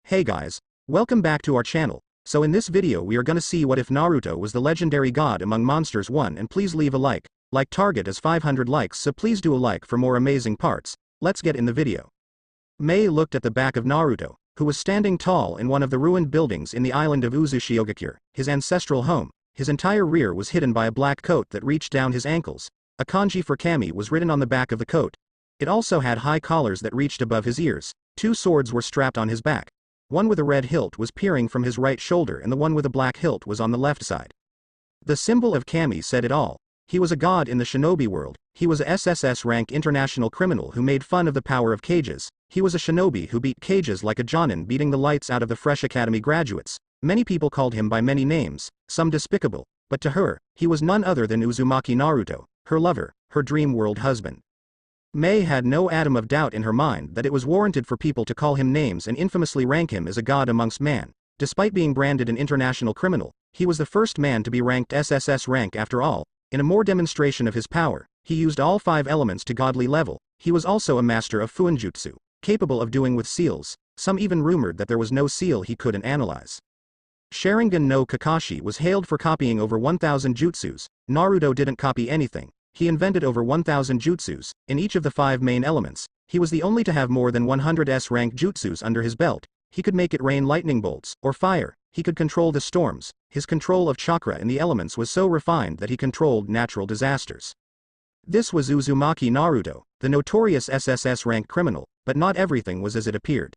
Hey guys, welcome back to our channel. So in this video we are gonna see what if Naruto was the legendary god among monsters 1, and please leave a like target is 500 likes, so please do a like for more amazing parts. Let's get in the video. Mei looked at the back of Naruto, who was standing tall in one of the ruined buildings in the island of Uzushiogakure, his ancestral home. His entire rear was hidden by a black coat that reached down his ankles. A kanji for kami was written on the back of the coat. It also had high collars that reached above his ears. 2 swords were strapped on his back. One with a red hilt was peering from his right shoulder and the one with a black hilt was on the left side. The symbol of kami said it all. He was a god in the shinobi world. He was a SSS rank international criminal who made fun of the power of cages. He was a shinobi who beat cages like a jonin beating the lights out of the fresh academy graduates. Many people called him by many names, some despicable, but to her, he was none other than Uzumaki Naruto, her lover, her dream world husband. Mei had no atom of doubt in her mind that it was warranted for people to call him names and infamously rank him as a god amongst man. Despite being branded an international criminal, he was the first man to be ranked SSS rank after all. In a more demonstration of his power, he used all 5 elements to godly level. He was also a master of fuinjutsu, capable of doing with seals. Some even rumored that there was no seal he couldn't analyze. Sharingan no Kakashi was hailed for copying over 1,000 jutsus. Naruto didn't copy anything. He invented over 1,000 jutsus, in each of the 5 main elements. He was the only to have more than 100 S-rank jutsus under his belt. He could make it rain lightning bolts, or fire. He could control the storms. His control of chakra in the elements was so refined that he controlled natural disasters. This was Uzumaki Naruto, the notorious SSS rank criminal, but not everything was as it appeared.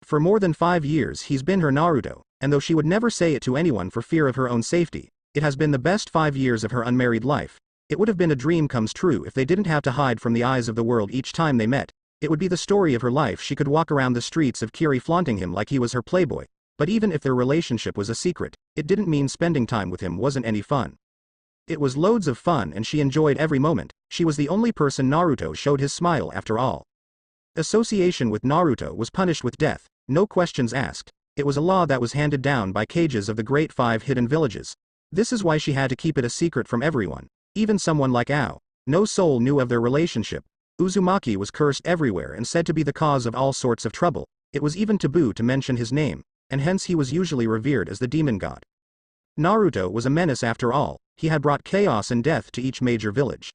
For more than 5 years he's been her Naruto, and though she would never say it to anyone for fear of her own safety, it has been the best 5 years of her unmarried life. It would have been a dream comes true if they didn't have to hide from the eyes of the world each time they met. It would be the story of her life. She could walk around the streets of Kiri flaunting him like he was her playboy. But even if their relationship was a secret, it didn't mean spending time with him wasn't any fun. It was loads of fun and she enjoyed every moment. She was the only person Naruto showed his smile after all. Association with Naruto was punished with death, no questions asked. It was a law that was handed down by cages of the Great 5 hidden villages. This is why she had to keep it a secret from everyone. Even someone like Ao. No soul knew of their relationship. Uzumaki was cursed everywhere and said to be the cause of all sorts of trouble. It was even taboo to mention his name, and hence he was usually revered as the demon god. Naruto was a menace after all. He had brought chaos and death to each major village.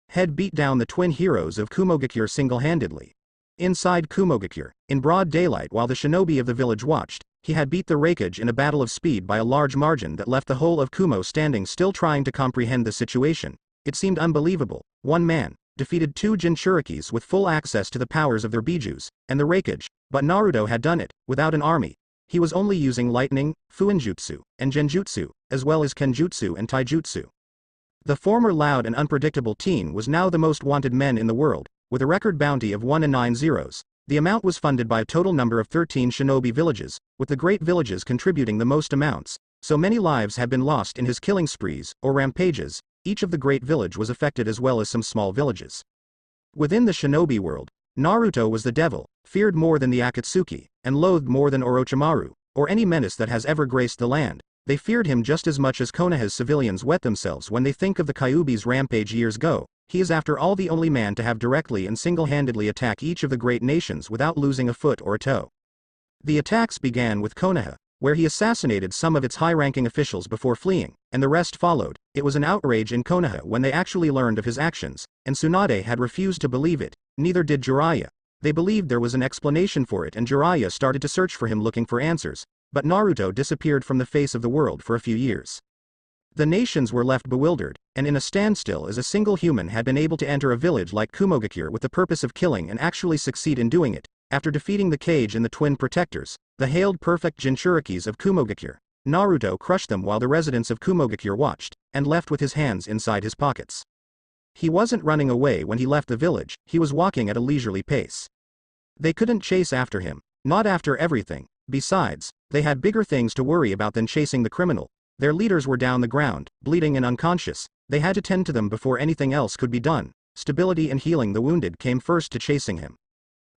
Had beat down the twin heroes of Kumogakure single-handedly. Inside Kumogakure, in broad daylight while the shinobi of the village watched, he had beat the Raikage in a battle of speed by a large margin that left the whole of Kumo standing still trying to comprehend the situation. It seemed unbelievable. One man defeated 2 Jinchurikis with full access to the powers of their bijus, and the Raikage, but Naruto had done it, without an army. He was only using lightning, fuinjutsu, and genjutsu, as well as kenjutsu and taijutsu. The former loud and unpredictable teen was now the most wanted men in the world, with a record bounty of 1 and 9 zeros. The amount was funded by a total number of 13 shinobi villages, with the great villages contributing the most amounts. So many lives had been lost in his killing sprees, or rampages. Each of the great village was affected as well as some small villages. Within the shinobi world, Naruto was the devil, feared more than the Akatsuki, and loathed more than Orochimaru, or any menace that has ever graced the land. They feared him just as much as Konoha's civilians wet themselves when they think of the Kyuubi's rampage years ago. He is after all the only man to have directly and single-handedly attack each of the great nations without losing a foot or a toe. The attacks began with Konoha, where he assassinated some of its high-ranking officials before fleeing, and the rest followed. It was an outrage in Konoha when they actually learned of his actions, and Tsunade had refused to believe it, neither did Jiraiya. They believed there was an explanation for it and Jiraiya started to search for him looking for answers, but Naruto disappeared from the face of the world for a few years. The nations were left bewildered, and in a standstill as a single human had been able to enter a village like Kumogakure with the purpose of killing and actually succeed in doing it. After defeating the Cage and the Twin Protectors, the hailed perfect Jinchurikis of Kumogakure, Naruto crushed them while the residents of Kumogakure watched, and left with his hands inside his pockets. He wasn't running away when he left the village, he was walking at a leisurely pace. They couldn't chase after him, not after everything. Besides, they had bigger things to worry about than chasing the criminal. Their leaders were down the ground, bleeding and unconscious. They had to tend to them before anything else could be done. Stability and healing the wounded came first to chasing him.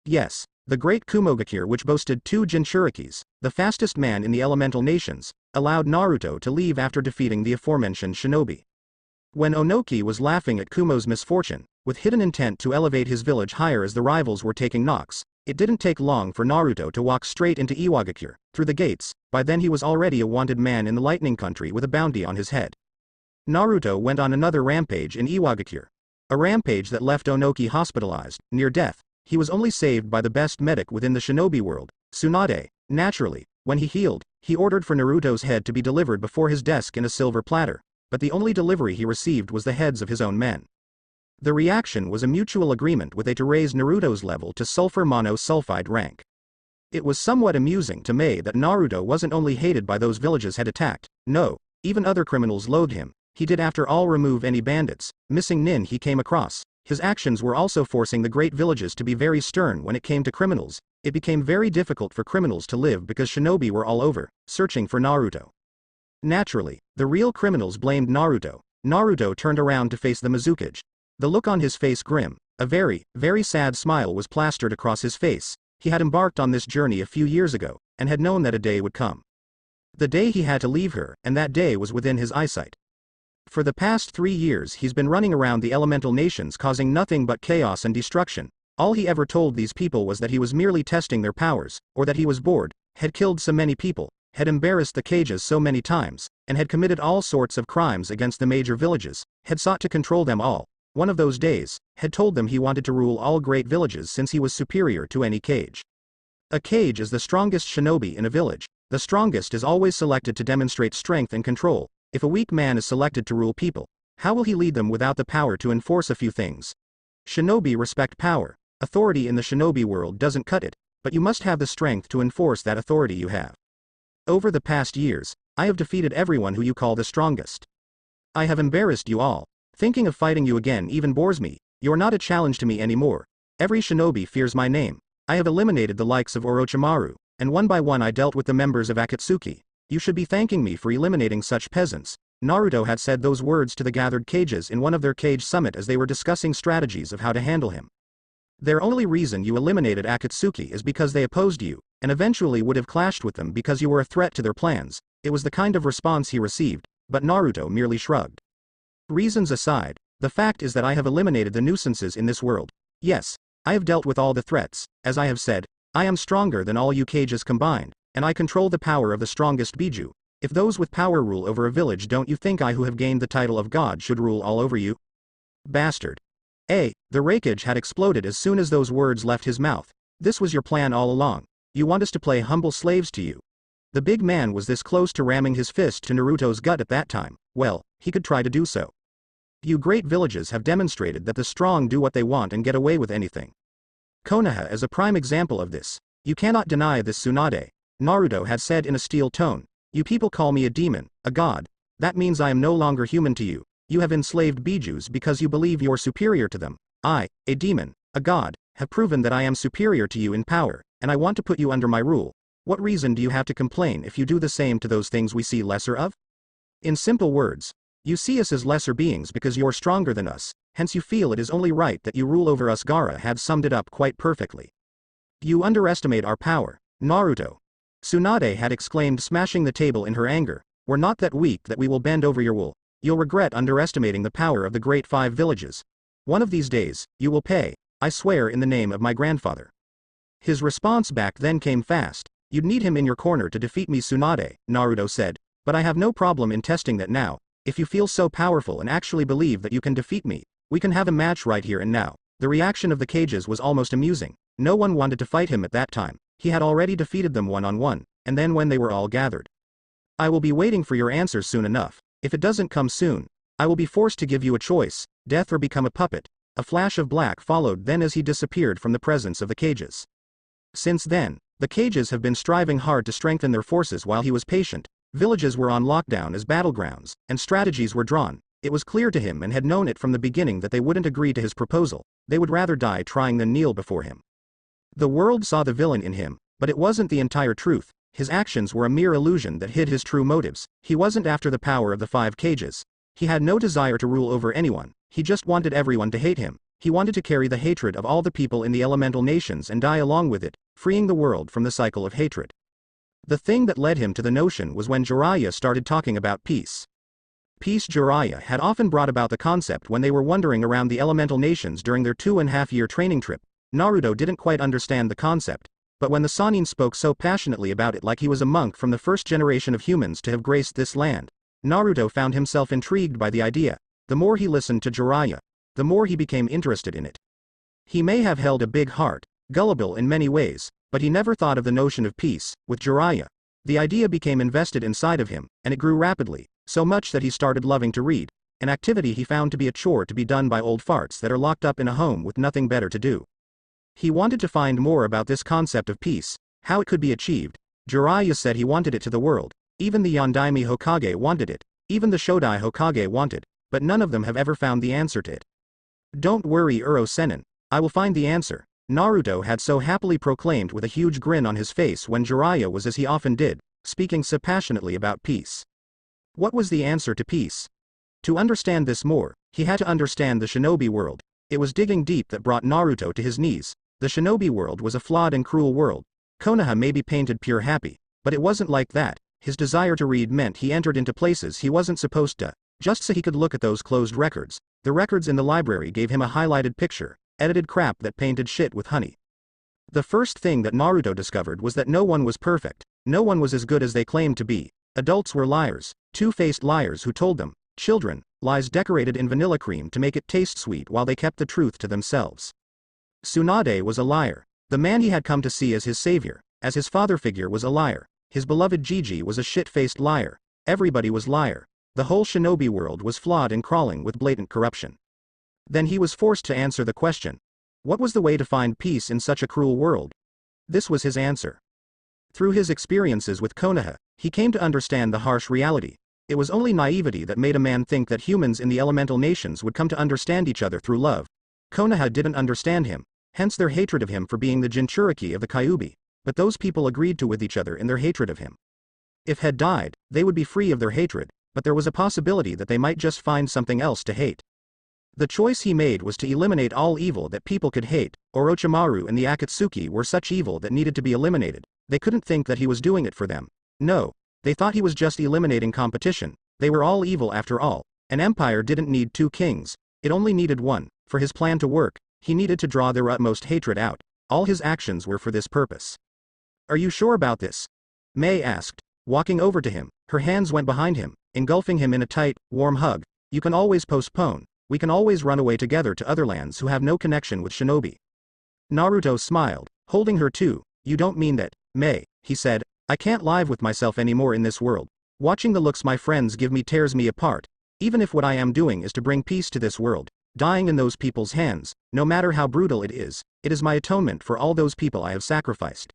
Yes, the great Kumogakure, which boasted 2 Jinchurikis, the fastest man in the elemental nations, allowed Naruto to leave after defeating the aforementioned shinobi. When Onoki was laughing at Kumo's misfortune, with hidden intent to elevate his village higher as the rivals were taking knocks. It didn't take long for Naruto to walk straight into Iwagakure, through the gates. By then he was already a wanted man in the Lightning Country with a bounty on his head. Naruto went on another rampage in Iwagakure. A rampage that left Onoki hospitalized, near death. He was only saved by the best medic within the shinobi world, Tsunade. Naturally, when he healed, he ordered for Naruto's head to be delivered before his desk in a silver platter, but the only delivery he received was the heads of his own men. The reaction was a mutual agreement with A to raise Naruto's level to sulfur monosulfide rank. It was somewhat amusing to Mei that Naruto wasn't only hated by those villages had attacked, no, even other criminals loathed him. He did after all remove any bandits, missing nin he came across. His actions were also forcing the great villages to be very stern when it came to criminals. It became very difficult for criminals to live because shinobi were all over, searching for Naruto. Naturally, the real criminals blamed Naruto. Naruto turned around to face the Mizukage. The look on his face grim, a very, very sad smile was plastered across his face. He had embarked on this journey a few years ago, and had known that a day would come. The day he had to leave her, and that day was within his eyesight. For the past 3 years he's been running around the elemental nations causing nothing but chaos and destruction. All he ever told these people was that he was merely testing their powers, or that he was bored, had killed so many people, had embarrassed the cages so many times, and had committed all sorts of crimes against the major villages, had sought to control them all. One of those days, had told them he wanted to rule all great villages since he was superior to any cage. A cage is the strongest shinobi in a village. The strongest is always selected to demonstrate strength and control. If a weak man is selected to rule people, how will he lead them without the power to enforce a few things? Shinobi respect power. Authority in the shinobi world doesn't cut it, but you must have the strength to enforce that authority you have. Over the past years, I have defeated everyone who you call the strongest. I have embarrassed you all. Thinking of fighting you again even bores me. You're not a challenge to me anymore. Every shinobi fears my name. I have eliminated the likes of Orochimaru, and one by one I dealt with the members of Akatsuki. You should be thanking me for eliminating such peasants. Naruto had said those words to the gathered cages in one of their cage summit as they were discussing strategies of how to handle him. Their only reason you eliminated Akatsuki is because they opposed you, and eventually would have clashed with them because you were a threat to their plans. It was the kind of response he received, but Naruto merely shrugged. Reasons aside, the fact is that I have eliminated the nuisances in this world. Yes, I have dealt with all the threats. As I have said, I am stronger than all you cages combined, and I control the power of the strongest Biju. If those with power rule over a village, don't you think I who have gained the title of God should rule all over you? Bastard. The rakage had exploded as soon as those words left his mouth. This was your plan all along. You want us to play humble slaves to you. The big man was this close to ramming his fist to Naruto's gut at that time. Well, he could try to do so. You great villages have demonstrated that the strong do what they want and get away with anything. Konoha is a prime example of this. You cannot deny this. Tsunade, Naruto had said in a steel tone. You people call me a demon, a god. That means I am no longer human to you. You have enslaved Bijus because you believe you're superior to them. I, a demon, a god, have proven that I am superior to you in power, and I want to put you under my rule. What reason do you have to complain if you do the same to those things we see lesser of? In simple words, you see us as lesser beings because you're stronger than us, hence you feel it is only right that you rule over us. Gaara had summed it up quite perfectly. You underestimate our power, Naruto. Tsunade had exclaimed, smashing the table in her anger. We're not that weak that we will bend over your will. You'll regret underestimating the power of the great 5 villages. One of these days, you will pay, I swear in the name of my grandfather. His response back then came fast. You'd need him in your corner to defeat me. Tsunade, Naruto said, but I have no problem in testing that now. If you feel so powerful and actually believe that you can defeat me, we can have a match right here and now. The reaction of the cages was almost amusing. No one wanted to fight him at that time. He had already defeated them one-on-one, and then when they were all gathered. I will be waiting for your answers soon enough. If it doesn't come soon, I will be forced to give you a choice, death or become a puppet. A flash of black followed then as he disappeared from the presence of the cages. Since then, the cages have been striving hard to strengthen their forces while he was patient. Villages were on lockdown as battlegrounds, and strategies were drawn. It was clear to him and had known it from the beginning that they wouldn't agree to his proposal. They would rather die trying than kneel before him. The world saw the villain in him, but it wasn't the entire truth. His actions were a mere illusion that hid his true motives. He wasn't after the power of the 5 cages. He had no desire to rule over anyone. He just wanted everyone to hate him. He wanted to carry the hatred of all the people in the elemental nations and die along with it, freeing the world from the cycle of hatred. The thing that led him to the notion was when Jiraiya started talking about peace. Peace Jiraiya had often brought about the concept when they were wandering around the elemental nations during their 2.5-year training trip. Naruto didn't quite understand the concept, but when the Sannin spoke so passionately about it like he was a monk from the first generation of humans to have graced this land, Naruto found himself intrigued by the idea. The more he listened to Jiraiya, the more he became interested in it. He may have held a big heart, gullible in many ways, but he never thought of the notion of peace. With Jiraiya, the idea became invested inside of him, and it grew rapidly, so much that he started loving to read, an activity he found to be a chore to be done by old farts that are locked up in a home with nothing better to do. He wanted to find more about this concept of peace, how it could be achieved. Jiraiya said he wanted it to the world. Even the Yondaime Hokage wanted it, even the Shodai Hokage wanted, but none of them have ever found the answer to it. Don't worry Uro Sennin, I will find the answer, Naruto had so happily proclaimed with a huge grin on his face when Jiraiya was as he often did, speaking so passionately about peace. What was the answer to peace? To understand this more, he had to understand the shinobi world. It was digging deep that brought Naruto to his knees. The shinobi world was a flawed and cruel world. Konoha may be painted pure happy, but it wasn't like that. His desire to read meant he entered into places he wasn't supposed to, just so he could look at those closed records. The records in the library gave him a highlighted picture, edited crap that painted shit with honey. The first thing that Naruto discovered was that no one was perfect, no one was as good as they claimed to be. Adults were liars, two-faced liars who told them, children, lies decorated in vanilla cream to make it taste sweet while they kept the truth to themselves. Tsunade was a liar. The man he had come to see as his savior, as his father figure was a liar. His beloved Gigi was a shit-faced liar. Everybody was liar. The whole shinobi world was flawed and crawling with blatant corruption. Then he was forced to answer the question. What was the way to find peace in such a cruel world? This was his answer. Through his experiences with Konoha, he came to understand the harsh reality. It was only naivety that made a man think that humans in the elemental nations would come to understand each other through love. Konoha didn't understand him, hence their hatred of him for being the Jinchuriki of the Kyuubi, but those people agreed to with each other in their hatred of him. If had died, they would be free of their hatred, but there was a possibility that they might just find something else to hate. The choice he made was to eliminate all evil that people could hate. Orochimaru and the Akatsuki were such evil that needed to be eliminated. They couldn't think that he was doing it for them. No, they thought he was just eliminating competition. They were all evil after all. An empire didn't need two kings, it only needed one. For his plan to work, he needed to draw their utmost hatred out. All his actions were for this purpose. Are you sure about this? Mei asked, walking over to him. Her hands went behind him, engulfing him in a tight, warm hug. You can always postpone. We can always run away together to other lands who have no connection with shinobi. Naruto smiled, holding her too. You don't mean that, Mei, he said. I can't live with myself anymore in this world. Watching the looks my friends give me tears me apart. Even if what I am doing is to bring peace to this world, dying in those people's hands, no matter how brutal it is my atonement for all those people I have sacrificed.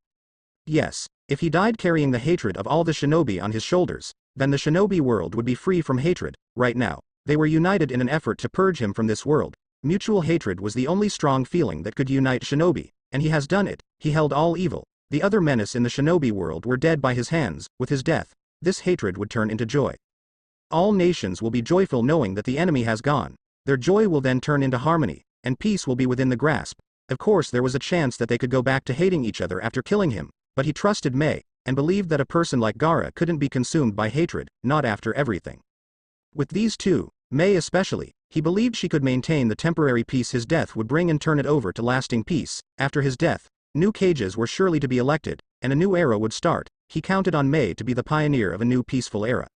Yes, if he died carrying the hatred of all the shinobi on his shoulders, then the shinobi world would be free from hatred. Right now, they were united in an effort to purge him from this world. Mutual hatred was the only strong feeling that could unite shinobi, and he has done it. He held all evil. The other menace in the shinobi world were dead by his hands. With his death, this hatred would turn into joy. All nations will be joyful knowing that the enemy has gone. Their joy will then turn into harmony, and peace will be within the grasp. Of course there was a chance that they could go back to hating each other after killing him, but he trusted Mei, and believed that a person like Gaara couldn't be consumed by hatred, not after everything. With these two, Mei especially, he believed she could maintain the temporary peace his death would bring and turn it over to lasting peace. After his death, new cages were surely to be elected, and a new era would start. He counted on Mei to be the pioneer of a new peaceful era.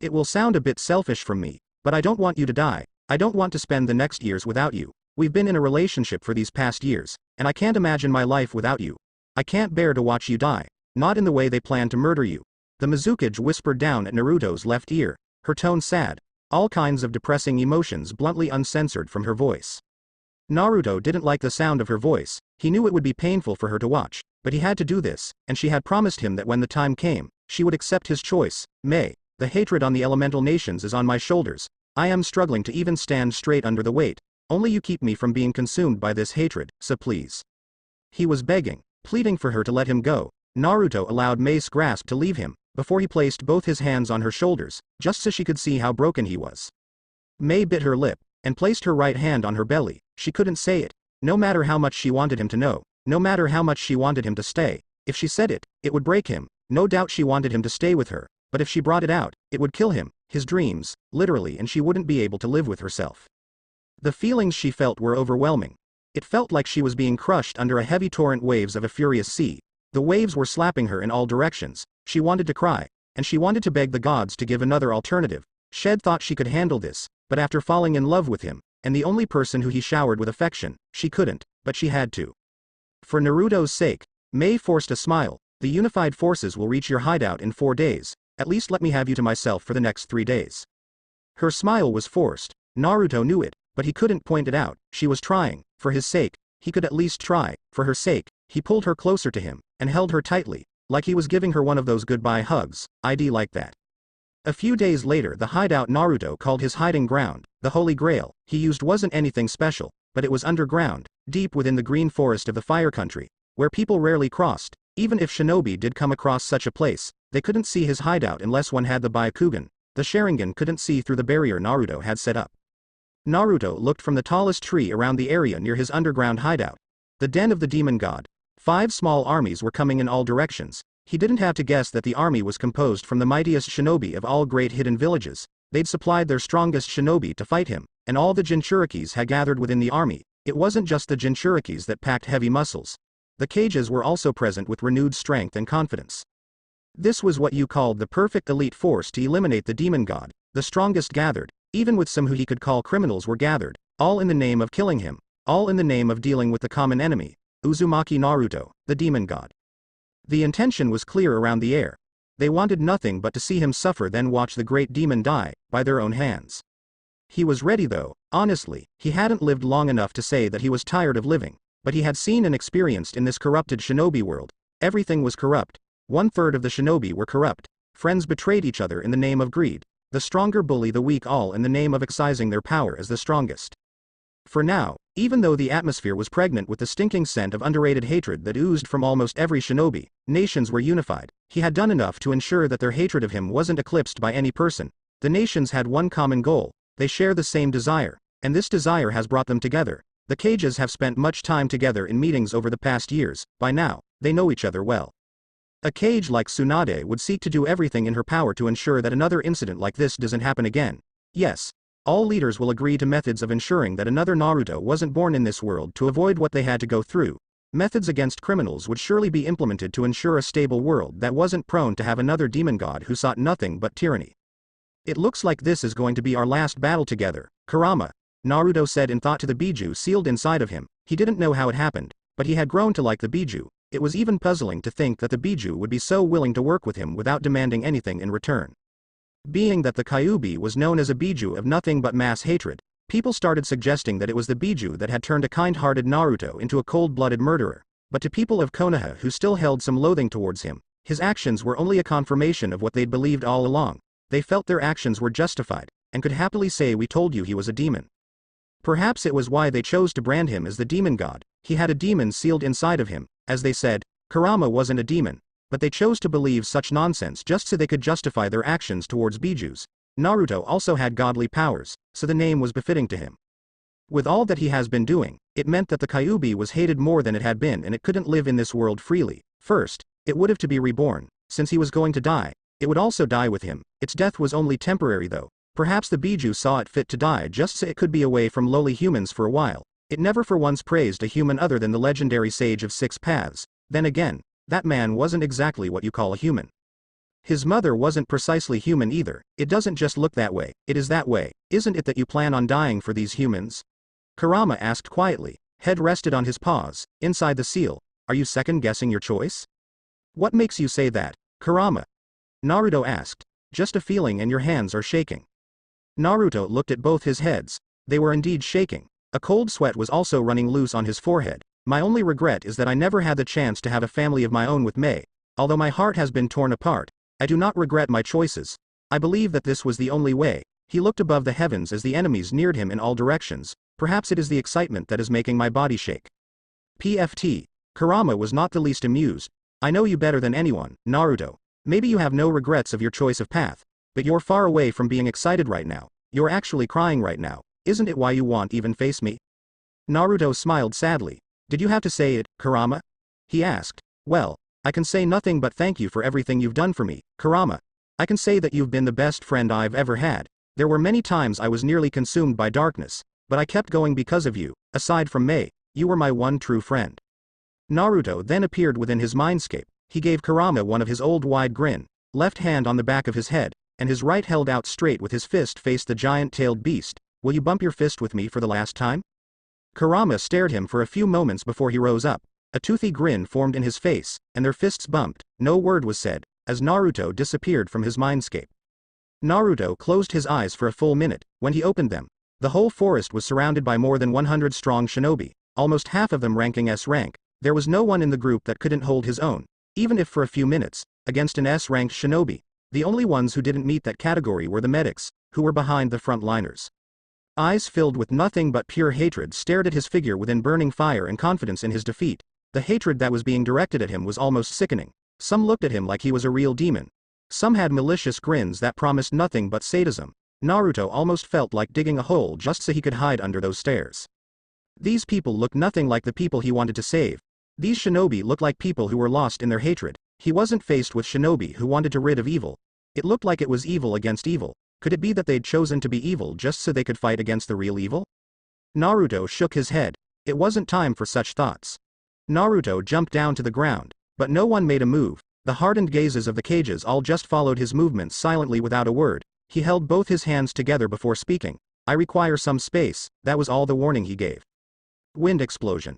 It will sound a bit selfish from me, but I don't want you to die. I don't want to spend the next years without you. We've been in a relationship for these past years, and I can't imagine my life without you. I can't bear to watch you die. Not in the way they plan to murder you. The Mizukage whispered down at Naruto's left ear, her tone sad, all kinds of depressing emotions bluntly uncensored from her voice. Naruto didn't like the sound of her voice. He knew it would be painful for her to watch, but he had to do this, and she had promised him that when the time came, she would accept his choice. Mei, the hatred on the elemental nations is on my shoulders. I am struggling to even stand straight under the weight. Only you keep me from being consumed by this hatred, so please. He was begging, pleading for her to let him go. Naruto allowed Mei's grasp to leave him, before he placed both his hands on her shoulders, just so she could see how broken he was. Mei bit her lip, and placed her right hand on her belly. She couldn't say it. No matter how much she wanted him to know, no matter how much she wanted him to stay, if she said it, it would break him. No doubt she wanted him to stay with her, but if she brought it out, it would kill him. his dreams, literally, and she wouldn't be able to live with herself. The feelings she felt were overwhelming. It felt like she was being crushed under a heavy torrent waves of a furious sea. The waves were slapping her in all directions. She wanted to cry, and she wanted to beg the gods to give another alternative. Shed thought she could handle this, but after falling in love with him, and the only person who he showered with affection, she couldn't, but she had to. For Naruto's sake, Mei forced a smile. The unified forces will reach your hideout in 4 days, at least let me have you to myself for the next 3 days. Her smile was forced. Naruto knew it, but he couldn't point it out. She was trying. For his sake, he could at least try. For her sake, he pulled her closer to him, and held her tightly, like he was giving her one of those goodbye hugs. I'd like that. A few days later, the hideout Naruto called his hiding ground, the Holy Grail, he used wasn't anything special, but it was underground, deep within the green forest of the Fire Country, where people rarely crossed. Even if shinobi did come across such a place, they couldn't see his hideout unless one had the Byakugan. The Sharingan couldn't see through the barrier Naruto had set up. Naruto looked from the tallest tree around the area near his underground hideout. The den of the demon god. 5 small armies were coming in all directions. He didn't have to guess that the army was composed from the mightiest shinobi of all great hidden villages. They'd supplied their strongest shinobi to fight him, and all the Jinchurikis had gathered within the army. It wasn't just the Jinchurikis that packed heavy muscles. The Kages were also present with renewed strength and confidence. This was what you called the perfect elite force to eliminate the demon god. The strongest gathered, even with some who he could call criminals were gathered, all in the name of killing him, all in the name of dealing with the common enemy, Uzumaki Naruto, the demon god. The intention was clear around the air. They wanted nothing but to see him suffer, then watch the great demon die, by their own hands. He was ready though. Honestly, he hadn't lived long enough to say that he was tired of living, but he had seen and experienced in this corrupted shinobi world. Everything was corrupt. 1/3 of the shinobi were corrupt. Friends betrayed each other in the name of greed. The stronger bully the weak, all in the name of excising their power as the strongest. For now, even though the atmosphere was pregnant with the stinking scent of underrated hatred that oozed from almost every shinobi, nations were unified. He had done enough to ensure that their hatred of him wasn't eclipsed by any person. The nations had one common goal. They share the same desire, and this desire has brought them together. The Kages have spent much time together in meetings over the past years. By now, they know each other well. A Kage like Tsunade would seek to do everything in her power to ensure that another incident like this doesn't happen again. Yes, all leaders will agree to methods of ensuring that another Naruto wasn't born in this world to avoid what they had to go through. Methods against criminals would surely be implemented to ensure a stable world that wasn't prone to have another demon god who sought nothing but tyranny. It looks like this is going to be our last battle together, Kurama, Naruto said in thought to the Biju sealed inside of him. He didn't know how it happened, but he had grown to like the Biju. It was even puzzling to think that the Biju would be so willing to work with him without demanding anything in return. Being that the Kyuubi was known as a Biju of nothing but mass hatred, people started suggesting that it was the Biju that had turned a kind-hearted Naruto into a cold-blooded murderer. But to people of Konoha who still held some loathing towards him, his actions were only a confirmation of what they'd believed all along. They felt their actions were justified, and could happily say, "We told you he was a demon." Perhaps it was why they chose to brand him as the demon god. He had a demon sealed inside of him. As they said, Kurama wasn't a demon, but they chose to believe such nonsense just so they could justify their actions towards Bijus. Naruto also had godly powers, so the name was befitting to him. With all that he has been doing, it meant that the Kyuubi was hated more than it had been, and it couldn't live in this world freely. First, it would have to be reborn. Since he was going to die, it would also die with him. Its death was only temporary though. Perhaps the Biju saw it fit to die just so it could be away from lowly humans for a while. It never for once praised a human other than the legendary sage of 6 paths. Then again, that man wasn't exactly what you call a human. His mother wasn't precisely human either. It doesn't just look that way, it is that way. Isn't it that you plan on dying for these humans? Kurama asked quietly. Head rested on his paws, inside the seal. Are you second-guessing your choice? What makes you say that, Kurama? Naruto asked. Just a feeling, and your hands are shaking. Naruto looked at both his heads. They were indeed shaking. A cold sweat was also running loose on his forehead. My only regret is that I never had the chance to have a family of my own with Mei. Although my heart has been torn apart, I do not regret my choices. I believe that this was the only way. He looked above the heavens as the enemies neared him in all directions. Perhaps it is the excitement that is making my body shake. PFT. Kurama was not the least amused. I know you better than anyone, Naruto. Maybe you have no regrets of your choice of path, but you're far away from being excited right now. You're actually crying right now. Isn't it why you won't even face me? Naruto smiled sadly. Did you have to say it, Kurama? He asked. Well, I can say nothing but thank you for everything you've done for me, Kurama. I can say that you've been the best friend I've ever had. There were many times I was nearly consumed by darkness, but I kept going because of you. Aside from Mei, you were my one true friend. Naruto then appeared within his mindscape. He gave Kurama one of his old wide grin, left hand on the back of his head, and his right held out straight with his fist faced the giant-tailed beast. Will you bump your fist with me for the last time? Kurama stared him for a few moments before he rose up. A toothy grin formed in his face, and their fists bumped. No word was said, as Naruto disappeared from his mindscape. Naruto closed his eyes for a full minute. When he opened them, the whole forest was surrounded by more than 100 strong shinobi, almost half of them ranking S rank. There was no one in the group that couldn't hold his own, even if for a few minutes, against an S-ranked shinobi. The only ones who didn't meet that category were the medics, who were behind the front liners. Eyes filled with nothing but pure hatred stared at his figure within burning fire and confidence in his defeat. The hatred that was being directed at him was almost sickening. Some looked at him like he was a real demon. Some had malicious grins that promised nothing but sadism. Naruto almost felt like digging a hole just so he could hide under those stares. These people looked nothing like the people he wanted to save. These shinobi looked like people who were lost in their hatred. He wasn't faced with shinobi who wanted to rid of evil. It looked like it was evil against evil. Could it be that they'd chosen to be evil just so they could fight against the real evil? Naruto shook his head. It wasn't time for such thoughts. Naruto jumped down to the ground, but no one made a move. The hardened gazes of the cages all just followed his movements silently without a word. He held both his hands together before speaking. I require some space. That was all the warning he gave. Wind explosion.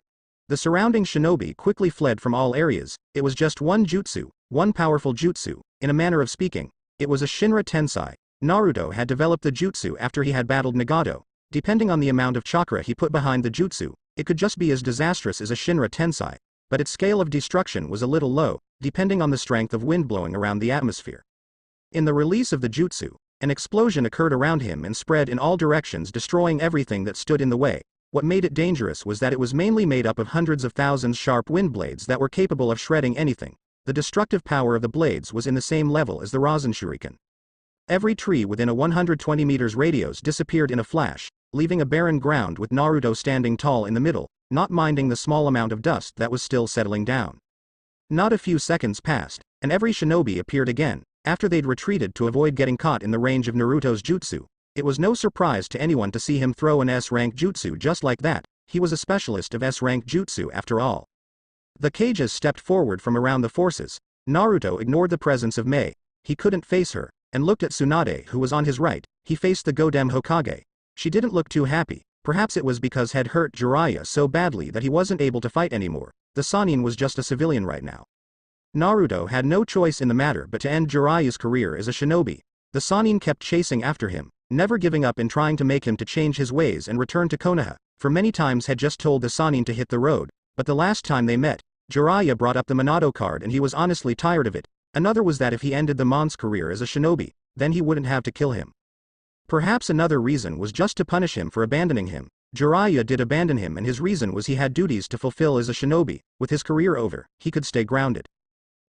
The surrounding shinobi quickly fled from all areas. It was just one jutsu, one powerful jutsu. In a manner of speaking, it was a Shinra Tensei. Naruto had developed the jutsu after he had battled Nagato. Depending on the amount of chakra he put behind the jutsu, it could just be as disastrous as a Shinra Tensei, but its scale of destruction was a little low, depending on the strength of wind blowing around the atmosphere. In the release of the jutsu, an explosion occurred around him and spread in all directions, destroying everything that stood in the way. What made it dangerous was that it was mainly made up of hundreds of thousands sharp wind blades that were capable of shredding anything. The destructive power of the blades was in the same level as the Rasen Shuriken. Every tree within a 120 meters radius disappeared in a flash, leaving a barren ground with Naruto standing tall in the middle, not minding the small amount of dust that was still settling down. Not a few seconds passed, and every shinobi appeared again, after they'd retreated to avoid getting caught in the range of Naruto's jutsu. It was no surprise to anyone to see him throw an S-rank jutsu just like that. He was a specialist of S-rank jutsu after all. The cages stepped forward from around the forces. Naruto ignored the presence of Mei. He couldn't face her, and looked at Tsunade who was on his right. He faced the Godem Hokage. She didn't look too happy. Perhaps it was because had hurt Jiraiya so badly that he wasn't able to fight anymore. The Sannin was just a civilian right now. Naruto had no choice in the matter but to end Jiraiya's career as a shinobi. The Sannin kept chasing after him, never giving up in trying to make him to change his ways and return to Konoha. For many times had just told the Sannin to hit the road, but the last time they met, Jiraiya brought up the Minato card and he was honestly tired of it. Another was that if he ended the Mon's career as a shinobi, then he wouldn't have to kill him. Perhaps another reason was just to punish him for abandoning him. Jiraiya did abandon him and his reason was he had duties to fulfill as a shinobi. With his career over, he could stay grounded.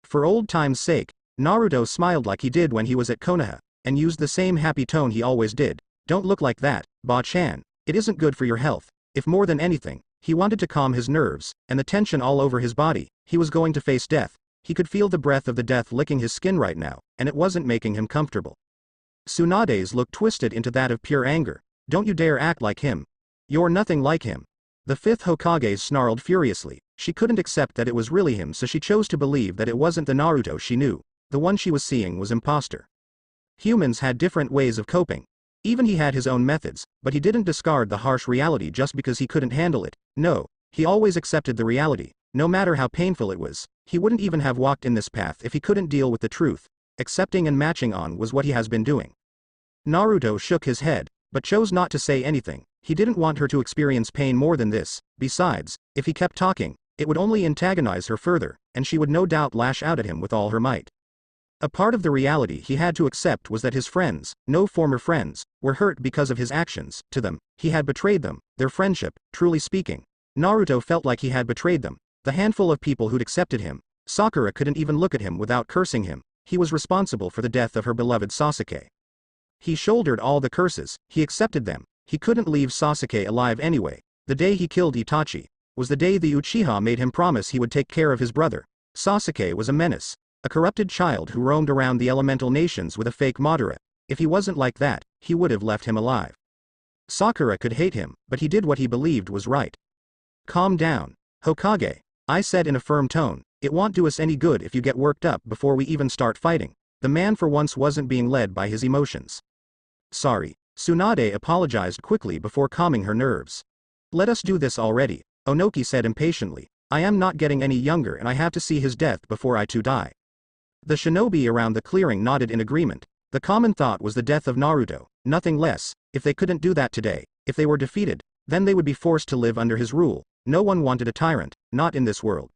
For old time's sake, Naruto smiled like he did when he was at Konoha, and used the same happy tone he always did. Don't look like that, Ba-chan. It isn't good for your health. If more than anything, he wanted to calm his nerves, and the tension all over his body. He was going to face death. He could feel the breath of the death licking his skin right now, and it wasn't making him comfortable. Tsunade's look twisted into that of pure anger. Don't you dare act like him. You're nothing like him. The fifth Hokage snarled furiously. She couldn't accept that it was really him, so she chose to believe that it wasn't the Naruto she knew. The one she was seeing was imposter. Humans had different ways of coping. Even he had his own methods, but he didn't discard the harsh reality just because he couldn't handle it. No, he always accepted the reality, no matter how painful it was. He wouldn't even have walked in this path if he couldn't deal with the truth. Accepting and matching on was what he has been doing. Naruto shook his head, but chose not to say anything. He didn't want her to experience pain more than this. Besides, if he kept talking, it would only antagonize her further, and she would no doubt lash out at him with all her might. A part of the reality he had to accept was that his friends, no former friends, were hurt because of his actions. To them, he had betrayed them, their friendship. Truly speaking, Naruto felt like he had betrayed them. The handful of people who'd accepted him, Sakura couldn't even look at him without cursing him. He was responsible for the death of her beloved Sasuke. He shouldered all the curses, he accepted them. He couldn't leave Sasuke alive anyway. The day he killed Itachi was the day the Uchiha made him promise he would take care of his brother. Sasuke was a menace. A corrupted child who roamed around the elemental nations with a fake Madara. If he wasn't like that, he would have left him alive. Sakura could hate him, but he did what he believed was right. Calm down, Hokage, I said in a firm tone. It won't do us any good if you get worked up before we even start fighting. The man for once wasn't being led by his emotions. Sorry, Tsunade apologized quickly before calming her nerves. Let us do this already, Onoki said impatiently. I am not getting any younger and I have to see his death before I too die. The shinobi around the clearing nodded in agreement. The common thought was the death of Naruto, nothing less. If they couldn't do that today, if they were defeated, then they would be forced to live under his rule. No one wanted a tyrant, not in this world.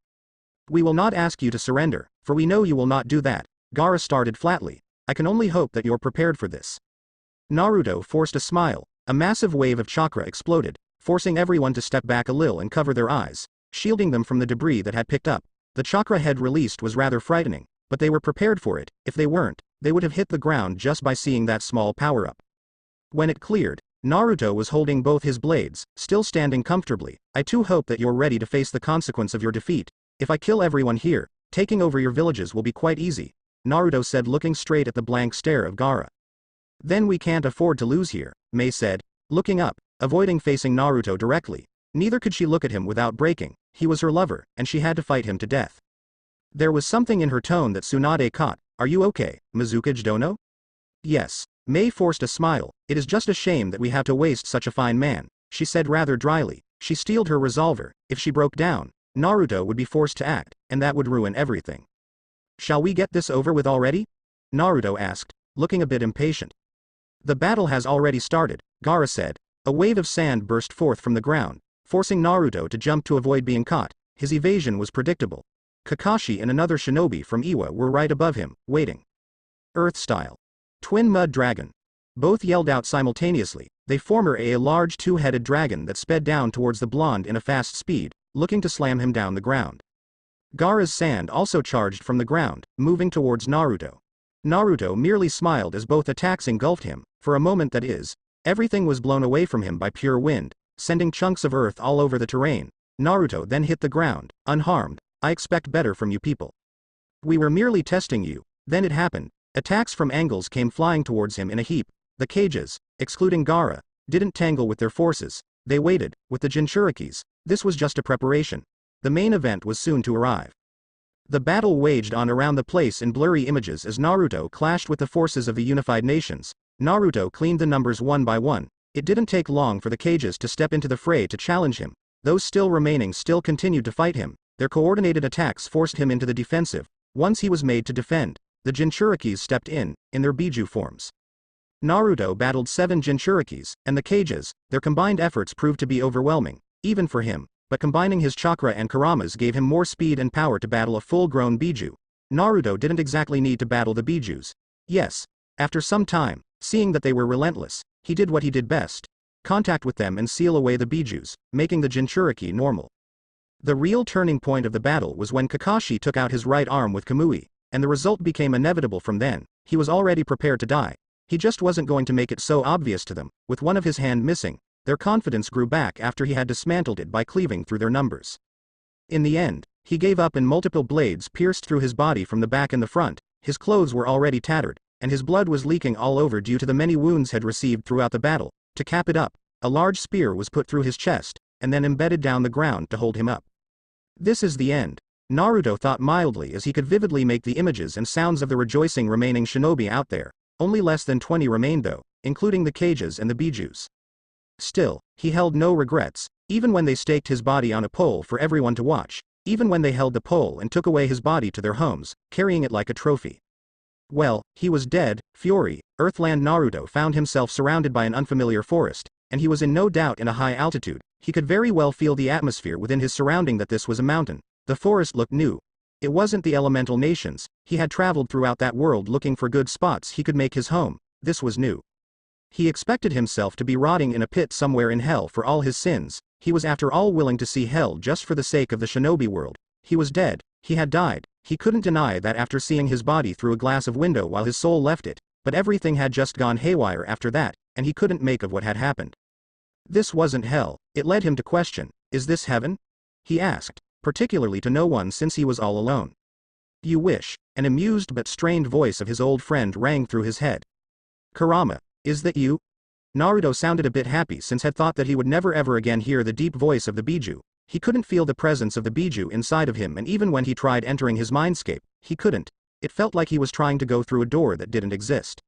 We will not ask you to surrender, for we know you will not do that, Gaara started flatly. I can only hope that you're prepared for this. Naruto forced a smile. A massive wave of chakra exploded, forcing everyone to step back a little and cover their eyes, shielding them from the debris that had picked up. The chakra head released was rather frightening, but they were prepared for it. If they weren't, they would have hit the ground just by seeing that small power-up. When it cleared, Naruto was holding both his blades, still standing comfortably. I too hope that you're ready to face the consequence of your defeat. If I kill everyone here, taking over your villages will be quite easy, Naruto said looking straight at the blank stare of Gaara. Then we can't afford to lose here, Mei said, looking up, avoiding facing Naruto directly. Neither could she look at him without breaking. He was her lover, and she had to fight him to death. There was something in her tone that Tsunade caught. Are you okay, Mizukage Dono? Yes. Mei forced a smile. It is just a shame that we have to waste such a fine man, she said rather dryly. She steeled her resolver. If she broke down, Naruto would be forced to act, and that would ruin everything. Shall we get this over with already? Naruto asked, looking a bit impatient. The battle has already started, Gaara said. A wave of sand burst forth from the ground, forcing Naruto to jump to avoid being caught. His evasion was predictable. Kakashi and another shinobi from Iwa were right above him, waiting. Earth style. Twin mud dragon. Both yelled out simultaneously. They form a large two-headed dragon that sped down towards the blonde in a fast speed, looking to slam him down the ground. Gaara's sand also charged from the ground, moving towards Naruto. Naruto merely smiled as both attacks engulfed him. For a moment, that is, everything was blown away from him by pure wind, sending chunks of earth all over the terrain. Naruto then hit the ground, unharmed. I expect better from you people. We were merely testing you. Then it happened. Attacks from angles came flying towards him in a heap. The cages, excluding Gaara, didn't tangle with their forces. They waited, with the Jinchurikis. This was just a preparation. The main event was soon to arrive. The battle waged on around the place in blurry images as Naruto clashed with the forces of the unified nations. Naruto cleaned the numbers one by one. It didn't take long for the cages to step into the fray to challenge him. Those still remaining still continued to fight him. Their coordinated attacks forced him into the defensive. Once he was made to defend, the Jinchurikis stepped in their Biju forms. Naruto battled 7 Jinchurikis, and the cages. Their combined efforts proved to be overwhelming, even for him, but combining his chakra and karamas gave him more speed and power to battle a full-grown Biju. Naruto didn't exactly need to battle the Bijus. Yes, after some time, seeing that they were relentless, he did what he did best. Contact with them and seal away the Bijus, making the Jinchuriki normal. The real turning point of the battle was when Kakashi took out his right arm with Kamui, and the result became inevitable from then. He was already prepared to die. He just wasn't going to make it so obvious to them. With one of his hand missing, their confidence grew back after he had dismantled it by cleaving through their numbers. In the end, he gave up and multiple blades pierced through his body from the back and the front. His clothes were already tattered, and his blood was leaking all over due to the many wounds he'd received throughout the battle. To cap it up, a large spear was put through his chest, and then embedded down the ground to hold him up. This is the end, Naruto thought mildly as he could vividly make the images and sounds of the rejoicing remaining shinobi out there. Only less than 20 remained though, including the cages and the Bijus. Still, he held no regrets, even when they staked his body on a pole for everyone to watch, even when they held the pole and took away his body to their homes, carrying it like a trophy. Well, he was dead. Fury, Earthland Naruto found himself surrounded by an unfamiliar forest, and he was in no doubt in a high altitude. He could very well feel the atmosphere within his surrounding that this was a mountain. The forest looked new. It wasn't the elemental nations. He had traveled throughout that world looking for good spots he could make his home. This was new. He expected himself to be rotting in a pit somewhere in hell for all his sins. He was after all willing to see hell just for the sake of the shinobi world. He was dead. He had died. He couldn't deny that after seeing his body through a glass of window while his soul left it, but everything had just gone haywire after that, and he couldn't make of what had happened. This wasn't hell. It led him to question, is this heaven? He asked, particularly to no one since he was all alone. You wish. An amused but strained voice of his old friend rang through his head. Kurama, is that you? Naruto sounded a bit happy since had thought that he would never ever again hear the deep voice of the Biju. He couldn't feel the presence of the Biju inside of him, and even when he tried entering his mindscape, he couldn't. It felt like he was trying to go through a door that didn't exist.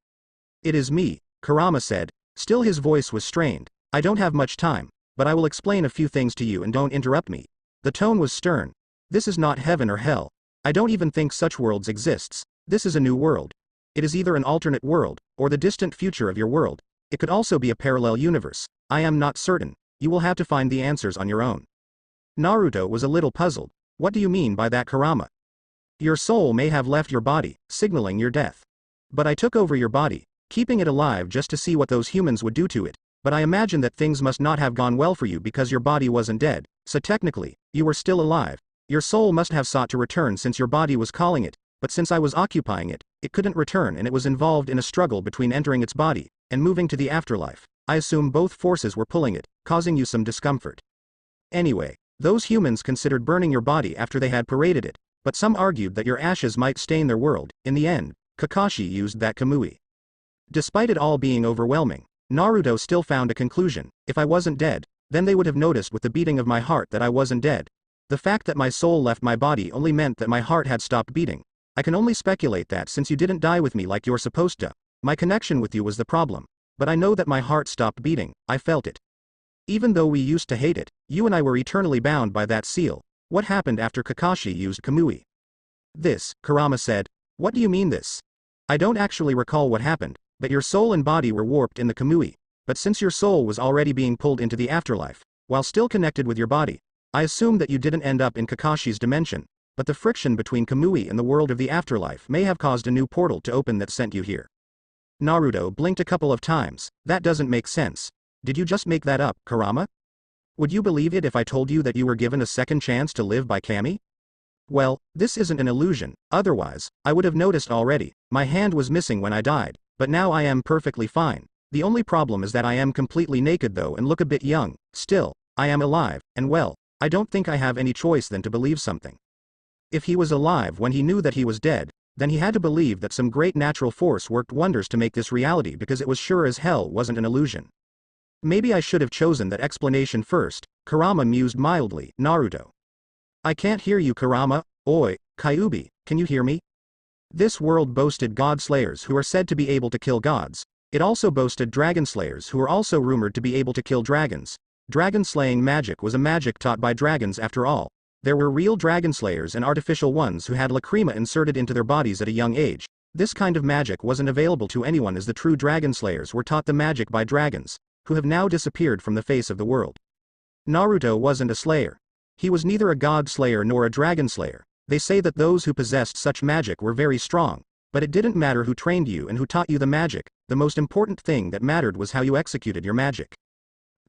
It is me, Kurama said. Still his voice was strained. I don't have much time, but I will explain a few things to you and don't interrupt me. The tone was stern. This is not heaven or hell. I don't even think such worlds exists. This is a new world. It is either an alternate world, or the distant future of your world. It could also be a parallel universe. I am not certain. You will have to find the answers on your own. Naruto was a little puzzled. What do you mean by that, Kurama? Your soul may have left your body, signaling your death. But I took over your body, keeping it alive just to see what those humans would do to it. But I imagine that things must not have gone well for you because your body wasn't dead, so technically, you were still alive. Your soul must have sought to return since your body was calling it, but since I was occupying it, it couldn't return and it was involved in a struggle between entering its body and moving to the afterlife. I assume both forces were pulling it, causing you some discomfort. Anyway, those humans considered burning your body after they had paraded it, but some argued that your ashes might stain their world. In the end, Kakashi used that Kamui. Despite it all being overwhelming, Naruto still found a conclusion. If I wasn't dead, then they would have noticed with the beating of my heart that I wasn't dead. The fact that my soul left my body only meant that my heart had stopped beating. I can only speculate that since you didn't die with me like you're supposed to, my connection with you was the problem. But I know that my heart stopped beating. I felt it. Even though we used to hate it, you and I were eternally bound by that seal. What happened after Kakashi used Kamui? This, Kurama said. What do you mean this? I don't actually recall what happened, but your soul and body were warped in the Kamui. But since your soul was already being pulled into the afterlife, while still connected with your body, I assume that you didn't end up in Kakashi's dimension, but the friction between Kamui and the world of the afterlife may have caused a new portal to open that sent you here. Naruto blinked a couple of times. That doesn't make sense. Did you just make that up, Kurama? Would you believe it if I told you that you were given a second chance to live by Kami? Well, this isn't an illusion, otherwise, I would have noticed already. My hand was missing when I died, but now I am perfectly fine. The only problem is that I am completely naked though and look a bit young. Still, I am alive, and well, I don't think I have any choice than to believe something. If he was alive when he knew that he was dead, then he had to believe that some great natural force worked wonders to make this reality because it was sure as hell wasn't an illusion. Maybe I should have chosen that explanation first, Kurama mused mildly. Naruto. I can't hear you, Kurama. Oi, Kyuubi, can you hear me? This world boasted god slayers who are said to be able to kill gods. It also boasted dragon slayers who are also rumored to be able to kill dragons. Dragon slaying magic was a magic taught by dragons after all. There were real dragon slayers and artificial ones who had lacrima inserted into their bodies at a young age. This kind of magic wasn't available to anyone as the true dragon slayers were taught the magic by dragons, who have now disappeared from the face of the world. Naruto wasn't a slayer. He was neither a god slayer nor a dragon slayer. They say that those who possessed such magic were very strong, but it didn't matter who trained you and who taught you the magic. The most important thing that mattered was how you executed your magic.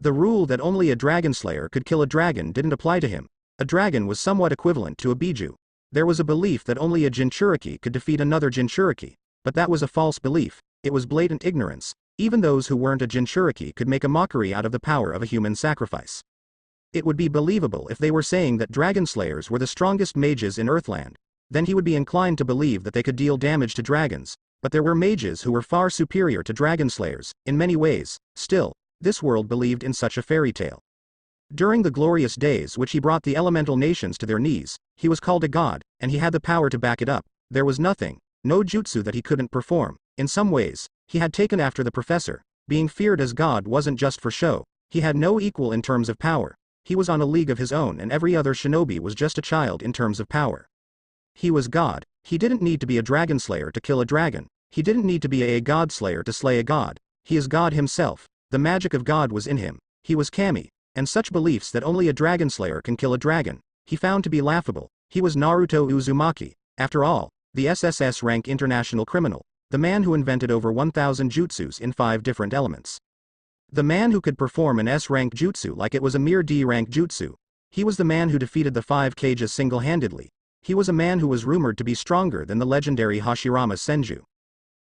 The rule that only a dragon slayer could kill a dragon didn't apply to him. A dragon was somewhat equivalent to a Biju. There was a belief that only a Jinchuriki could defeat another Jinchuriki, but that was a false belief. It was blatant ignorance. Even those who weren't a Jinchuriki could make a mockery out of the power of a human sacrifice. It would be believable if they were saying that dragon slayers were the strongest mages in Earthland. Then he would be inclined to believe that they could deal damage to dragons. But there were mages who were far superior to dragon slayers, in many ways. Still, this world believed in such a fairy tale. During the glorious days which he brought the elemental nations to their knees, he was called a god, and he had the power to back it up. There was nothing, no jutsu that he couldn't perform. In some ways, he had taken after the professor. Being feared as god wasn't just for show. He had no equal in terms of power. He was on a league of his own and every other shinobi was just a child in terms of power. He was god. He didn't need to be a dragon slayer to kill a dragon. He didn't need to be a god slayer to slay a god. He is God himself. The magic of God was in him. He was Kami. And such beliefs that only a dragon slayer can kill a dragon, he found to be laughable. He was Naruto Uzumaki. After all, the SSS rank international criminal. The man who invented over 1,000 jutsus in 5 different elements. The man who could perform an S-rank jutsu like it was a mere D-rank jutsu. He was the man who defeated the 5 Kages single-handedly. He was a man who was rumored to be stronger than the legendary Hashirama Senju.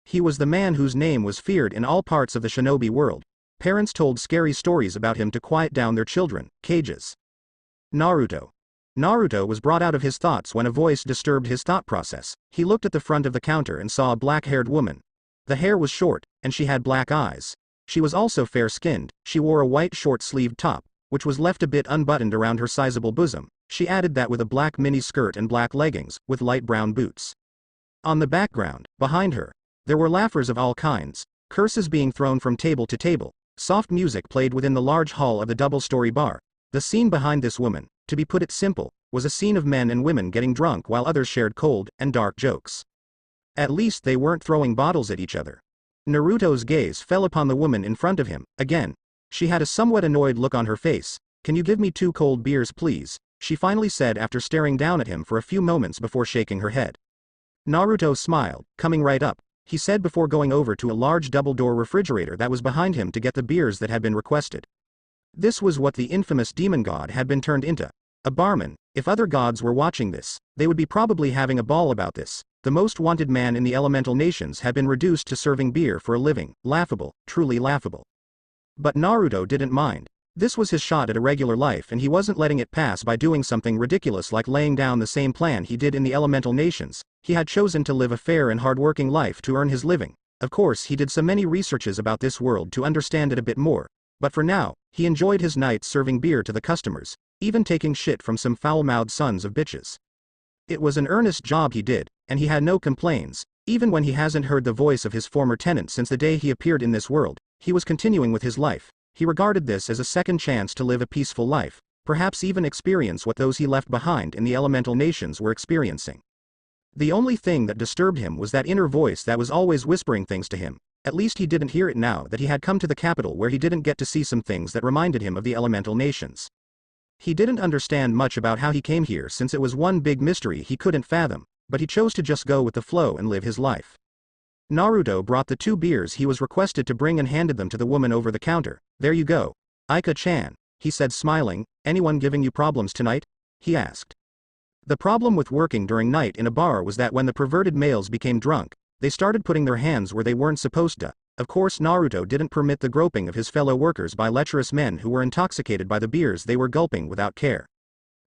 He was the man whose name was feared in all parts of the shinobi world. Parents told scary stories about him to quiet down their children. Kages. Naruto. Naruto was brought out of his thoughts when a voice disturbed his thought process. He looked at the front of the counter and saw a black-haired woman. The hair was short, and she had black eyes. She was also fair-skinned. She wore a white short-sleeved top, which was left a bit unbuttoned around her sizable bosom. She added that with a black mini skirt and black leggings, with light brown boots. On the background, behind her, there were laughers of all kinds, curses being thrown from table to table. Soft music played within the large hall of the double-story bar. The scene behind this woman, to be put it simple, was a scene of men and women getting drunk while others shared cold and dark jokes. At least they weren't throwing bottles at each other. Naruto's gaze fell upon the woman in front of him. Again, she had a somewhat annoyed look on her face. "Can you give me 2 cold beers please?" she finally said after staring down at him for a few moments before shaking her head. Naruto smiled, coming right up. He said before going over to a large double-door refrigerator that was behind him to get the beers that had been requested. This was what the infamous demon god had been turned into. A barman. If other gods were watching this, they would be probably having a ball about this. The most wanted man in the elemental nations had been reduced to serving beer for a living. Laughable, truly laughable. But Naruto didn't mind. This was his shot at a regular life and he wasn't letting it pass by doing something ridiculous like laying down the same plan he did in the elemental nations. He had chosen to live a fair and hard-working life to earn his living. Of course he did so many researches about this world to understand it a bit more. But for now, he enjoyed his nights serving beer to the customers, even taking shit from some foul-mouthed sons of bitches. It was an earnest job he did, and he had no complaints. Even when he hasn't heard the voice of his former tenant since the day he appeared in this world, he was continuing with his life. He regarded this as a second chance to live a peaceful life, perhaps even experience what those he left behind in the elemental nations were experiencing. The only thing that disturbed him was that inner voice that was always whispering things to him. At least he didn't hear it now that he had come to the capital where he didn't get to see some things that reminded him of the elemental nations. He didn't understand much about how he came here since it was one big mystery he couldn't fathom, but he chose to just go with the flow and live his life. Naruto brought the 2 beers he was requested to bring and handed them to the woman over the counter. "There you go. Aika-chan," he said smiling. "Anyone giving you problems tonight?" he asked. The problem with working during night in a bar was that when the perverted males became drunk, they started putting their hands where they weren't supposed to. Of course Naruto didn't permit the groping of his fellow workers by lecherous men who were intoxicated by the beers they were gulping without care.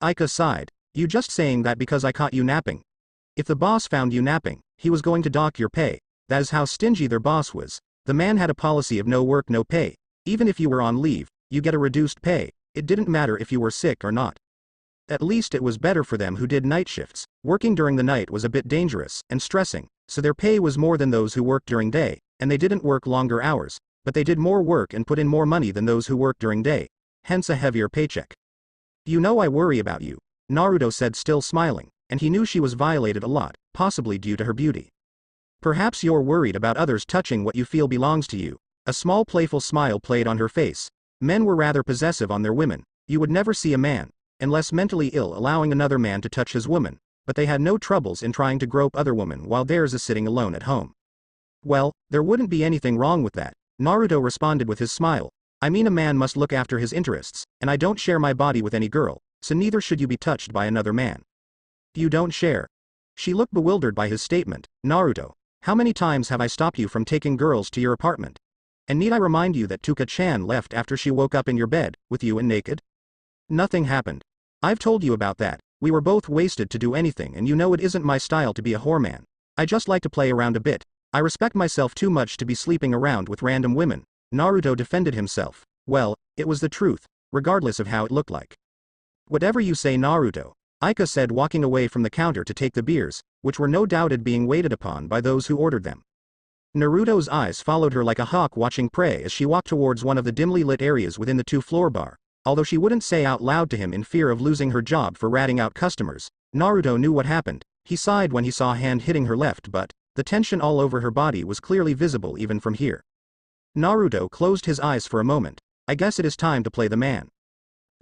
Aika sighed. "You just saying that because I caught you napping? If the boss found you napping, he was going to dock your pay." That is how stingy their boss was. The man had a policy of no work no pay. Even if you were on leave, you get a reduced pay. It didn't matter if you were sick or not. At least it was better for them who did night shifts. Working during the night was a bit dangerous and stressing, so their pay was more than those who worked during day, and they didn't work longer hours, but they did more work and put in more money than those who worked during day, hence a heavier paycheck. "You know I worry about you," Naruto said, still smiling, and he knew she was violated a lot, possibly due to her beauty. "Perhaps you're worried about others touching what you feel belongs to you." A small playful smile played on her face. Men were rather possessive on their women. You would never see a man, unless mentally ill, allowing another man to touch his woman, but they had no troubles in trying to grope other women while theirs is sitting alone at home. "Well, there wouldn't be anything wrong with that," Naruto responded with his smile. "I mean a man must look after his interests, and I don't share my body with any girl, so neither should you be touched by another man." "You don't share?" She looked bewildered by his statement. "Naruto, how many times have I stopped you from taking girls to your apartment? And need I remind you that Tuka-chan left after she woke up in your bed, with you and naked? Nothing happened. I've told you about that. We were both wasted to do anything and you know it isn't my style to be a whoreman. I just like to play around a bit. I respect myself too much to be sleeping around with random women." Naruto defended himself. Well, it was the truth, regardless of how it looked like. "Whatever you say, Naruto," Aika said, walking away from the counter to take the beers, which were no doubted being waited upon by those who ordered them. Naruto's eyes followed her like a hawk watching prey as she walked towards one of the dimly lit areas within the 2-floor bar. Although she wouldn't say out loud to him in fear of losing her job for ratting out customers, Naruto knew what happened. He sighed when he saw a hand hitting her left butt. The tension all over her body was clearly visible even from here. Naruto closed his eyes for a moment. "I guess it is time to play the man."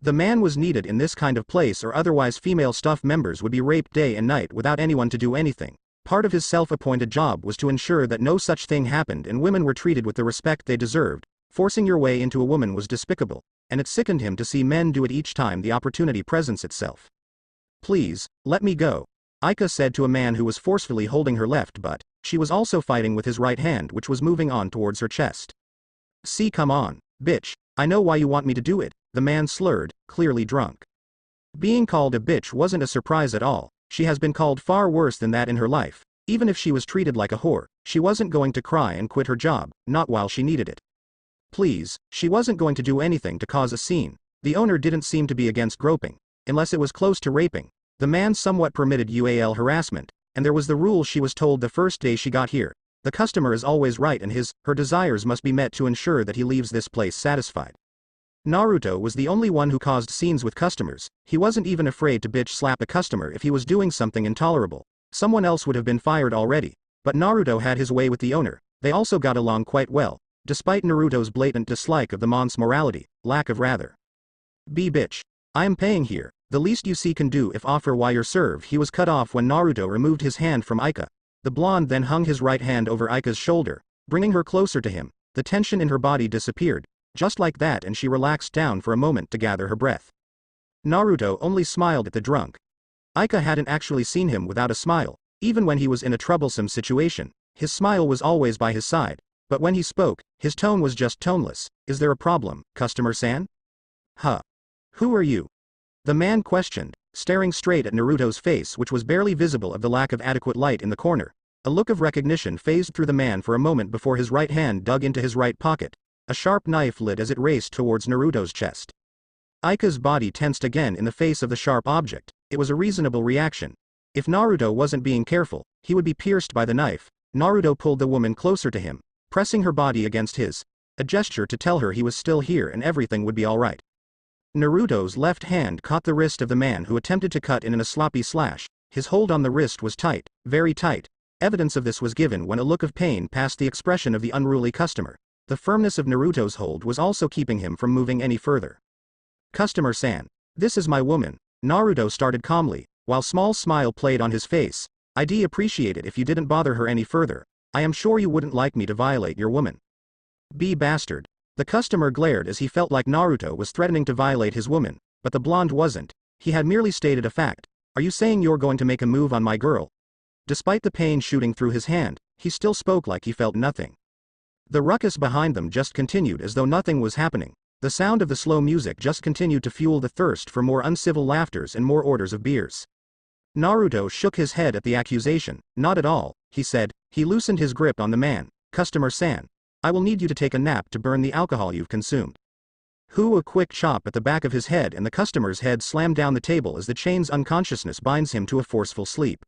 The man was needed in this kind of place, or otherwise female staff members would be raped day and night without anyone to do anything. Part of his self-appointed job was to ensure that no such thing happened and women were treated with the respect they deserved. Forcing your way into a woman was despicable, and it sickened him to see men do it each time the opportunity presents itself. "Please, let me go," Aika said to a man who was forcefully holding her left butt. She was also fighting with his right hand, which was moving on towards her chest. "See, come on, bitch, I know why you want me to do it," the man slurred, clearly drunk. Being called a bitch wasn't a surprise at all. She has been called far worse than that in her life. Even if she was treated like a whore, she wasn't going to cry and quit her job, not while she needed it. Please, she wasn't going to do anything to cause a scene. The owner didn't seem to be against groping, unless it was close to raping. The man somewhat permitted UAL harassment, and there was the rule she was told the first day she got here. The customer is always right and her desires must be met to ensure that he leaves this place satisfied. Naruto was the only one who caused scenes with customers. He wasn't even afraid to bitch slap a customer if he was doing something intolerable. Someone else would have been fired already. But Naruto had his way with the owner. They also got along quite well, despite Naruto's blatant dislike of the mon's morality, lack of rather. Be bitch. I am paying here. The least you see can do if offer why you're served. He was cut off when Naruto removed his hand from Aika. The blonde then hung his right hand over Aika's shoulder, bringing her closer to him. The tension in her body disappeared. Just like that, and she relaxed down for a moment to gather her breath. Naruto only smiled at the drunk. Aika hadn't actually seen him without a smile. Even when he was in a troublesome situation, his smile was always by his side. But when he spoke, his tone was just toneless. Is there a problem, customer-san? Huh. Who are you? The man questioned, staring straight at Naruto's face, which was barely visible of the lack of adequate light in the corner. A look of recognition phased through the man for a moment before his right hand dug into his right pocket. A sharp knife lit as it raced towards Naruto's chest. Aika's body tensed again in the face of the sharp object. It was a reasonable reaction. If Naruto wasn't being careful, he would be pierced by the knife. Naruto pulled the woman closer to him, pressing her body against his. A gesture to tell her he was still here and everything would be alright. Naruto's left hand caught the wrist of the man who attempted to cut in a sloppy slash. His hold on the wrist was tight, very tight. Evidence of this was given when a look of pain passed the expression of the unruly customer. The firmness of Naruto's hold was also keeping him from moving any further. Customer-san. This is my woman. Naruto started calmly, while small smile played on his face. I'd appreciate it if you didn't bother her any further. I am sure you wouldn't like me to violate your woman. Be bastard. The customer glared as he felt like Naruto was threatening to violate his woman, but the blonde wasn't. He had merely stated a fact. Are you saying you're going to make a move on my girl? Despite the pain shooting through his hand, he still spoke like he felt nothing. The ruckus behind them just continued as though nothing was happening. The sound of the slow music just continued to fuel the thirst for more uncivil laughters and more orders of beers. Naruto shook his head at the accusation. Not at all, he said. He loosened his grip on the man. Customer-san. I will need you to take a nap to burn the alcohol you've consumed. A quick chop at the back of his head and the customer's head slammed down the table as the chain's unconsciousness binds him to a forceful sleep.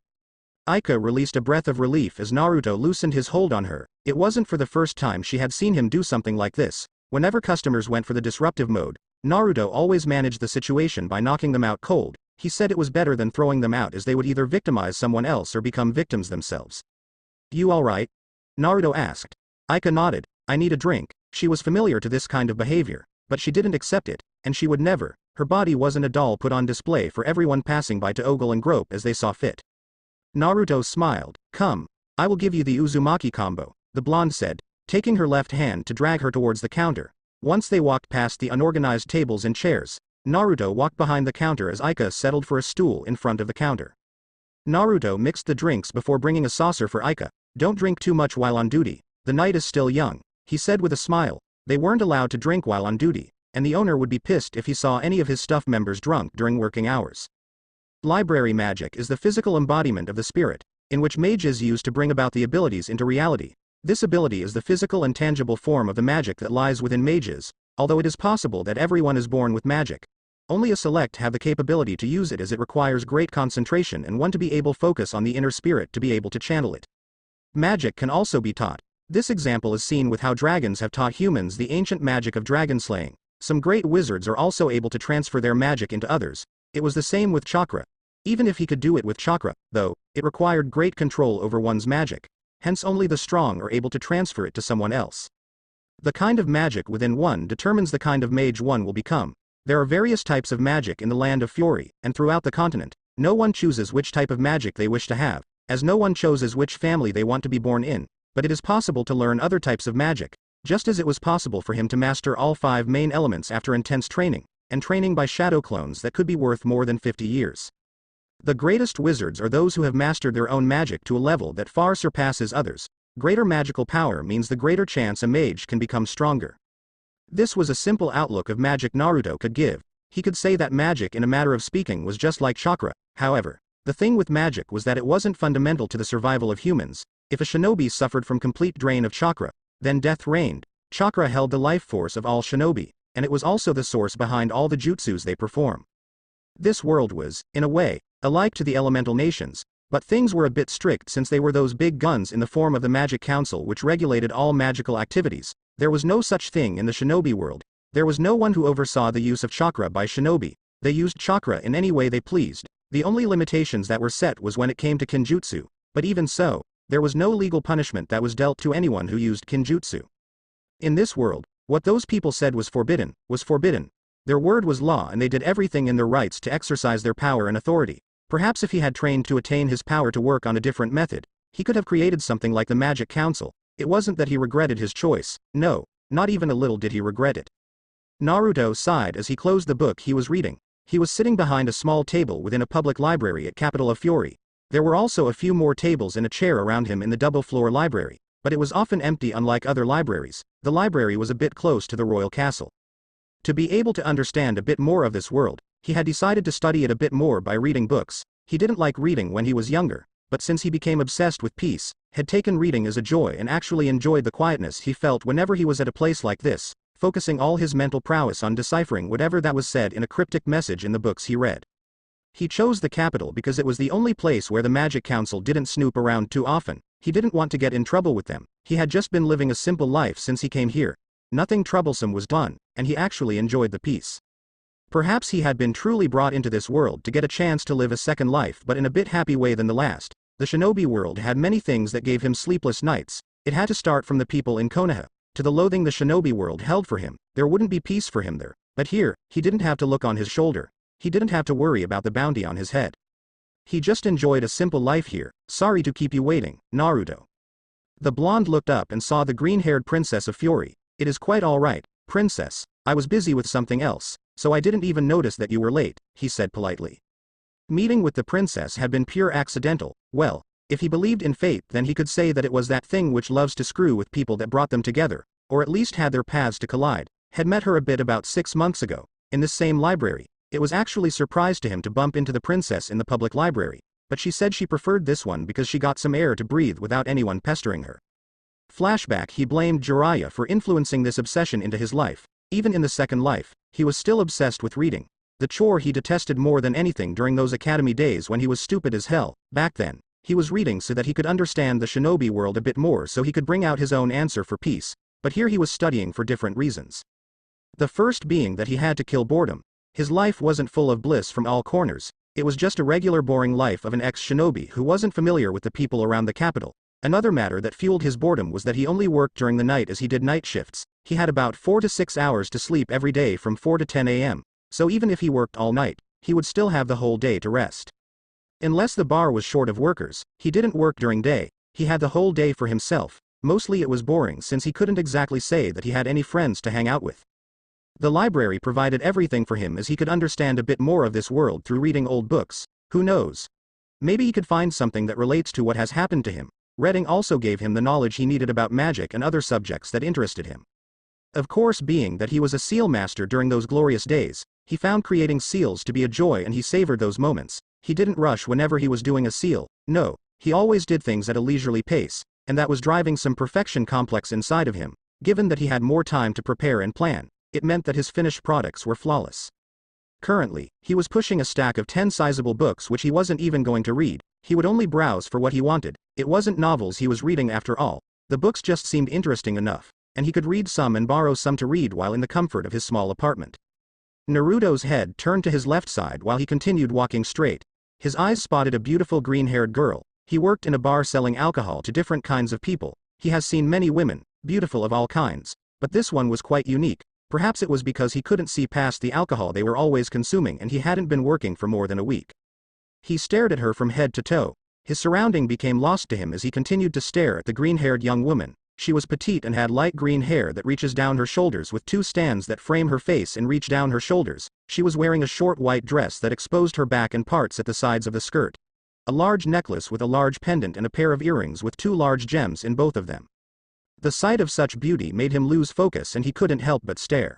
Aika released a breath of relief as Naruto loosened his hold on her. It wasn't for the first time she had seen him do something like this. Whenever customers went for the disruptive mode, Naruto always managed the situation by knocking them out cold. He said it was better than throwing them out as they would either victimize someone else or become victims themselves. You alright? Naruto asked. Aika nodded. I need a drink. She was familiar to this kind of behavior, but she didn't accept it, and she would never. Her body wasn't a doll put on display for everyone passing by to ogle and grope as they saw fit. Naruto smiled. Come. I will give you the Uzumaki combo, the blonde said, taking her left hand to drag her towards the counter. Once they walked past the unorganized tables and chairs, Naruto walked behind the counter as Aika settled for a stool in front of the counter. Naruto mixed the drinks before bringing a saucer for Aika. Don't drink too much while on duty. The night is still young, he said with a smile. They weren't allowed to drink while on duty, and the owner would be pissed if he saw any of his staff members drunk during working hours. Library magic is the physical embodiment of the spirit, in which mages use to bring about the abilities into reality. This ability is the physical and tangible form of the magic that lies within mages, although it is possible that everyone is born with magic. Only a select have the capability to use it as it requires great concentration and one to be able to focus on the inner spirit to be able to channel it. Magic can also be taught. This example is seen with how dragons have taught humans the ancient magic of dragon slaying. Some great wizards are also able to transfer their magic into others. It was the same with chakra. Even if he could do it with chakra, though, it required great control over one's magic. Hence only the strong are able to transfer it to someone else. The kind of magic within one determines the kind of mage one will become. There are various types of magic in the land of Fury, and throughout the continent. No one chooses which type of magic they wish to have, as no one chooses which family they want to be born in. But it is possible to learn other types of magic, just as it was possible for him to master all 5 main elements after intense training, and training by shadow clones that could be worth more than 50 years. The greatest wizards are those who have mastered their own magic to a level that far surpasses others. Greater magical power means the greater chance a mage can become stronger. This was a simple outlook of magic Naruto could give. He could say that magic in a matter of speaking was just like chakra. However, the thing with magic was that it wasn't fundamental to the survival of humans. If a shinobi suffered from complete drain of chakra, then death reigned. Chakra held the life force of all shinobi, and it was also the source behind all the jutsus they perform. This world was, in a way, alike to the elemental nations, but things were a bit strict since they were those big guns in the form of the Magic Council which regulated all magical activities. There was no such thing in the shinobi world. There was no one who oversaw the use of chakra by shinobi. They used chakra in any way they pleased. The only limitations that were set was when it came to kinjutsu, but even so, there was no legal punishment that was dealt to anyone who used kinjutsu. In this world, what those people said was forbidden, was forbidden. Their word was law and they did everything in their rights to exercise their power and authority. Perhaps if he had trained to attain his power to work on a different method, he could have created something like the Magic Council. It wasn't that he regretted his choice, no, not even a little did he regret it. Naruto sighed as he closed the book he was reading. He was sitting behind a small table within a public library at Capital of Fury. There were also a few more tables and a chair around him in the double-floor library, but it was often empty unlike other libraries. The library was a bit close to the royal castle. To be able to understand a bit more of this world, he had decided to study it a bit more by reading books. He didn't like reading when he was younger, but since he became obsessed with peace, had taken reading as a joy and actually enjoyed the quietness he felt whenever he was at a place like this, focusing all his mental prowess on deciphering whatever that was said in a cryptic message in the books he read. He chose the capital because it was the only place where the Magic Council didn't snoop around too often. He didn't want to get in trouble with them. He had just been living a simple life since he came here. Nothing troublesome was done, and he actually enjoyed the peace. Perhaps he had been truly brought into this world to get a chance to live a second life, but in a bit happy way than the last. The shinobi world had many things that gave him sleepless nights. It had to start from the people in Konoha, to the loathing the shinobi world held for him. There wouldn't be peace for him there. But here, he didn't have to look on his shoulder. He didn't have to worry about the bounty on his head. He just enjoyed a simple life here. Sorry to keep you waiting, Naruto. The blonde looked up and saw the green-haired princess of Fury. It is quite all right, princess. I was busy with something else, so I didn't even notice that you were late, he said politely. Meeting with the princess had been pure accidental. Well, if he believed in fate, then he could say that it was that thing which loves to screw with people that brought them together, or at least had their paths to collide. Had met her a bit about 6 months ago, in this same library. It was actually surprise to him to bump into the princess in the public library, but she said she preferred this one because she got some air to breathe without anyone pestering her. Flashback: he blamed Jiraiya for influencing this obsession into his life. Even in the second life, he was still obsessed with reading. The chore he detested more than anything during those academy days when he was stupid as hell. Back then, he was reading so that he could understand the shinobi world a bit more so he could bring out his own answer for peace, but here he was studying for different reasons. The first being that he had to kill boredom. His life wasn't full of bliss from all corners. It was just a regular boring life of an ex-shinobi who wasn't familiar with the people around the capital. Another matter that fueled his boredom was that he only worked during the night as he did night shifts. He had about 4 to 6 hours to sleep every day from 4 to 10 a.m., so even if he worked all night, he would still have the whole day to rest. Unless the bar was short of workers, he didn't work during day. He had the whole day for himself. Mostly it was boring since he couldn't exactly say that he had any friends to hang out with. The library provided everything for him as he could understand a bit more of this world through reading old books. Who knows? Maybe he could find something that relates to what has happened to him. Reading also gave him the knowledge he needed about magic and other subjects that interested him. Of course, being that he was a seal master during those glorious days, he found creating seals to be a joy and he savored those moments. He didn't rush whenever he was doing a seal. No, he always did things at a leisurely pace, and that was driving some perfection complex inside of him. Given that he had more time to prepare and plan, it meant that his finished products were flawless. Currently, he was pushing a stack of 10 sizable books which he wasn't even going to read. He would only browse for what he wanted. It wasn't novels he was reading after all. The books just seemed interesting enough, and he could read some and borrow some to read while in the comfort of his small apartment. Naruto's head turned to his left side while he continued walking straight. His eyes spotted a beautiful green-haired girl. He worked in a bar selling alcohol to different kinds of people. He has seen many women, beautiful of all kinds, but this one was quite unique. Perhaps it was because he couldn't see past the alcohol they were always consuming and he hadn't been working for more than a week. He stared at her from head to toe. His surrounding became lost to him as he continued to stare at the green-haired young woman. She was petite and had light green hair that reaches down her shoulders with 2 stands that frame her face and reach down her shoulders. She was wearing a short white dress that exposed her back and parts at the sides of the skirt. A large necklace with a large pendant and a pair of earrings with 2 large gems in both of them. The sight of such beauty made him lose focus and he couldn't help but stare.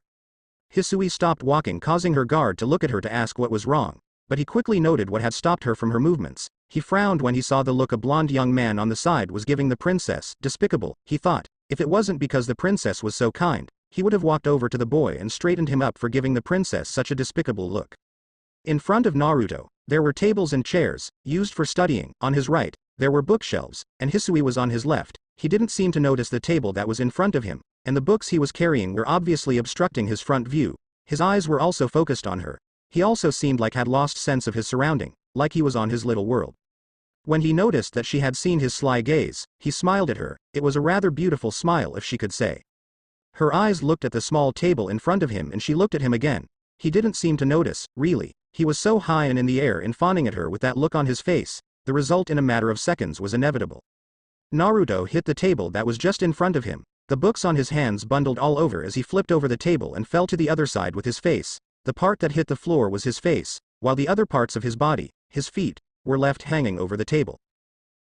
Hisui stopped walking, causing her guard to look at her to ask what was wrong. But he quickly noted what had stopped her from her movements. He frowned when he saw the look a blonde young man on the side was giving the princess. Despicable, he thought. If it wasn't because the princess was so kind, he would have walked over to the boy and straightened him up for giving the princess such a despicable look. In front of Naruto, there were tables and chairs, used for studying. On his right, there were bookshelves, and Hisui was on his left. He didn't seem to notice the table that was in front of him, and the books he was carrying were obviously obstructing his front view. His eyes were also focused on her. He also seemed like had lost sense of his surrounding, like he was on his little world. When he noticed that she had seen his sly gaze, he smiled at her. It was a rather beautiful smile, if she could say. Her eyes looked at the small table in front of him and she looked at him again. He didn't seem to notice, really. He was so high and in the air and fawning at her with that look on his face. The result in a matter of seconds was inevitable. Naruto hit the table that was just in front of him. The books on his hands bundled all over as he flipped over the table and fell to the other side with his face. The part that hit the floor was his face, while the other parts of his body, his feet, were left hanging over the table.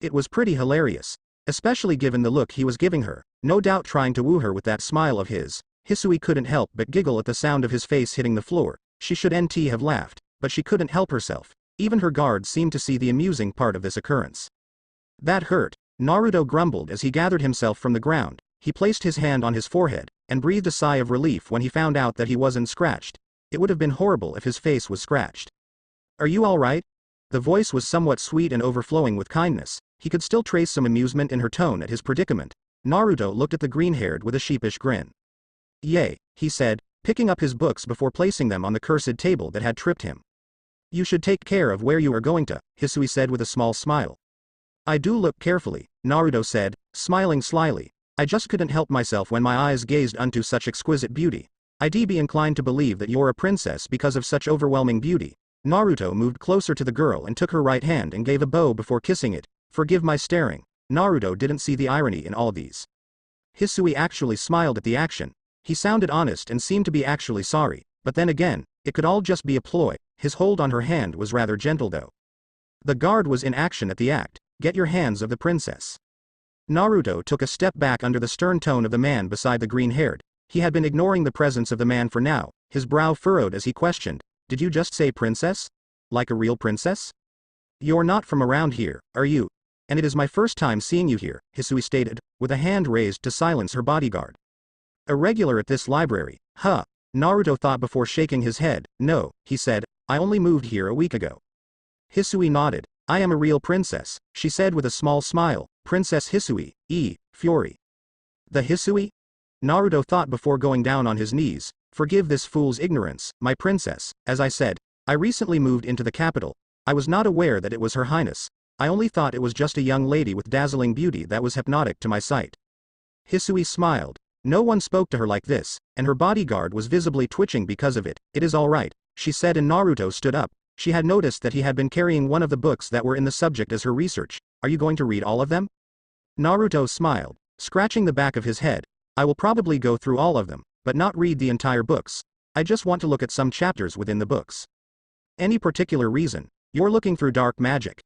It was pretty hilarious, especially given the look he was giving her, no doubt trying to woo her with that smile of his. Hisui couldn't help but giggle at the sound of his face hitting the floor. She should have laughed, but she couldn't help herself. Even her guard seemed to see the amusing part of this occurrence. That hurt, Naruto grumbled as he gathered himself from the ground. He placed his hand on his forehead, and breathed a sigh of relief when he found out that he wasn't scratched. It would have been horrible if his face was scratched. Are you all right? The voice was somewhat sweet and overflowing with kindness. He could still trace some amusement in her tone at his predicament. Naruto looked at the green-haired with a sheepish grin. Yay, he said, picking up his books before placing them on the cursed table that had tripped him. You should take care of where you are going to, Hisui said with a small smile. I do look carefully, Naruto said, smiling slyly. I just couldn't help myself when my eyes gazed unto such exquisite beauty. I'd be inclined to believe that you're a princess because of such overwhelming beauty. Naruto moved closer to the girl and took her right hand and gave a bow before kissing it. Forgive my staring. Naruto didn't see the irony in all these. Hisui actually smiled at the action. He sounded honest and seemed to be actually sorry, but then again, it could all just be a ploy. His hold on her hand was rather gentle though. The guard was in action at the act. Get your hands of the princess. Naruto took a step back under the stern tone of the man beside the green-haired. He had been ignoring the presence of the man for now, his brow furrowed as he questioned, did you just say princess? Like a real princess? You're not from around here, are you? And it is my first time seeing you here, Hisui stated, with a hand raised to silence her bodyguard. A regular at this library, huh? Naruto thought before shaking his head. No, he said, I only moved here a week ago. Hisui nodded. I am a real princess, she said with a small smile, Princess Hisui, Fury. The Hisui? Naruto thought before going down on his knees. Forgive this fool's ignorance, my princess. As I said, I recently moved into the capital. I was not aware that it was Her Highness. I only thought it was just a young lady with dazzling beauty that was hypnotic to my sight. Hisui smiled. No one spoke to her like this, and her bodyguard was visibly twitching because of it. It is all right, she said, and Naruto stood up. She had noticed that he had been carrying one of the books that were in the subject as her research. Are you going to read all of them? Naruto smiled, scratching the back of his head. I will probably go through all of them, but not read the entire books. I just want to look at some chapters within the books. Any particular reason? You're looking through dark magic?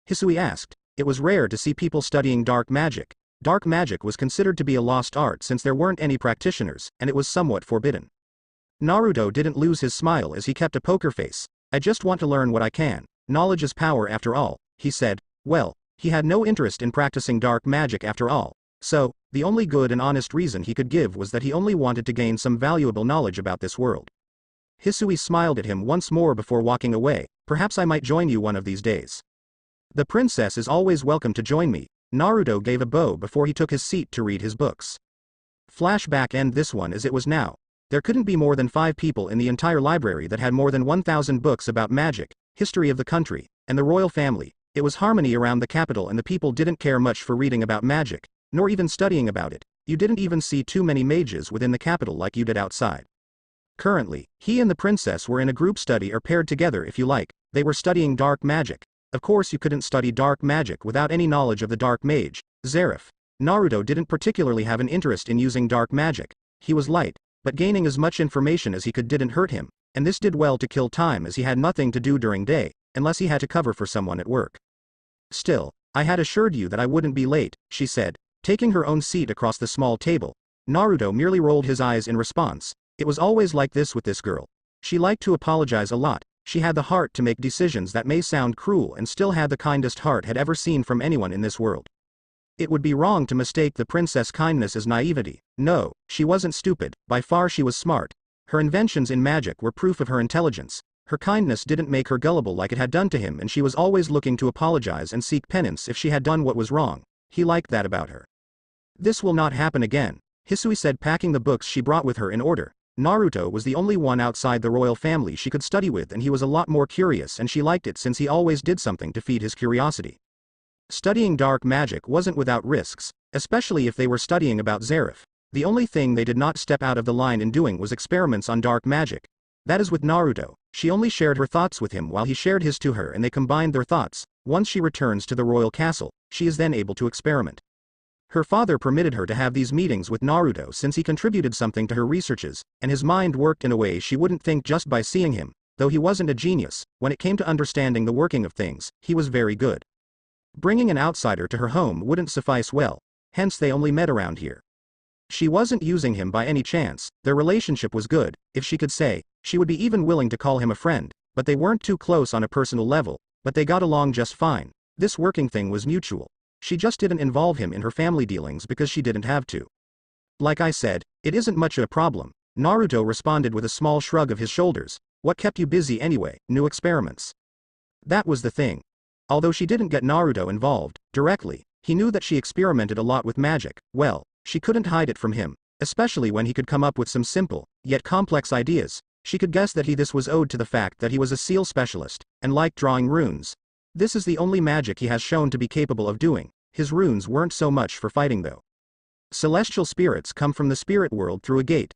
Hisui asked. It was rare to see people studying dark magic. Dark magic was considered to be a lost art since there weren't any practitioners, and it was somewhat forbidden. Naruto didn't lose his smile as he kept a poker face. I just want to learn what I can. Knowledge is power after all, he said. Well, he had no interest in practicing dark magic after all. So, the only good and honest reason he could give was that he only wanted to gain some valuable knowledge about this world. Hisui smiled at him once more before walking away. Perhaps I might join you one of these days. The princess is always welcome to join me. Naruto gave a bow before he took his seat to read his books. Flashback end this one as it was now. There couldn't be more than 5 people in the entire library that had more than 1,000 books about magic, history of the country, and the royal family. It was harmony around the capital and the people didn't care much for reading about magic, nor even studying about it. You didn't even see too many mages within the capital like you did outside. Currently, he and the princess were in a group study or paired together if you like. They were studying dark magic. Of course you couldn't study dark magic without any knowledge of the dark mage, Zeref. Naruto didn't particularly have an interest in using dark magic. He was light, but gaining as much information as he could didn't hurt him, and this did well to kill time as he had nothing to do during day, unless he had to cover for someone at work. Still, I had assured you that I wouldn't be late, she said, taking her own seat across the small table. Naruto merely rolled his eyes in response. It was always like this with this girl. She liked to apologize a lot, she had the heart to make decisions that may sound cruel and still had the kindest heart had ever seen from anyone in this world. It would be wrong to mistake the princess' kindness as naivety. No, she wasn't stupid, by far she was smart. Her inventions in magic were proof of her intelligence. Her kindness didn't make her gullible like it had done to him, and she was always looking to apologize and seek penance if she had done what was wrong. He liked that about her. This will not happen again, Hisui said, packing the books she brought with her in order. Naruto was the only one outside the royal family she could study with, and he was a lot more curious, and she liked it since he always did something to feed his curiosity. Studying dark magic wasn't without risks, especially if they were studying about Zareth. The only thing they did not step out of the line in doing was experiments on dark magic. That is with Naruto, she only shared her thoughts with him while he shared his to her, and they combined their thoughts. Once she returns to the royal castle, she is then able to experiment. Her father permitted her to have these meetings with Naruto since he contributed something to her researches, and his mind worked in a way she wouldn't think just by seeing him. Though he wasn't a genius, when it came to understanding the working of things, he was very good. Bringing an outsider to her home wouldn't suffice well, hence they only met around here. She wasn't using him by any chance, their relationship was good, if she could say, she would be even willing to call him a friend, but they weren't too close on a personal level, but they got along just fine. This working thing was mutual. She just didn't involve him in her family dealings because she didn't have to. Like I said, it isn't much of a problem, Naruto responded with a small shrug of his shoulders. What kept you busy anyway? New experiments. That was the thing. Although she didn't get Naruto involved directly, he knew that she experimented a lot with magic. Well, she couldn't hide it from him, especially when he could come up with some simple, yet complex ideas. She could guess that this was owed to the fact that he was a seal specialist, and liked drawing runes. This is the only magic he has shown to be capable of doing. His runes weren't so much for fighting though. Celestial spirits come from the spirit world through a gate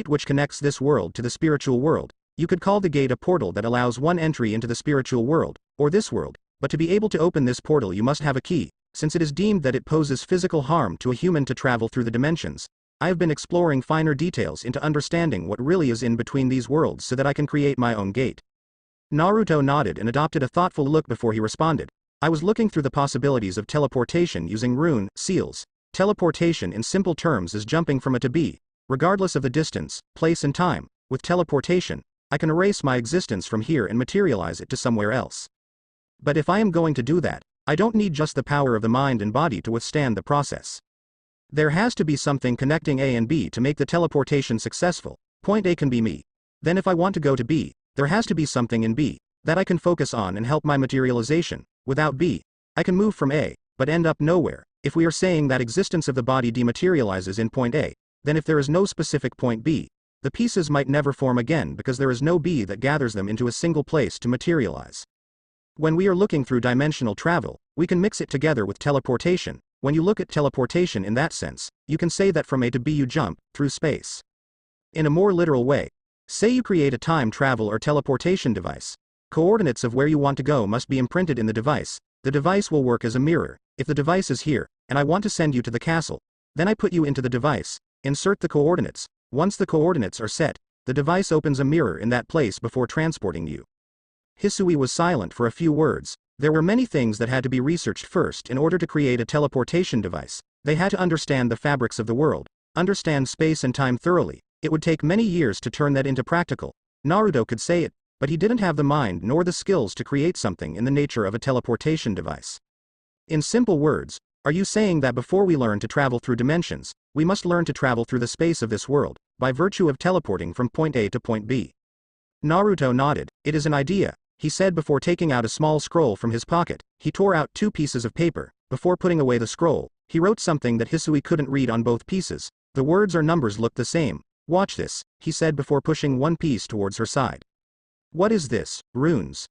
which connects this world to the spiritual world. You could call the gate a portal that allows one entry into the spiritual world, or this world, but to be able to open this portal you must have a key, since it is deemed that it poses physical harm to a human to travel through the dimensions. I have been exploring finer details into understanding what really is in between these worlds so that I can create my own gate. Naruto nodded and adopted a thoughtful look before he responded. I was looking through the possibilities of teleportation using rune seals. Teleportation in simple terms is jumping from A to B, regardless of the distance, place and time. With teleportation, I can erase my existence from here and materialize it to somewhere else. But if I am going to do that, I don't need just the power of the mind and body to withstand the process. There has to be something connecting A and B to make the teleportation successful. Point A can be me. Then if I want to go to B, there has to be something in B that I can focus on and help my materialization. Without B, I can move from A, but end up nowhere. If we are saying that existence of the body dematerializes in point A, then if there is no specific point B, the pieces might never form again because there is no B that gathers them into a single place to materialize. When we are looking through dimensional travel, we can mix it together with teleportation. When you look at teleportation in that sense, you can say that from A to B you jump through space. In a more literal way, say you create a time travel or teleportation device. Coordinates of where you want to go must be imprinted in the device. The device will work as a mirror. If the device is here, and I want to send you to the castle, then I put you into the device, insert the coordinates. Once the coordinates are set, the device opens a mirror in that place before transporting you. Hisui was silent for a few words. There were many things that had to be researched first in order to create a teleportation device. They had to understand the fabrics of the world, understand space and time thoroughly. It would take many years to turn that into practical. Naruto could say it, but he didn't have the mind nor the skills to create something in the nature of a teleportation device. In simple words, are you saying that before we learn to travel through dimensions, we must learn to travel through the space of this world, by virtue of teleporting from point A to point B? Naruto nodded. It is an idea, he said before taking out a small scroll from his pocket. He tore out 2 pieces of paper. Before putting away the scroll, he wrote something that Hisui couldn't read on both pieces. The words or numbers looked the same. Watch this, he said before pushing one piece towards her side. What is this? Runes?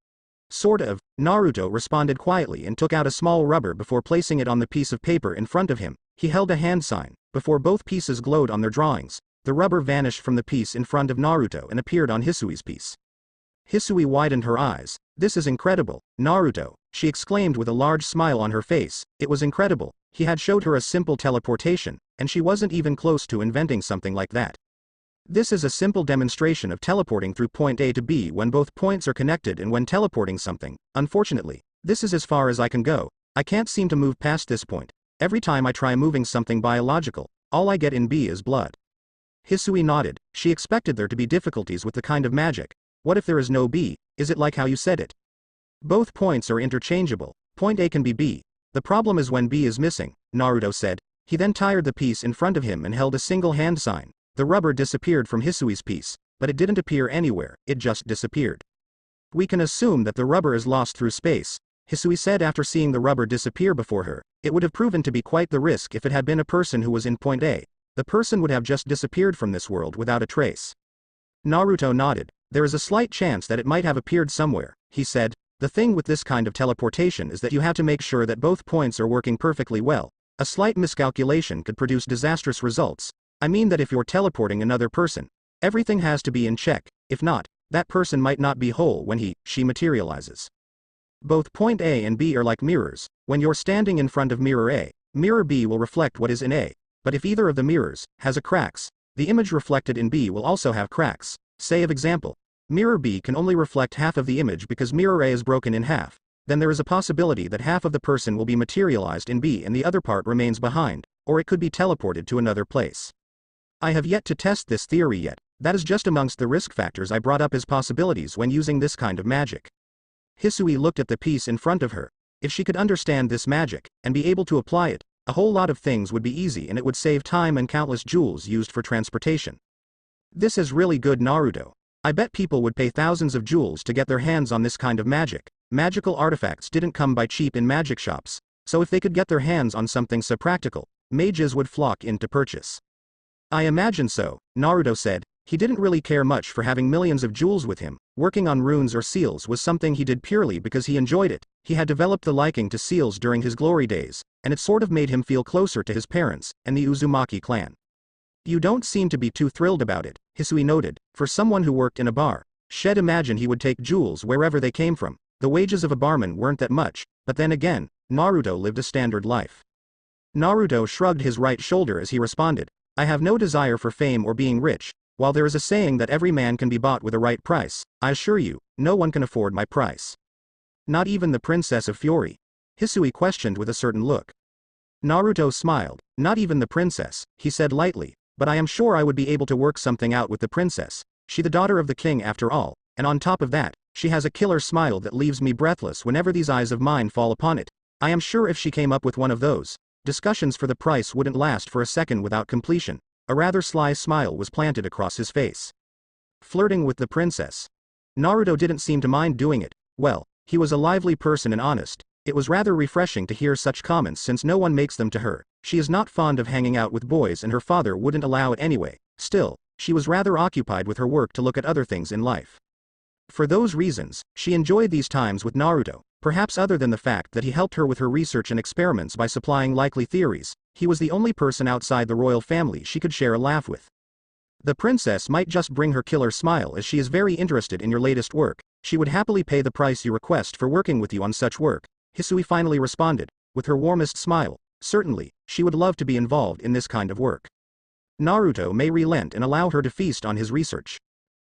Sort of, Naruto responded quietly and took out a small rubber before placing it on the piece of paper in front of him. He held a hand sign. Before both pieces glowed on their drawings, the rubber vanished from the piece in front of Naruto and appeared on Hisui's piece. Hisui widened her eyes. This is incredible, Naruto, she exclaimed with a large smile on her face. It was incredible. He had showed her a simple teleportation, and she wasn't even close to inventing something like that. This is a simple demonstration of teleporting through point A to B when both points are connected and when teleporting something. Unfortunately, this is as far as I can go. I can't seem to move past this point. Every time I try moving something biological, all I get in B is blood. Hisui nodded. She expected there to be difficulties with the kind of magic. What if there is no B? Is it like how you said it? Both points are interchangeable. Point A can be B. The problem is when B is missing, Naruto said. He then tied the piece in front of him and held a single hand sign. The rubber disappeared from Hisui's piece, but it didn't appear anywhere, it just disappeared. We can assume that the rubber is lost through space, Hisui said after seeing the rubber disappear before her. It would have proven to be quite the risk if it had been a person who was in point A. The person would have just disappeared from this world without a trace. Naruto nodded. There is a slight chance that it might have appeared somewhere, he said. The thing with this kind of teleportation is that you have to make sure that both points are working perfectly well. A slight miscalculation could produce disastrous results. I mean that if you're teleporting another person, everything has to be in check. If not, that person might not be whole when she materializes. Both point A and B are like mirrors. When you're standing in front of mirror A, mirror B will reflect what is in A. But if either of the mirrors has a cracks, the image reflected in B will also have cracks. Say of example, mirror B can only reflect half of the image because mirror A is broken in half. Then there is a possibility that half of the person will be materialized in B and the other part remains behind, or it could be teleported to another place. I have yet to test this theory yet. That is just amongst the risk factors I brought up as possibilities when using this kind of magic. Hisui looked at the piece in front of her. If she could understand this magic, and be able to apply it, a whole lot of things would be easy and it would save time and countless jewels used for transportation. This is really good, Naruto. I bet people would pay thousands of jewels to get their hands on this kind of magic. Magical artifacts didn't come by cheap in magic shops, so if they could get their hands on something so practical, mages would flock in to purchase. I imagine so, Naruto said. He didn't really care much for having millions of jewels with him. Working on runes or seals was something he did purely because he enjoyed it. He had developed the liking to seals during his glory days, and it sort of made him feel closer to his parents and the Uzumaki clan. You don't seem to be too thrilled about it, Hisui noted. For someone who worked in a bar, Shed imagined he would take jewels wherever they came from. The wages of a barman weren't that much, but then again, Naruto lived a standard life. Naruto shrugged his right shoulder as he responded, I have no desire for fame or being rich. While there is a saying that every man can be bought with a right price, I assure you, no one can afford my price. Not even the Princess of Fury? Hisui questioned with a certain look. Naruto smiled. Not even the princess, he said lightly, but I am sure I would be able to work something out with the princess. She the daughter of the king after all, and on top of that, she has a killer smile that leaves me breathless whenever these eyes of mine fall upon it. I am sure if she came up with one of those, discussions for the price wouldn't last for a second without completion. A rather sly smile was planted across his face. Flirting with the princess. Naruto didn't seem to mind doing it. Well, he was a lively person and honest. It was rather refreshing to hear such comments since no one makes them to her. She is not fond of hanging out with boys and her father wouldn't allow it anyway. Still, she was rather occupied with her work to look at other things in life. For those reasons, she enjoyed these times with Naruto, perhaps other than the fact that he helped her with her research and experiments by supplying likely theories. He was the only person outside the royal family she could share a laugh with. The princess might just bring her killer smile as she is very interested in your latest work. She would happily pay the price you request for working with you on such work, Hisui finally responded, with her warmest smile. Certainly, she would love to be involved in this kind of work. Naruto may relent and allow her to feast on his research.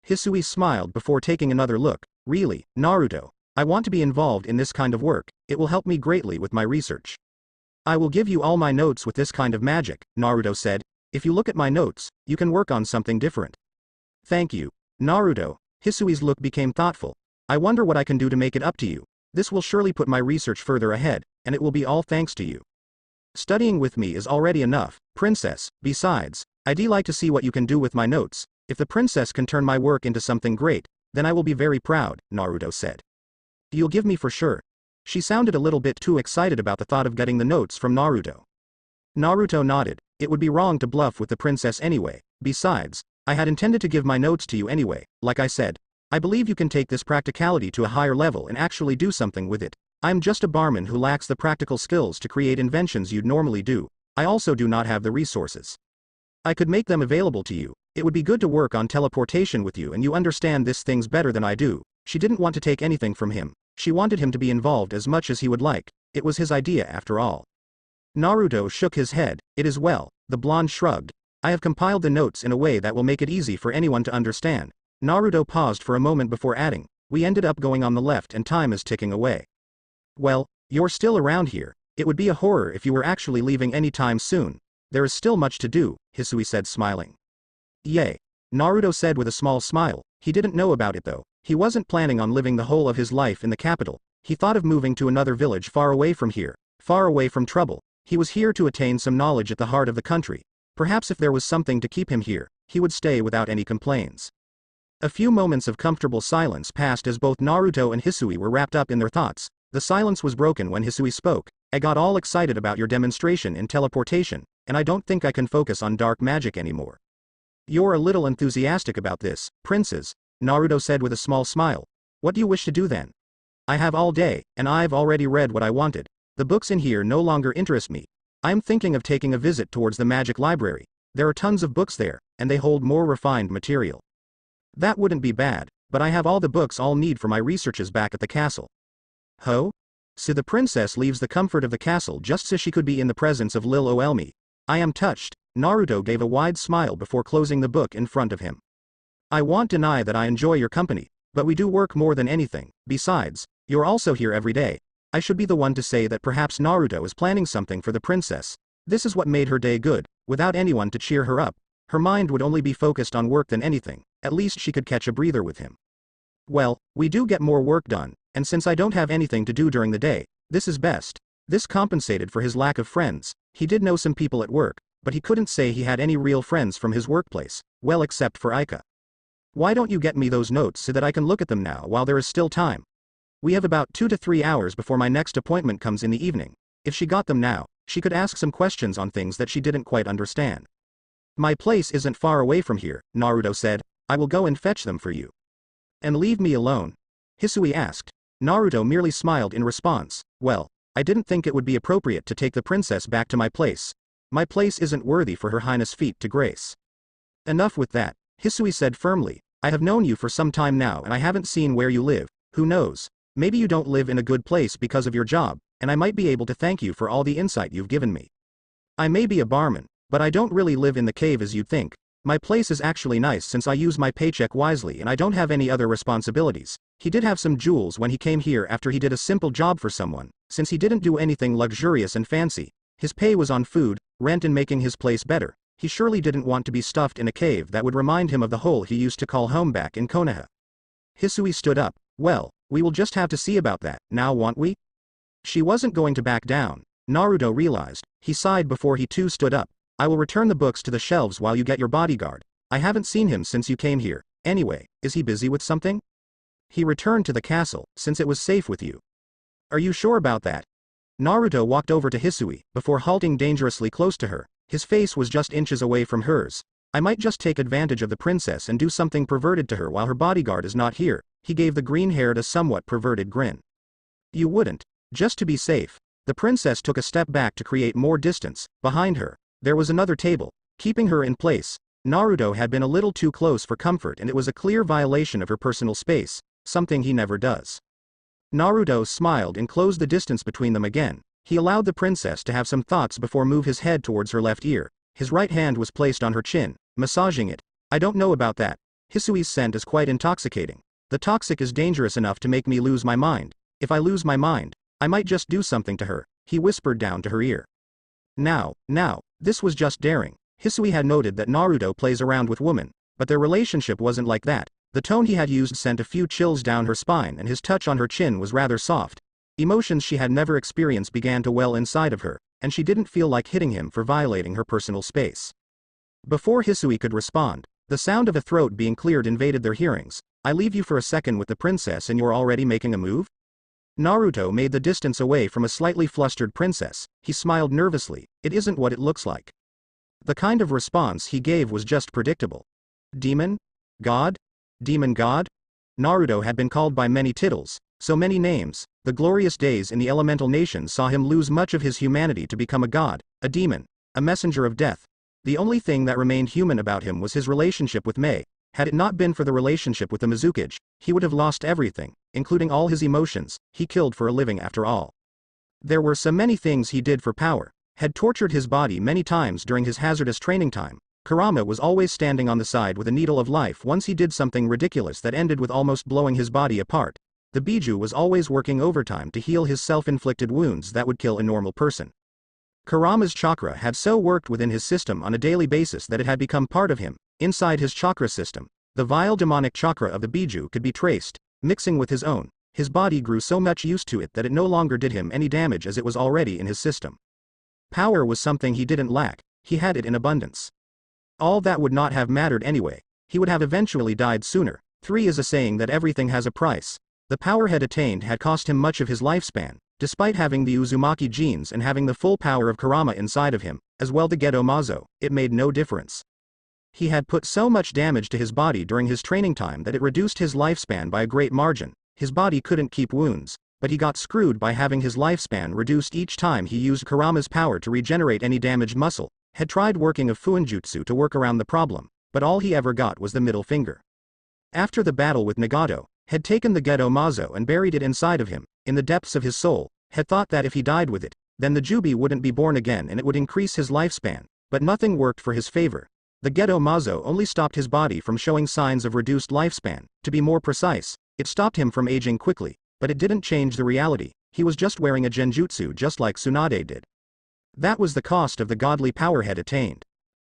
Hisui smiled before taking another look. Really, Naruto, I want to be involved in this kind of work. It will help me greatly with my research. I will give you all my notes with this kind of magic, Naruto said. If you look at my notes, you can work on something different. Thank you, Naruto. Hisui's look became thoughtful. I wonder what I can do to make it up to you. This will surely put my research further ahead, and it will be all thanks to you. Studying with me is already enough, princess. Besides, I'd like to see what you can do with my notes. If the princess can turn my work into something great, then I will be very proud, Naruto said. You'll give me for sure. She sounded a little bit too excited about the thought of getting the notes from Naruto. Naruto nodded. It would be wrong to bluff with the princess anyway. Besides, I had intended to give my notes to you anyway. Like I said, I believe you can take this practicality to a higher level and actually do something with it. I'm just a barman who lacks the practical skills to create inventions you'd normally do. I also do not have the resources. I could make them available to you. It would be good to work on teleportation with you and you understand these things better than I do. She didn't want to take anything from him. She wanted him to be involved as much as he would like. It was his idea after all. Naruto shook his head. It is well, the blonde shrugged. I have compiled the notes in a way that will make it easy for anyone to understand. Naruto paused for a moment before adding, we ended up going on the left and time is ticking away. Well, you're still around here. It would be a horror if you were actually leaving any time soon. There is still much to do, Hisui said smiling. Yay. Naruto said with a small smile. He didn't know about it though. He wasn't planning on living the whole of his life in the capital. He thought of moving to another village far away from here, far away from trouble. He was here to attain some knowledge at the heart of the country. Perhaps if there was something to keep him here, he would stay without any complaints. A few moments of comfortable silence passed as both Naruto and Hisui were wrapped up in their thoughts. The silence was broken when Hisui spoke. I got all excited about your demonstration in teleportation, and I don't think I can focus on dark magic anymore. You're a little enthusiastic about this, Princess, Naruto said with a small smile. What do you wish to do then? I have all day, and I've already read what I wanted. The books in here no longer interest me. I'm thinking of taking a visit towards the magic library. There are tons of books there, and they hold more refined material. That wouldn't be bad, but I have all the books I'll need for my researches back at the castle. Ho? So the princess leaves the comfort of the castle just so she could be in the presence of Lil Oelmi. I am touched. Naruto gave a wide smile before closing the book in front of him. I won't deny that I enjoy your company, but we do work more than anything. Besides, you're also here every day. I should be the one to say that perhaps Naruto is planning something for the princess. This is what made her day good. Without anyone to cheer her up, her mind would only be focused on work than anything. At least she could catch a breather with him. Well, we do get more work done, and since I don't have anything to do during the day, this is best. This compensated for his lack of friends. He did know some people at work, but he couldn't say he had any real friends from his workplace, well except for Aika. Why don't you get me those notes so that I can look at them now while there is still time? We have about 2 to 3 hours before my next appointment comes in the evening. If she got them now, she could ask some questions on things that she didn't quite understand. My place isn't far away from here, Naruto said. I will go and fetch them for you. And leave me alone? Hisui asked. Naruto merely smiled in response. Well, I didn't think it would be appropriate to take the princess back to my place. My place isn't worthy for her highness' feet to grace. Enough with that, Hisui said firmly. I have known you for some time now and I haven't seen where you live. Who knows? Maybe you don't live in a good place because of your job, and I might be able to thank you for all the insight you've given me. I may be a barman, but I don't really live in the cave as you'd think. My place is actually nice since I use my paycheck wisely and I don't have any other responsibilities. He did have some jewels when he came here after he did a simple job for someone. Since he didn't do anything luxurious and fancy, his pay was on food, rent and making his place better. He surely didn't want to be stuffed in a cave that would remind him of the hole he used to call home back in Konoha. Hisui stood up. Well, we will just have to see about that, now won't we? She wasn't going to back down, Naruto realized. He sighed before he too stood up. I will return the books to the shelves while you get your bodyguard. I haven't seen him since you came here. Anyway, is he busy with something? He returned to the castle, since it was safe with you. Are you sure about that? Naruto walked over to Hisui, before halting dangerously close to her. His face was just inches away from hers. I might just take advantage of the princess and do something perverted to her while her bodyguard is not here. He gave the green-haired a somewhat perverted grin. You wouldn't. Just to be safe. The princess took a step back to create more distance. Behind her, there was another table, keeping her in place. Naruto had been a little too close for comfort and it was a clear violation of her personal space, something he never does. Naruto smiled and closed the distance between them again. He allowed the princess to have some thoughts before move his head towards her left ear. His right hand was placed on her chin, massaging it. I don't know about that. Hisui's scent is quite intoxicating. The toxic is dangerous enough to make me lose my mind. If I lose my mind, I might just do something to her, he whispered down to her ear. Now, this was just daring. Hisui had noted that Naruto plays around with women, but their relationship wasn't like that. The tone he had used sent a few chills down her spine and his touch on her chin was rather soft. Emotions she had never experienced began to well inside of her, and she didn't feel like hitting him for violating her personal space. Before Hisui could respond, the sound of a throat being cleared invaded their hearings. I leave you for a second with the princess and you're already making a move? Naruto made the distance away from a slightly flustered princess. He smiled nervously. It isn't what it looks like. The kind of response he gave was just predictable. Demon? God? Demon God? Naruto had been called by many titles, so many names. The glorious days in the elemental nation saw him lose much of his humanity to become a god, a demon, a messenger of death. The only thing that remained human about him was his relationship with Mei. Had it not been for the relationship with the Mizukage, he would have lost everything, including all his emotions. He killed for a living after all. There were so many things he did for power, had tortured his body many times during his hazardous training time. Kurama was always standing on the side with a needle of life once he did something ridiculous that ended with almost blowing his body apart. The Biju was always working overtime to heal his self-inflicted wounds that would kill a normal person. Kurama's chakra had so worked within his system on a daily basis that it had become part of him. Inside his chakra system, the vile demonic chakra of the Biju could be traced, mixing with his own. His body grew so much used to it that it no longer did him any damage as it was already in his system. Power was something he didn't lack, he had it in abundance. All that would not have mattered anyway, he would have eventually died sooner. 3 is a saying that everything has a price. The power had attained had cost him much of his lifespan, despite having the Uzumaki genes and having the full power of Kurama inside of him, as well the Gedo Mazo, it made no difference. He had put so much damage to his body during his training time that it reduced his lifespan by a great margin. His body couldn't keep wounds, but he got screwed by having his lifespan reduced each time he used Kurama's power to regenerate any damaged muscle, had tried working of Fuinjutsu to work around the problem, but all he ever got was the middle finger. After the battle with Nagato, had taken the Gedo Mazo and buried it inside of him, in the depths of his soul, had thought that if he died with it, then the Jubi wouldn't be born again and it would increase his lifespan, but nothing worked for his favor. The Gedo Mazo only stopped his body from showing signs of reduced lifespan. To be more precise, it stopped him from aging quickly, but it didn't change the reality. He was just wearing a genjutsu just like Tsunade did. That was the cost of the godly power had attained.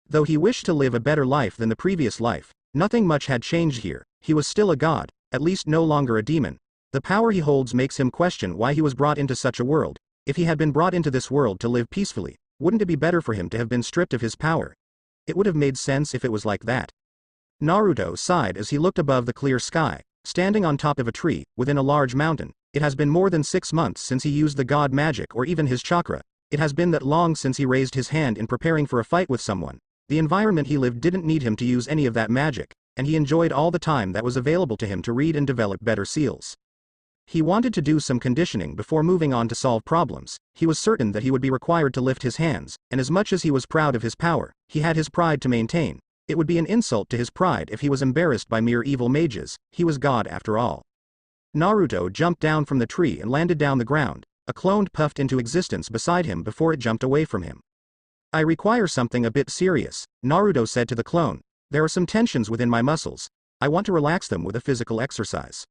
Though he wished to live a better life than the previous life, nothing much had changed here. He was still a god, at least no longer a demon. The power he holds makes him question why he was brought into such a world. If he had been brought into this world to live peacefully, wouldn't it be better for him to have been stripped of his power? It would have made sense if it was like that. Naruto sighed as he looked above the clear sky, standing on top of a tree, within a large mountain. It has been more than 6 months since he used the god magic or even his chakra. It has been that long since he raised his hand in preparing for a fight with someone. The environment he lived didn't need him to use any of that magic, and he enjoyed all the time that was available to him to read and develop better seals. He wanted to do some conditioning before moving on to solve problems. He was certain that he would be required to lift his hands, and as much as he was proud of his power, he had his pride to maintain. It would be an insult to his pride if he was embarrassed by mere evil mages. He was God after all. Naruto jumped down from the tree and landed down the ground. A clone puffed into existence beside him before it jumped away from him. I require something a bit serious, Naruto said to the clone. There are some tensions within my muscles. I want to relax them with a physical exercise.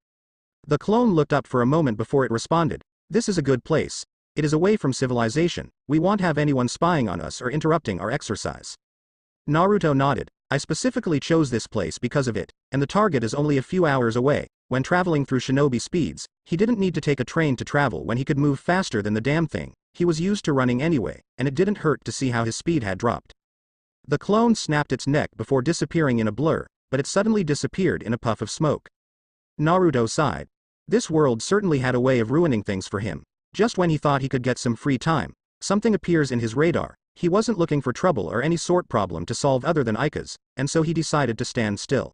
The clone looked up for a moment before it responded. This is a good place. It is away from civilization. We won't have anyone spying on us or interrupting our exercise. Naruto nodded. I specifically chose this place because of it, and the target is only a few hours away. When traveling through shinobi speeds, he didn't need to take a train to travel when he could move faster than the damn thing. He was used to running anyway, and it didn't hurt to see how his speed had dropped. The clone snapped its neck before disappearing in a blur, but it suddenly disappeared in a puff of smoke. Naruto sighed. This world certainly had a way of ruining things for him. Just when he thought he could get some free time, something appears in his radar. He wasn't looking for trouble or any sort problem to solve other than Ika's, and so he decided to stand still.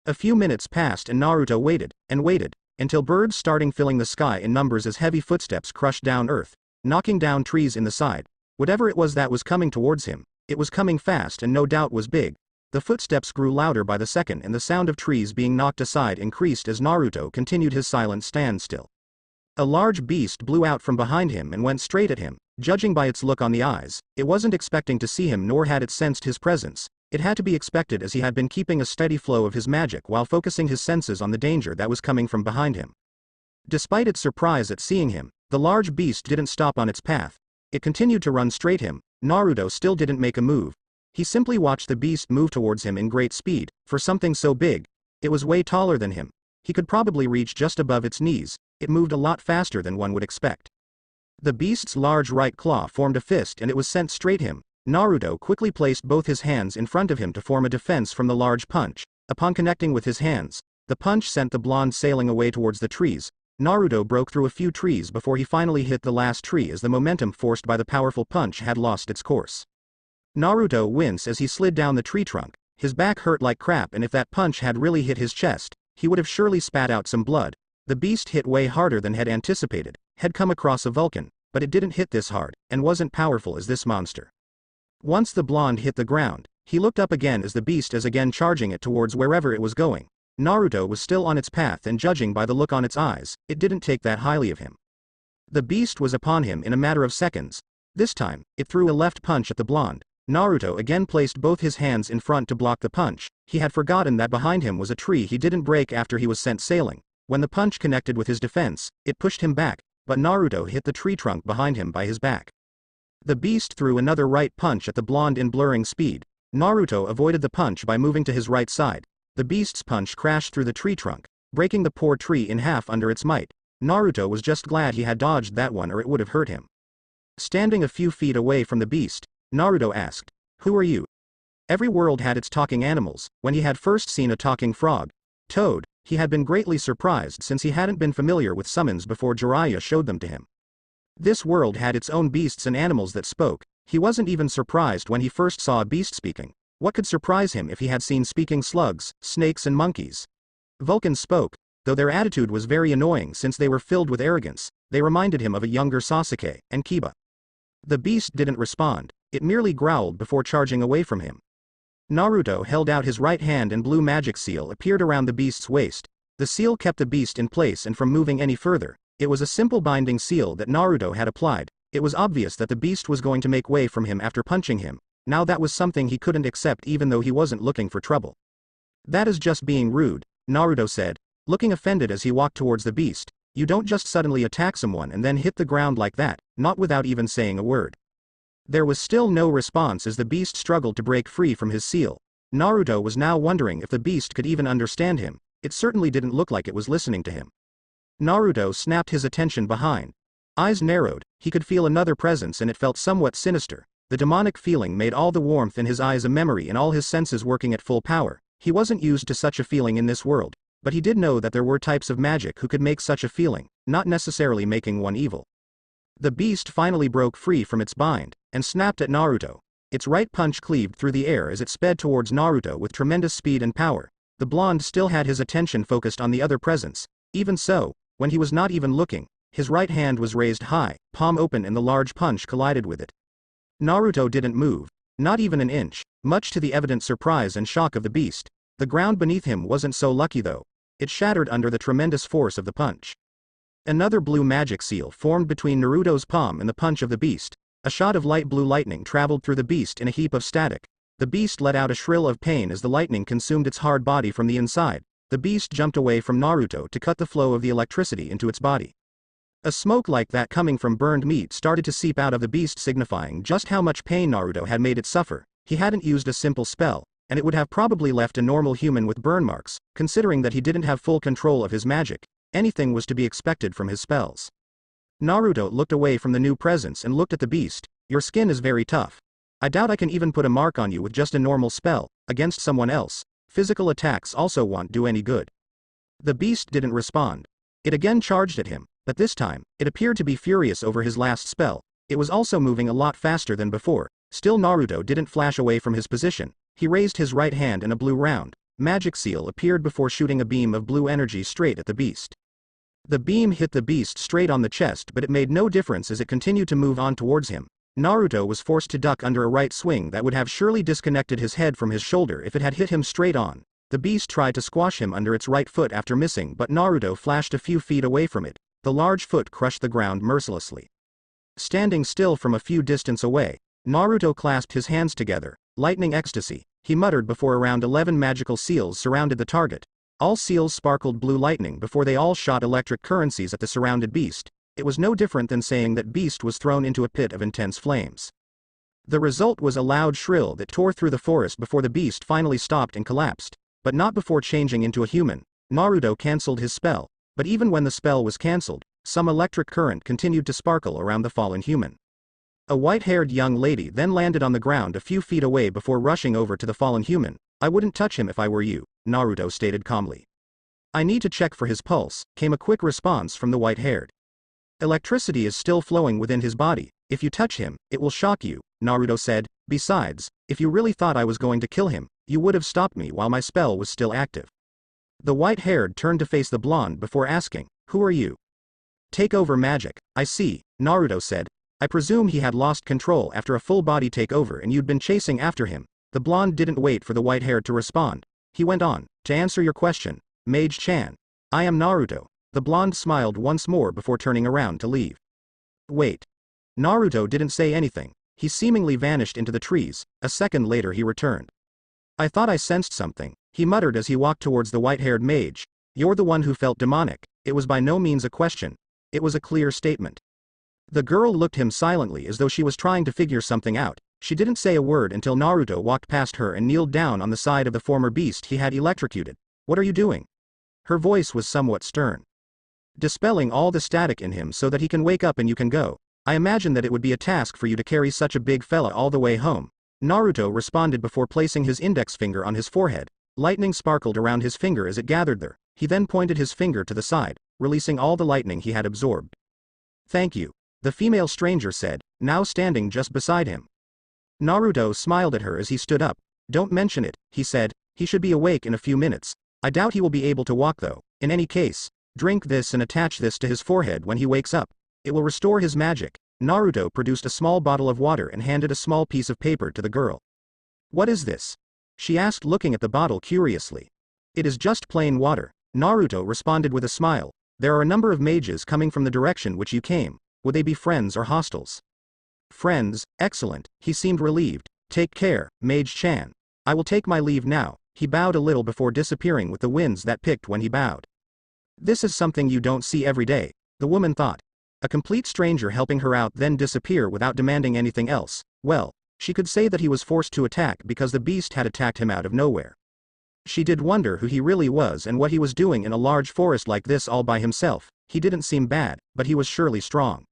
A few minutes passed and Naruto waited, and waited, until birds started filling the sky in numbers as heavy footsteps crushed down earth, knocking down trees in the side. Whatever it was that was coming towards him, it was coming fast and no doubt was big. The footsteps grew louder by the second and the sound of trees being knocked aside increased as Naruto continued his silent standstill. A large beast blew out from behind him and went straight at him. Judging by its look on the eyes, it wasn't expecting to see him nor had it sensed his presence. It had to be expected as he had been keeping a steady flow of his magic while focusing his senses on the danger that was coming from behind him. Despite its surprise at seeing him, the large beast didn't stop on its path. It continued to run straight him. Naruto still didn't make a move. He simply watched the beast move towards him in great speed. For something so big, it was way taller than him. He could probably reach just above its knees. It moved a lot faster than one would expect. The beast's large right claw formed a fist and it was sent straight him. Naruto quickly placed both his hands in front of him to form a defense from the large punch. Upon connecting with his hands, the punch sent the blonde sailing away towards the trees. Naruto broke through a few trees before he finally hit the last tree as the momentum forced by the powerful punch had lost its course. Naruto winced as he slid down the tree trunk. His back hurt like crap and if that punch had really hit his chest, he would have surely spat out some blood. The beast hit way harder than had anticipated, had come across a Vulcan, but it didn't hit this hard, and wasn't powerful as this monster. Once the blonde hit the ground, he looked up again as the beast is again charging it towards wherever it was going. Naruto was still on its path and judging by the look on its eyes, it didn't take that highly of him. The beast was upon him in a matter of seconds. This time, it threw a left punch at the blonde. Naruto again placed both his hands in front to block the punch. He had forgotten that behind him was a tree he didn't break after he was sent sailing. When the punch connected with his defense, it pushed him back, but Naruto hit the tree trunk behind him by his back. The beast threw another right punch at the blonde in blurring speed. Naruto avoided the punch by moving to his right side. The beast's punch crashed through the tree trunk, breaking the poor tree in half under its might. Naruto was just glad he had dodged that one or it would have hurt him. Standing a few feet away from the beast, Naruto asked, "Who are you?" Every world had its talking animals. When he had first seen a talking frog, Toad, he had been greatly surprised since he hadn't been familiar with summons before Jiraiya showed them to him. This world had its own beasts and animals that spoke. He wasn't even surprised when he first saw a beast speaking. What could surprise him if he had seen speaking slugs, snakes and monkeys? Vulcans spoke, though their attitude was very annoying since they were filled with arrogance. They reminded him of a younger Sasuke and Kiba. The beast didn't respond, it merely growled before charging away from him. Naruto held out his right hand and blue magic seal appeared around the beast's waist. The seal kept the beast in place and from moving any further. It was a simple binding seal that Naruto had applied. It was obvious that the beast was going to make way from him after punching him. Now that was something he couldn't accept even though he wasn't looking for trouble. "That is just being rude," Naruto said, looking offended as he walked towards the beast. "You don't just suddenly attack someone and then hit the ground like that, not without even saying a word." There was still no response as the beast struggled to break free from his seal. Naruto was now wondering if the beast could even understand him. It certainly didn't look like it was listening to him. Naruto snapped his attention behind. Eyes narrowed, he could feel another presence and it felt somewhat sinister. The demonic feeling made all the warmth in his eyes a memory and all his senses working at full power. He wasn't used to such a feeling in this world, but he did know that there were types of magic who could make such a feeling, not necessarily making one evil. The beast finally broke free from its bind, and snapped at Naruto. Its right punch cleaved through the air as it sped towards Naruto with tremendous speed and power. The blonde still had his attention focused on the other presence. Even so, when he was not even looking, his right hand was raised high, palm open and the large punch collided with it. Naruto didn't move, not even an inch, much to the evident surprise and shock of the beast. The ground beneath him wasn't so lucky though. It shattered under the tremendous force of the punch. Another blue magic seal formed between Naruto's palm and the punch of the beast. A shot of light blue lightning traveled through the beast in a heap of static. The beast let out a shrill of pain as the lightning consumed its hard body from the inside. The beast jumped away from Naruto to cut the flow of the electricity into its body. A smoke like that coming from burned meat started to seep out of the beast, signifying just how much pain Naruto had made it suffer. He hadn't used a simple spell, and it would have probably left a normal human with burn marks. Considering that he didn't have full control of his magic, anything was to be expected from his spells. Naruto looked away from the new presence and looked at the beast. "Your skin is very tough. I doubt I can even put a mark on you with just a normal spell. Against someone else, physical attacks also won't do any good." The beast didn't respond. It again charged at him, but this time, it appeared to be furious over his last spell. It was also moving a lot faster than before. Still Naruto didn't flash away from his position. He raised his right hand and a blue round magic seal appeared before shooting a beam of blue energy straight at the beast. The beam hit the beast straight on the chest, but it made no difference as it continued to move on towards him. Naruto was forced to duck under a right swing that would have surely disconnected his head from his shoulder if it had hit him straight on. The beast tried to squash him under its right foot after missing, but Naruto flashed a few feet away from it. The large foot crushed the ground mercilessly. Standing still from a few distance away, Naruto clasped his hands together. "Lightning ecstasy," he muttered before around 11 magical seals surrounded the target. All seals sparkled blue lightning before they all shot electric currencies at the surrounded beast. It was no different than saying that beast was thrown into a pit of intense flames. The result was a loud shrill that tore through the forest before the beast finally stopped and collapsed. But not before changing into a human. Naruto cancelled his spell, but even when the spell was cancelled, some electric current continued to sparkle around the fallen human. A white-haired young lady then landed on the ground a few feet away before rushing over to the fallen human. "I wouldn't touch him if I were you," Naruto stated calmly. "I need to check for his pulse," came a quick response from the white-haired. "Electricity is still flowing within his body. If you touch him, it will shock you," Naruto said. "Besides, if you really thought I was going to kill him, you would have stopped me while my spell was still active." The white-haired turned to face the blonde before asking, "Who are you?" "Takeover magic, I see," Naruto said. "I presume he had lost control after a full-body takeover and you'd been chasing after him." The blonde didn't wait for the white-haired to respond. He went on, "To answer your question, Mage-chan, I am Naruto." The blonde smiled once more before turning around to leave. "Wait." Naruto didn't say anything. He seemingly vanished into the trees. A second later he returned. "I thought I sensed something," he muttered as he walked towards the white-haired mage. "You're the one who felt demonic." It was by no means a question. It was a clear statement. The girl looked him silently as though she was trying to figure something out. She didn't say a word until Naruto walked past her and kneeled down on the side of the former beast he had electrocuted. "What are you doing?" Her voice was somewhat stern. "Dispelling all the static in him so that he can wake up and you can go. I imagine that it would be a task for you to carry such a big fella all the way home," Naruto responded before placing his index finger on his forehead. Lightning sparkled around his finger as it gathered there. He then pointed his finger to the side, releasing all the lightning he had absorbed. "Thank you," the female stranger said, now standing just beside him. Naruto smiled at her as he stood up. "Don't mention it," he said, "he should be awake in a few minutes. I doubt he will be able to walk though. In any case, drink this and attach this to his forehead when he wakes up. It will restore his magic." Naruto produced a small bottle of water and handed a small piece of paper to the girl. "What is this?" she asked, looking at the bottle curiously. "It is just plain water," Naruto responded with a smile. "There are a number of mages coming from the direction which you came. Would they be friends or hostiles?" "Friends, excellent," he seemed relieved. "Take care, Mage-chan. I will take my leave now." He bowed a little before disappearing with the winds that picked when he bowed. This is something you don't see every day, the woman thought. A complete stranger helping her out then disappear without demanding anything else. Well, she could say that he was forced to attack because the beast had attacked him out of nowhere. She did wonder who he really was and what he was doing in a large forest like this all by himself. He didn't seem bad, but he was surely strong.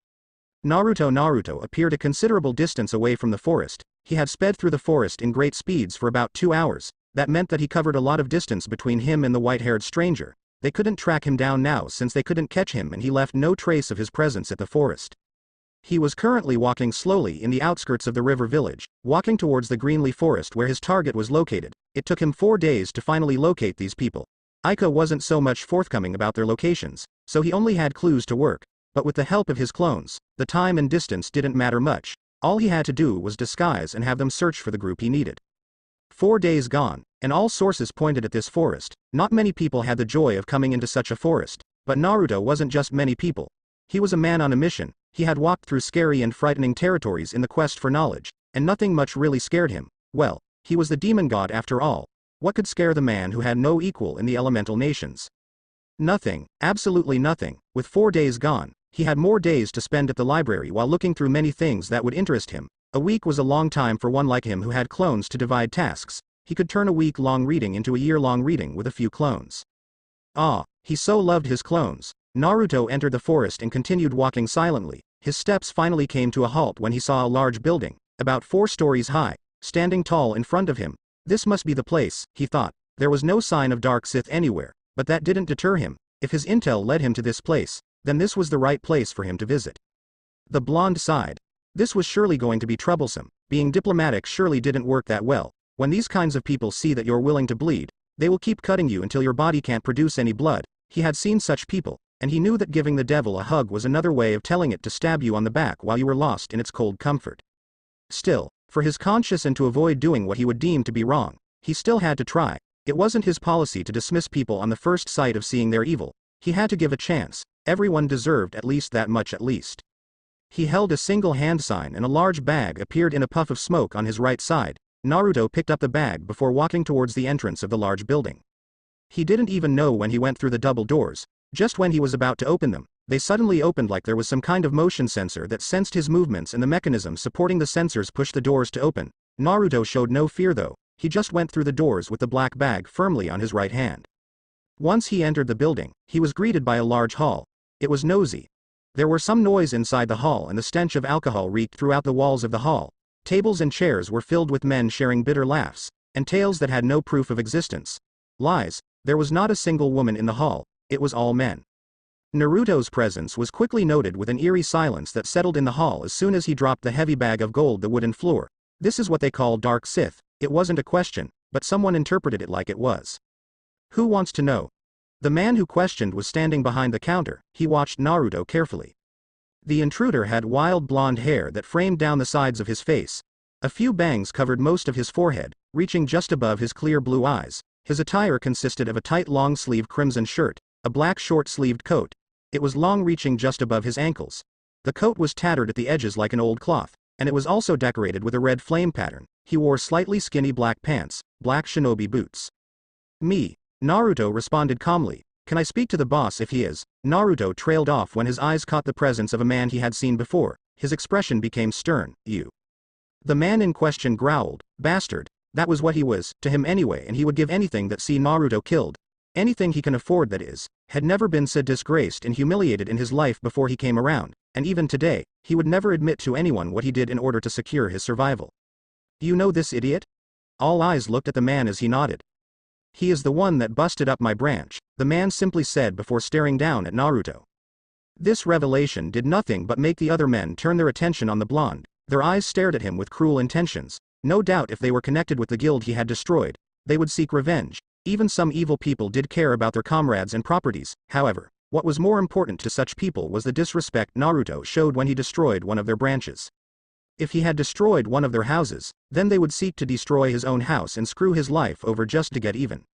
Naruto appeared a considerable distance away from the forest. He had sped through the forest in great speeds for about 2 hours. That meant that he covered a lot of distance between him and the white-haired stranger. They couldn't track him down now since they couldn't catch him, and he left no trace of his presence at the forest. He was currently walking slowly in the outskirts of the river village, walking towards the Greenleaf Forest where his target was located. It took him 4 days to finally locate these people. Aika wasn't so much forthcoming about their locations, so he only had clues to work, but with the help of his clones, the time and distance didn't matter much. All he had to do was disguise and have them search for the group he needed. 4 days gone, and all sources pointed at this forest. Not many people had the joy of coming into such a forest, but Naruto wasn't just many people. He was a man on a mission. He had walked through scary and frightening territories in the quest for knowledge, and nothing much really scared him. Well, he was the demon god after all. What could scare the man who had no equal in the elemental nations? Nothing, absolutely nothing. With 4 days gone, he had more days to spend at the library while looking through many things that would interest him. A week was a long time for one like him who had clones to divide tasks. He could turn a week-long reading into a year-long reading with a few clones. Ah, he so loved his clones. Naruto entered the forest and continued walking silently. His steps finally came to a halt when he saw a large building, about 4 stories high, standing tall in front of him. This must be the place, he thought. There was no sign of Dark Sith anywhere, but that didn't deter him. If his intel led him to this place, then this was the right place for him to visit. The blonde sighed. This was surely going to be troublesome. Being diplomatic surely didn't work that well. When these kinds of people see that you're willing to bleed, they will keep cutting you until your body can't produce any blood. He had seen such people, and he knew that giving the devil a hug was another way of telling it to stab you on the back while you were lost in its cold comfort. Still, for his conscience and to avoid doing what he would deem to be wrong, he still had to try. It wasn't his policy to dismiss people on the first sight of seeing their evil. He had to give a chance. Everyone deserved at least that much at least. He held a single hand sign and a large bag appeared in a puff of smoke on his right side. Naruto picked up the bag before walking towards the entrance of the large building. He didn't even know when he went through the double doors. Just when he was about to open them, they suddenly opened like there was some kind of motion sensor that sensed his movements, and the mechanism supporting the sensors pushed the doors to open. Naruto showed no fear though. He just went through the doors with the black bag firmly on his right hand. Once he entered the building, he was greeted by a large hall. It was noisy. There were some noise inside the hall and the stench of alcohol reeked throughout the walls of the hall. Tables and chairs were filled with men sharing bitter laughs, and tales that had no proof of existence. Lies. There was not a single woman in the hall. It was all men. Naruto's presence was quickly noted with an eerie silence that settled in the hall as soon as he dropped the heavy bag of gold the wooden floor. This is what they call Dark Sith. It wasn't a question, but someone interpreted it like it was. Who wants to know? The man who questioned was standing behind the counter. He watched Naruto carefully. The intruder had wild blonde hair that framed down the sides of his face. A few bangs covered most of his forehead, reaching just above his clear blue eyes. His attire consisted of a tight long-sleeved crimson shirt, a black short-sleeved coat. It was long reaching just above his ankles. The coat was tattered at the edges like an old cloth, and it was also decorated with a red flame pattern. He wore slightly skinny black pants, black shinobi boots. Me. Naruto responded calmly. Can I speak to the boss if he is? Naruto trailed off when his eyes caught the presence of a man he had seen before. His expression became stern. You. The man in question growled, "Bastard. That was what he was, to him anyway, and he would give anything that see Naruto killed. Anything he can afford, that is. Had never been so disgraced and humiliated in his life before he came around, and even today, he would never admit to anyone what he did in order to secure his survival." "You know this idiot?" All eyes looked at the man as he nodded. "He is the one that busted up my branch," the man simply said before staring down at Naruto. This revelation did nothing but make the other men turn their attention on the blonde. Their eyes stared at him with cruel intentions. No doubt if they were connected with the guild he had destroyed, they would seek revenge. Even some evil people did care about their comrades and properties. However, what was more important to such people was the disrespect Naruto showed when he destroyed one of their branches. If he had destroyed one of their houses, then they would seek to destroy his own house and screw his life over just to get even.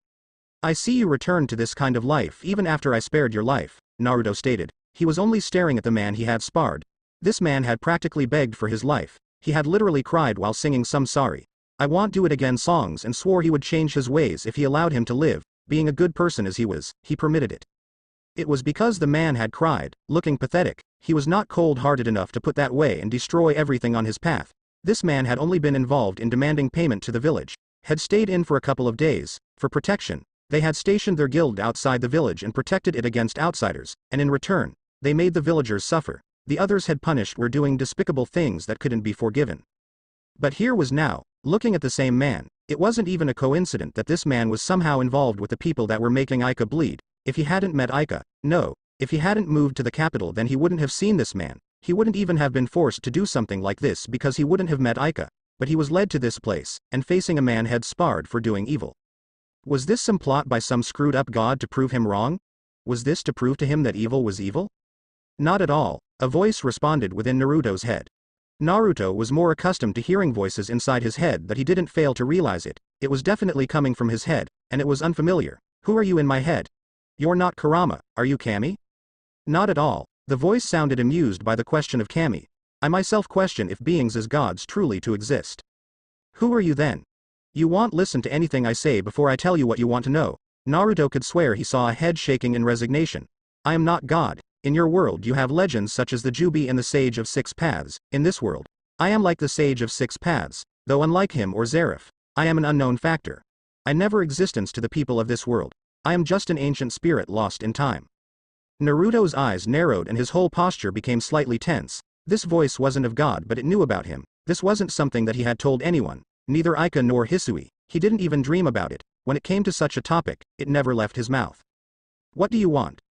"I see you returned to this kind of life even after I spared your life," Naruto stated. He was only staring at the man he had sparred. This man had practically begged for his life. He had literally cried while singing some "sorry, I won't do it again" songs and swore he would change his ways if he allowed him to live. Being a good person as he was, he permitted it. It was because the man had cried, looking pathetic. He was not cold-hearted enough to put that way and destroy everything on his path. This man had only been involved in demanding payment to the village, had stayed in for a couple of days. For protection, they had stationed their guild outside the village and protected it against outsiders, and in return, they made the villagers suffer. The others had punished were doing despicable things that couldn't be forgiven. But here was now, looking at the same man. It wasn't even a coincidence that this man was somehow involved with the people that were making Aika bleed. If he hadn't met Aika, no, if he hadn't moved to the capital, then he wouldn't have seen this man. He wouldn't even have been forced to do something like this because he wouldn't have met Aika. But he was led to this place, and facing a man had sparred for doing evil. Was this some plot by some screwed up god to prove him wrong? Was this to prove to him that evil was evil? Not at all, a voice responded within Naruto's head. Naruto was more accustomed to hearing voices inside his head that he didn't fail to realize it. It was definitely coming from his head, and it was unfamiliar. "Who are you in my head? You're not Kurama, are you Kami?" "Not at all." The voice sounded amused by the question of Kami. "I myself question if beings as gods truly to exist." "Who are you then? You won't listen to anything I say before I tell you what you want to know." Naruto could swear he saw a head shaking in resignation. "I am not God. In your world you have legends such as the Jubi and the Sage of Six Paths. In this world, I am like the Sage of Six Paths, though unlike him or Zareth, I am an unknown factor. I never existence to the people of this world. I am just an ancient spirit lost in time." Naruto's eyes narrowed and his whole posture became slightly tense. This voice wasn't of God, but it knew about him. This wasn't something that he had told anyone, neither Aika nor Hisui. He didn't even dream about it. When it came to such a topic, it never left his mouth. "What do you want?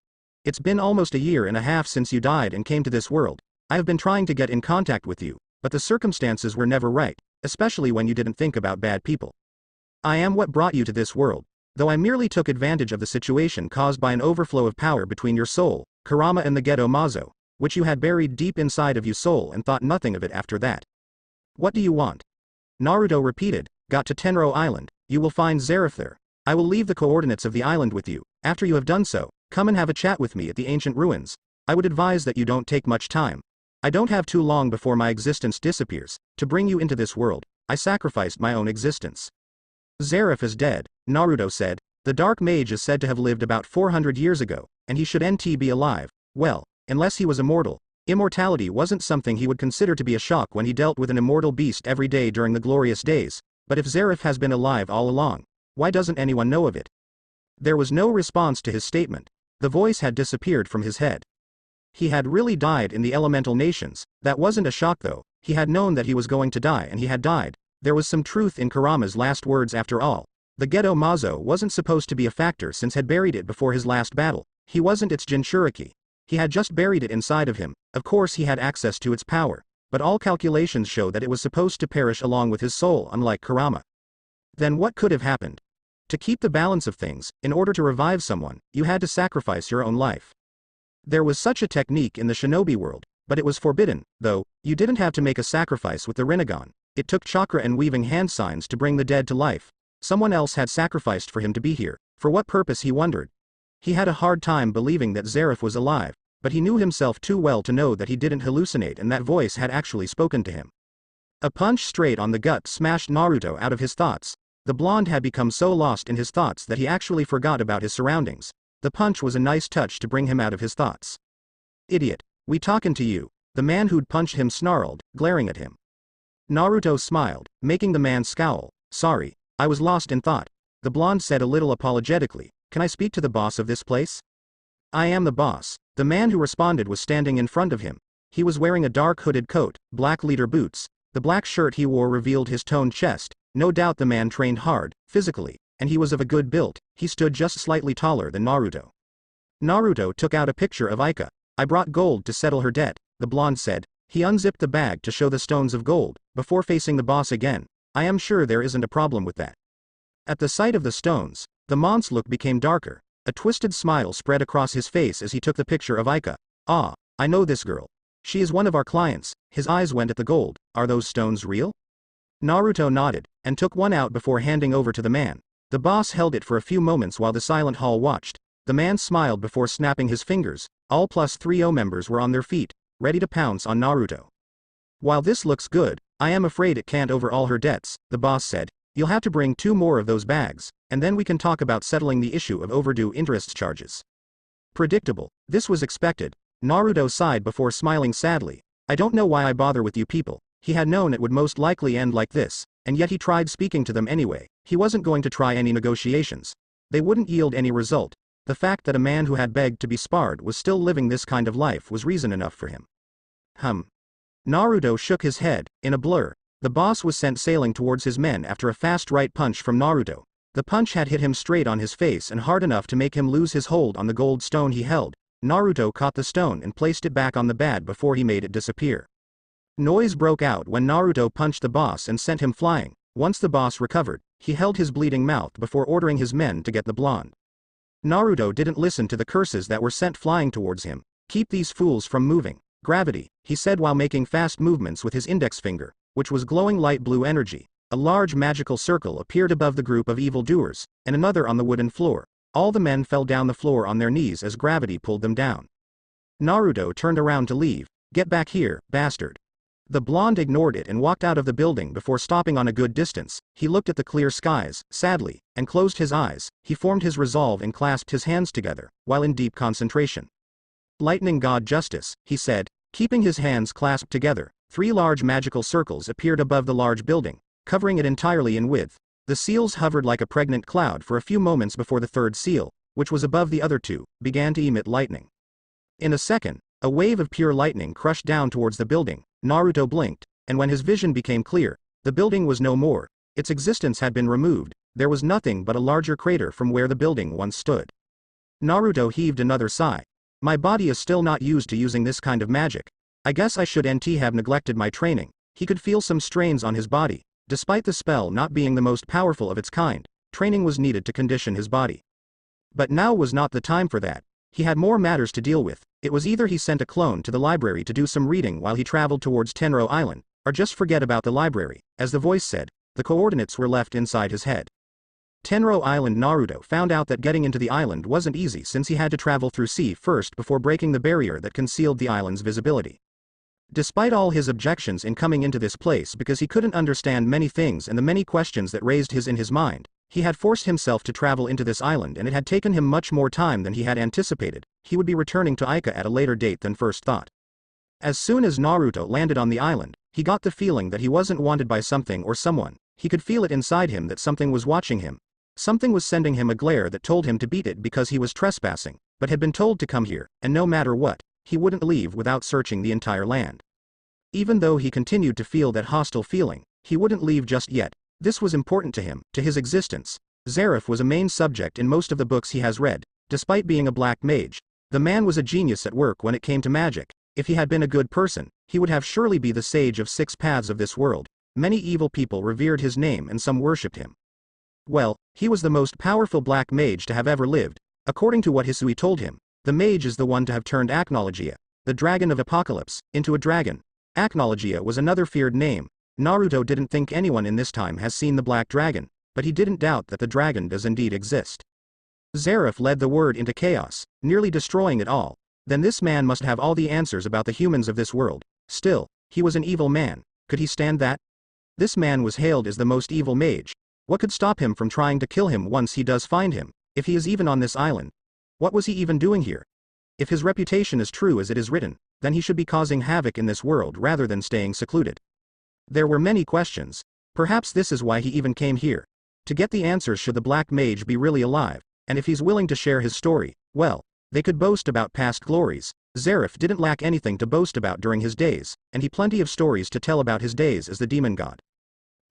It's been almost a year and a half since you died and came to this world. I have been trying to get in contact with you, but the circumstances were never right, especially when you didn't think about bad people. I am what brought you to this world, though I merely took advantage of the situation caused by an overflow of power between your soul, Kurama, and the Geto Mazo, which you had buried deep inside of your soul and thought nothing of it after that. What do you want?" Naruto repeated. "Got to Tenro Island. You will find Zareth there. I will leave the coordinates of the island with you. After you have done so, come and have a chat with me at the ancient ruins. I would advise that you don't take much time. I don't have too long before my existence disappears. To bring you into this world, I sacrificed my own existence." "Zareth is dead," Naruto said. "The Dark Mage is said to have lived about 400 years ago, and he should NT be alive. Well, unless he was immortal. Immortality wasn't something he would consider to be a shock when he dealt with an immortal beast every day during the glorious days, but if Zareth has been alive all along, why doesn't anyone know of it?" There was no response to his statement. The voice had disappeared from his head. He had really died in the elemental nations. That wasn't a shock though. He had known that he was going to die and he had died. There was some truth in Kurama's last words after all. The Geto Mazo wasn't supposed to be a factor since had buried it before his last battle. He wasn't its Jinchuriki. He had just buried it inside of him. Of course he had access to its power, but all calculations show that it was supposed to perish along with his soul, unlike Kurama. Then what could have happened? To keep the balance of things, in order to revive someone, you had to sacrifice your own life. There was such a technique in the shinobi world, but it was forbidden, though. You didn't have to make a sacrifice with the Rinnegan. It took chakra and weaving hand signs to bring the dead to life. Someone else had sacrificed for him to be here. For what purpose, he wondered. He had a hard time believing that Zareth was alive, but he knew himself too well to know that he didn't hallucinate and that voice had actually spoken to him. A punch straight on the gut smashed Naruto out of his thoughts. The blonde had become so lost in his thoughts that he actually forgot about his surroundings. The punch was a nice touch to bring him out of his thoughts. "Idiot. We talkin' to you," the man who'd punched him snarled, glaring at him. Naruto smiled, making the man scowl. Sorry, I was lost in thought. The blonde said a little apologetically, can I speak to the boss of this place? I am the boss. The man who responded was standing in front of him. He was wearing a dark hooded coat, black leather boots. The black shirt he wore revealed his toned chest. No doubt the man trained hard, physically, and he was of a good build. He stood just slightly taller than Naruto. Naruto took out a picture of Aika. I brought gold to settle her debt, the blonde said. He unzipped the bag to show the stones of gold, before facing the boss again. I am sure there isn't a problem with that. At the sight of the stones, the mon's look became darker. A twisted smile spread across his face as he took the picture of Aika. Ah, I know this girl. She is one of our clients. His eyes went at the gold. Are those stones real? Naruto nodded, and took one out before handing over to the man. The boss held it for a few moments while the silent hall watched. The man smiled before snapping his fingers. All +3 members were on their feet, ready to pounce on Naruto. While this looks good, I am afraid it can't over all her debts, the boss said. You'll have to bring 2 more of those bags, and then we can talk about settling the issue of overdue interest charges. Predictable. This was expected. Naruto sighed before smiling sadly. I don't know why I bother with you people. He had known it would most likely end like this, and yet he tried speaking to them anyway. He wasn't going to try any negotiations. They wouldn't yield any result. The fact that a man who had begged to be sparred was still living this kind of life was reason enough for him. Naruto shook his head. In a blur, the boss was sent sailing towards his men after a fast right punch from Naruto. The punch had hit him straight on his face and hard enough to make him lose his hold on the gold stone he held. Naruto caught the stone and placed it back on the bed before he made it disappear. Noise broke out when Naruto punched the boss and sent him flying. Once the boss recovered, he held his bleeding mouth before ordering his men to get the blonde. Naruto didn't listen to the curses that were sent flying towards him. Keep these fools from moving. Gravity, he said while making fast movements with his index finger, which was glowing light blue energy. A large magical circle appeared above the group of evildoers, and another on the wooden floor. All the men fell down the floor on their knees as gravity pulled them down. Naruto turned around to leave. Get back here, bastard. The blonde ignored it and walked out of the building before stopping on a good distance. He looked at the clear skies, sadly, and closed his eyes. He formed his resolve and clasped his hands together, while in deep concentration. Lightning God Justice, he said, keeping his hands clasped together. 3 large magical circles appeared above the large building, covering it entirely in width. The seals hovered like a pregnant cloud for a few moments before the third seal, which was above the other 2, began to emit lightning. In a second, a wave of pure lightning crushed down towards the building. Naruto blinked, and when his vision became clear, the building was no more. Its existence had been removed. There was nothing but a larger crater from where the building once stood. Naruto heaved another sigh. My body is still not used to using this kind of magic. I guess I shouldn't have neglected my training. He could feel some strains on his body. Despite the spell not being the most powerful of its kind, training was needed to condition his body. But now was not the time for that. He had more matters to deal with. It was either he sent a clone to the library to do some reading while he traveled towards Tenro Island, or just forget about the library. As the voice said, the coordinates were left inside his head. Tenro Island. Naruto found out that getting into the island wasn't easy since he had to travel through sea first before breaking the barrier that concealed the island's visibility. Despite all his objections in coming into this place because he couldn't understand many things and the many questions that raised in his mind, he had forced himself to travel into this island and it had taken him much more time than he had anticipated. He would be returning to Aika at a later date than first thought. As soon as Naruto landed on the island, he got the feeling that he wasn't wanted by something or someone. He could feel it inside him that something was watching him. Something was sending him a glare that told him to beat it because he was trespassing, but had been told to come here, and no matter what, he wouldn't leave without searching the entire land. Even though he continued to feel that hostile feeling, he wouldn't leave just yet. This was important to him, to his existence. Zeref was a main subject in most of the books he has read. Despite being a black mage, the man was a genius at work when it came to magic. If he had been a good person, he would have surely be the sage of 6 paths of this world. Many evil people revered his name and some worshipped him. Well, he was the most powerful black mage to have ever lived. According to what Hisui told him, the mage is the one to have turned Acnologia, the dragon of apocalypse, into a dragon. Acnologia was another feared name. Naruto didn't think anyone in this time has seen the black dragon, but he didn't doubt that the dragon does indeed exist. Zeref led the word into chaos, nearly destroying it all. Then this man must have all the answers about the humans of this world. Still, he was an evil man. Could he stand that? This man was hailed as the most evil mage. What could stop him from trying to kill him once he does find him? If he is even on this island, what was he even doing here? If his reputation is true as it is written, then he should be causing havoc in this world rather than staying secluded. There were many questions. Perhaps this is why he even came here. To get the answers should the black mage be really alive, and if he's willing to share his story, well, they could boast about past glories. Zareth didn't lack anything to boast about during his days, and he plenty of stories to tell about his days as the demon god.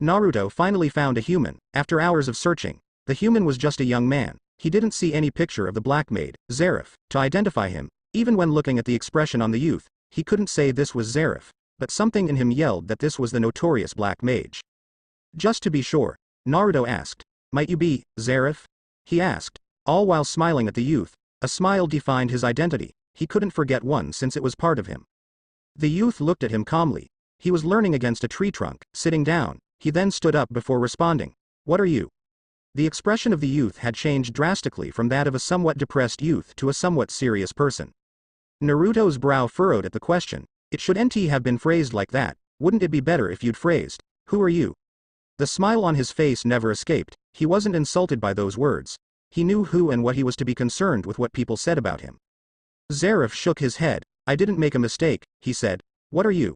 Naruto finally found a human. After hours of searching, the human was just a young man. He didn't see any picture of the black maid, Zareth, to identify him. Even when looking at the expression on the youth, he couldn't say this was Zareth, but something in him yelled that this was the notorious black mage. Just to be sure, Naruto asked, "Might you be, Zareth?" He asked, all while smiling at the youth. A smile defined his identity. He couldn't forget one since it was part of him. The youth looked at him calmly. He was leaning against a tree trunk, sitting down. He then stood up before responding. "What are you?" The expression of the youth had changed drastically from that of a somewhat depressed youth to a somewhat serious person. Naruto's brow furrowed at the question. It shouldn't have been phrased like that. Wouldn't it be better if you'd phrased, "Who are you?" The smile on his face never escaped. He wasn't insulted by those words. He knew who and what he was to be concerned with what people said about him. Zareth shook his head. "I didn't make a mistake," he said. "What are you?"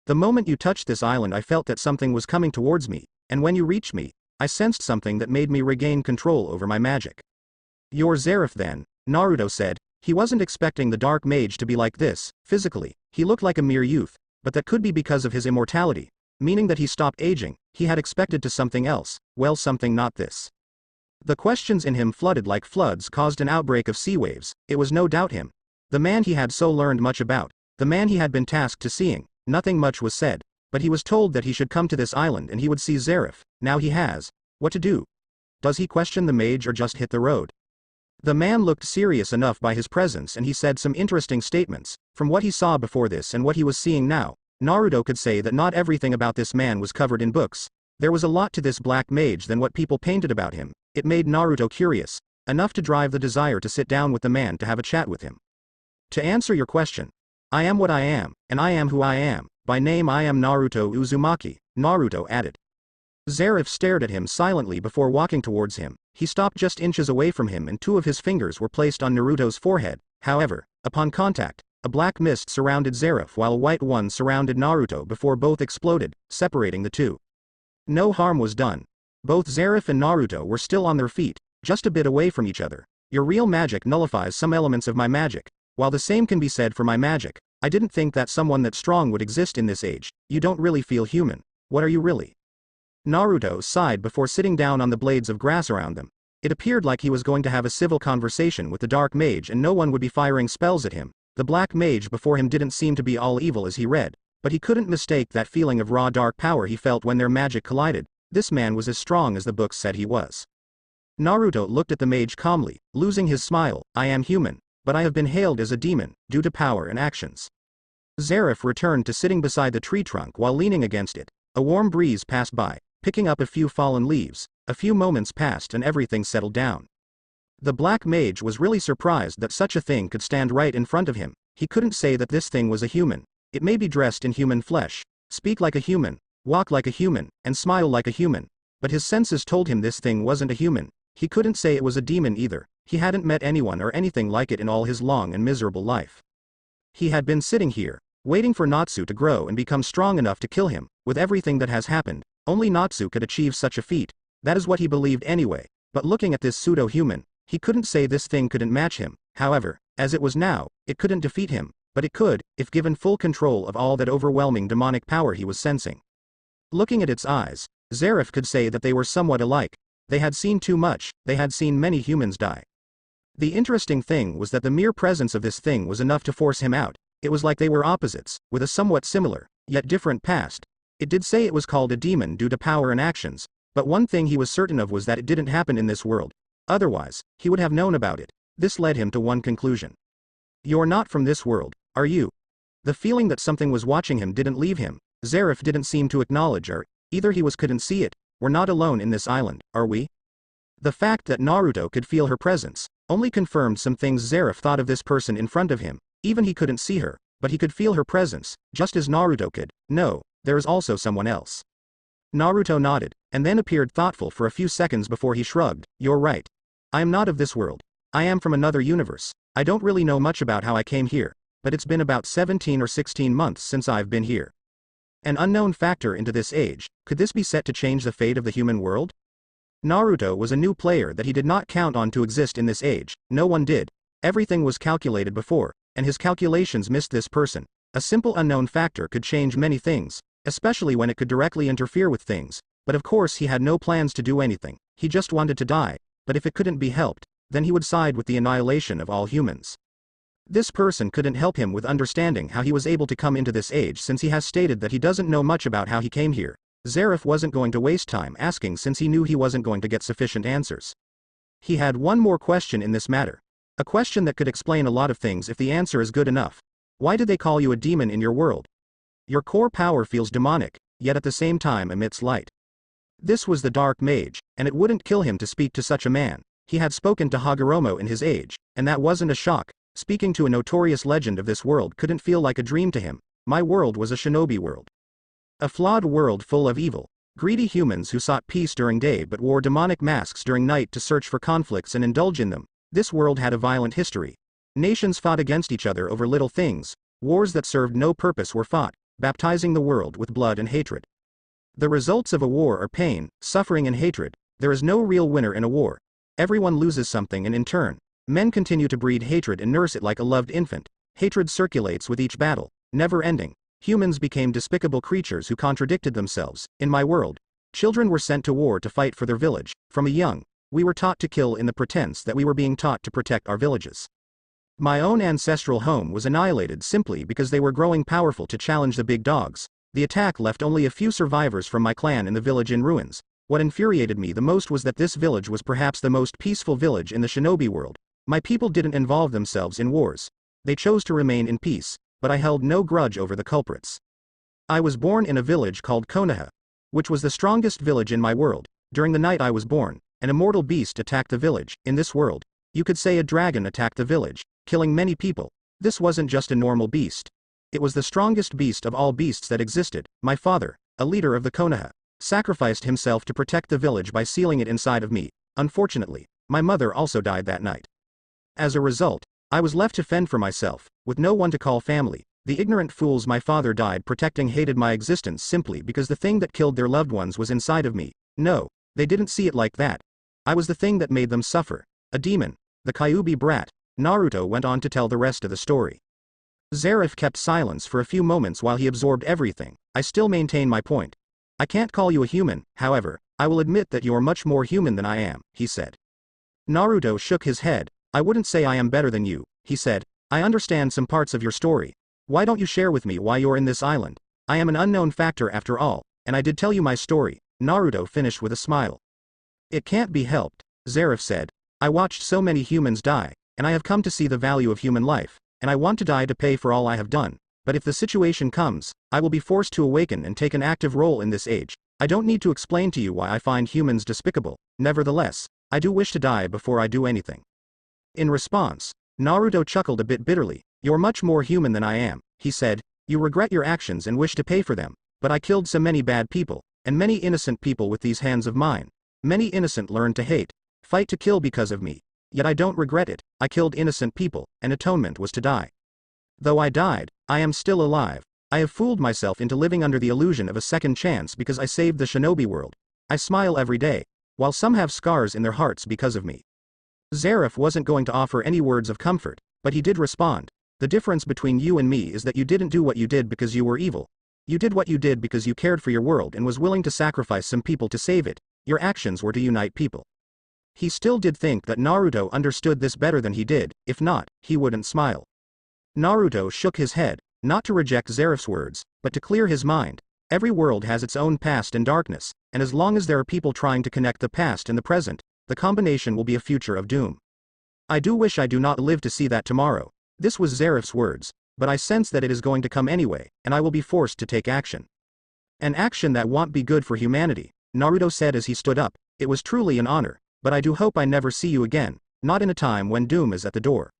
"The moment you touched this island I felt that something was coming towards me, and when you reached me, I sensed something that made me regain control over my magic." "You're Zareth then," Naruto said. He wasn't expecting the dark mage to be like this. Physically, he looked like a mere youth, but that could be because of his immortality, meaning that he stopped aging. He had expected to something else, well, something not this. The questions in him flooded like floods, caused an outbreak of sea waves. It was no doubt him. The man he had so learned much about, the man he had been tasked to seeing. Nothing much was said, but he was told that he should come to this island and he would see Zareth. Now he has. What to do? Does he question the mage or just hit the road? The man looked serious enough by his presence and he said some interesting statements. From what he saw before this and what he was seeing now, Naruto could say that not everything about this man was covered in books. There was a lot to this black mage than what people painted about him. It made Naruto curious, enough to drive the desire to sit down with the man to have a chat with him. "To answer your question, I am what I am, and I am who I am. By name I am Naruto Uzumaki," Naruto added. Zareth stared at him silently before walking towards him. He stopped just inches away from him and two of his fingers were placed on Naruto's forehead. However, upon contact, a black mist surrounded Zareth while a white one surrounded Naruto before both exploded, separating the two. No harm was done. Both Zareth and Naruto were still on their feet, just a bit away from each other. "Your real magic nullifies some elements of my magic. While the same can be said for my magic, I didn't think that someone that strong would exist in this age. You don't really feel human. What are you really?" Naruto sighed before sitting down on the blades of grass around them. It appeared like he was going to have a civil conversation with the dark mage and no one would be firing spells at him. The black mage before him didn't seem to be all evil as he read, but he couldn't mistake that feeling of raw dark power he felt when their magic collided. This man was as strong as the books said he was. Naruto looked at the mage calmly, losing his smile. "I am human, but I have been hailed as a demon, due to power and actions." Zareth returned to sitting beside the tree trunk while leaning against it. A warm breeze passed by, picking up a few fallen leaves. A few moments passed and everything settled down. The black mage was really surprised that such a thing could stand right in front of him. He couldn't say that this thing was a human. It may be dressed in human flesh, speak like a human, walk like a human, and smile like a human, but his senses told him this thing wasn't a human. He couldn't say it was a demon either. He hadn't met anyone or anything like it in all his long and miserable life. He had been sitting here, waiting for Natsu to grow and become strong enough to kill him. With everything that has happened, only Natsu could achieve such a feat. That is what he believed anyway, but looking at this pseudo-human, he couldn't say this thing couldn't match him. However, as it was now, it couldn't defeat him, but it could, if given full control of all that overwhelming demonic power he was sensing. Looking at its eyes, Zareth could say that they were somewhat alike. They had seen too much, they had seen many humans die. The interesting thing was that the mere presence of this thing was enough to force him out. It was like they were opposites, with a somewhat similar, yet different past. It did say it was called a demon due to power and actions, but one thing he was certain of was that it didn't happen in this world. Otherwise, he would have known about it. This led him to one conclusion. "You're not from this world, are you?" The feeling that something was watching him didn't leave him. Zareth didn't seem to acknowledge or either he couldn't see it. "We're not alone in this island, are we?" The fact that Naruto could feel her presence only confirmed some things Zareth thought of this person in front of him. Even he couldn't see her, but he could feel her presence, just as Naruto could. "No, there is also someone else." Naruto nodded, and then appeared thoughtful for a few seconds before he shrugged. "You're right. I am not of this world. I am from another universe. I don't really know much about how I came here, but it's been about 17 or 16 months since I've been here." An unknown factor into this age, could this be set to change the fate of the human world? Naruto was a new player that he did not count on to exist in this age, no one did. Everything was calculated before, and his calculations missed this person. A simple unknown factor could change many things, especially when it could directly interfere with things, but of course he had no plans to do anything, he just wanted to die, but if it couldn't be helped, then he would side with the annihilation of all humans. This person couldn't help him with understanding how he was able to come into this age since he has stated that he doesn't know much about how he came here. Zeref wasn't going to waste time asking since he knew he wasn't going to get sufficient answers. He had one more question in this matter. A question that could explain a lot of things if the answer is good enough. Why did they call you a demon in your world? Your core power feels demonic, yet at the same time emits light. This was the Dark Mage, and it wouldn't kill him to speak to such a man. He had spoken to Hagoromo in his age, and that wasn't a shock. Speaking to a notorious legend of this world couldn't feel like a dream to him. My world was a shinobi world. A flawed world full of evil. Greedy humans who sought peace during day but wore demonic masks during night to search for conflicts and indulge in them. This world had a violent history. Nations fought against each other over little things. Wars that served no purpose were fought, baptizing the world with blood and hatred. The results of a war are pain, suffering and hatred. There is no real winner in a war. Everyone loses something and in turn, men continue to breed hatred and nurse it like a loved infant. Hatred circulates with each battle, never ending. Humans became despicable creatures who contradicted themselves. In my world, children were sent to war to fight for their village. From a young, we were taught to kill in the pretense that we were being taught to protect our villages. My own ancestral home was annihilated simply because they were growing powerful to challenge the big dogs. The attack left only a few survivors from my clan in the village in ruins. What infuriated me the most was that this village was perhaps the most peaceful village in the shinobi world. My people didn't involve themselves in wars. They chose to remain in peace, but I held no grudge over the culprits. I was born in a village called Konoha, which was the strongest village in my world. During the night I was born, an immortal beast attacked the village. In this world, you could say a dragon attacked the village, killing many people. This wasn't just a normal beast. It was the strongest beast of all beasts that existed. My father, a leader of the Konoha, sacrificed himself to protect the village by sealing it inside of me. Unfortunately, my mother also died that night. As a result, I was left to fend for myself, with no one to call family. The ignorant fools my father died protecting hated my existence simply because the thing that killed their loved ones was inside of me. No, they didn't see it like that. I was the thing that made them suffer. A demon. The Kyuubi brat. Naruto went on to tell the rest of the story. Zeref kept silence for a few moments while he absorbed everything. I still maintain my point. I can't call you a human, however, I will admit that you're much more human than I am, he said. Naruto shook his head. I wouldn't say I am better than you, he said. I understand some parts of your story. Why don't you share with me why you're in this island? I am an unknown factor after all, and I did tell you my story. Naruto finished with a smile. It can't be helped, Zeref said. I watched so many humans die, and I have come to see the value of human life, and I want to die to pay for all I have done. But if the situation comes, I will be forced to awaken and take an active role in this age. I don't need to explain to you why I find humans despicable. Nevertheless, I do wish to die before I do anything. In response, Naruto chuckled a bit bitterly. You're much more human than I am, he said. You regret your actions and wish to pay for them, but I killed so many bad people, and many innocent people with these hands of mine. Many innocent learned to hate, fight to kill because of me. Yet I don't regret it. I killed innocent people, and atonement was to die. Though I died, I am still alive. I have fooled myself into living under the illusion of a second chance because I saved the shinobi world. I smile every day, while some have scars in their hearts because of me. Zeref wasn't going to offer any words of comfort, but he did respond. The difference between you and me is that you didn't do what you did because you were evil. You did what you did because you cared for your world and was willing to sacrifice some people to save it. Your actions were to unite people. He still did think that Naruto understood this better than he did. If not, he wouldn't smile. Naruto shook his head, not to reject Zeref's words, but to clear his mind. Every world has its own past and darkness, and as long as there are people trying to connect the past and the present, the combination will be a future of doom. I do wish I do not live to see that tomorrow. This was Zeref's words, but I sense that it is going to come anyway, and I will be forced to take action. An action that won't be good for humanity, Naruto said as he stood up. It was truly an honor, but I do hope I never see you again, not in a time when doom is at the door.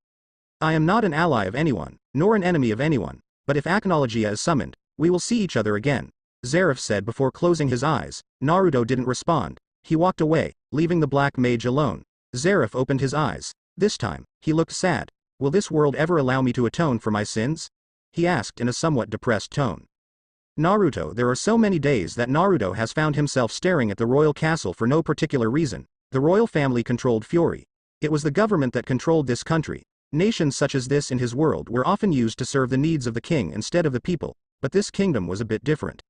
I am not an ally of anyone, nor an enemy of anyone, but if Aknologia is summoned, we will see each other again, Zeref said before closing his eyes. Naruto didn't respond. He walked away, leaving the black mage alone. Zeref opened his eyes. This time, he looked sad. Will this world ever allow me to atone for my sins? He asked in a somewhat depressed tone. Naruto. There are so many days that Naruto has found himself staring at the royal castle for no particular reason. The royal family controlled Fury. It was the government that controlled this country. Nations such as this in his world were often used to serve the needs of the king instead of the people, but this kingdom was a bit different.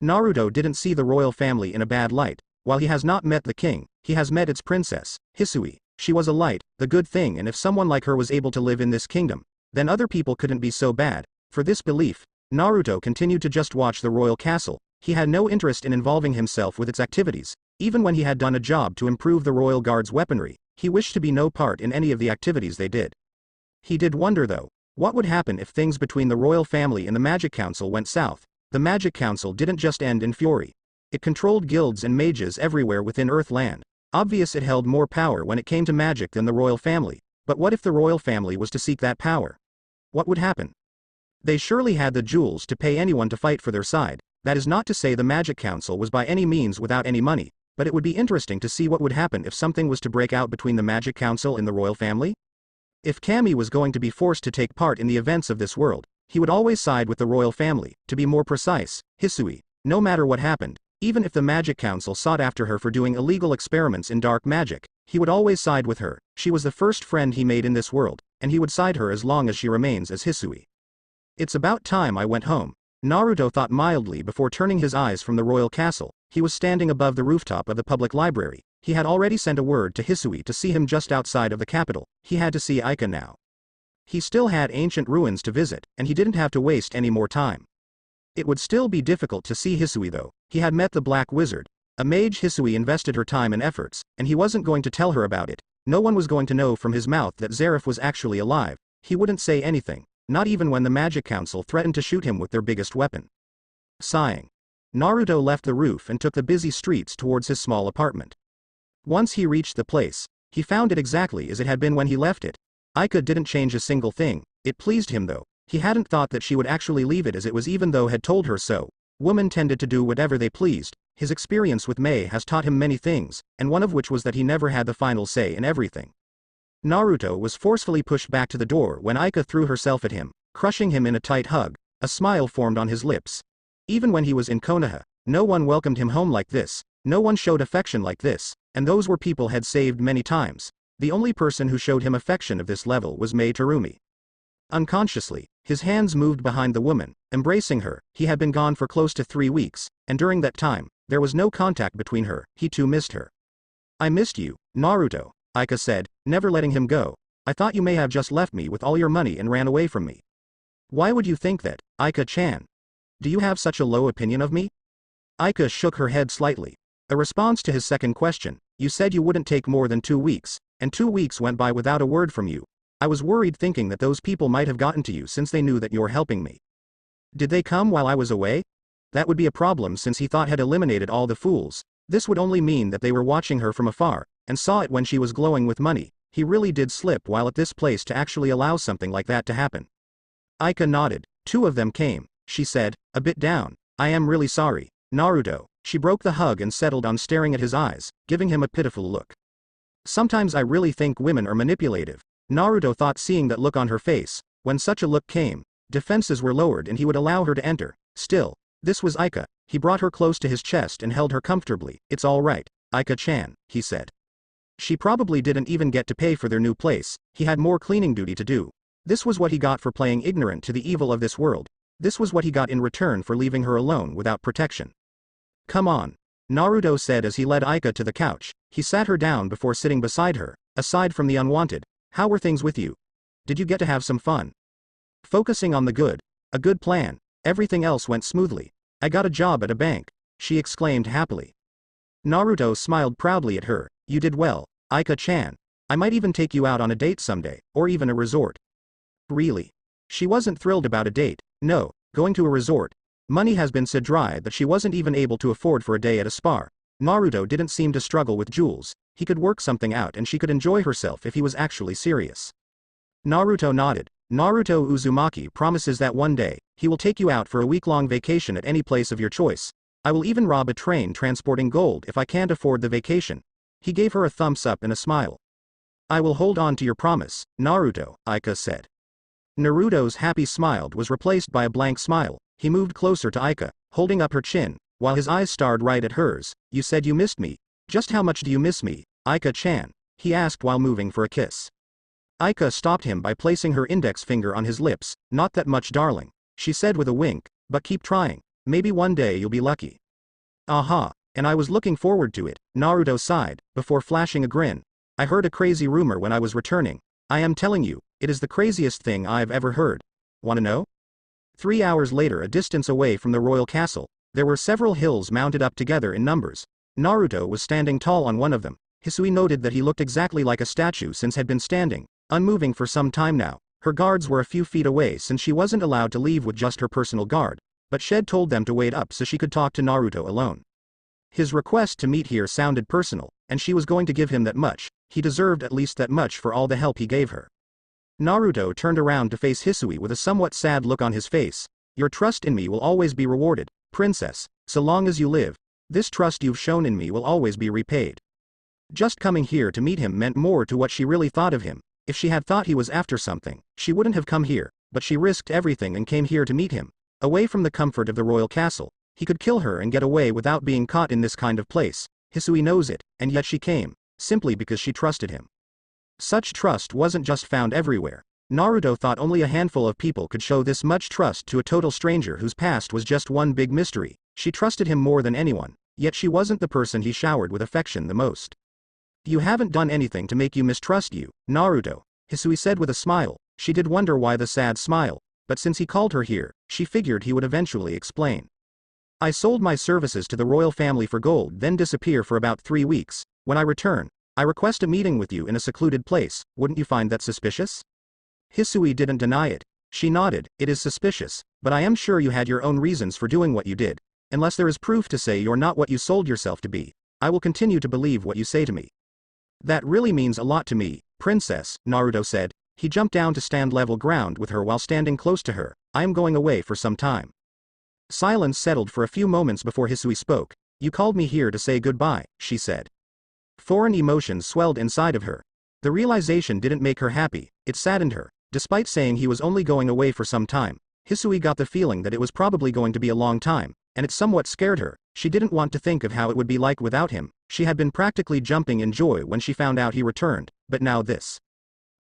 Naruto didn't see the royal family in a bad light. While he has not met the king, he has met its princess, Hisui. She was a light, the good thing, and if someone like her was able to live in this kingdom, then other people couldn't be so bad. For this belief, Naruto continued to just watch the royal castle. He had no interest in involving himself with its activities. Even when he had done a job to improve the royal guard's weaponry, he wished to be no part in any of the activities they did. He did wonder though, what would happen if things between the royal family and the Magic Council went south? The Magic Council didn't just end in Fury. It controlled guilds and mages everywhere within Earthland. Obvious it held more power when it came to magic than the royal family. But what if the royal family was to seek that power? What would happen? They surely had the jewels to pay anyone to fight for their side. That is not to say the Magic Council was by any means without any money, but it would be interesting to see what would happen if something was to break out between the Magic Council and the royal family. If Kami was going to be forced to take part in the events of this world, he would always side with the royal family. To be more precise, Hisui. No matter what happened, even if the Magic Council sought after her for doing illegal experiments in dark magic, he would always side with her. She was the first friend he made in this world, and he would side her as long as she remains as Hisui. It's about time I went home, Naruto thought mildly before turning his eyes from the royal castle. He was standing above the rooftop of the public library. He had already sent a word to Hisui to see him just outside of the capital. He had to see Aika now. He still had ancient ruins to visit, and he didn't have to waste any more time. It would still be difficult to see Hisui though. He had met the Black Wizard, a mage. Hisui invested her time and efforts, and he wasn't going to tell her about it. No one was going to know from his mouth that Zeref was actually alive. He wouldn't say anything, not even when the Magic Council threatened to shoot him with their biggest weapon. Sighing, Naruto left the roof and took the busy streets towards his small apartment. Once he reached the place, he found it exactly as it had been when he left it. Aika didn't change a single thing. It pleased him though. He hadn't thought that she would actually leave it as it was, even though had told her so. Women tended to do whatever they pleased. His experience with Mei has taught him many things, and one of which was that he never had the final say in everything. Naruto was forcefully pushed back to the door when Aika threw herself at him, crushing him in a tight hug. A smile formed on his lips. Even when he was in Konoha, no one welcomed him home like this. No one showed affection like this, and those were people had saved many times. The only person who showed him affection of this level was Mei Terumi. Unconsciously, his hands moved behind the woman, embracing her. He had been gone for close to 3 weeks, and during that time, there was no contact between her. He too missed her. I missed you, Naruto, Aika said, never letting him go. I thought you may have just left me with all your money and ran away from me. Why would you think that, Aika-chan? Do you have such a low opinion of me? Aika shook her head slightly. A response to his second question. You said you wouldn't take more than 2 weeks, and 2 weeks went by without a word from you. I was worried, thinking that those people might have gotten to you since they knew that you're helping me. Did they come while I was away? That would be a problem since he thought had eliminated all the fools. This would only mean that they were watching her from afar, and saw it when she was glowing with money. He really did slip while at this place to actually allow something like that to happen. Aika nodded. 2 of them came, she said, a bit down. I am really sorry, Naruto. She broke the hug and settled on staring at his eyes, giving him a pitiful look. Sometimes I really think women are manipulative, Naruto thought, seeing that look on her face. When such a look came, defenses were lowered and he would allow her to enter. Still, this was Aika. He brought her close to his chest and held her comfortably. It's all right, Aika-chan, he said. She probably didn't even get to pay for their new place. He had more cleaning duty to do. This was what he got for playing ignorant to the evil of this world. This was what he got in return for leaving her alone without protection. Come on, Naruto said as he led Aika to the couch. He sat her down before sitting beside her. Aside from the unwanted, how were things with you? Did you get to have some fun? Focusing on the good. A good plan. Everything else went smoothly. I got a job at a bank, she exclaimed happily. Naruto smiled proudly at her. You did well, Aika-chan. I might even take you out on a date someday, or even a resort. Really? She wasn't thrilled about a date. No, going to a resort. Money has been so dry that she wasn't even able to afford for a day at a spa. Naruto didn't seem to struggle with jewels. He could work something out and she could enjoy herself if he was actually serious. Naruto nodded. Naruto Uzumaki promises that one day, he will take you out for a week-long vacation at any place of your choice. I will even rob a train transporting gold if I can't afford the vacation. He gave her a thumbs up and a smile. I will hold on to your promise, Naruto, Aika said. Naruto's happy smile was replaced by a blank smile. He moved closer to Aika, holding up her chin, while his eyes starred right at hers. You said you missed me. Just how much do you miss me, Aika-chan? He asked while moving for a kiss. Aika stopped him by placing her index finger on his lips. Not that much, darling, she said with a wink, but keep trying. Maybe one day you'll be lucky. Aha, and I was looking forward to it, Naruto sighed, before flashing a grin. I heard a crazy rumor when I was returning. I am telling you, it is the craziest thing I've ever heard. Wanna know? 3 hours later, a distance away from the royal castle, there were several hills mounted up together in numbers. Naruto was standing tall on one of them. Hisui noted that he looked exactly like a statue since had been standing, unmoving for some time now. Her guards were a few feet away since she wasn't allowed to leave with just her personal guard, but Shed told them to wait up so she could talk to Naruto alone. His request to meet here sounded personal, and she was going to give him that much. He deserved at least that much for all the help he gave her. Naruto turned around to face Hisui with a somewhat sad look on his face. Your trust in me will always be rewarded, princess, so long as you live. This trust you've shown in me will always be repaid. Just coming here to meet him meant more to what she really thought of him. If she had thought he was after something, she wouldn't have come here, but she risked everything and came here to meet him. Away from the comfort of the royal castle, he could kill her and get away without being caught in this kind of place. Hisui knows it, and yet she came, simply because she trusted him. Such trust wasn't just found everywhere. Naruto thought only a handful of people could show this much trust to a total stranger whose past was just one big mystery. She trusted him more than anyone, yet she wasn't the person he showered with affection the most. You haven't done anything to make you mistrust you, Naruto, Hisui said with a smile. She did wonder why the sad smile, but since he called her here, she figured he would eventually explain. I sold my services to the royal family for gold, then disappear for about 3 weeks. When I return, I request a meeting with you in a secluded place. Wouldn't you find that suspicious? Hisui didn't deny it. She nodded. It is suspicious, but I am sure you had your own reasons for doing what you did. Unless there is proof to say you're not what you sold yourself to be, I will continue to believe what you say to me. That really means a lot to me, princess, Naruto said. He jumped down to stand level ground with her while standing close to her. I am going away for some time. Silence settled for a few moments before Hisui spoke. You called me here to say goodbye, she said. Foreign emotions swelled inside of her. The realization didn't make her happy, it saddened her. Despite saying he was only going away for some time, Hisui got the feeling that it was probably going to be a long time, and it somewhat scared her. She didn't want to think of how it would be like without him. She had been practically jumping in joy when she found out he returned, but now this.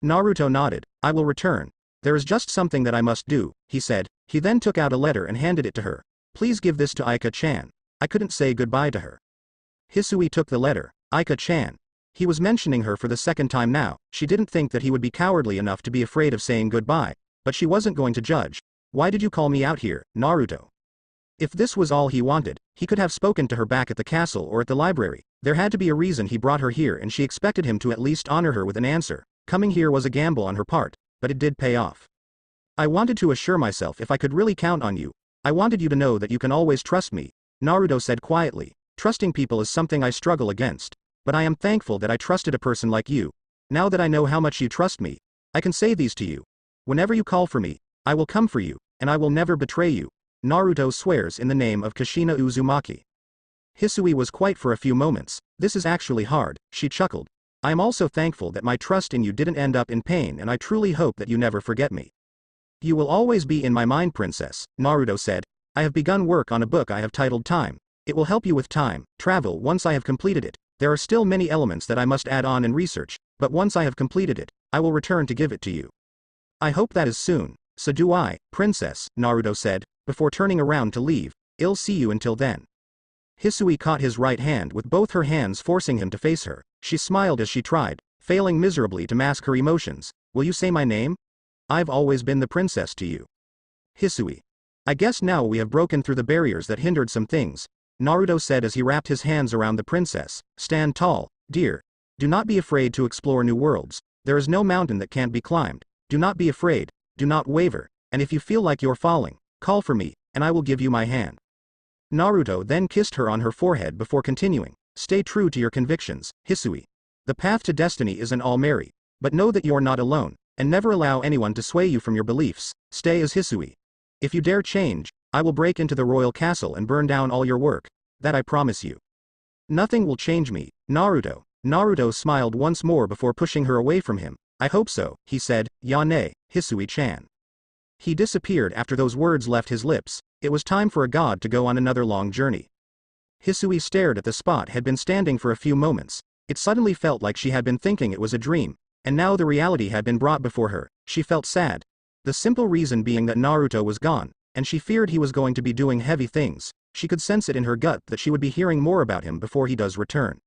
Naruto nodded. I will return. There is just something that I must do, he said. He then took out a letter and handed it to her. Please give this to Aika-chan. I couldn't say goodbye to her. Hisui took the letter. Aika-chan. He was mentioning her for the second time now. She didn't think that he would be cowardly enough to be afraid of saying goodbye, but she wasn't going to judge. Why did you call me out here, Naruto? If this was all he wanted, he could have spoken to her back at the castle or at the library. There had to be a reason he brought her here, and she expected him to at least honor her with an answer. Coming here was a gamble on her part, but it did pay off. I wanted to assure myself if I could really count on you. I wanted you to know that you can always trust me, Naruto said quietly. Trusting people is something I struggle against, but I am thankful that I trusted a person like you. Now that I know how much you trust me, I can say these to you. Whenever you call for me, I will come for you, and I will never betray you. Naruto swears in the name of Kushina Uzumaki. Hisui was quiet for a few moments. This is actually hard, she chuckled. I am also thankful that my trust in you didn't end up in pain, and I truly hope that you never forget me. You will always be in my mind, princess, Naruto said. I have begun work on a book I have titled Time. It will help you with time travel once I have completed it. There are still many elements that I must add on and research, but once I have completed it, I will return to give it to you. I hope that is soon. So do I, princess, Naruto said, before turning around to leave. I'll see you until then. Hisui caught his right hand with both her hands, forcing him to face her. She smiled as she tried, failing miserably to mask her emotions. Will you say my name? I've always been the princess to you. Hisui. I guess now we have broken through the barriers that hindered some things, Naruto said as he wrapped his hands around the princess. Stand tall, dear. Do not be afraid to explore new worlds. There is no mountain that can't be climbed. Do not be afraid, do not waver, and if you feel like you're falling, call for me, and I will give you my hand. Naruto then kissed her on her forehead before continuing. Stay true to your convictions, Hisui. The path to destiny isn't all merry, but know that you're not alone, and never allow anyone to sway you from your beliefs. Stay as Hisui. If you dare change, I will break into the royal castle and burn down all your work. That I promise you. Nothing will change me, Naruto. Naruto smiled once more before pushing her away from him. I hope so, he said. Yane, Hisui-chan. He disappeared after those words left his lips. It was time for a god to go on another long journey. Hisui stared at the spot had been standing for a few moments. It suddenly felt like she had been thinking it was a dream, and now the reality had been brought before her. She felt sad. The simple reason being that Naruto was gone, and she feared he was going to be doing heavy things. She could sense it in her gut that she would be hearing more about him before he does return.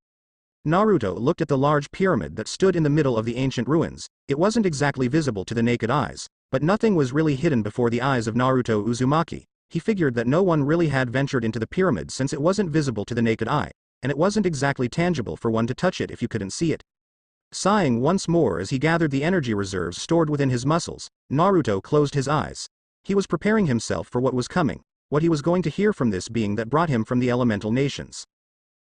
Naruto looked at the large pyramid that stood in the middle of the ancient ruins. It wasn't exactly visible to the naked eyes, but nothing was really hidden before the eyes of Naruto Uzumaki. He figured that no one really had ventured into the pyramid since it wasn't visible to the naked eye, and it wasn't exactly tangible for one to touch it if you couldn't see it. Sighing once more as he gathered the energy reserves stored within his muscles, Naruto closed his eyes. He was preparing himself for what was coming, what he was going to hear from this being that brought him from the elemental nations.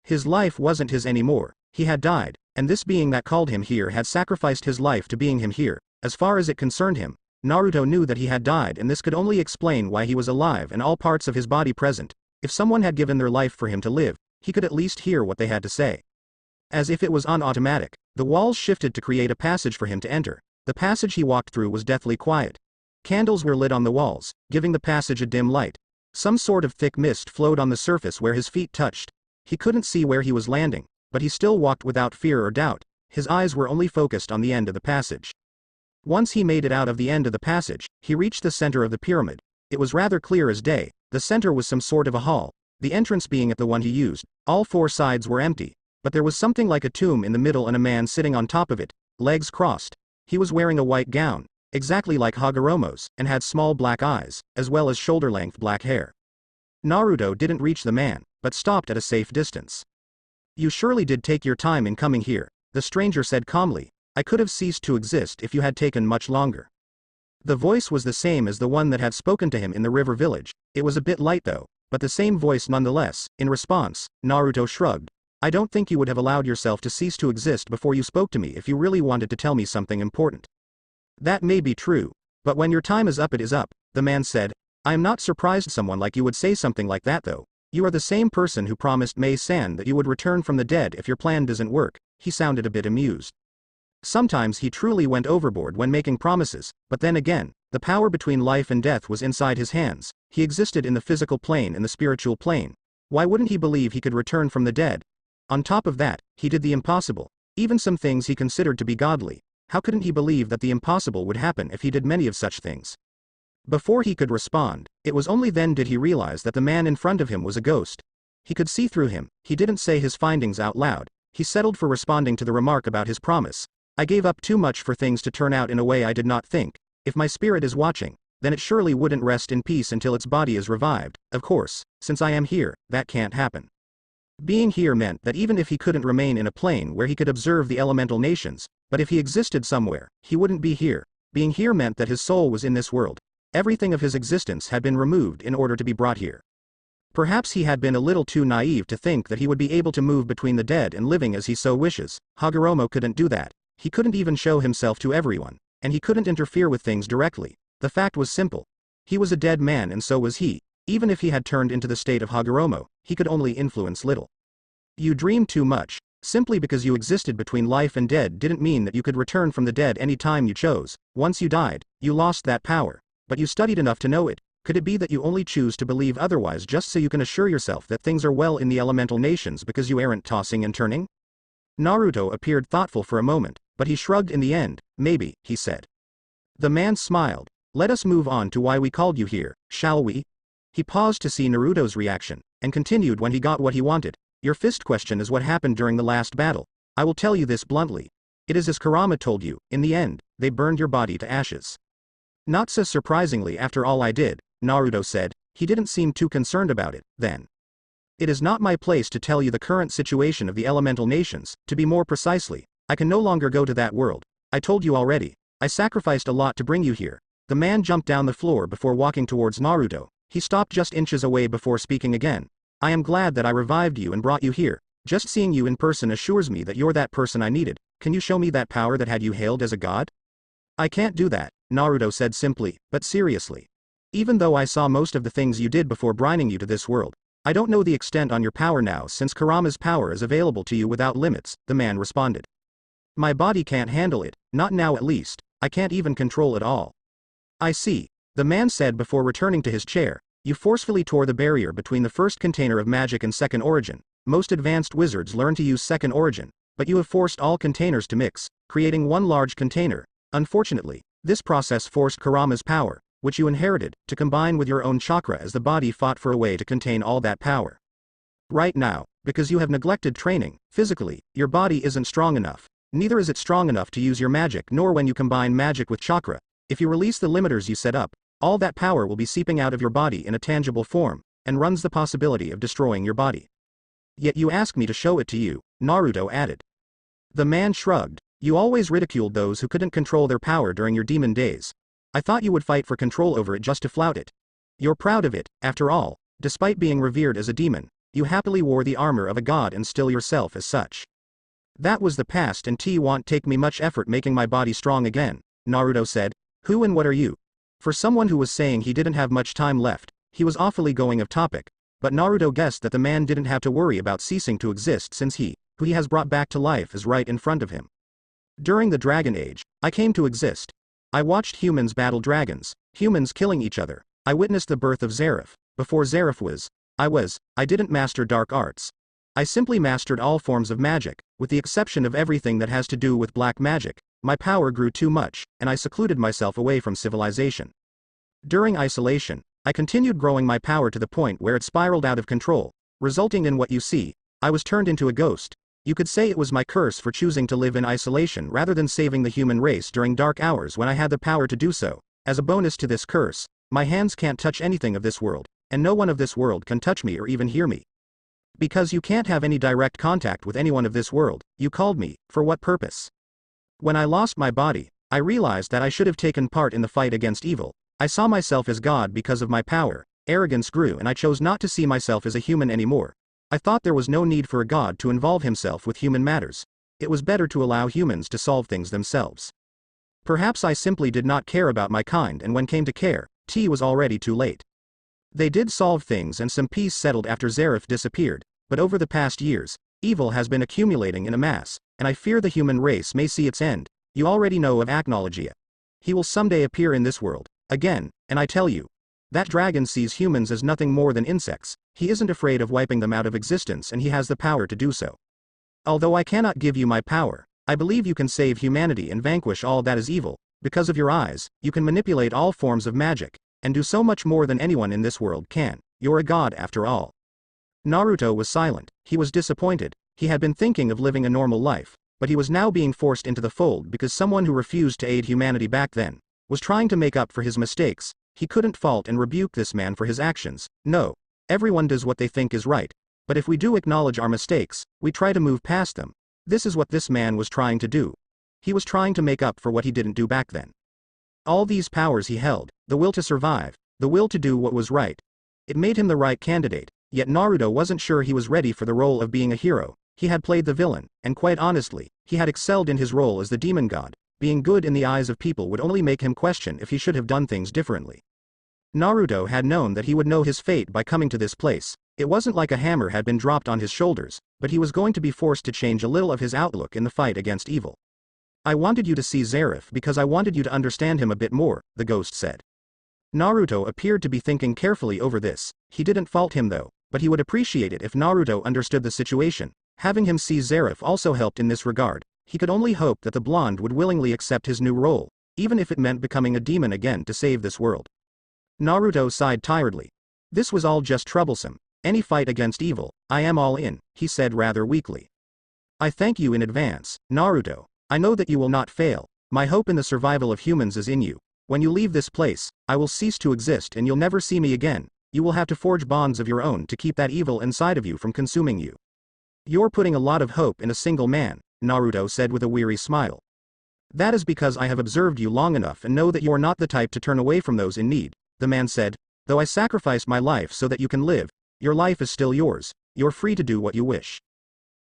His life wasn't his anymore. He had died, and this being that called him here had sacrificed his life to being him here. As far as it concerned him, Naruto knew that he had died, and this could only explain why he was alive and all parts of his body present. If someone had given their life for him to live, he could at least hear what they had to say. As if it was on automatic, the walls shifted to create a passage for him to enter. The passage he walked through was deathly quiet. Candles were lit on the walls, giving the passage a dim light. Some sort of thick mist flowed on the surface where his feet touched. He couldn't see where he was landing, but he still walked without fear or doubt. His eyes were only focused on the end of the passage. Once he made it out of the end of the passage, he reached the center of the pyramid. It was rather clear as day. The center was some sort of a hall, the entrance being at the one he used. All four sides were empty, but there was something like a tomb in the middle and a man sitting on top of it, legs crossed. He was wearing a white gown, exactly like Hagoromo's, and had small black eyes, as well as shoulder-length black hair. Naruto didn't reach the man, but stopped at a safe distance. "You surely did take your time in coming here," the stranger said calmly. "I could have ceased to exist if you had taken much longer." The voice was the same as the one that had spoken to him in the river village. It was a bit light though, but the same voice nonetheless. In response, Naruto shrugged. "I don't think you would have allowed yourself to cease to exist before you spoke to me if you really wanted to tell me something important." "That may be true, but when your time is up it is up," the man said. "I am not surprised someone like you would say something like that though. You are the same person who promised Mei-san that you would return from the dead if your plan doesn't work." He sounded a bit amused. Sometimes he truly went overboard when making promises, but then again, the power between life and death was inside his hands. He existed in the physical plane and the spiritual plane. Why wouldn't he believe he could return from the dead? On top of that, he did the impossible. Even some things he considered to be godly. How couldn't he believe that the impossible would happen if he did many of such things? Before he could respond, it was only then did he realize that the man in front of him was a ghost. He could see through him. He didn't say his findings out loud. He settled for responding to the remark about his promise. "I gave up too much for things to turn out in a way I did not think. If my spirit is watching, then it surely wouldn't rest in peace until its body is revived. Of course, since I am here, that can't happen." Being here meant that even if he couldn't remain in a plane where he could observe the elemental nations, but if he existed somewhere, he wouldn't be here. Being here meant that his soul was in this world. Everything of his existence had been removed in order to be brought here. Perhaps he had been a little too naive to think that he would be able to move between the dead and living as he so wishes. Hagoromo couldn't do that. He couldn't even show himself to everyone, and he couldn't interfere with things directly. The fact was simple. He was a dead man and so was he. Even if he had turned into the state of Hagoromo, he could only influence little. "You dreamed too much. Simply because you existed between life and dead didn't mean that you could return from the dead any time you chose. Once you died, you lost that power. But you studied enough to know it. Could it be that you only choose to believe otherwise just so you can assure yourself that things are well in the elemental nations because you aren't tossing and turning?" Naruto appeared thoughtful for a moment, but he shrugged in the end. "Maybe," he said. The man smiled. "Let us move on to why we called you here, shall we?" He paused to see Naruto's reaction, and continued when he got what he wanted. "Your fist question is what happened during the last battle. I will tell you this bluntly. It is as Kurama told you. In the end, they burned your body to ashes." "Not so surprisingly after all I did," Naruto said. He didn't seem too concerned about it, then. "It is not my place to tell you the current situation of the elemental nations. To be more precisely, I can no longer go to that world. I told you already. I sacrificed a lot to bring you here." The man jumped down the floor before walking towards Naruto. He stopped just inches away before speaking again. "I am glad that I revived you and brought you here. Just seeing you in person assures me that you're that person I needed. Can you show me that power that had you hailed as a god?" "I can't do that," Naruto said simply, but seriously. "Even though I saw most of the things you did before bringing you to this world, I don't know the extent on your power now since Kurama's power is available to you without limits," the man responded. "My body can't handle it, not now at least. I can't even control it all." "I see," the man said before returning to his chair. You forcefully tore the barrier between the first container of magic and second origin. Most advanced wizards learn to use second origin, but you have forced all containers to mix, creating one large container. Unfortunately, this process forced Kurama's power, which you inherited, to combine with your own chakra as the body fought for a way to contain all that power. Right now, because you have neglected training, physically, your body isn't strong enough. Neither is it strong enough to use your magic, nor when you combine magic with chakra. If you release the limiters you set up, all that power will be seeping out of your body in a tangible form, and runs the possibility of destroying your body. Yet you ask me to show it to you, Naruto added. The man shrugged. You always ridiculed those who couldn't control their power during your demon days. I thought you would fight for control over it just to flout it. You're proud of it, after all. Despite being revered as a demon, you happily wore the armor of a god and still yourself as such. That was the past, and won't take me much effort making my body strong again, Naruto said. Who and what are you? For someone who was saying he didn't have much time left, he was awfully going off topic, but Naruto guessed that the man didn't have to worry about ceasing to exist since he, who he has brought back to life, is right in front of him. During the Dragon Age, I came to exist. I watched humans battle dragons, humans killing each other. I witnessed the birth of Zeref. Before Zeref was, I didn't master dark arts. I simply mastered all forms of magic, with the exception of everything that has to do with black magic. My power grew too much, and I secluded myself away from civilization. During isolation, I continued growing my power to the point where it spiraled out of control, resulting in what you see. I was turned into a ghost. You could say it was my curse for choosing to live in isolation rather than saving the human race during dark hours when I had the power to do so. As a bonus to this curse, my hands can't touch anything of this world, and no one of this world can touch me or even hear me. Because you can't have any direct contact with anyone of this world, you called me. For what purpose? When I lost my body, I realized that I should have taken part in the fight against evil. I saw myself as God because of my power. Arrogance grew and I chose not to see myself as a human anymore. I thought there was no need for a god to involve himself with human matters. It was better to allow humans to solve things themselves. Perhaps I simply did not care about my kind, and when came to care, it was already too late. They did solve things and some peace settled after Zeref disappeared, but over the past years, evil has been accumulating in a mass, and I fear the human race may see its end. You already know of Acnologia. He will someday appear in this world, again, and I tell you, that dragon sees humans as nothing more than insects. He isn't afraid of wiping them out of existence, and he has the power to do so. Although I cannot give you my power, I believe you can save humanity and vanquish all that is evil. Because of your eyes, you can manipulate all forms of magic, and do so much more than anyone in this world can. You're a god after all. Naruto was silent. He was disappointed. He had been thinking of living a normal life, but he was now being forced into the fold because someone who refused to aid humanity back then was trying to make up for his mistakes. He couldn't fault and rebuke this man for his actions. No, everyone does what they think is right, but if we do acknowledge our mistakes, we try to move past them. This is what this man was trying to do. He was trying to make up for what he didn't do back then. All these powers he held, the will to survive, the will to do what was right. It made him the right candidate, yet Naruto wasn't sure he was ready for the role of being a hero. He had played the villain, and quite honestly, he had excelled in his role as the demon god. Being good in the eyes of people would only make him question if he should have done things differently. Naruto had known that he would know his fate by coming to this place. It wasn't like a hammer had been dropped on his shoulders, but he was going to be forced to change a little of his outlook in the fight against evil. I wanted you to see Zeref because I wanted you to understand him a bit more, the ghost said. Naruto appeared to be thinking carefully over this. He didn't fault him though, but he would appreciate it if Naruto understood the situation. Having him see Zeref also helped in this regard. He could only hope that the blonde would willingly accept his new role, even if it meant becoming a demon again to save this world. Naruto sighed tiredly. This was all just troublesome. Any fight against evil, I am all in, he said rather weakly. I thank you in advance, Naruto. I know that you will not fail. My hope in the survival of humans is in you. When you leave this place, I will cease to exist and you'll never see me again. You will have to forge bonds of your own to keep that evil inside of you from consuming you. You're putting a lot of hope in a single man, Naruto said with a weary smile. That is because I have observed you long enough and know that you are not the type to turn away from those in need, the man said. Though I sacrificed my life so that you can live, your life is still yours. You're free to do what you wish.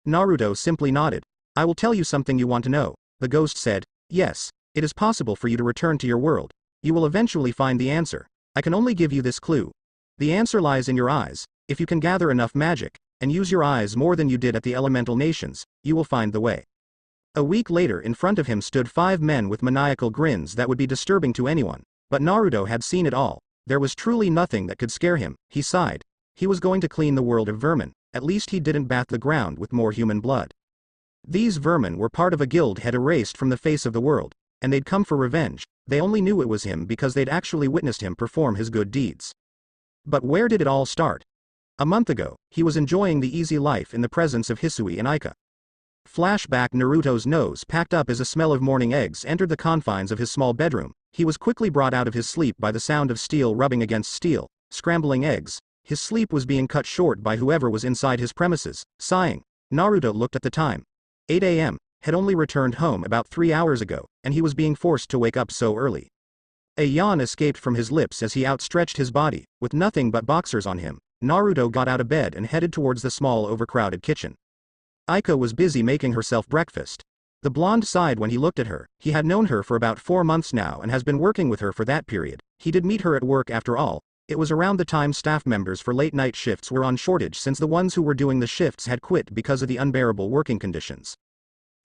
Naruto simply nodded. I will tell you something you want to know, the ghost said. Yes, it is possible for you to return to your world. You will eventually find the answer. I can only give you this clue. The answer lies in your eyes. If you can gather enough magic, and use your eyes more than you did at the elemental nations, you will find the way. A week later in front of him stood 5 men with maniacal grins that would be disturbing to anyone, but Naruto had seen it all. There was truly nothing that could scare him, he sighed. He was going to clean the world of vermin, at least he didn't bath the ground with more human blood. These vermin were part of a guild had erased from the face of the world, and they'd come for revenge. They only knew it was him because they'd actually witnessed him perform his good deeds. But where did it all start? A month ago, he was enjoying the easy life in the presence of Hisui and Aika. Flashback. Naruto's nose packed up as a smell of morning eggs entered the confines of his small bedroom. He was quickly brought out of his sleep by the sound of steel rubbing against steel, scrambling eggs. His sleep was being cut short by whoever was inside his premises. Sighing, Naruto looked at the time. 8 a.m., had only returned home about 3 hours ago, and he was being forced to wake up so early. A yawn escaped from his lips as he outstretched his body, with nothing but boxers on him. Naruto got out of bed and headed towards the small overcrowded kitchen. Aika was busy making herself breakfast. The blonde sighed when he looked at her. He had known her for about 4 months now and has been working with her for that period. He did meet her at work after all. It was around the time staff members for late night shifts were on shortage since the ones who were doing the shifts had quit because of the unbearable working conditions.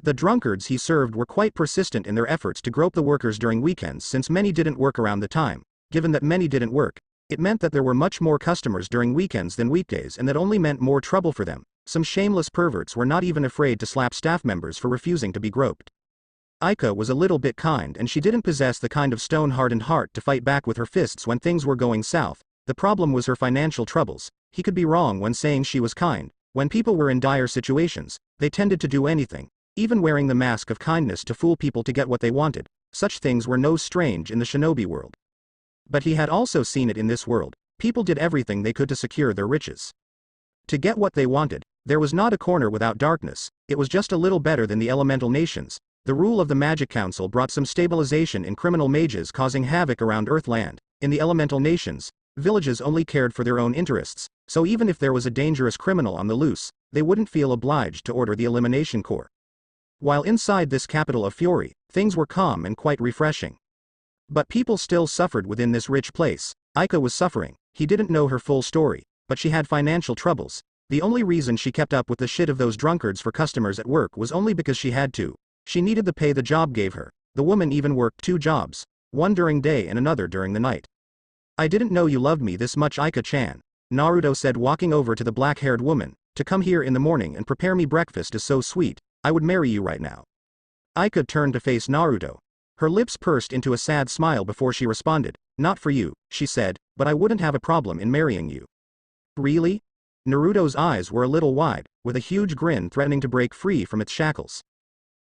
The drunkards he served were quite persistent in their efforts to grope the workers during weekends since many didn't work around the time. Given that many didn't work, it meant that there were much more customers during weekends than weekdays, and that only meant more trouble for them. Some shameless perverts were not even afraid to slap staff members for refusing to be groped. Aika was a little bit kind, and she didn't possess the kind of stone-hardened heart to fight back with her fists when things were going south. The problem was her financial troubles. He could be wrong when saying she was kind. When people were in dire situations, they tended to do anything, even wearing the mask of kindness to fool people to get what they wanted. Such things were no strange in the shinobi world. But he had also seen it in this world. People did everything they could to secure their riches. To get what they wanted, there was not a corner without darkness. It was just a little better than the elemental nations. The rule of the Magic Council brought some stabilization in criminal mages causing havoc around Earthland. In the elemental nations, villages only cared for their own interests, so even if there was a dangerous criminal on the loose, they wouldn't feel obliged to order the elimination corps. While inside this capital of fury, things were calm and quite refreshing. But people still suffered within this rich place. Aika was suffering. He didn't know her full story, but she had financial troubles. The only reason she kept up with the shit of those drunkards for customers at work was only because she had to. She needed the pay the job gave her. The woman even worked 2 jobs, one during day and another during the night. I didn't know you loved me this much, Aika-chan, Naruto said, walking over to the black-haired woman. To come here in the morning and prepare me breakfast is so sweet. I would marry you right now. Aika turned to face Naruto. Her lips pursed into a sad smile before she responded. Not for you, she said, but I wouldn't have a problem in marrying you. Really? Naruto's eyes were a little wide, with a huge grin threatening to break free from its shackles.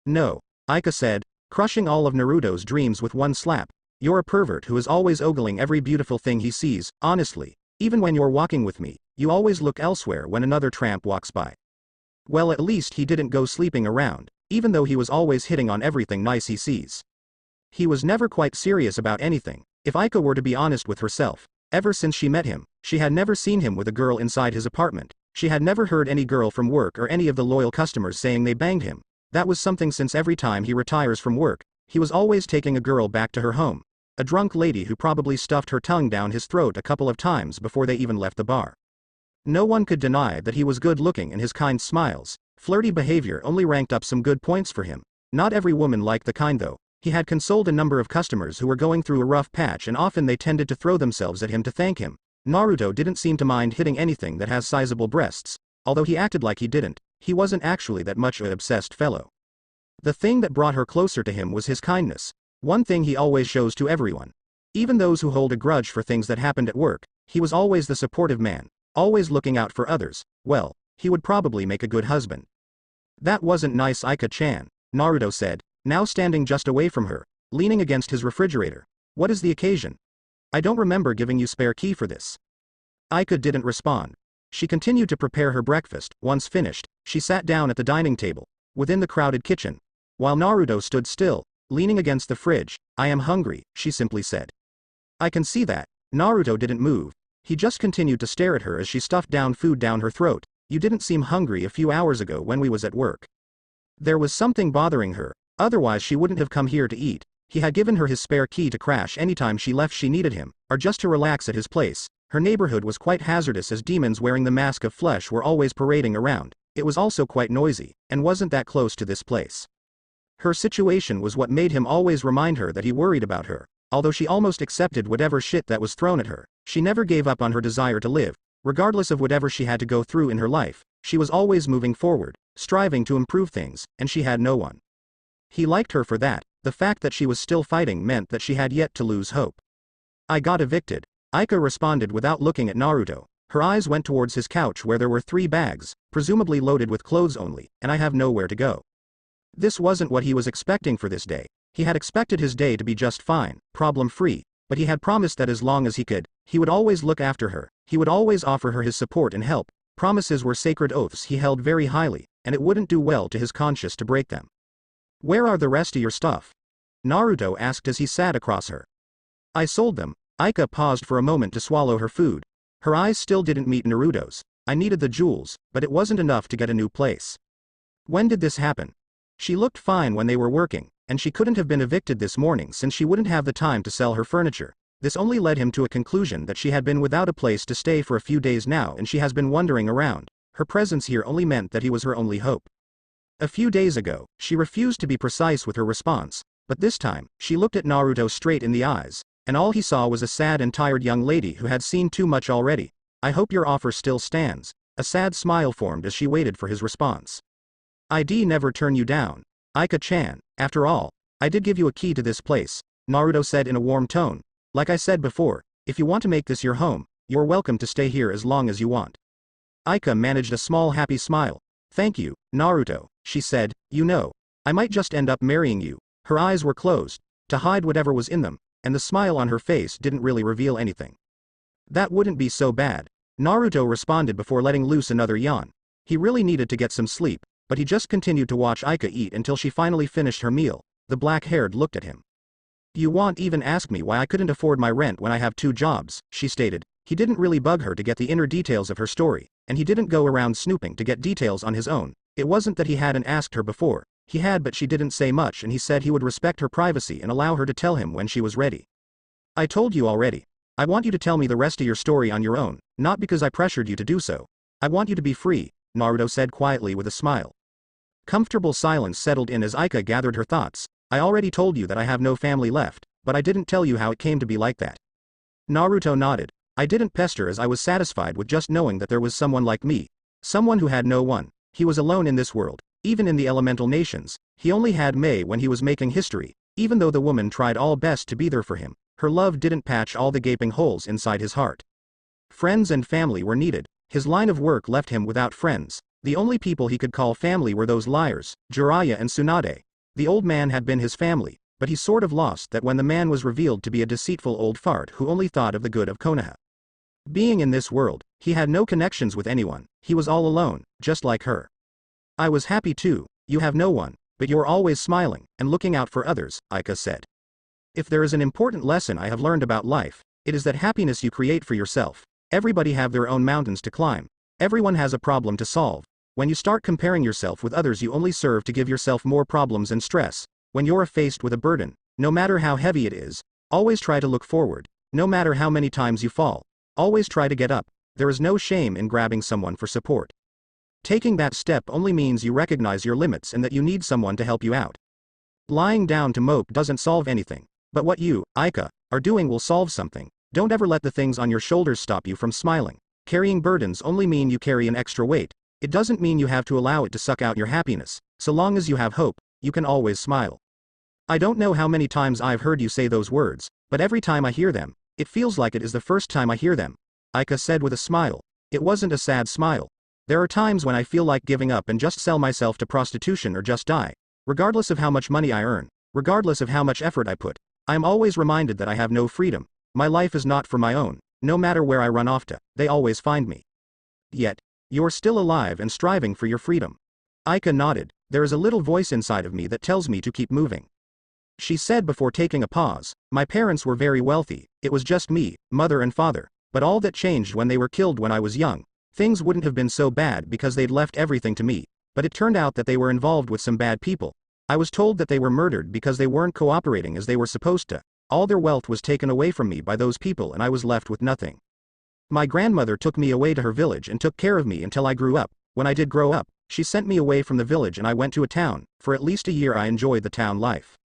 No, Aika said, crushing all of Naruto's dreams with one slap. You're a pervert who is always ogling every beautiful thing he sees. Honestly, even when you're walking with me, you always look elsewhere when another tramp walks by. Well, at least he didn't go sleeping around, even though he was always hitting on everything nice he sees. He was never quite serious about anything. If Aika were to be honest with herself, ever since she met him, she had never seen him with a girl inside his apartment. She had never heard any girl from work or any of the loyal customers saying they banged him. That was something since every time he retires from work, he was always taking a girl back to her home. A drunk lady who probably stuffed her tongue down his throat a couple of times before they even left the bar. No one could deny that he was good looking, and his kind smiles, flirty behavior only ranked up some good points for him. Not every woman liked the kind though. He had consoled a number of customers who were going through a rough patch, and often they tended to throw themselves at him to thank him. Naruto didn't seem to mind hitting anything that has sizable breasts, although he acted like he didn't. He wasn't actually that much an obsessed fellow. The thing that brought her closer to him was his kindness. One thing he always shows to everyone. Even those who hold a grudge for things that happened at work, he was always the supportive man, always looking out for others. Well, he would probably make a good husband. That wasn't nice, Aika-chan, Naruto said, now standing just away from her, leaning against his refrigerator. What is the occasion? I don't remember giving you spare key for this. Aika didn't respond. She continued to prepare her breakfast. Once finished, she sat down at the dining table, within the crowded kitchen, while Naruto stood still, leaning against the fridge. I am hungry, she simply said. I can see that. Naruto didn't move. He just continued to stare at her as she stuffed down food down her throat. You didn't seem hungry a few hours ago when we was at work. There was something bothering her, otherwise she wouldn't have come here to eat. He had given her his spare key to crash anytime she left she needed him, or just to relax at his place. Her neighborhood was quite hazardous as demons wearing the mask of flesh were always parading around. It was also quite noisy, and wasn't that close to this place. Her situation was what made him always remind her that he worried about her. Although she almost accepted whatever shit that was thrown at her, she never gave up on her desire to live, regardless of whatever she had to go through in her life. She was always moving forward, striving to improve things, and she had no one. He liked her for that. The fact that she was still fighting meant that she had yet to lose hope. I got evicted. Aika responded without looking at Naruto. Her eyes went towards his couch where there were 3 bags, presumably loaded with clothes only, and I have nowhere to go. This wasn't what he was expecting for this day. He had expected his day to be just fine, problem-free, but he had promised that as long as he could, he would always look after her, he would always offer her his support and help. Promises were sacred oaths he held very highly, and it wouldn't do well to his conscience to break them. "Where are the rest of your stuff?" Naruto asked as he sat across her. "I sold them." Aika paused for a moment to swallow her food. Her eyes still didn't meet Naruto's. "I needed the jewels, but it wasn't enough to get a new place." "When did this happen?" She looked fine when they were working, and she couldn't have been evicted this morning since she wouldn't have the time to sell her furniture. This only led him to a conclusion that she had been without a place to stay for a few days now and she has been wandering around. Her presence here only meant that he was her only hope. A few days ago, she refused to be precise with her response, but this time, she looked at Naruto straight in the eyes, and all he saw was a sad and tired young lady who had seen too much already. "I hope your offer still stands." A sad smile formed as she waited for his response. "I'd never turn you down. Aika-chan, after all, I did give you a key to this place," Naruto said in a warm tone. "Like I said before, if you want to make this your home, you're welcome to stay here as long as you want." Aika managed a small happy smile. "Thank you, Naruto," she said. "You know, I might just end up marrying you." Her eyes were closed, to hide whatever was in them, and the smile on her face didn't really reveal anything. "That wouldn't be so bad," Naruto responded before letting loose another yawn. He really needed to get some sleep, but he just continued to watch Aika eat until she finally finished her meal. The black-haired looked at him. "You won't even ask me why I couldn't afford my rent when I have 2 jobs, she stated. He didn't really bug her to get the inner details of her story, and he didn't go around snooping to get details on his own. It wasn't that he hadn't asked her before. He had, but she didn't say much, and he said he would respect her privacy and allow her to tell him when she was ready. "I told you already. I want you to tell me the rest of your story on your own, not because I pressured you to do so. I want you to be free," Naruto said quietly with a smile. Comfortable silence settled in as Aika gathered her thoughts. "I already told you that I have no family left, but I didn't tell you how it came to be like that." Naruto nodded. "I didn't pester as I was satisfied with just knowing that there was someone like me. Someone who had no one. He was alone in this world. Even in the elemental nations, he only had Mei when he was making history. Even though the woman tried all best to be there for him, her love didn't patch all the gaping holes inside his heart. Friends and family were needed. His line of work left him without friends. The only people he could call family were those liars, Jiraiya and Tsunade. The old man had been his family, but he sort of lost that when the man was revealed to be a deceitful old fart who only thought of the good of Konoha. Being in this world, he had no connections with anyone. He was all alone, just like her. "I was happy too. You have no one, but you're always smiling and looking out for others," Aika said. "If there is an important lesson I have learned about life, it is that happiness you create for yourself. Everybody have their own mountains to climb. Everyone has a problem to solve. When you start comparing yourself with others, you only serve to give yourself more problems and stress. When you're faced with a burden, no matter how heavy it is, always try to look forward. No matter how many times you fall, always try to get up. There is no shame in grabbing someone for support. Taking that step only means you recognize your limits and that you need someone to help you out. Lying down to mope doesn't solve anything, but what you, Aika, are doing will solve something. Don't ever let the things on your shoulders stop you from smiling. Carrying burdens only mean you carry an extra weight. It doesn't mean you have to allow it to suck out your happiness. So long as you have hope, you can always smile." I don't know how many times I've heard you say those words, but every time I hear them, it feels like it is the first time I hear them, Aika said with a smile. It wasn't a sad smile. "There are times when I feel like giving up and just sell myself to prostitution or just die. Regardless of how much money I earn, regardless of how much effort I put, I am always reminded that I have no freedom. My life is not for my own. No matter where I run off to, they always find me. Yet, you're still alive and striving for your freedom." Aika nodded. "There is a little voice inside of me that tells me to keep moving," she said before taking a pause. "My parents were very wealthy. It was just me, mother and father. But all that changed when they were killed when I was young. Things wouldn't have been so bad because they'd left everything to me. But it turned out that they were involved with some bad people. I was told that they were murdered because they weren't cooperating as they were supposed to. All their wealth was taken away from me by those people and I was left with nothing. My grandmother took me away to her village and took care of me until I grew up. When I did grow up, she sent me away from the village and I went to a town. For at least a year I enjoyed the town life.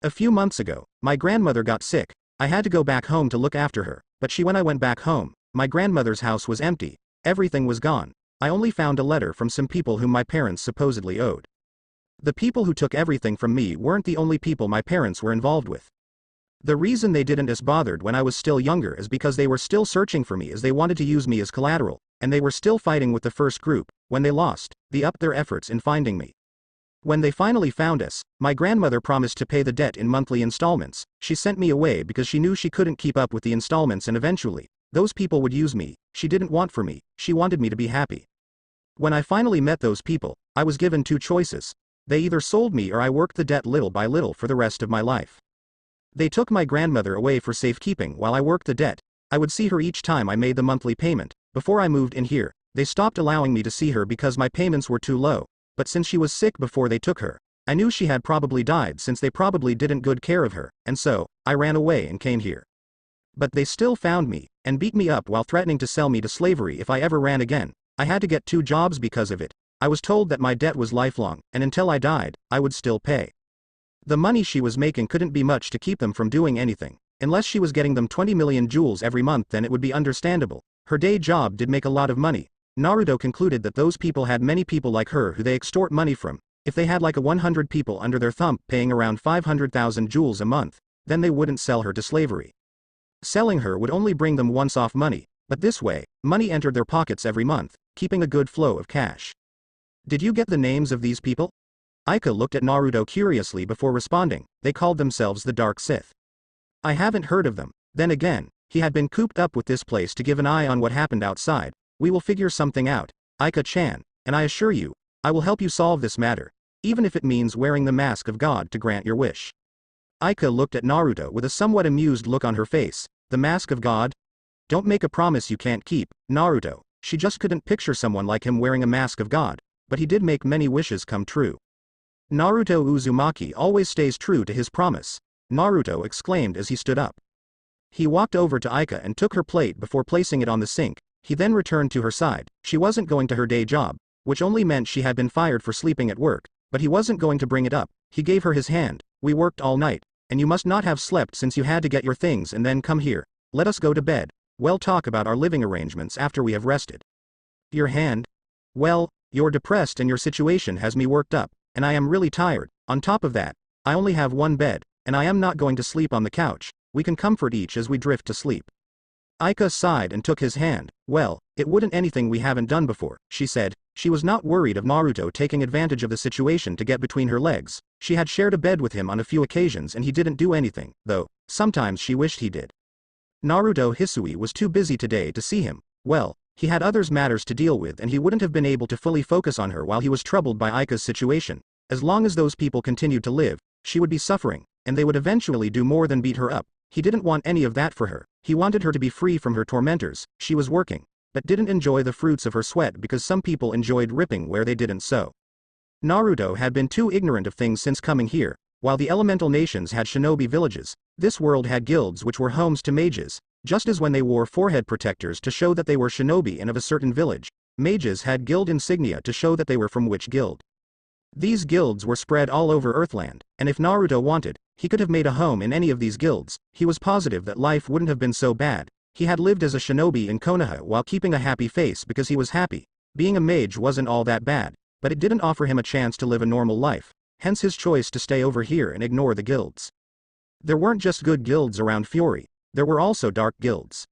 A few months ago, my grandmother got sick. I had to go back home to look after her, but when I went back home, my grandmother's house was empty. Everything was gone. I only found a letter from some people whom my parents supposedly owed. The people who took everything from me weren't the only people my parents were involved with. The reason they didn't as bothered when I was still younger is because they were still searching for me, as they wanted to use me as collateral, and they were still fighting with the first group. When they lost, they upped their efforts in finding me. When they finally found us, my grandmother promised to pay the debt in monthly installments. She sent me away because she knew she couldn't keep up with the installments, and eventually, those people would use me. She didn't want for me, she wanted me to be happy. When I finally met those people, I was given two choices. They either sold me or I worked the debt little by little for the rest of my life. They took my grandmother away for safekeeping while I worked the debt. I would see her each time I made the monthly payment. Before I moved in here, they stopped allowing me to see her because my payments were too low. But since she was sick before they took her, I knew she had probably died, since they probably didn't good care of her, and so, I ran away and came here. But they still found me, and beat me up while threatening to sell me to slavery if I ever ran again. I had to get 2 jobs because of it. I was told that my debt was lifelong, and until I died, I would still pay. The money she was making couldn't be much to keep them from doing anything. Unless she was getting them 20 million jewels every month, then it would be understandable. Her day job did make a lot of money. Naruto concluded that those people had many people like her who they extort money from. If they had like 100 people under their thumb paying around 500,000 jewels a month, then they wouldn't sell her to slavery. Selling her would only bring them once-off money, but this way, money entered their pockets every month, keeping a good flow of cash. Did you get the names of these people? Aika looked at Naruto curiously before responding. They called themselves the Dark Sith. I haven't heard of them. Then again, he had been cooped up with this place to give an eye on what happened outside. We will figure something out, Aika-chan, and I assure you, I will help you solve this matter, even if it means wearing the mask of God to grant your wish. Aika looked at Naruto with a somewhat amused look on her face. The mask of God? Don't make a promise you can't keep, Naruto. She just couldn't picture someone like him wearing a mask of God, but he did make many wishes come true. Naruto Uzumaki always stays true to his promise, Naruto exclaimed as he stood up. He walked over to Aika and took her plate before placing it on the sink. He then returned to her side. She wasn't going to her day job, which only meant she had been fired for sleeping at work, but he wasn't going to bring it up. He gave her his hand. We worked all night, and you must not have slept since you had to get your things and then come here. Let us go to bed. We'll talk about our living arrangements after we have rested. Your hand? Well, you're depressed and your situation has me worked up, and I am really tired. On top of that, I only have one bed, and I am not going to sleep on the couch. We can comfort each as we drift to sleep. Aika sighed and took his hand. Well, it wouldn't anything we haven't done before, she said. She was not worried of Naruto taking advantage of the situation to get between her legs. She had shared a bed with him on a few occasions and he didn't do anything, though, sometimes she wished he did. Naruto Hisui was too busy today to see him. Well, he had others matters to deal with and he wouldn't have been able to fully focus on her while he was troubled by Aika's situation. As long as those people continued to live, she would be suffering, and they would eventually do more than beat her up. He didn't want any of that for her. He wanted her to be free from her tormentors. She was working, but didn't enjoy the fruits of her sweat because some people enjoyed ripping where they didn't sow. Naruto had been too ignorant of things since coming here. While the elemental nations had shinobi villages, this world had guilds which were homes to mages. Just as when they wore forehead protectors to show that they were shinobi and of a certain village, mages had guild insignia to show that they were from which guild. These guilds were spread all over Earthland, and if Naruto wanted, he could have made a home in any of these guilds. He was positive that life wouldn't have been so bad. He had lived as a shinobi in Konoha while keeping a happy face because he was happy. Being a mage wasn't all that bad, but it didn't offer him a chance to live a normal life, hence his choice to stay over here and ignore the guilds. There weren't just good guilds around Fury, there were also dark guilds.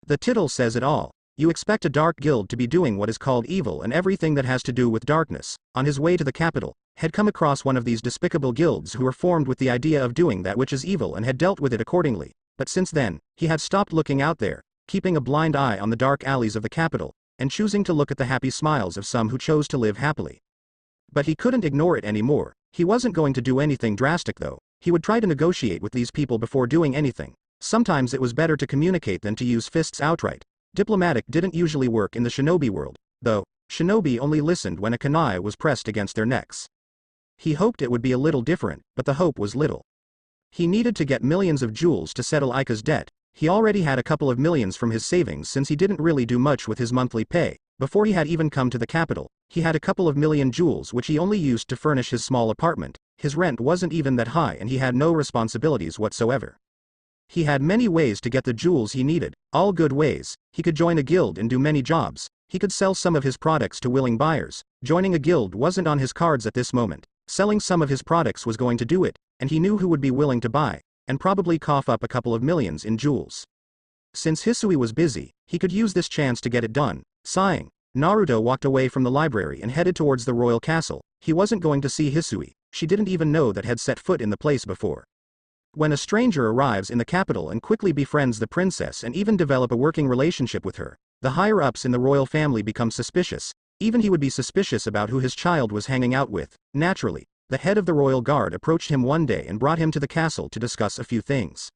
The title says it all. You expect a dark guild to be doing what is called evil and everything that has to do with darkness. On his way to the capital, had come across one of these despicable guilds who were formed with the idea of doing that which is evil and had dealt with it accordingly. But since then, he had stopped looking out there, keeping a blind eye on the dark alleys of the capital, and choosing to look at the happy smiles of some who chose to live happily. But he couldn't ignore it anymore. He wasn't going to do anything drastic though. He would try to negotiate with these people before doing anything. Sometimes it was better to communicate than to use fists outright. Diplomatic didn't usually work in the shinobi world, though. Shinobi only listened when a kunai was pressed against their necks. He hoped it would be a little different, but the hope was little. He needed to get millions of jewels to settle Aika's debt. He already had a couple of millions from his savings since he didn't really do much with his monthly pay. Before he had even come to the capital, he had a couple of million jewels which he only used to furnish his small apartment. his rent wasn't even that high and he had no responsibilities whatsoever. He had many ways to get the jewels he needed, all good ways. He could join a guild and do many jobs. He could sell some of his products to willing buyers. Joining a guild wasn't on his cards at this moment. Selling some of his products was going to do it, and he knew who would be willing to buy, and probably cough up a couple of millions in jewels. Since Hisui was busy, he could use this chance to get it done. Sighing, Naruto walked away from the library and headed towards the royal castle. He wasn't going to see Hisui. She didn't even know that had set foot in the place before. When a stranger arrives in the capital and quickly befriends the princess and even develop a working relationship with her, the higher-ups in the royal family become suspicious. Even he would be suspicious about who his child was hanging out with. Naturally, the head of the royal guard approached him one day and brought him to the castle to discuss a few things.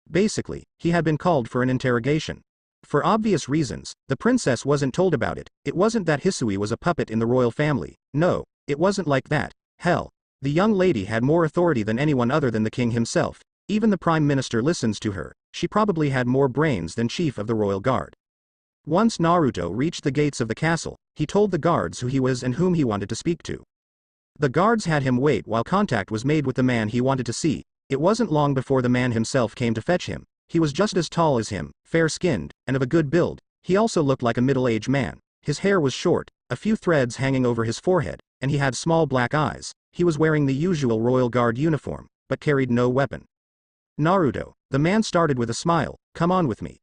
Basically, he had been called for an interrogation. For obvious reasons, the princess wasn't told about it. It wasn't that Hisui was a puppet in the royal family. No, it wasn't like that. Hell, the young lady had more authority than anyone other than the king himself. Even the prime minister listens to her. She probably had more brains than chief of the royal guard. Once Naruto reached the gates of the castle, he told the guards who he was and whom he wanted to speak to. The guards had him wait while contact was made with the man he wanted to see. It wasn't long before the man himself came to fetch him. He was just as tall as him, fair-skinned, and of a good build. He also looked like a middle-aged man. His hair was short, a few threads hanging over his forehead, and he had small black eyes. He was wearing the usual royal guard uniform, but carried no weapon. Naruto, the man started with a smile, come on with me.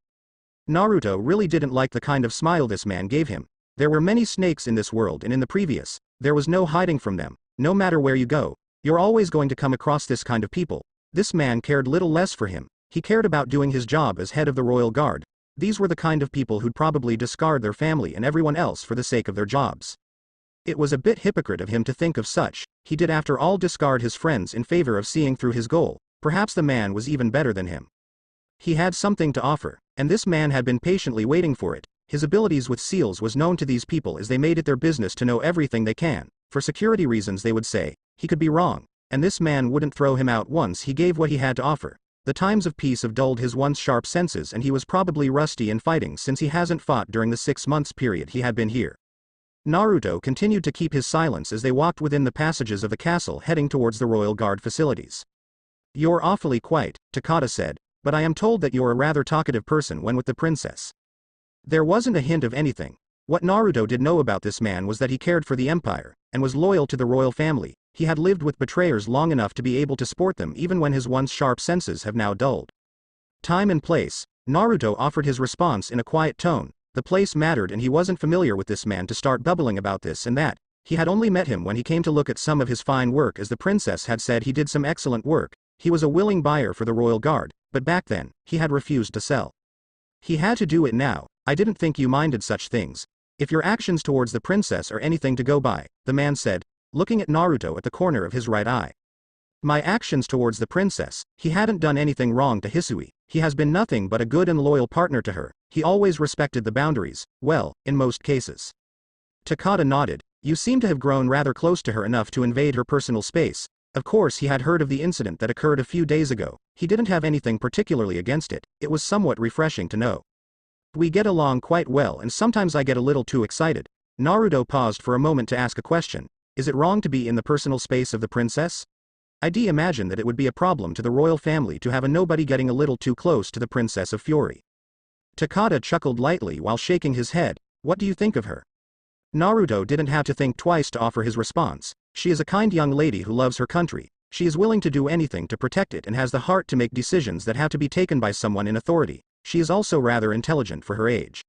Naruto really didn't like the kind of smile this man gave him. There were many snakes in this world and in the previous. There was no hiding from them. No matter where you go, you're always going to come across this kind of people. This man cared little less for him. He cared about doing his job as head of the royal guard. These were the kind of people who'd probably discard their family and everyone else for the sake of their jobs. It was a bit hypocrite of him to think of such. He did after all discard his friends in favor of seeing through his goal. Perhaps the man was even better than him. He had something to offer, and this man had been patiently waiting for it. His abilities with seals was known to these people as they made it their business to know everything they can. For security reasons they would say, he could be wrong, and this man wouldn't throw him out once he gave what he had to offer. The times of peace have dulled his once sharp senses and he was probably rusty in fighting since he hasn't fought during the 6 months period he had been here. Naruto continued to keep his silence as they walked within the passages of the castle heading towards the royal guard facilities. You're awfully quiet, Takada said, but I am told that you're a rather talkative person when with the princess. There wasn't a hint of anything. What Naruto did know about this man was that he cared for the empire, and was loyal to the royal family. He had lived with betrayers long enough to be able to sport them even when his once sharp senses have now dulled. Time and place. Naruto offered his response in a quiet tone. The place mattered and he wasn't familiar with this man to start bubbling about this and that. He had only met him when he came to look at some of his fine work as the princess had said he did some excellent work. He was a willing buyer for the royal guard, but back then, he had refused to sell. He had to do it now. I didn't think you minded such things. If your actions towards the princess are anything to go by, the man said, looking at Naruto at the corner of his right eye. My actions towards the princess, he hadn't done anything wrong to Hisui. He has been nothing but a good and loyal partner to her. He always respected the boundaries, well, in most cases. Takada nodded. You seem to have grown rather close to her enough to invade her personal space. Of course he had heard of the incident that occurred a few days ago. He didn't have anything particularly against it. It was somewhat refreshing to know. We get along quite well and sometimes I get a little too excited. Naruto paused for a moment to ask a question. Is it wrong to be in the personal space of the princess? I'd imagine that it would be a problem to the royal family to have a nobody getting a little too close to the Princess of Fury. Takada chuckled lightly while shaking his head. What do you think of her? Naruto didn't have to think twice to offer his response. She is a kind young lady who loves her country. She is willing to do anything to protect it and has the heart to make decisions that have to be taken by someone in authority. She is also rather intelligent for her age.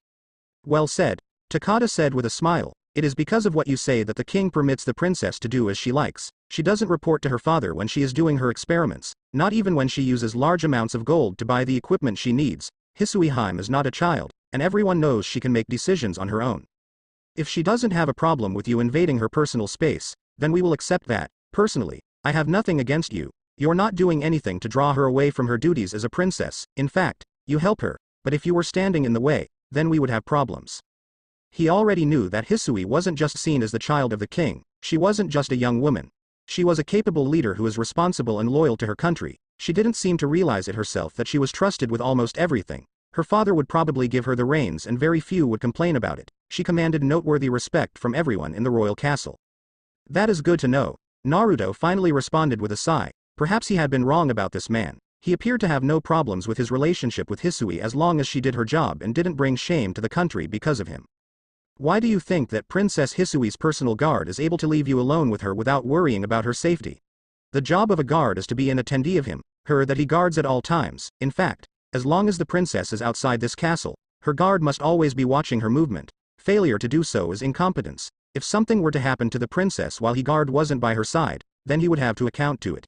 Well said, Takada said with a smile. It is because of what you say that the king permits the princess to do as she likes. She doesn't report to her father when she is doing her experiments, not even when she uses large amounts of gold to buy the equipment she needs. Hisuiheim is not a child, and everyone knows she can make decisions on her own. If she doesn't have a problem with you invading her personal space, then we will accept that. Personally, I have nothing against you. You're not doing anything to draw her away from her duties as a princess. In fact, you help her, but if you were standing in the way, then we would have problems. He already knew that Hisui wasn't just seen as the child of the king. She wasn't just a young woman. She was a capable leader who is responsible and loyal to her country. She didn't seem to realize it herself that she was trusted with almost everything. Her father would probably give her the reins and very few would complain about it. She commanded noteworthy respect from everyone in the royal castle. That is good to know. Naruto finally responded with a sigh. Perhaps he had been wrong about this man. He appeared to have no problems with his relationship with Hisui as long as she did her job and didn't bring shame to the country because of him. Why do you think that Princess Hisui's personal guard is able to leave you alone with her without worrying about her safety? The job of a guard is to be an attendee of him, her that he guards at all times. In fact, as long as the princess is outside this castle, her guard must always be watching her movement. Failure to do so is incompetence. If something were to happen to the princess while he guard wasn't by her side, then he would have to account to it.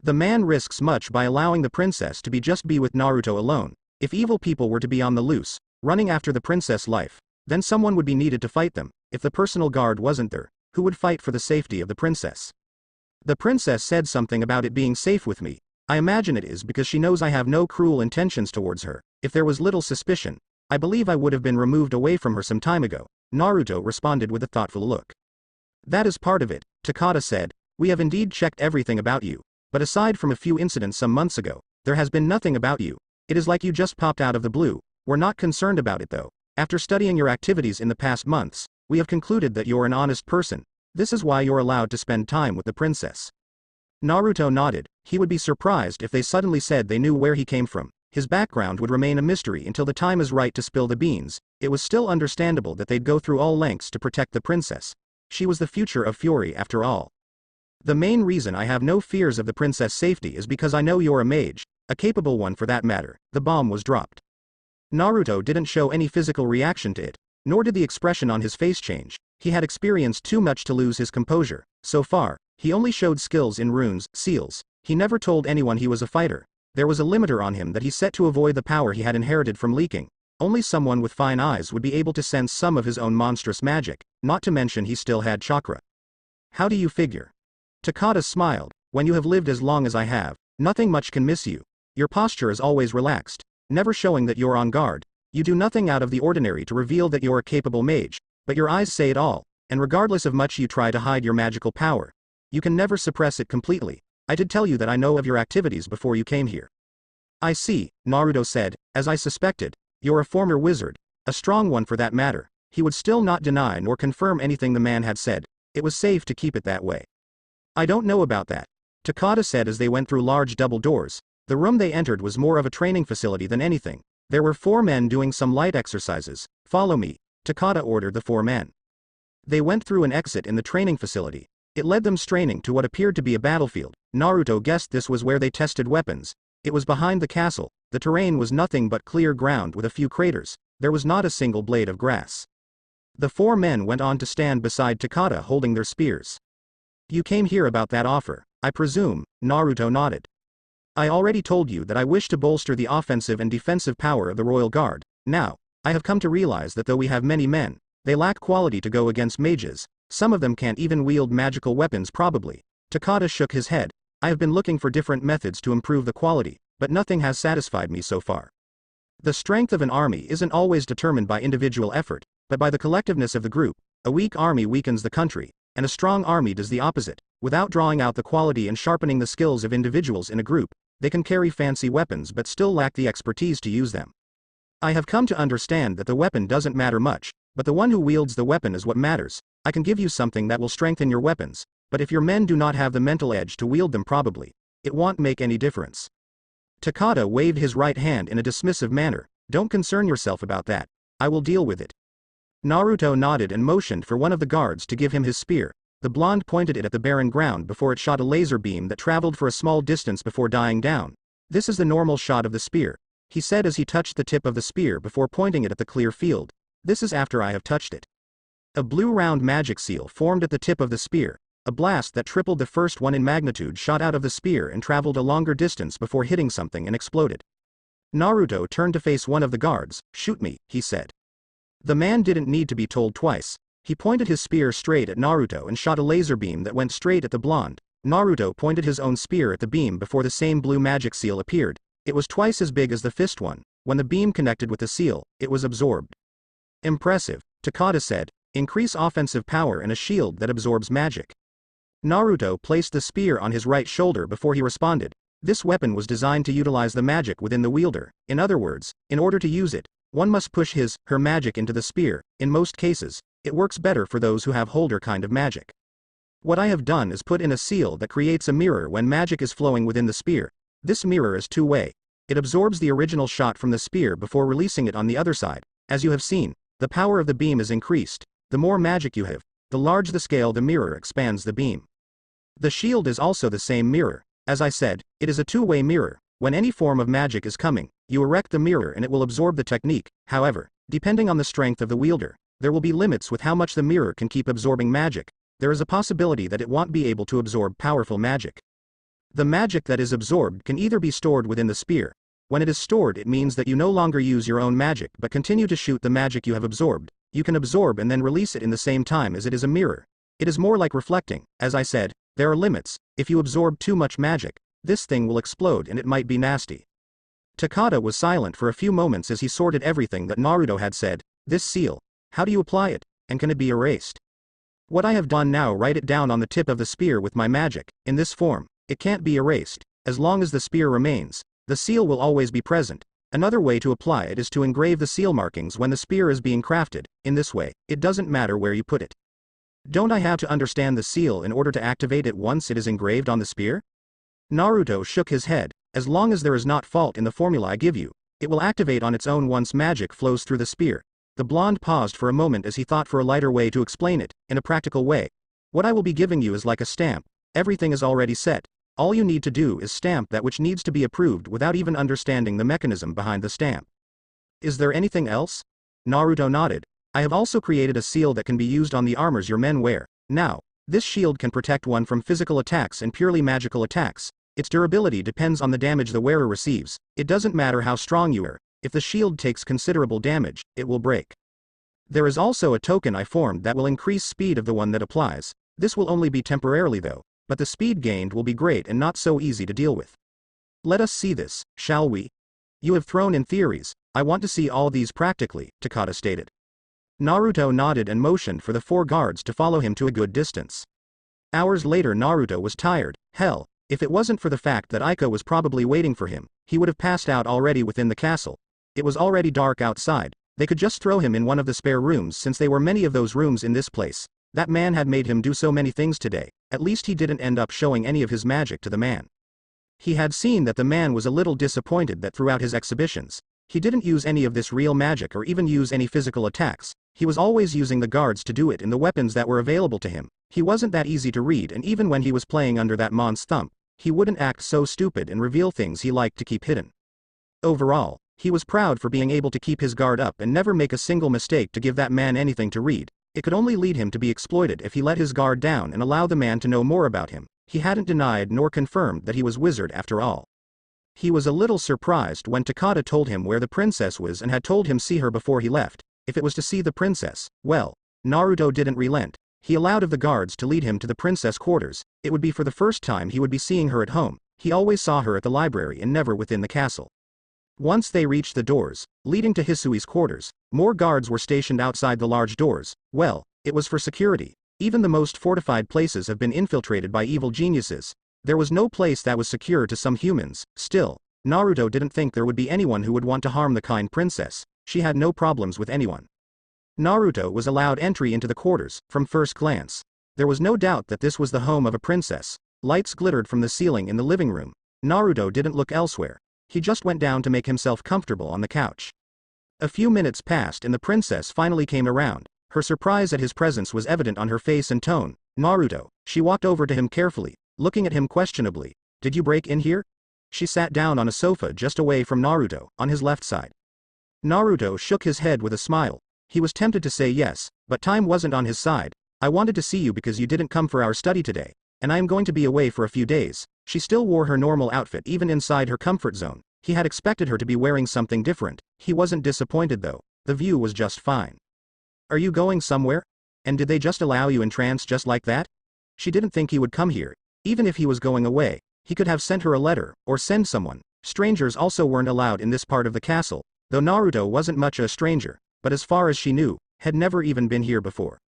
The man risks much by allowing the princess to be with Naruto alone. If evil people were to be on the loose, running after the princess' life, then someone would be needed to fight them. If the personal guard wasn't there, who would fight for the safety of the princess? The princess said something about it being safe with me. I imagine it is because she knows I have no cruel intentions towards her. If there was little suspicion, I believe I would have been removed away from her some time ago. Naruto responded with a thoughtful look. That is part of it, Takada said. We have indeed checked everything about you, but aside from a few incidents some months ago, there has been nothing about you. It is like you just popped out of the blue. We're not concerned about it though. After studying your activities in the past months, we have concluded that you're an honest person. This is why you're allowed to spend time with the princess. Naruto nodded. He would be surprised if they suddenly said they knew where he came from. His background would remain a mystery until the time is right to spill the beans. It was still understandable that they'd go through all lengths to protect the princess. She was the future of Fury after all. The main reason I have no fears of the princess' safety is because I know you're a mage, a capable one for that matter. The bomb was dropped. Naruto didn't show any physical reaction to it, nor did the expression on his face change. He had experienced too much to lose his composure. So far, he only showed skills in runes, seals. He never told anyone he was a fighter. There was a limiter on him that he set to avoid the power he had inherited from leaking. Only someone with fine eyes would be able to sense some of his own monstrous magic, not to mention he still had chakra. How do you figure? Takada smiled. When you have lived as long as I have, nothing much can miss you. Your posture is always relaxed, never showing that you're on guard. You do nothing out of the ordinary to reveal that you're a capable mage, but your eyes say it all, and regardless of much you try to hide your magical power, you can never suppress it completely. I did tell you that I know of your activities before you came here. I see, Naruto said, as I suspected. You're a former wizard, a strong one for that matter. He would still not deny nor confirm anything the man had said. It was safe to keep it that way. I don't know about that, Takada said as they went through large double doors. The room they entered was more of a training facility than anything. There were 4 men doing some light exercises. Follow me, Takada ordered the 4 men. They went through an exit in the training facility. It led them straining to what appeared to be a battlefield. Naruto guessed this was where they tested weapons. It was behind the castle. The terrain was nothing but clear ground with a few craters. There was not a single blade of grass. The 4 men went on to stand beside Takada holding their spears. You came here about that offer, I presume, Naruto nodded. I already told you that I wish to bolster the offensive and defensive power of the Royal Guard. Now, I have come to realize that though we have many men, they lack quality to go against mages. Some of them can't even wield magical weapons probably. Takada shook his head. I have been looking for different methods to improve the quality, but nothing has satisfied me so far. The strength of an army isn't always determined by individual effort, but by the collectiveness of the group. A weak army weakens the country, and a strong army does the opposite. Without drawing out the quality and sharpening the skills of individuals in a group, they can carry fancy weapons but still lack the expertise to use them. I have come to understand that the weapon doesn't matter much, but the one who wields the weapon is what matters. I can give you something that will strengthen your weapons, but if your men do not have the mental edge to wield them probably, it won't make any difference. Takada waved his right hand in a dismissive manner. Don't concern yourself about that. I will deal with it. Naruto nodded and motioned for one of the guards to give him his spear. The blonde pointed it at the barren ground before it shot a laser beam that traveled for a small distance before dying down. This is the normal shot of the spear, he said as he touched the tip of the spear before pointing it at the clear field. This is after I have touched it. A blue round magic seal formed at the tip of the spear. A blast that tripled the first one in magnitude shot out of the spear and traveled a longer distance before hitting something and exploded. Naruto turned to face one of the guards. Shoot me, he said. The man didn't need to be told twice. He pointed his spear straight at Naruto and shot a laser beam that went straight at the blonde. Naruto pointed his own spear at the beam before the same blue magic seal appeared. It was twice as big as the fist one. When the beam connected with the seal, it was absorbed. Impressive, Takada said. Increase offensive power and a shield that absorbs magic. Naruto placed the spear on his right shoulder before he responded. This weapon was designed to utilize the magic within the wielder. In other words, in order to use it, one must push her magic into the spear. In most cases, it works better for those who have holder kind of magic. What I have done is put in a seal that creates a mirror when magic is flowing within the spear. This mirror is two-way. It absorbs the original shot from the spear before releasing it on the other side. As you have seen, the power of the beam is increased. The more magic you have, the larger the scale the mirror expands the beam. The shield is also the same mirror. As I said, it is a two-way mirror. When any form of magic is coming, you erect the mirror and it will absorb the technique. However, depending on the strength of the wielder, there will be limits with how much the mirror can keep absorbing magic. There is a possibility that it won't be able to absorb powerful magic. The magic that is absorbed can either be stored within the spear. When it is stored, it means that you no longer use your own magic but continue to shoot the magic you have absorbed. You can absorb and then release it in the same time as it is a mirror. It is more like reflecting. As I said, there are limits. If you absorb too much magic, this thing will explode and it might be nasty. Takada was silent for a few moments as he sorted everything that Naruto had said. This seal, how do you apply it, and can it be erased? What I have done now, write it down on the tip of the spear with my magic. In this form, it can't be erased. As long as the spear remains, the seal will always be present. Another way to apply it is to engrave the seal markings when the spear is being crafted. In this way, it doesn't matter where you put it. Don't I have to understand the seal in order to activate it once it is engraved on the spear? Naruto shook his head. As long as there is not fault in the formula I give you, it will activate on its own once magic flows through the spear. The blonde paused for a moment as he thought for a lighter way to explain it, in a practical way. What I will be giving you is like a stamp. Everything is already set. All you need to do is stamp that which needs to be approved without even understanding the mechanism behind the stamp. Is there anything else? Naruto nodded. I have also created a seal that can be used on the armors your men wear. Now, this shield can protect one from physical attacks and purely magical attacks. Its durability depends on the damage the wearer receives. It doesn't matter how strong you are. If the shield takes considerable damage, it will break. There is also a token I formed that will increase speed of the one that applies. This will only be temporarily though, but the speed gained will be great and not so easy to deal with. Let us see this, shall we? You have thrown in theories. I want to see all these practically, Takada stated. Naruto nodded and motioned for the 4 guards to follow him to a good distance. Hours later, Naruto was tired. Hell, if it wasn't for the fact that Aiko was probably waiting for him, he would have passed out already within the castle. It was already dark outside. They could just throw him in one of the spare rooms since there were many of those rooms in this place. That man had made him do so many things today. At least he didn't end up showing any of his magic to the man. He had seen that the man was a little disappointed that throughout his exhibitions, he didn't use any of this real magic or even use any physical attacks. He was always using the guards to do it in the weapons that were available to him. He wasn't that easy to read, and even when he was playing under that mon's thumb, he wouldn't act so stupid and reveal things he liked to keep hidden. Overall, he was proud for being able to keep his guard up and never make a single mistake to give that man anything to read. It could only lead him to be exploited if he let his guard down and allow the man to know more about him. He hadn't denied nor confirmed that he was wizard after all. He was a little surprised when Takada told him where the princess was and had told him see her before he left. If it was to see the princess, well, Naruto didn't relent. He allowed of the guards to lead him to the princess quarters. It would be for the first time he would be seeing her at home. He always saw her at the library and never within the castle. Once they reached the doors leading to Hisui's quarters, more guards were stationed outside the large doors. Well, it was for security. Even the most fortified places have been infiltrated by evil geniuses. There was no place that was secure to some humans. Still, Naruto didn't think there would be anyone who would want to harm the kind princess. She had no problems with anyone. Naruto was allowed entry into the quarters. From first glance, there was no doubt that this was the home of a princess. Lights glittered from the ceiling in the living room. Naruto didn't look elsewhere. He just went down to make himself comfortable on the couch. A few minutes passed and the princess finally came around. Her surprise at his presence was evident on her face and tone. Naruto. She walked over to him carefully, looking at him questionably. Did you break in here? She sat down on a sofa just away from Naruto, on his left side. Naruto shook his head with a smile. He was tempted to say yes, but time wasn't on his side. I wanted to see you because you didn't come for our study today, and I am going to be away for a few days. She still wore her normal outfit even inside her comfort zone. He had expected her to be wearing something different. He wasn't disappointed though. The view was just fine. Are you going somewhere? And did they just allow you in trance just like that? She didn't think he would come here. Even if he was going away, he could have sent her a letter, or send someone. Strangers also weren't allowed in this part of the castle, though Naruto wasn't much a stranger, but as far as she knew, had never even been here before.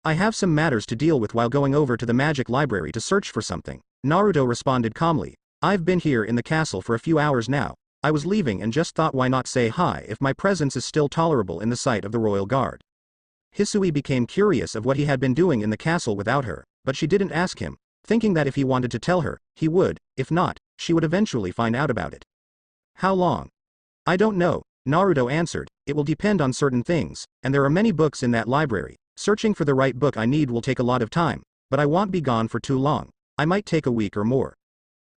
I have some matters to deal with while going over to the magic library to search for something. Naruto responded calmly. I've been here in the castle for a few hours now. I was leaving and just thought why not say hi if my presence is still tolerable in the sight of the royal guard. Hisui became curious of what he had been doing in the castle without her. but she didn't ask him, thinking that if he wanted to tell her, he would, if not, she would eventually find out about it. How long? I don't know, Naruto answered, it will depend on certain things, and there are many books in that library. Searching for the right book I need will take a lot of time, but I won't be gone for too long. I might take a week or more.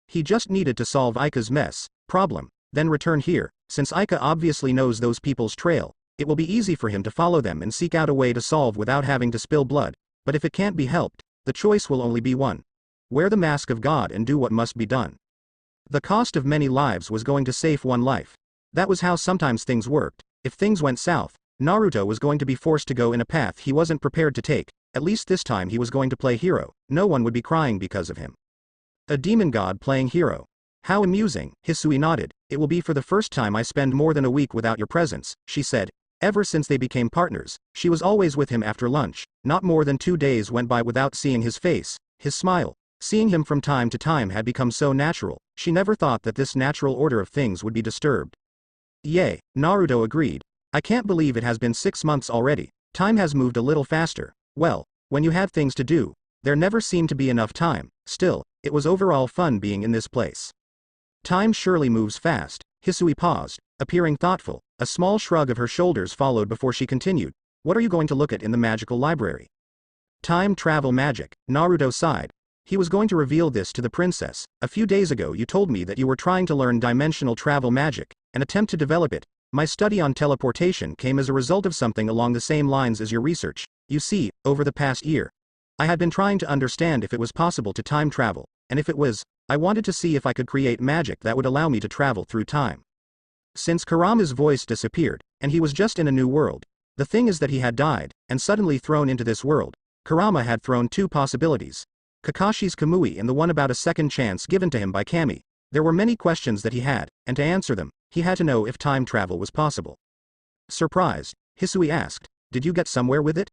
He just needed to solve Aika's problem, then return here. Since Aika obviously knows those people's trail, it will be easy for him to follow them and seek out a way to solve without having to spill blood, but if it can't be helped, the choice will only be one. Wear the mask of God and do what must be done. The cost of many lives was going to save one life. That was how sometimes things worked. If things went south, Naruto was going to be forced to go in a path he wasn't prepared to take. At least this time he was going to play hero. No one would be crying because of him. A demon god playing hero. How amusing, Hisui nodded. It will be for the first time I spend more than a week without your presence, she said. Ever since they became partners, she was always with him after lunch. Not more than 2 days went by without seeing his face, his smile. Seeing him from time to time had become so natural, she never thought that this natural order of things would be disturbed. Yay, Naruto agreed. I can't believe it has been 6 months already. Time has moved a little faster. Well, when you have things to do, there never seemed to be enough time. Still, it was overall fun being in this place. Time surely moves fast. Hisui paused, appearing thoughtful. A small shrug of her shoulders followed before she continued. What are you going to look at in the magical library? Time travel magic, Naruto sighed. He was going to reveal this to the princess. A few days ago you told me that you were trying to learn dimensional travel magic, and attempt to develop it. My study on teleportation came as a result of something along the same lines as your research. You see, over the past year, I had been trying to understand if it was possible to time travel, and if it was, I wanted to see if I could create magic that would allow me to travel through time. Since Kurama's voice disappeared, and he was just in a new world, the thing is that he had died, and suddenly thrown into this world. Kurama had thrown 2 possibilities. Kakashi's Kamui and the one about a second chance given to him by Kami. There were many questions that he had, and to answer them, he had to know if time travel was possible. Surprised, Hisui asked, did you get somewhere with it?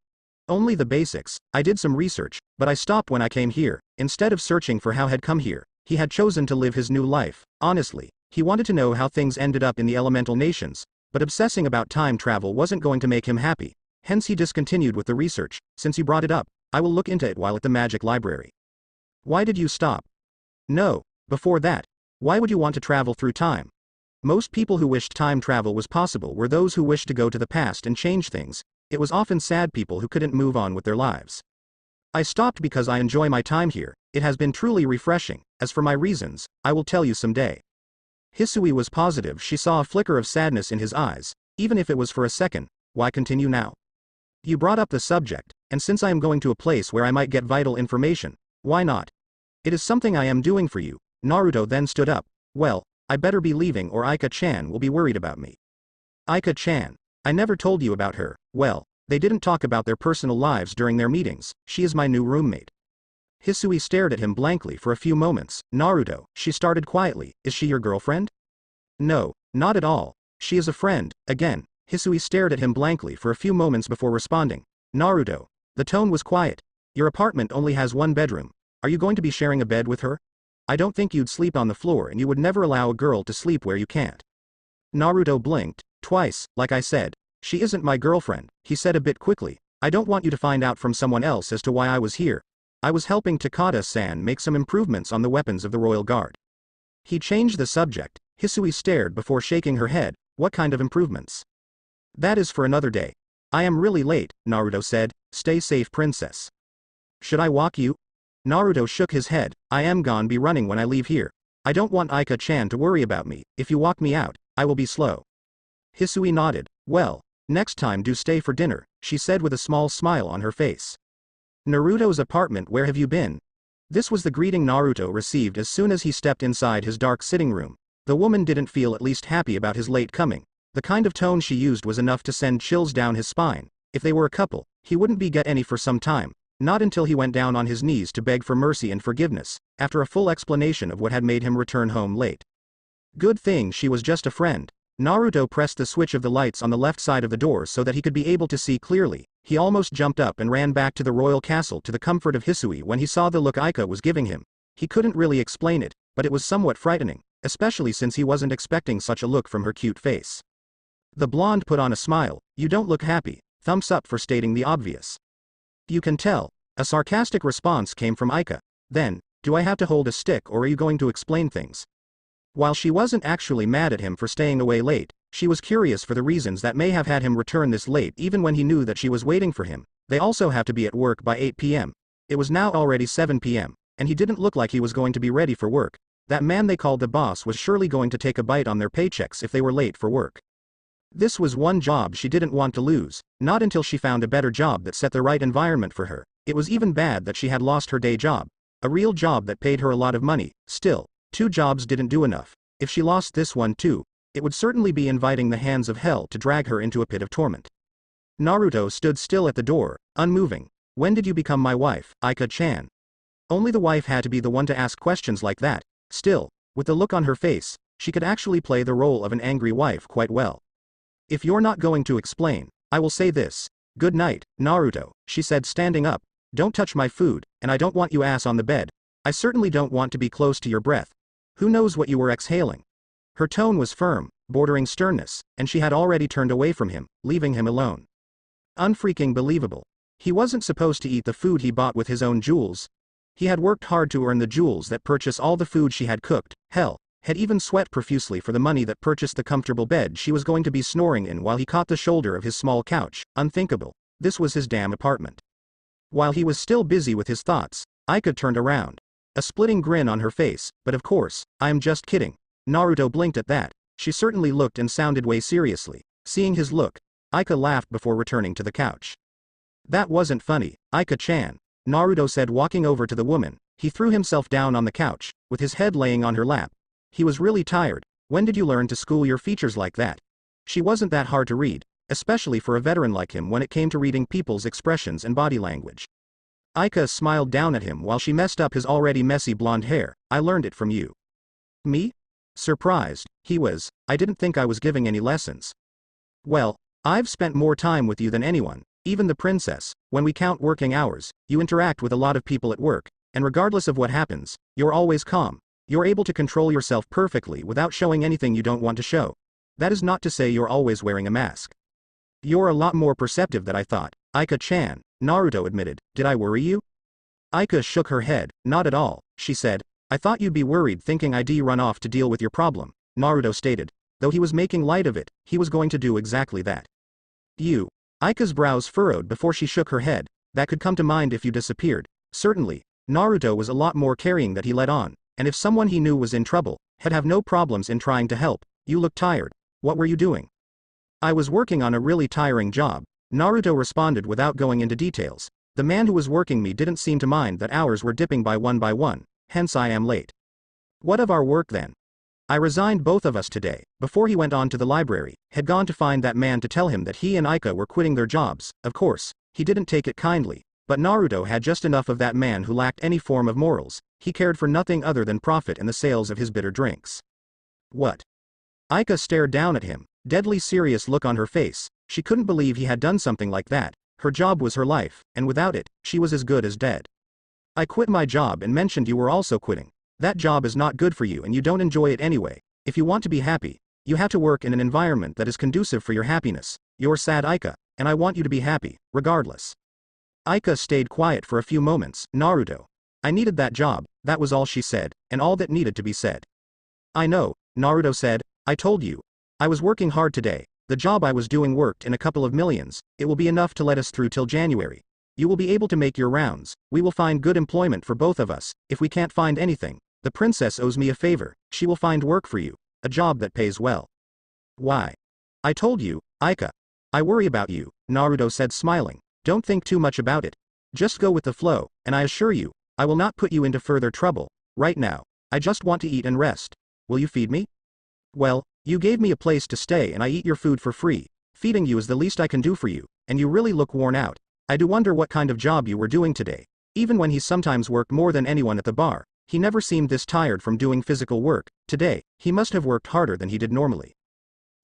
Only the basics. I did some research, but I stopped when I came here. Instead of searching for how had come here, he had chosen to live his new life. Honestly, he wanted to know how things ended up in the elemental nations, but obsessing about time travel wasn't going to make him happy. Hence he discontinued with the research. Since you brought it up, I will look into it while at the magic library. Why did you stop? No, before that, why would you want to travel through time? Most people who wished time travel was possible were those who wished to go to the past and change things. It was often sad people who couldn't move on with their lives. I stopped because I enjoy my time here. It has been truly refreshing. As for my reasons, I will tell you someday. Hisui was positive she saw a flicker of sadness in his eyes, even if it was for a second. Why continue now? You brought up the subject, and since I am going to a place where I might get vital information, why not? It is something I am doing for you. Naruto then stood up. Well, I better be leaving or Aika-chan will be worried about me. Aika-chan. I never told you about her. Well, they didn't talk about their personal lives during their meetings. She is my new roommate. Hisui stared at him blankly for a few moments. Naruto, she started quietly, is she your girlfriend? No, not at all. She is a friend. Again, Hisui stared at him blankly for a few moments before responding. Naruto. The tone was quiet. Your apartment only has 1 bedroom. Are you going to be sharing a bed with her? I don't think you'd sleep on the floor and you would never allow a girl to sleep where you can't. Naruto blinked. Twice, like I said. She isn't my girlfriend, he said a bit quickly. I don't want you to find out from someone else as to why I was here. I was helping Takada-san make some improvements on the weapons of the Royal Guard. He changed the subject. Hisui stared before shaking her head. What kind of improvements? That is for another day. I am really late, Naruto said. Stay safe, princess. Should I walk you? Naruto shook his head. I am gonna be running when I leave here. I don't want Aika-chan to worry about me. If you walk me out, I will be slow. Hisui nodded. Well, next time do stay for dinner, she said with a small smile on her face. Naruto's apartment. Where have you been? This was the greeting Naruto received as soon as he stepped inside his dark sitting room. The woman didn't feel at least happy about his late coming. The kind of tone she used was enough to send chills down his spine. If they were a couple, he wouldn't get any for some time. Not until he went down on his knees to beg for mercy and forgiveness, after a full explanation of what had made him return home late. Good thing she was just a friend. Naruto pressed the switch of the lights on the left side of the door so that he could be able to see clearly. He almost jumped up and ran back to the royal castle to the comfort of Hisui when he saw the look Aika was giving him. He couldn't really explain it, but it was somewhat frightening, especially since he wasn't expecting such a look from her cute face. The blonde put on a smile. You don't look happy. Thumbs up for stating the obvious. You can tell. A sarcastic response came from Aika. Then, do I have to hold a stick or are you going to explain things? While she wasn't actually mad at him for staying away late, she was curious for the reasons that may have had him return this late even when he knew that she was waiting for him. They also have to be at work by 8 p.m. It was now already 7 p.m., and he didn't look like he was going to be ready for work. That man they called the boss was surely going to take a bite on their paychecks if they were late for work. This was one job she didn't want to lose, not until she found a better job that set the right environment for her. It was even bad that she had lost her day job. A real job that paid her a lot of money. Still, 2 jobs didn't do enough. If she lost this one too, it would certainly be inviting the hands of hell to drag her into a pit of torment. Naruto stood still at the door, unmoving. When did you become my wife, Aika-chan? Only the wife had to be the one to ask questions like that. Still, with the look on her face, she could actually play the role of an angry wife quite well. If you're not going to explain, I will say this. Good night, Naruto, she said standing up. Don't touch my food, and I don't want you ass on the bed. I certainly don't want to be close to your breath. Who knows what you were exhaling? Her tone was firm, bordering sternness, and she had already turned away from him, leaving him alone. Unfreaking believable. He wasn't supposed to eat the food he bought with his own jewels. He had worked hard to earn the jewels that purchase all the food she had cooked, hell, had even sweat profusely for the money that purchased the comfortable bed she was going to be snoring in while he caught the shoulder of his small couch. Unthinkable. This was his damn apartment. While he was still busy with his thoughts, Aika turned around. A splitting grin on her face, but of course, I'm just kidding. Naruto blinked at that. She certainly looked and sounded way seriously. Seeing his look, Aika laughed before returning to the couch. That wasn't funny, Aika-chan, Naruto said walking over to the woman. He threw himself down on the couch, with his head laying on her lap. He was really tired. When did you learn to school your features like that? She wasn't that hard to read, especially for a veteran like him when it came to reading people's expressions and body language. Aika smiled down at him while she messed up his already messy blonde hair. I learned it from you. Me? Surprised, he was. I didn't think I was giving any lessons. Well, I've spent more time with you than anyone, even the princess. When we count working hours, you interact with a lot of people at work, and regardless of what happens, you're always calm. You're able to control yourself perfectly without showing anything you don't want to show. That is not to say you're always wearing a mask. You're a lot more perceptive than I thought, Aika-chan, Naruto admitted. Did I worry you? Aika shook her head. Not at all, she said. I thought you'd be worried thinking I'd run off to deal with your problem, Naruto stated. Though he was making light of it, he was going to do exactly that. You. Aika's brows furrowed before she shook her head. That could come to mind if you disappeared. Certainly, Naruto was a lot more caring that he let on, and if someone he knew was in trouble, he'd have no problems in trying to help. You look tired. What were you doing? I was working on a really tiring job, Naruto responded without going into details. The man who was working me didn't seem to mind that hours were dipping by one, hence I am late. What of our work then? I resigned both of us today. Before he went on to the library, had gone to find that man to tell him that he and Aika were quitting their jobs. Of course, he didn't take it kindly, but Naruto had just enough of that man who lacked any form of morals. He cared for nothing other than profit and the sales of his bitter drinks. What? Aika stared down at him, deadly serious look on her face. She couldn't believe he had done something like that. Her job was her life, and without it, she was as good as dead. I quit my job and mentioned you were also quitting. That job is not good for you and you don't enjoy it anyway. If you want to be happy, you have to work in an environment that is conducive for your happiness. You're sad, Aika, and I want you to be happy, regardless. Aika stayed quiet for a few moments. Naruto. I needed that job, that was all she said, and all that needed to be said. I know, Naruto said. I told you. I was working hard today. The job I was doing worked in a couple of millions. It will be enough to let us through till January. You will be able to make your rounds. We will find good employment for both of us. If we can't find anything, the princess owes me a favor. She will find work for you. A job that pays well. Why? I told you, Aika. I worry about you, Naruto said smiling. Don't think too much about it. Just go with the flow, and I assure you, I will not put you into further trouble. Right now, I just want to eat and rest. Will you feed me? Well, you gave me a place to stay and I eat your food for free. Feeding you is the least I can do for you, and you really look worn out. I do wonder what kind of job you were doing today. Even when he sometimes worked more than anyone at the bar, he never seemed this tired from doing physical work. Today, he must have worked harder than he did normally.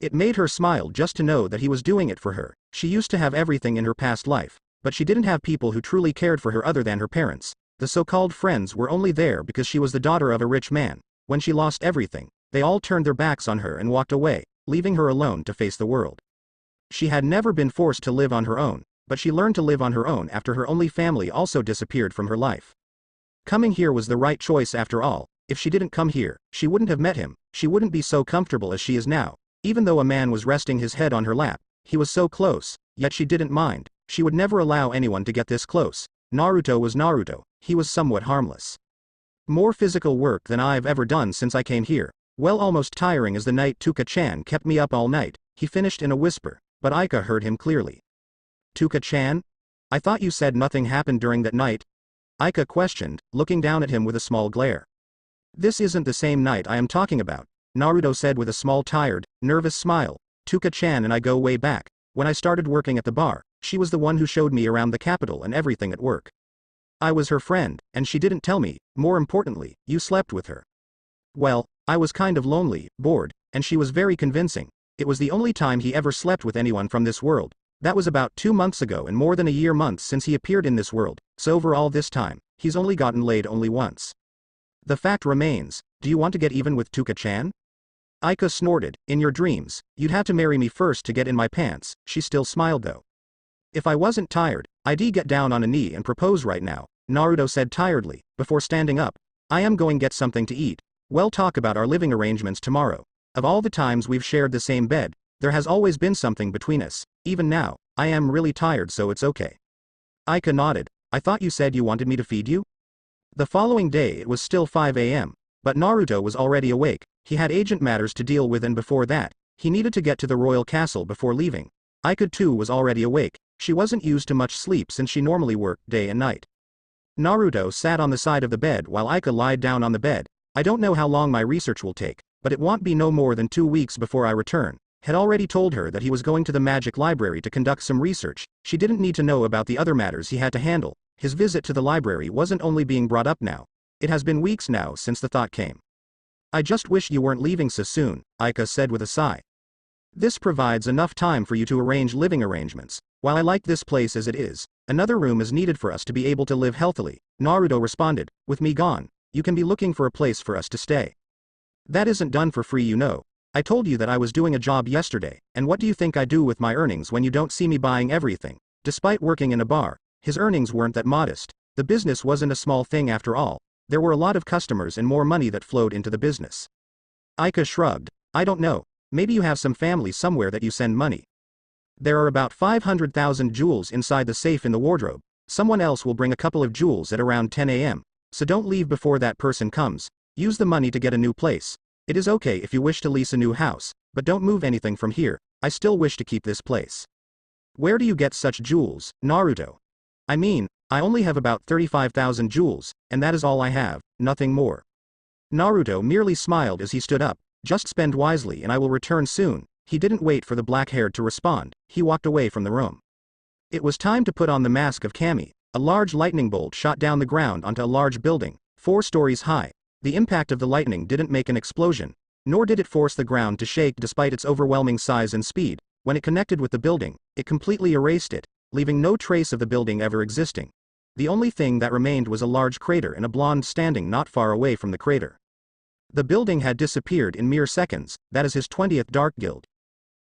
It made her smile just to know that he was doing it for her. She used to have everything in her past life, but she didn't have people who truly cared for her other than her parents. The so-called friends were only there because she was the daughter of a rich man. When she lost everything, they all turned their backs on her and walked away, leaving her alone to face the world. She had never been forced to live on her own. but she learned to live on her own after her only family also disappeared from her life. Coming here was the right choice after all. If she didn't come here, she wouldn't have met him, she wouldn't be so comfortable as she is now. Even though a man was resting his head on her lap, he was so close, yet she didn't mind. She would never allow anyone to get this close. Naruto was Naruto, he was somewhat harmless. More physical work than I've ever done since I came here. Well, almost tiring as the night. Tuka-chan kept me up all night, he finished in a whisper, but Aika heard him clearly. Tuka-chan? I thought you said nothing happened during that night? Aika questioned, looking down at him with a small glare. This isn't the same night I am talking about, Naruto said with a small tired, nervous smile. Tuka-chan and I go way back. When I started working at the bar, she was the one who showed me around the capital and everything at work. I was her friend, and she didn't tell me. More importantly, you slept with her. Well, I was kind of lonely, bored, and she was very convincing. It was the only time he ever slept with anyone from this world. That was about 2 months ago and more than a year months since he appeared in this world, so overall this time, he's only gotten laid only once. The fact remains, do you want to get even with Tuka-chan? Aika snorted, in your dreams, you'd have to marry me first to get in my pants. She still smiled though. If I wasn't tired, I'd get down on a knee and propose right now, Naruto said tiredly, before standing up. I am going get something to eat. We'll talk about our living arrangements tomorrow. Of all the times we've shared the same bed, there has always been something between us. Even now, I am really tired, so it's okay. Aika nodded. I thought you said you wanted me to feed you? The following day it was still 5 a.m., but Naruto was already awake. He had agent matters to deal with, and before that, he needed to get to the royal castle before leaving. Aika too was already awake. She wasn't used to much sleep since she normally worked day and night. Naruto sat on the side of the bed while Aika lied down on the bed. I don't know how long my research will take, but it won't be no more than 2 weeks before I return. Had already told her that he was going to the magic library to conduct some research. She didn't need to know about the other matters he had to handle. His visit to the library wasn't only being brought up now. It has been weeks now since the thought came. I just wish you weren't leaving so soon, Aika said with a sigh. This provides enough time for you to arrange living arrangements. While I like this place as it is, another room is needed for us to be able to live healthily, Naruto responded. With me gone, you can be looking for a place for us to stay. That isn't done for free, you know. I told you that I was doing a job yesterday, and what do you think I do with my earnings when you don't see me buying everything? Despite working in a bar, his earnings weren't that modest. The business wasn't a small thing after all. There were a lot of customers and more money that flowed into the business. Aika shrugged. I don't know. Maybe you have some family somewhere that you send money. There are about 500,000 jewels inside the safe in the wardrobe. Someone else will bring a couple of jewels at around 10 a.m. So don't leave before that person comes. Use the money to get a new place. It is okay if you wish to lease a new house, but don't move anything from here. I still wish to keep this place. Where do you get such jewels, Naruto? I mean, I only have about 35,000 jewels, and that is all I have, nothing more. Naruto merely smiled as he stood up. Just spend wisely and I will return soon. He didn't wait for the black-haired to respond. He walked away from the room. It was time to put on the mask of Kami. A large lightning bolt shot down the ground onto a large building, 4 stories high. The impact of the lightning didn't make an explosion, nor did it force the ground to shake despite its overwhelming size and speed. When it connected with the building, it completely erased it, leaving no trace of the building ever existing. The only thing that remained was a large crater and a blonde standing not far away from the crater. The building had disappeared in mere seconds. That is his 20th Dark Guild.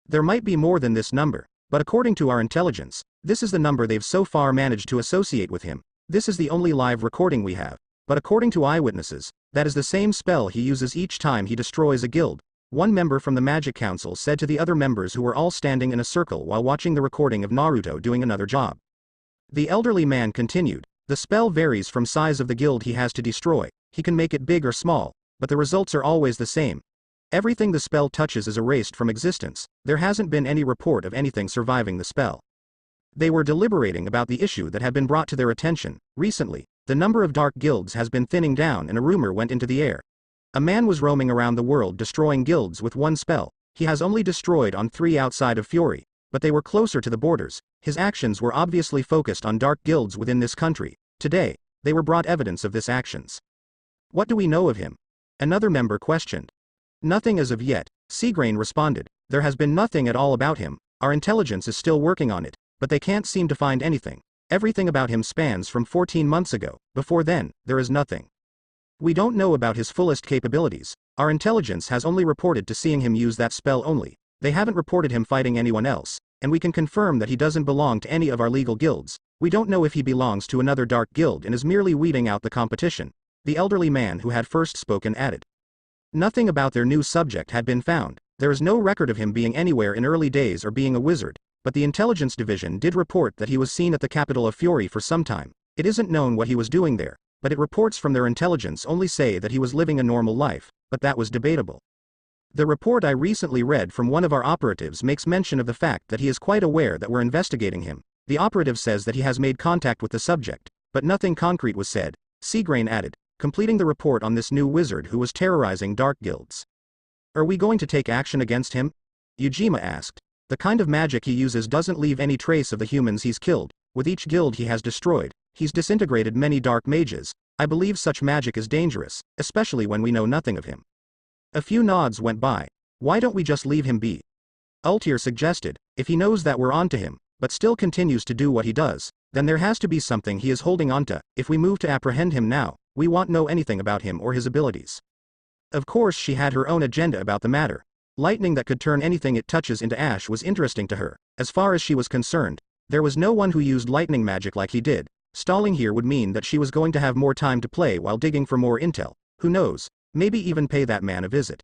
There might be more than this number, but according to our intelligence, this is the number they've so far managed to associate with him. This is the only live recording we have, but according to eyewitnesses, that is the same spell he uses each time he destroys a guild. One member from the Magic Council said to the other members who were all standing in a circle while watching the recording of Naruto doing another job. The elderly man continued, the spell varies from size of the guild he has to destroy. He can make it big or small, but the results are always the same. Everything the spell touches is erased from existence. There hasn't been any report of anything surviving the spell. They were deliberating about the issue that had been brought to their attention. Recently, the number of dark guilds has been thinning down and a rumor went into the air. A man was roaming around the world destroying guilds with one spell. He has only destroyed on 3 outside of Fury, but they were closer to the borders. His actions were obviously focused on dark guilds within this country. Today, they were brought evidence of this actions. What do we know of him? Another member questioned. Nothing as of yet, Seagrain responded. There has been nothing at all about him. Our intelligence is still working on it, but they can't seem to find anything. Everything about him spans from 14 months ago. Before then, there is nothing. We don't know about his fullest capabilities. Our intelligence has only reported to seeing him use that spell only. They haven't reported him fighting anyone else. and we can confirm that he doesn't belong to any of our legal guilds. We don't know if he belongs to another dark guild and is merely weeding out the competition," the elderly man who had first spoken added. Nothing about their new subject had been found. There is no record of him being anywhere in early days or being a wizard, but the intelligence division did report that he was seen at the capital of Fury for some time. It isn't known what he was doing there, but it reports from their intelligence only say that he was living a normal life, but that was debatable. The report I recently read from one of our operatives makes mention of the fact that he is quite aware that we're investigating him. The operative says that he has made contact with the subject, but nothing concrete was said, Seagrain added, completing the report on this new wizard who was terrorizing dark guilds. "Are we going to take action against him?" Ujima asked. "The kind of magic he uses doesn't leave any trace of the humans he's killed. With each guild he has destroyed, he's disintegrated many dark mages. I believe such magic is dangerous, especially when we know nothing of him." A few nods went by. "Why don't we just leave him be?" Ultir suggested. "If he knows that we're onto him, but still continues to do what he does, then there has to be something he is holding onto. If we move to apprehend him now, we won't know anything about him or his abilities." Of course she had her own agenda about the matter. Lightning that could turn anything it touches into ash was interesting to her. As far as she was concerned, there was no one who used lightning magic like he did. Stalling here would mean that she was going to have more time to play while digging for more intel. Who knows, maybe even pay that man a visit.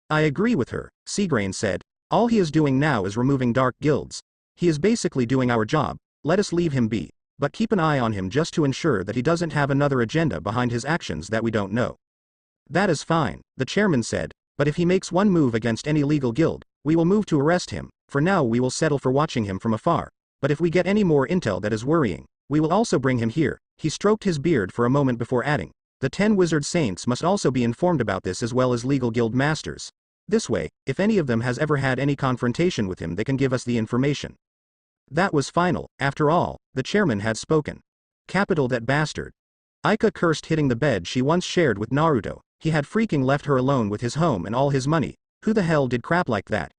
"I agree with her," Seagrain said. "All he is doing now is removing dark guilds. He is basically doing our job. Let us leave him be, but keep an eye on him just to ensure that he doesn't have another agenda behind his actions that we don't know." "That is fine," the chairman said, "but if he makes one move against any legal guild, we will move to arrest him. For now we will settle for watching him from afar. But if we get any more intel that is worrying, we will also bring him here." He stroked his beard for a moment before adding, "The 10 wizard saints must also be informed about this as well as legal guild masters. This way, if any of them has ever had any confrontation with him they can give us the information." That was final. After all, the chairman had spoken. Capital that bastard. Aika cursed, hitting the bed she once shared with Naruto. He had freaking left her alone with his home and all his money. Who the hell did crap like that?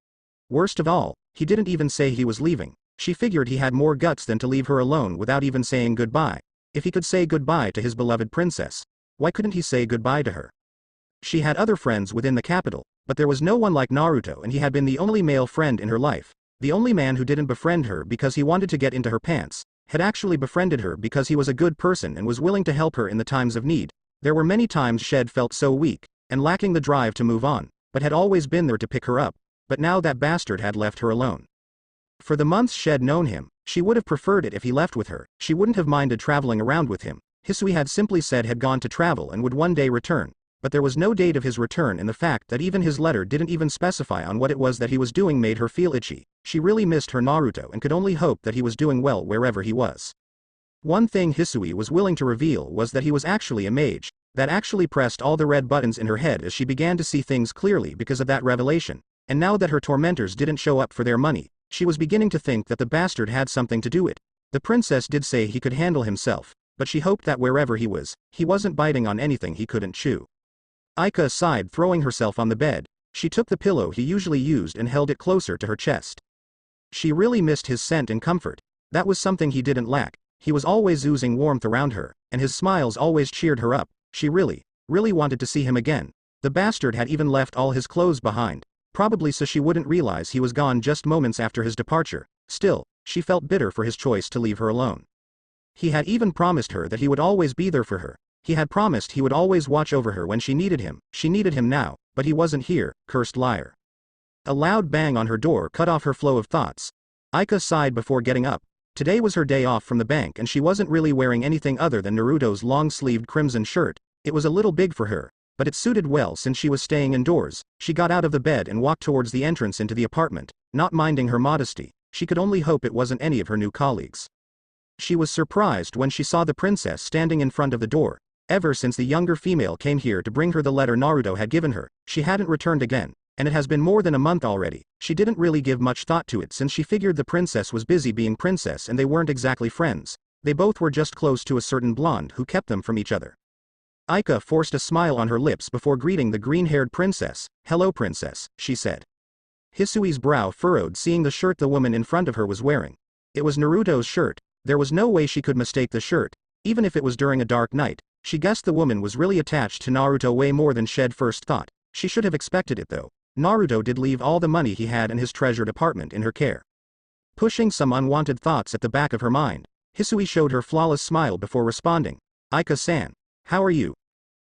Worst of all, he didn't even say he was leaving. She figured he had more guts than to leave her alone without even saying goodbye. If he could say goodbye to his beloved princess, why couldn't he say goodbye to her? She had other friends within the capital, but there was no one like Naruto, and he had been the only male friend in her life. The only man who didn't befriend her because he wanted to get into her pants, had actually befriended her because he was a good person and was willing to help her in the times of need. There were many times Shed felt so weak, and lacking the drive to move on, but had always been there to pick her up. But now that bastard had left her alone. For the months Shed known him, she would have preferred it if he left with her. She wouldn't have minded traveling around with him. Hisui had simply said had gone to travel and would one day return. But there was no date of his return, and the fact that even his letter didn't even specify on what it was that he was doing made her feel itchy. She really missed her Naruto and could only hope that he was doing well wherever he was. One thing Hisui was willing to reveal was that he was actually a mage. That actually pressed all the red buttons in her head as she began to see things clearly because of that revelation. And now that her tormentors didn't show up for their money, she was beginning to think that the bastard had something to do with it. The princess did say he could handle himself, but she hoped that wherever he was, he wasn't biting on anything he couldn't chew. Aika sighed, throwing herself on the bed. She took the pillow he usually used and held it closer to her chest. She really missed his scent and comfort. That was something he didn't lack. He was always oozing warmth around her, and his smiles always cheered her up. She really wanted to see him again. The bastard had even left all his clothes behind, probably so she wouldn't realize he was gone just moments after his departure. Still, she felt bitter for his choice to leave her alone. He had even promised her that he would always be there for her. He had promised he would always watch over her when she needed him. She needed him now, but he wasn't here, cursed liar. A loud bang on her door cut off her flow of thoughts. Aika sighed before getting up. Today was her day off from the bank and she wasn't really wearing anything other than Naruto's long-sleeved crimson shirt. It was a little big for her, but it suited well since she was staying indoors. She got out of the bed and walked towards the entrance into the apartment, not minding her modesty. She could only hope it wasn't any of her new colleagues. She was surprised when she saw the princess standing in front of the door. Ever since the younger female came here to bring her the letter Naruto had given her, she hadn't returned again, and it has been more than a month already. She didn't really give much thought to it since she figured the princess was busy being princess and they weren't exactly friends. They both were just close to a certain blonde who kept them from each other. Aika forced a smile on her lips before greeting the green-haired princess. "Hello, princess," she said. Hisui's brow furrowed seeing the shirt the woman in front of her was wearing. It was Naruto's shirt. There was no way she could mistake the shirt, even if it was during a dark night. She guessed the woman was really attached to Naruto way more than Shed first thought. She should have expected it though. Naruto did leave all the money he had in his treasured apartment in her care. Pushing some unwanted thoughts at the back of her mind, Hisui showed her flawless smile before responding. Aika-san. How are you?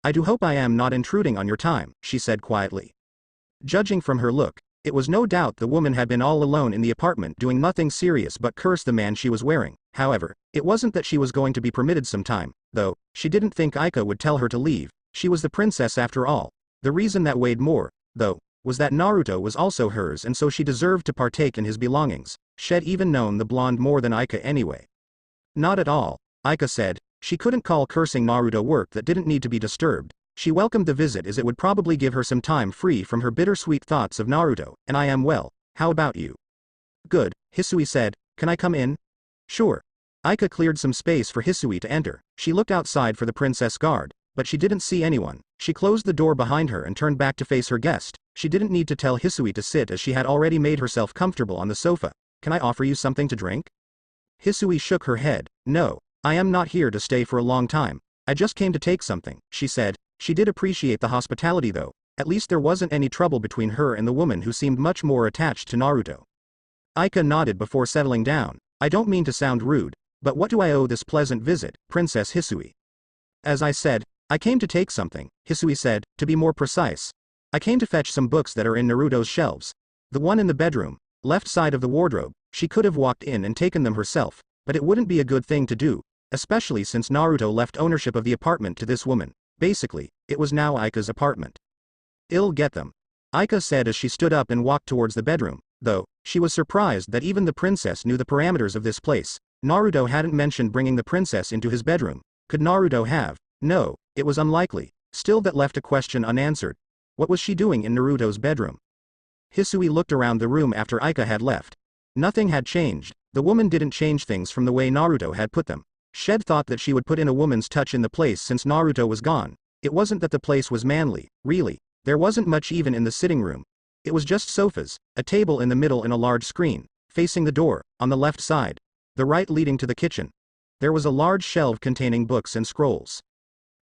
I do hope I am not intruding on your time, she said quietly. Judging from her look, it was no doubt the woman had been all alone in the apartment doing nothing serious but curse the man she was wearing. However, it wasn't that she was going to be permitted some time, though. She didn't think Aika would tell her to leave. She was the princess after all. The reason that weighed more, though, was that Naruto was also hers and so she deserved to partake in his belongings. She'd even known the blonde more than Aika anyway. Not at all, Aika said. She couldn't call cursing Naruto work that didn't need to be disturbed. She welcomed the visit as it would probably give her some time free from her bittersweet thoughts of Naruto, and I am well. How about you? Good, Hisui said. Can I come in? Sure. Aika cleared some space for Hisui to enter. She looked outside for the princess guard, but she didn't see anyone. She closed the door behind her and turned back to face her guest. She didn't need to tell Hisui to sit as she had already made herself comfortable on the sofa. Can I offer you something to drink? Hisui shook her head. No, I am not here to stay for a long time. I just came to take something, she said. She did appreciate the hospitality though. At least there wasn't any trouble between her and the woman who seemed much more attached to Naruto. Aika nodded before settling down. I don't mean to sound rude, but what do I owe this pleasant visit, Princess Hisui? As I said, I came to take something, Hisui said. To be more precise, I came to fetch some books that are in Naruto's shelves. The one in the bedroom, left side of the wardrobe. She could have walked in and taken them herself, but it wouldn't be a good thing to do, especially since Naruto left ownership of the apartment to this woman. Basically, it was now Aika's apartment. I'll get them, Aika said as she stood up and walked towards the bedroom, though, she was surprised that even the princess knew the parameters of this place. Naruto hadn't mentioned bringing the princess into his bedroom. Could Naruto have? No, it was unlikely. Still, that left a question unanswered. What was she doing in Naruto's bedroom? Hisui looked around the room after Aika had left. Nothing had changed. The woman didn't change things from the way Naruto had put them. She'd thought that she would put in a woman's touch in the place since Naruto was gone. It wasn't that the place was manly, really. There wasn't much even in the sitting room. It was just sofas, a table in the middle and a large screen, facing the door, on the left side. The right leading to the kitchen. There was a large shelf containing books and scrolls.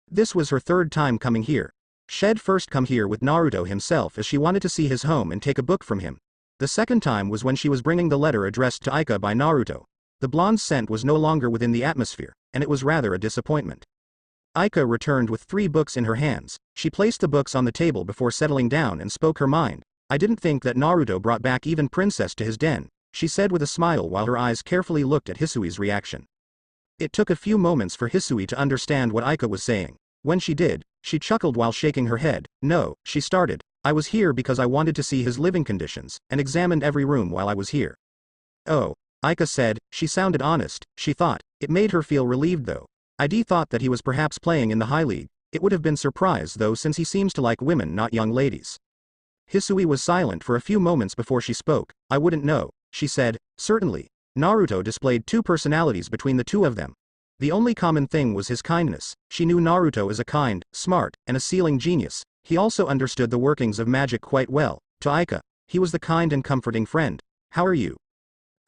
This was her third time coming here. She'd first come here with Naruto himself as she wanted to see his home and take a book from him. The second time was when she was bringing the letter addressed to Aika by Naruto. The blonde's scent was no longer within the atmosphere, and it was rather a disappointment. Aika returned with 3 books in her hands. She placed the books on the table before settling down and spoke her mind. I didn't think that Naruto brought back even Princess to his den, she said with a smile while her eyes carefully looked at Hisui's reaction. It took a few moments for Hisui to understand what Aika was saying. When she did, she chuckled while shaking her head. No, she started. I was here because I wanted to see his living conditions, and examined every room while I was here. Oh, Aika said. She sounded honest, she thought. It made her feel relieved though. ID thought that he was perhaps playing in the high league. It would have been surprised though since he seems to like women not young ladies. Hisui was silent for a few moments before she spoke. I wouldn't know, she said. Certainly. Naruto displayed 2 personalities between the two of them. The only common thing was his kindness. She knew Naruto as a kind, smart, and a sealing genius. He also understood the workings of magic quite well. To Aika, he was the kind and comforting friend. How are you?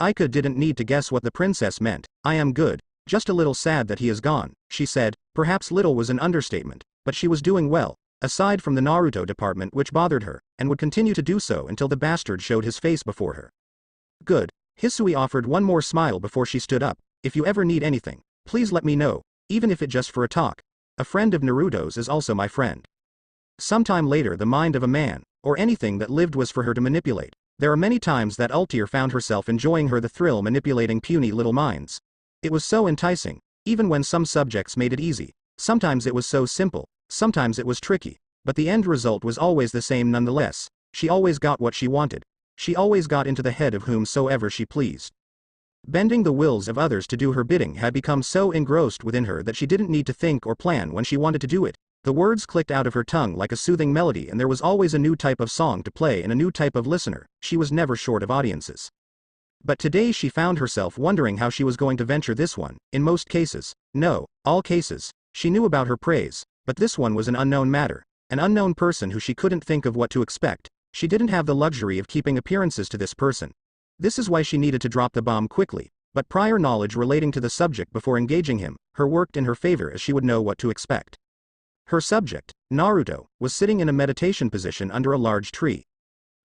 Aika didn't need to guess what the princess meant. I am good. Just a little sad that he is gone, she said. Perhaps little was an understatement, but she was doing well, aside from the Naruto department which bothered her, and would continue to do so until the bastard showed his face before her. Good. Hisui offered one more smile before she stood up. If you ever need anything, please let me know, even if it just for a talk. A friend of Naruto's is also my friend. Sometime later the mind of a man, or anything that lived was for her to manipulate. There are many times that Altair found herself enjoying the thrill manipulating puny little minds. It was so enticing, even when some subjects made it easy. Sometimes it was so simple, sometimes it was tricky, but the end result was always the same nonetheless. She always got what she wanted. She always got into the head of whomsoever she pleased. Bending the wills of others to do her bidding had become so engrossed within her that she didn't need to think or plan when she wanted to do it. The words clicked out of her tongue like a soothing melody, and there was always a new type of song to play and a new type of listener. She was never short of audiences. But today she found herself wondering how she was going to venture this one. In most cases, no, all cases, she knew about her praise, but this one was an unknown matter. An unknown person who she couldn't think of what to expect. She didn't have the luxury of keeping appearances to this person. This is why she needed to drop the bomb quickly, but prior knowledge relating to the subject before engaging him, her worked in her favor as she would know what to expect. Her subject, Naruto, was sitting in a meditation position under a large tree.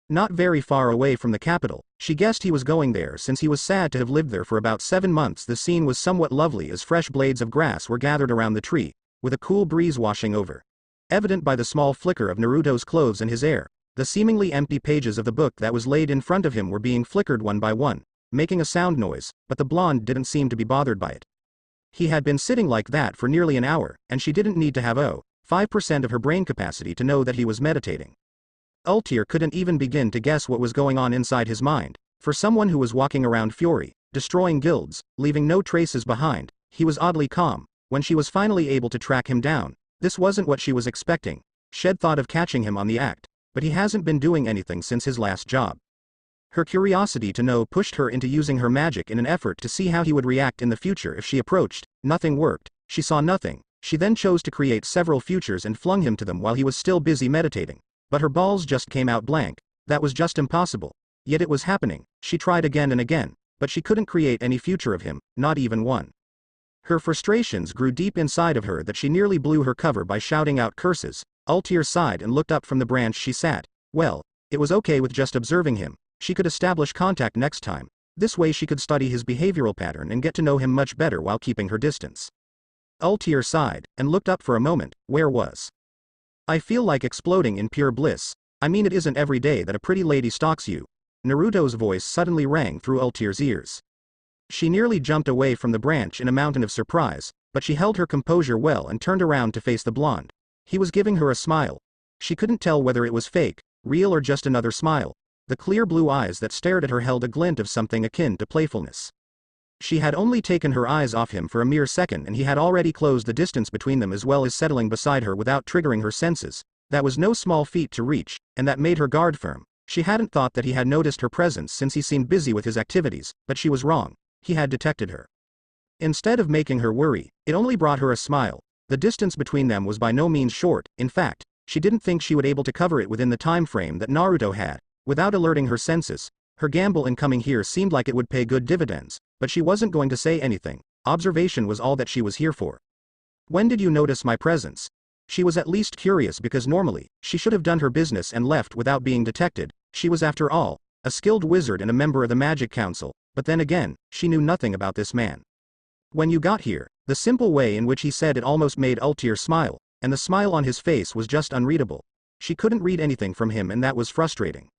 Not very far away from the capital. She guessed he was going there since he was said to have lived there for about 7 months. The scene was somewhat lovely as fresh blades of grass were gathered around the tree, with a cool breeze washing over. Evident by the small flicker of Naruto's clothes and his air, the seemingly empty pages of the book that was laid in front of him were being flickered one by one, making a sound noise, but the blonde didn't seem to be bothered by it. He had been sitting like that for nearly an hour, and she didn't need to have 5% of her brain capacity to know that he was meditating. Ultir couldn't even begin to guess what was going on inside his mind. For someone who was walking around fury, destroying guilds, leaving no traces behind, he was oddly calm. When she was finally able to track him down, this wasn't what she was expecting. She'd thought of catching him on the act, but he hasn't been doing anything since his last job. Her curiosity to know pushed her into using her magic in an effort to see how he would react in the future if she approached. Nothing worked. She saw nothing. She then chose to create several futures and flung him to them while he was still busy meditating. But her balls just came out blank. That was just impossible. Yet it was happening. She tried again and again, but she couldn't create any future of him, not even one. Her frustrations grew deep inside of her that she nearly blew her cover by shouting out curses. Ultir sighed and looked up from the branch she sat. Well, it was okay with just observing him. She could establish contact next time. This way she could study his behavioral pattern and get to know him much better while keeping her distance. Ultir sighed, and looked up for a moment. Where was? I feel like exploding in pure bliss. I mean, it isn't every day that a pretty lady stalks you. Naruto's voice suddenly rang through Ultir's ears. She nearly jumped away from the branch in a mountain of surprise, but she held her composure well and turned around to face the blonde. He was giving her a smile. She couldn't tell whether it was fake, real, or just another smile. The clear blue eyes that stared at her held a glint of something akin to playfulness. She had only taken her eyes off him for a mere second, and he had already closed the distance between them as well as settling beside her without triggering her senses. That was no small feat to reach, and that made her guard firm. She hadn't thought that he had noticed her presence since he seemed busy with his activities, but she was wrong. He had detected her. Instead of making her worry, it only brought her a smile. The distance between them was by no means short. In fact, she didn't think she would be able to cover it within the time frame that Naruto had. Without alerting her senses, her gamble in coming here seemed like it would pay good dividends, but she wasn't going to say anything. Observation was all that she was here for. When did you notice my presence? She was at least curious because normally, she should have done her business and left without being detected. She was, after all, a skilled wizard and a member of the Magic Council, but then again, she knew nothing about this man. When you got here, the simple way in which he said it almost made Ultir smile, and the smile on his face was just unreadable. She couldn't read anything from him, and that was frustrating.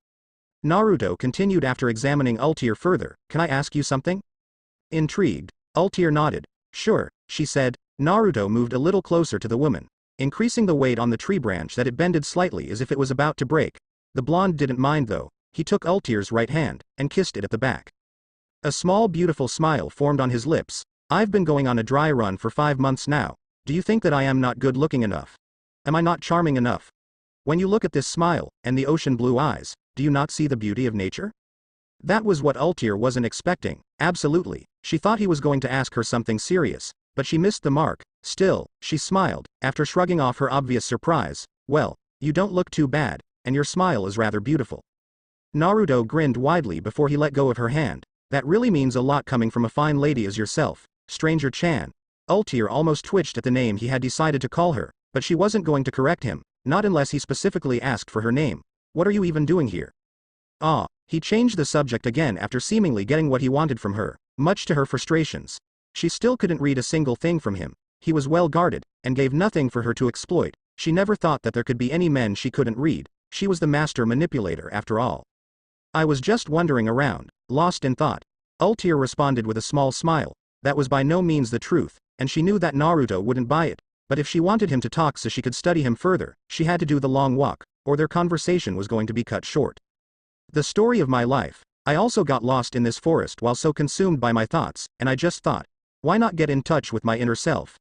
Naruto continued after examining Ultir further. Can I ask you something? Intrigued, Ultir nodded. Sure, she said. Naruto moved a little closer to the woman, increasing the weight on the tree branch that it bended slightly as if it was about to break. The blonde didn't mind though. He took Ultir's right hand, and kissed it at the back. A small beautiful smile formed on his lips. I've been going on a dry run for 5 months now. Do you think that I am not good looking enough? Am I not charming enough? When you look at this smile, and the ocean blue eyes, do you not see the beauty of nature? That was what Ultir wasn't expecting. Absolutely. She thought he was going to ask her something serious, but she missed the mark. Still, she smiled, after shrugging off her obvious surprise. Well, you don't look too bad, and your smile is rather beautiful. Naruto grinned widely before he let go of her hand. That really means a lot coming from a fine lady as yourself, Stranger Chan. Ultir almost twitched at the name he had decided to call her, but she wasn't going to correct him, not unless he specifically asked for her name. What are you even doing here? He changed the subject again after seemingly getting what he wanted from her, much to her frustrations. She still couldn't read a single thing from him. He was well guarded, and gave nothing for her to exploit. She never thought that there could be any men she couldn't read. She was the master manipulator after all. I was just wandering around, lost in thought. Ultir responded with a small smile. That was by no means the truth, and she knew that Naruto wouldn't buy it. But if she wanted him to talk so she could study him further, she had to do the long walk, or their conversation was going to be cut short. The story of my life. I also got lost in this forest while so consumed by my thoughts, and I just thought, why not get in touch with my inner self?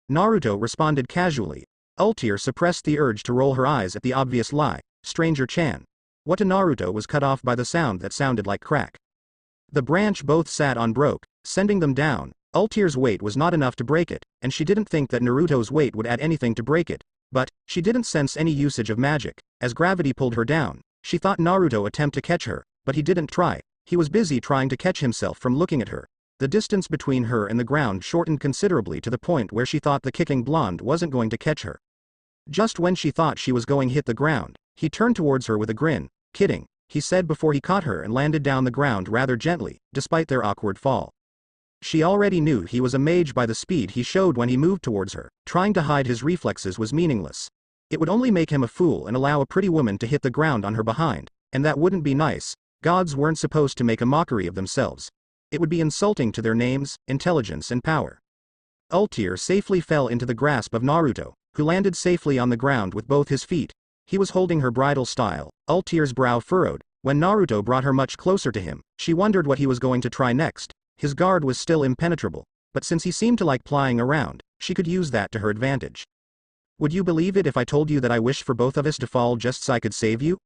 Naruto responded casually. Ultir suppressed the urge to roll her eyes at the obvious lie. Stranger Chan. What to Naruto was cut off by the sound that sounded like crack. The branch both sat on broke, sending them down. Ultir's weight was not enough to break it, and she didn't think that Naruto's weight would add anything to break it. But, she didn't sense any usage of magic. As gravity pulled her down, she thought Naruto attempt to catch her, but he didn't try. He was busy trying to catch himself from looking at her. The distance between her and the ground shortened considerably to the point where she thought the kicking blonde wasn't going to catch her. Just when she thought she was going to hit the ground, he turned towards her with a grin. Kidding. he said before he caught her and landed down the ground rather gently, despite their awkward fall. She already knew he was a mage by the speed he showed when he moved towards her. Trying to hide his reflexes was meaningless. It would only make him a fool and allow a pretty woman to hit the ground on her behind, and that wouldn't be nice. Gods weren't supposed to make a mockery of themselves. It would be insulting to their names, intelligence and power. Ultir safely fell into the grasp of Naruto, who landed safely on the ground with both his feet. He was holding her bridal style. Ultir's brow furrowed. When Naruto brought her much closer to him, she wondered what he was going to try next. His guard was still impenetrable, but since he seemed to like plying around, she could use that to her advantage. Would you believe it if I told you that I wish for both of us to fall just so I could save you?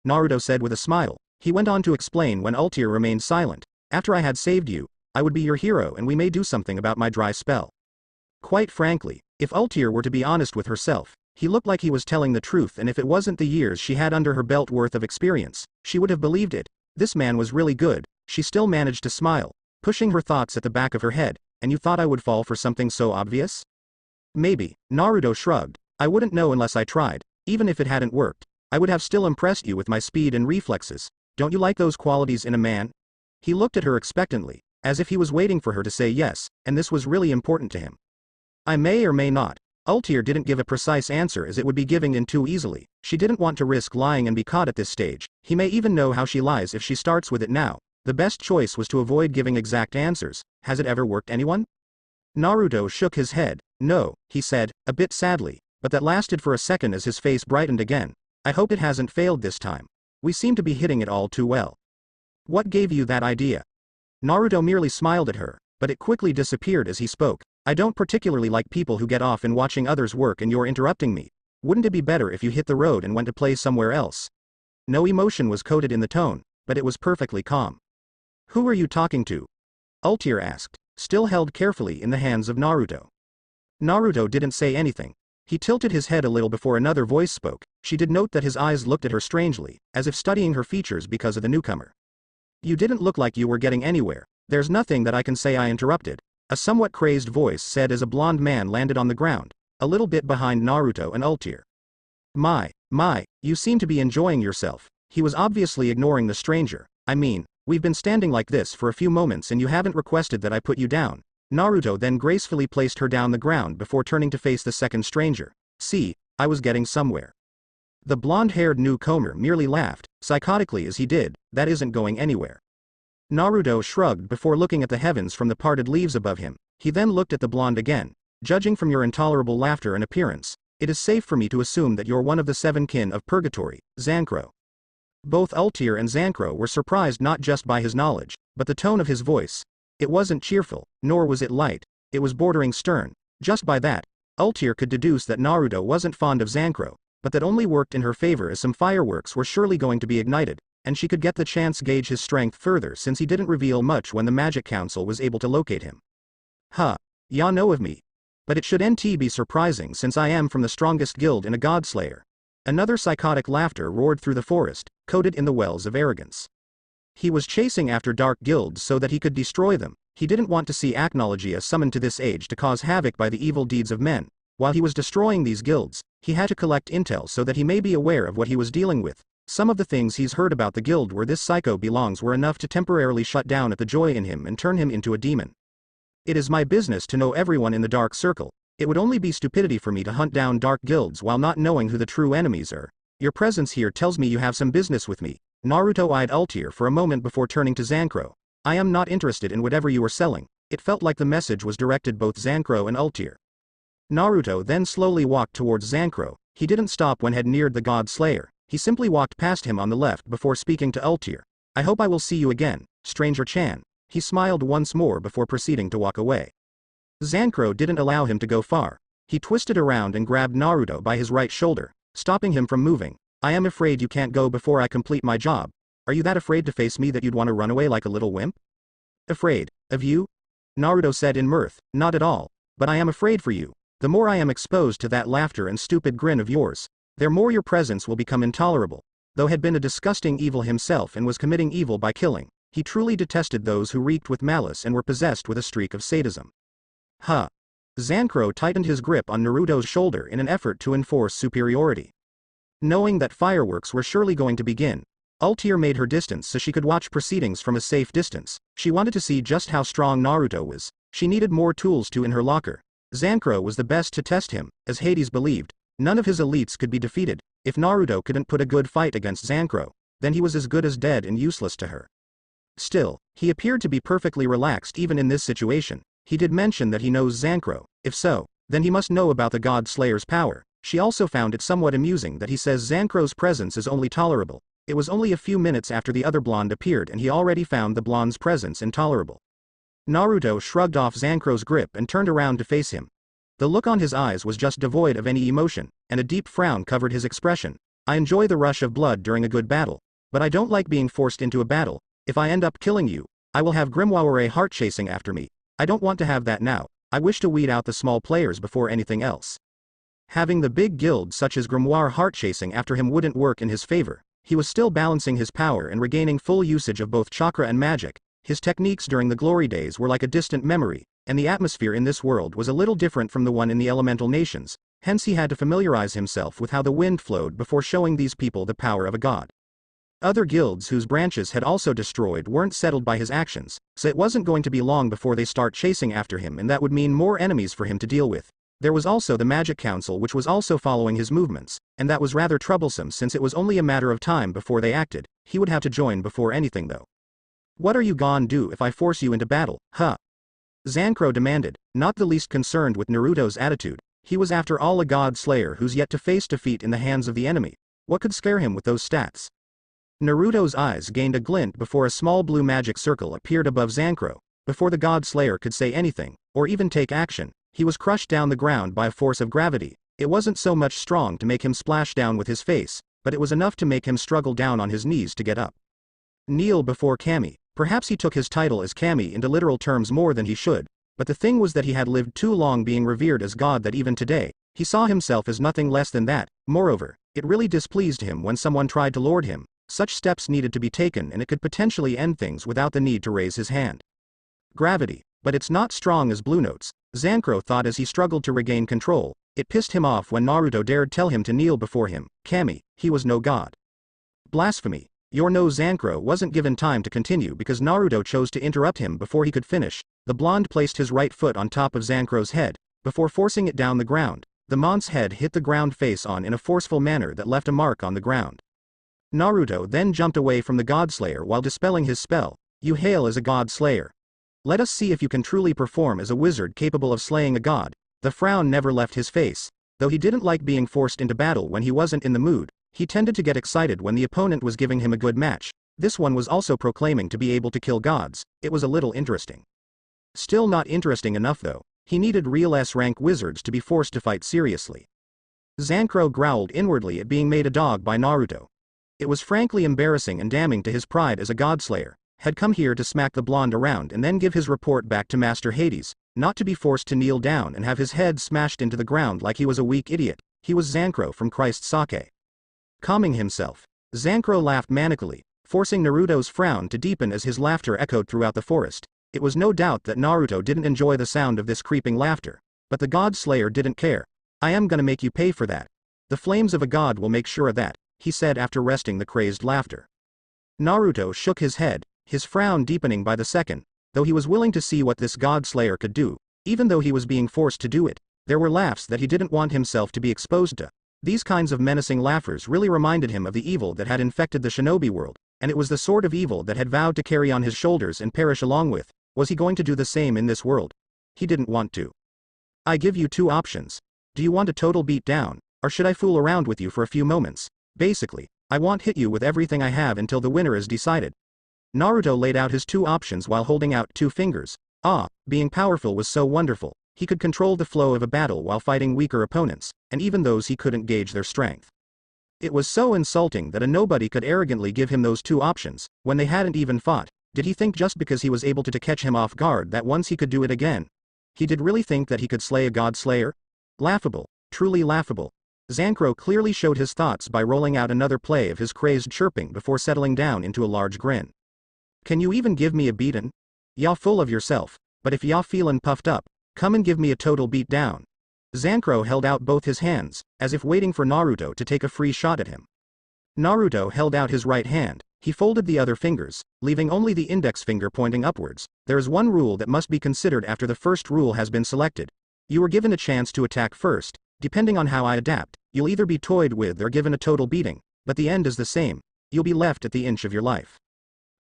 Naruto said with a smile. He went on to explain when Ultir remained silent. After I had saved you, I would be your hero and we may do something about my dry spell. Quite frankly, if Ultir were to be honest with herself, he looked like he was telling the truth, and if it wasn't the years she had under her belt worth of experience, she would have believed it. This man was really good. She still managed to smile, pushing her thoughts at the back of her head. And you thought I would fall for something so obvious? Maybe. Naruto shrugged. I wouldn't know unless I tried. Even if it hadn't worked, I would have still impressed you with my speed and reflexes. Don't you like those qualities in a man? He looked at her expectantly, as if he was waiting for her to say yes, and this was really important to him. I may or may not. Ultir didn't give a precise answer as it would be giving in too easily. She didn't want to risk lying and be caught at this stage. He may even know how she lies if she starts with it now. The best choice was to avoid giving exact answers. Has it ever worked anyone? Naruto shook his head. No, he said, a bit sadly, but that lasted for a second as his face brightened again. I hope it hasn't failed this time. We seem to be hitting it all too well. What gave you that idea? Naruto merely smiled at her, but it quickly disappeared as he spoke. I don't particularly like people who get off in watching others work and you're interrupting me. Wouldn't it be better if you hit the road and went to play somewhere else? No emotion was coded in the tone, but it was perfectly calm. Who are you talking to? Ultir asked, still held carefully in the hands of Naruto. Naruto didn't say anything. He tilted his head a little before another voice spoke. She did note that his eyes looked at her strangely, as if studying her features because of the newcomer. You didn't look like you were getting anywhere. There's nothing that I can say I interrupted. A somewhat crazed voice said as a blonde man landed on the ground, a little bit behind Naruto and Ultir. My, you seem to be enjoying yourself. He was obviously ignoring the stranger. I mean, we've been standing like this for a few moments and you haven't requested that I put you down. Naruto then gracefully placed her down the ground before turning to face the second stranger. See, I was getting somewhere. The blonde-haired newcomer merely laughed, psychotically as he did. That isn't going anywhere. Naruto shrugged before looking at the heavens from the parted leaves above him. He then looked at the blonde again. Judging from your intolerable laughter and appearance, it is safe for me to assume that you're one of the seven kin of purgatory, Zankro. Both Ultir and Zankro were surprised not just by his knowledge, but the tone of his voice. It wasn't cheerful, nor was it light. It was bordering stern. Just by that, Ultir could deduce that Naruto wasn't fond of Zankro, but that only worked in her favor as some fireworks were surely going to be ignited, and she could get the chance gauge his strength further since he didn't reveal much when the Magic Council was able to locate him. Ya know of me. But it should NT be surprising since I am from the strongest guild in a godslayer. Another psychotic laughter roared through the forest, coated in the wells of arrogance. He was chasing after dark guilds so that he could destroy them. He didn't want to see Acnologia summoned to this age to cause havoc by the evil deeds of men. While he was destroying these guilds, he had to collect intel so that he may be aware of what he was dealing with. Some of the things he's heard about the guild where this psycho belongs were enough to temporarily shut down at the joy in him and turn him into a demon. It is my business to know everyone in the dark circle. It would only be stupidity for me to hunt down dark guilds while not knowing who the true enemies are. Your presence here tells me you have some business with me. Naruto eyed Ultir for a moment before turning to Zankro. I am not interested in whatever you are selling. It felt like the message was directed both Zankro and Ultir. Naruto then slowly walked towards Zankro. He didn't stop when he had neared the God Slayer. He simply walked past him on the left before speaking to Ultir. I hope I will see you again, Stranger Chan. He smiled once more before proceeding to walk away. Zankro didn't allow him to go far. He twisted around and grabbed Naruto by his right shoulder, stopping him from moving. I am afraid you can't go before I complete my job. Are you that afraid to face me that you'd want to run away like a little wimp? Afraid of you? Naruto said in mirth. Not at all. But I am afraid for you. The more I am exposed to that laughter and stupid grin of yours, the more your presence will become intolerable. Though had been a disgusting evil himself and was committing evil by killing, he truly detested those who reeked with malice and were possessed with a streak of sadism. Zankro tightened his grip on Naruto's shoulder in an effort to enforce superiority. Knowing that fireworks were surely going to begin, Ultier made her distance so she could watch proceedings from a safe distance. She wanted to see just how strong Naruto was. She needed more tools in her locker. Zankro was the best to test him, as Hades believed. None of his elites could be defeated. If Naruto couldn't put a good fight against Zankro, then he was as good as dead and useless to her. Still, he appeared to be perfectly relaxed even in this situation. He did mention that he knows Zankro. If so, then he must know about the God Slayer's power. She also found it somewhat amusing that he says Zankro's presence is only tolerable. It was only a few minutes after the other blonde appeared and he already found the blonde's presence intolerable. Naruto shrugged off Zankro's grip and turned around to face him. The look on his eyes was just devoid of any emotion, and a deep frown covered his expression. I enjoy the rush of blood during a good battle, but I don't like being forced into a battle. If I end up killing you, I will have Grimoire heart chasing after me. I don't want to have that now. I wish to weed out the small players before anything else. Having the big guild such as Grimoire heart chasing after him wouldn't work in his favor. He was still balancing his power and regaining full usage of both chakra and magic. His techniques during the glory days were like a distant memory, and the atmosphere in this world was a little different from the one in the elemental nations, hence he had to familiarize himself with how the wind flowed before showing these people the power of a god. Other guilds whose branches had also destroyed weren't settled by his actions, so it wasn't going to be long before they start chasing after him, and that would mean more enemies for him to deal with. There was also the Magic Council which was also following his movements, and that was rather troublesome since it was only a matter of time before they acted. He would have to join before anything though. What are you gon' do if I force you into battle, huh? Zankro demanded, not the least concerned with Naruto's attitude. He was after all a god slayer who's yet to face defeat in the hands of the enemy. What could scare him with those stats? Naruto's eyes gained a glint before a small blue magic circle appeared above Zankro. Before the god slayer could say anything, or even take action, he was crushed down the ground by a force of gravity. It wasn't so much strong to make him splash down with his face, but it was enough to make him struggle down on his knees to get up. Kneel before Kami. Perhaps he took his title as Kami into literal terms more than he should, but the thing was that he had lived too long being revered as God that even today, he saw himself as nothing less than that. Moreover, it really displeased him when someone tried to lord him. Such steps needed to be taken and it could potentially end things without the need to raise his hand. Gravity. But it's not strong as blue notes, Zankro thought as he struggled to regain control. It pissed him off when Naruto dared tell him to kneel before him. Kami, he was no god. Blasphemy. Your no. Zankro wasn't given time to continue because Naruto chose to interrupt him before he could finish. The blonde placed his right foot on top of Zankro's head, before forcing it down the ground. The mont's head hit the ground face on in a forceful manner that left a mark on the ground. Naruto then jumped away from the Godslayer while dispelling his spell. You hail as a god slayer. Let us see if you can truly perform as a wizard capable of slaying a god. The frown never left his face. Though he didn't like being forced into battle when he wasn't in the mood, he tended to get excited when the opponent was giving him a good match. This one was also proclaiming to be able to kill gods. It was a little interesting. Still not interesting enough though. He needed real S-rank wizards to be forced to fight seriously. Zankro growled inwardly at being made a dog by Naruto. It was frankly embarrassing and damning to his pride as a godslayer. Had come here to smack the blonde around and then give his report back to Master Hades, not to be forced to kneel down and have his head smashed into the ground like he was a weak idiot. He was Zankro from Christ's sake. Calming himself, Zankro laughed manically, forcing Naruto's frown to deepen as his laughter echoed throughout the forest. It was no doubt that Naruto didn't enjoy the sound of this creeping laughter, but the God Slayer didn't care. I am gonna make you pay for that. The flames of a god will make sure of that, he said after resting the crazed laughter. Naruto shook his head, his frown deepening by the second, though he was willing to see what this God Slayer could do, even though he was being forced to do it. There were laughs that he didn't want himself to be exposed to. These kinds of menacing laughers really reminded him of the evil that had infected the shinobi world, and it was the sort of evil that had vowed to carry on his shoulders and perish along with. Was he going to do the same in this world? He didn't want to. I give you two options. Do you want a total beat down, or should I fool around with you for a few moments? Basically, I want hit you with everything I have until the winner is decided. Naruto laid out his two options while holding out two fingers. Being powerful was so wonderful. He could control the flow of a battle while fighting weaker opponents, and even those he couldn't gauge their strength. It was so insulting that a nobody could arrogantly give him those two options, when they hadn't even fought. Did he think just because he was able to catch him off guard that once he could do it again? He did really think that he could slay a god slayer? Laughable, truly laughable. Zankro clearly showed his thoughts by rolling out another play of his crazed chirping before settling down into a large grin. Can you even give me a beatin'? Y'all full of yourself, but if y'all feelin' puffed up, come and give me a total beat down. Zankro held out both his hands, as if waiting for Naruto to take a free shot at him. Naruto held out his right hand, He folded the other fingers, leaving only the index finger pointing upwards. There is one rule that must be considered after the first rule has been selected. You are given a chance to attack first. Depending on how I adapt, you'll either be toyed with or given a total beating, but the end is the same. You'll be left at the inch of your life.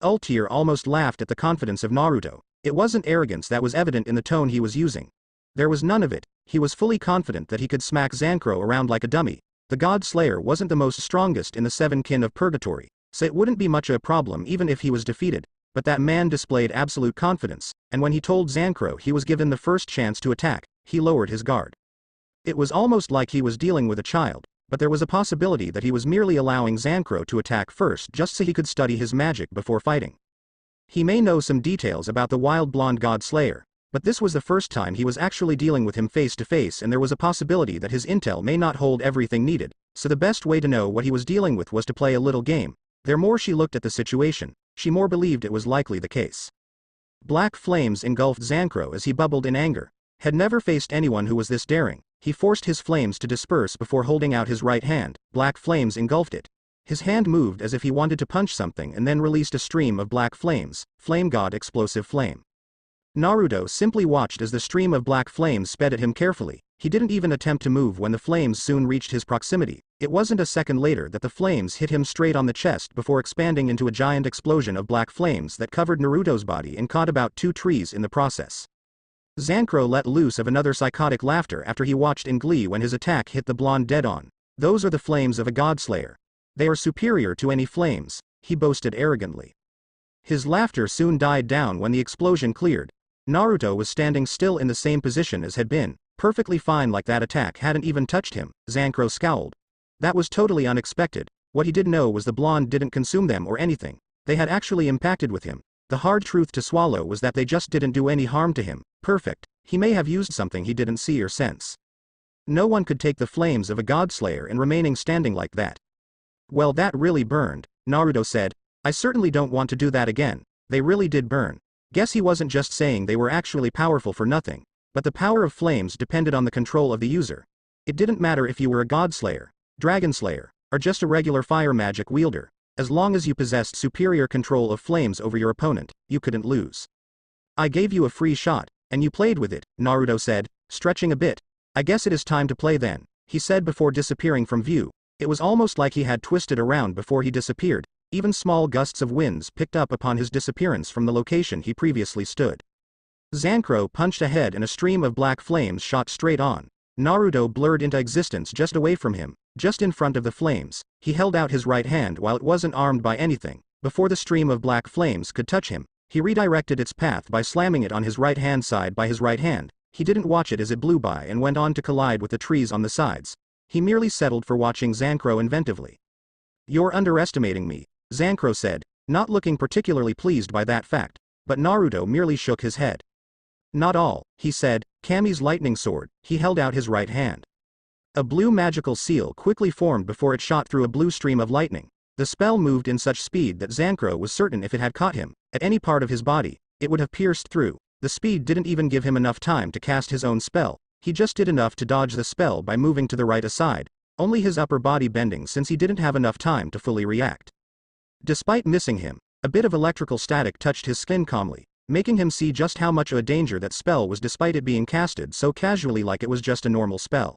Ultier almost laughed at the confidence of Naruto. It wasn't arrogance that was evident in the tone he was using. There was none of it. He was fully confident that he could smack Zankro around like a dummy. The God Slayer wasn't the most strongest in the seven kin of purgatory, so it wouldn't be much of a problem even if he was defeated. But that man displayed absolute confidence, and when he told Zankro he was given the first chance to attack, he lowered his guard. It was almost like he was dealing with a child, but there was a possibility that he was merely allowing Zankro to attack first just so he could study his magic before fighting. He may know some details about the wild blonde God Slayer, but this was the first time he was actually dealing with him face to face, and there was a possibility that his intel may not hold everything needed, so the best way to know what he was dealing with was to play a little game. The more she looked at the situation, she more believed it was likely the case. Black flames engulfed Zankro as he bubbled in anger. Had never faced anyone who was this daring. He forced his flames to disperse before holding out his right hand. Black flames engulfed it. His hand moved as if he wanted to punch something and then released a stream of black flames. Flame God Explosive Flame. Naruto simply watched as the stream of black flames sped at him carefully. He didn't even attempt to move when the flames soon reached his proximity. It wasn't a second later that the flames hit him straight on the chest before expanding into a giant explosion of black flames that covered Naruto's body and caught about 2 trees in the process. Zankro let loose of another psychotic laughter after he watched in glee when his attack hit the blonde dead on. Those are the flames of a God Slayer. They are superior to any flames, he boasted arrogantly. His laughter soon died down when the explosion cleared. Naruto was standing still in the same position as had been, perfectly fine, like that attack hadn't even touched him. Zankro scowled. That was totally unexpected. What he didn't know was the blonde didn't consume them or anything. They had actually impacted with him. The hard truth to swallow was that they just didn't do any harm to him. Perfect. He may have used something he didn't see or sense. No one could take the flames of a God Slayer and remaining standing like that. Well, that really burned, Naruto said. I certainly don't want to do that again. They really did burn. Guess he wasn't just saying they were actually powerful for nothing, but the power of flames depended on the control of the user. It didn't matter if you were a God Slayer, Dragon Slayer, or just a regular fire magic wielder. As long as you possessed superior control of flames over your opponent, you couldn't lose. I gave you a free shot, and you played with it, Naruto said, stretching a bit. I guess it is time to play then, he said before disappearing from view. It was almost like he had twisted around before he disappeared. Even small gusts of winds picked up upon his disappearance from the location he previously stood. Zankro punched ahead and a stream of black flames shot straight on. Naruto blurred into existence just away from him, just in front of the flames. He held out his right hand while it wasn't armed by anything. Before the stream of black flames could touch him, he redirected its path by slamming it on his right hand side by his right hand. He didn't watch it as it blew by and went on to collide with the trees on the sides. He merely settled for watching Zankro inventively. You're underestimating me, Zankro said, not looking particularly pleased by that fact, but Naruto merely shook his head. Not all, he said. Kami's lightning sword. He held out his right hand. A blue magical seal quickly formed before it shot through a blue stream of lightning. The spell moved in such speed that Zankro was certain if it had caught him, at any part of his body, it would have pierced through. The speed didn't even give him enough time to cast his own spell. He just did enough to dodge the spell by moving to the right aside, only his upper body bending since he didn't have enough time to fully react. Despite missing him, a bit of electrical static touched his skin calmly, making him see just how much of a danger that spell was despite it being casted so casually like it was just a normal spell.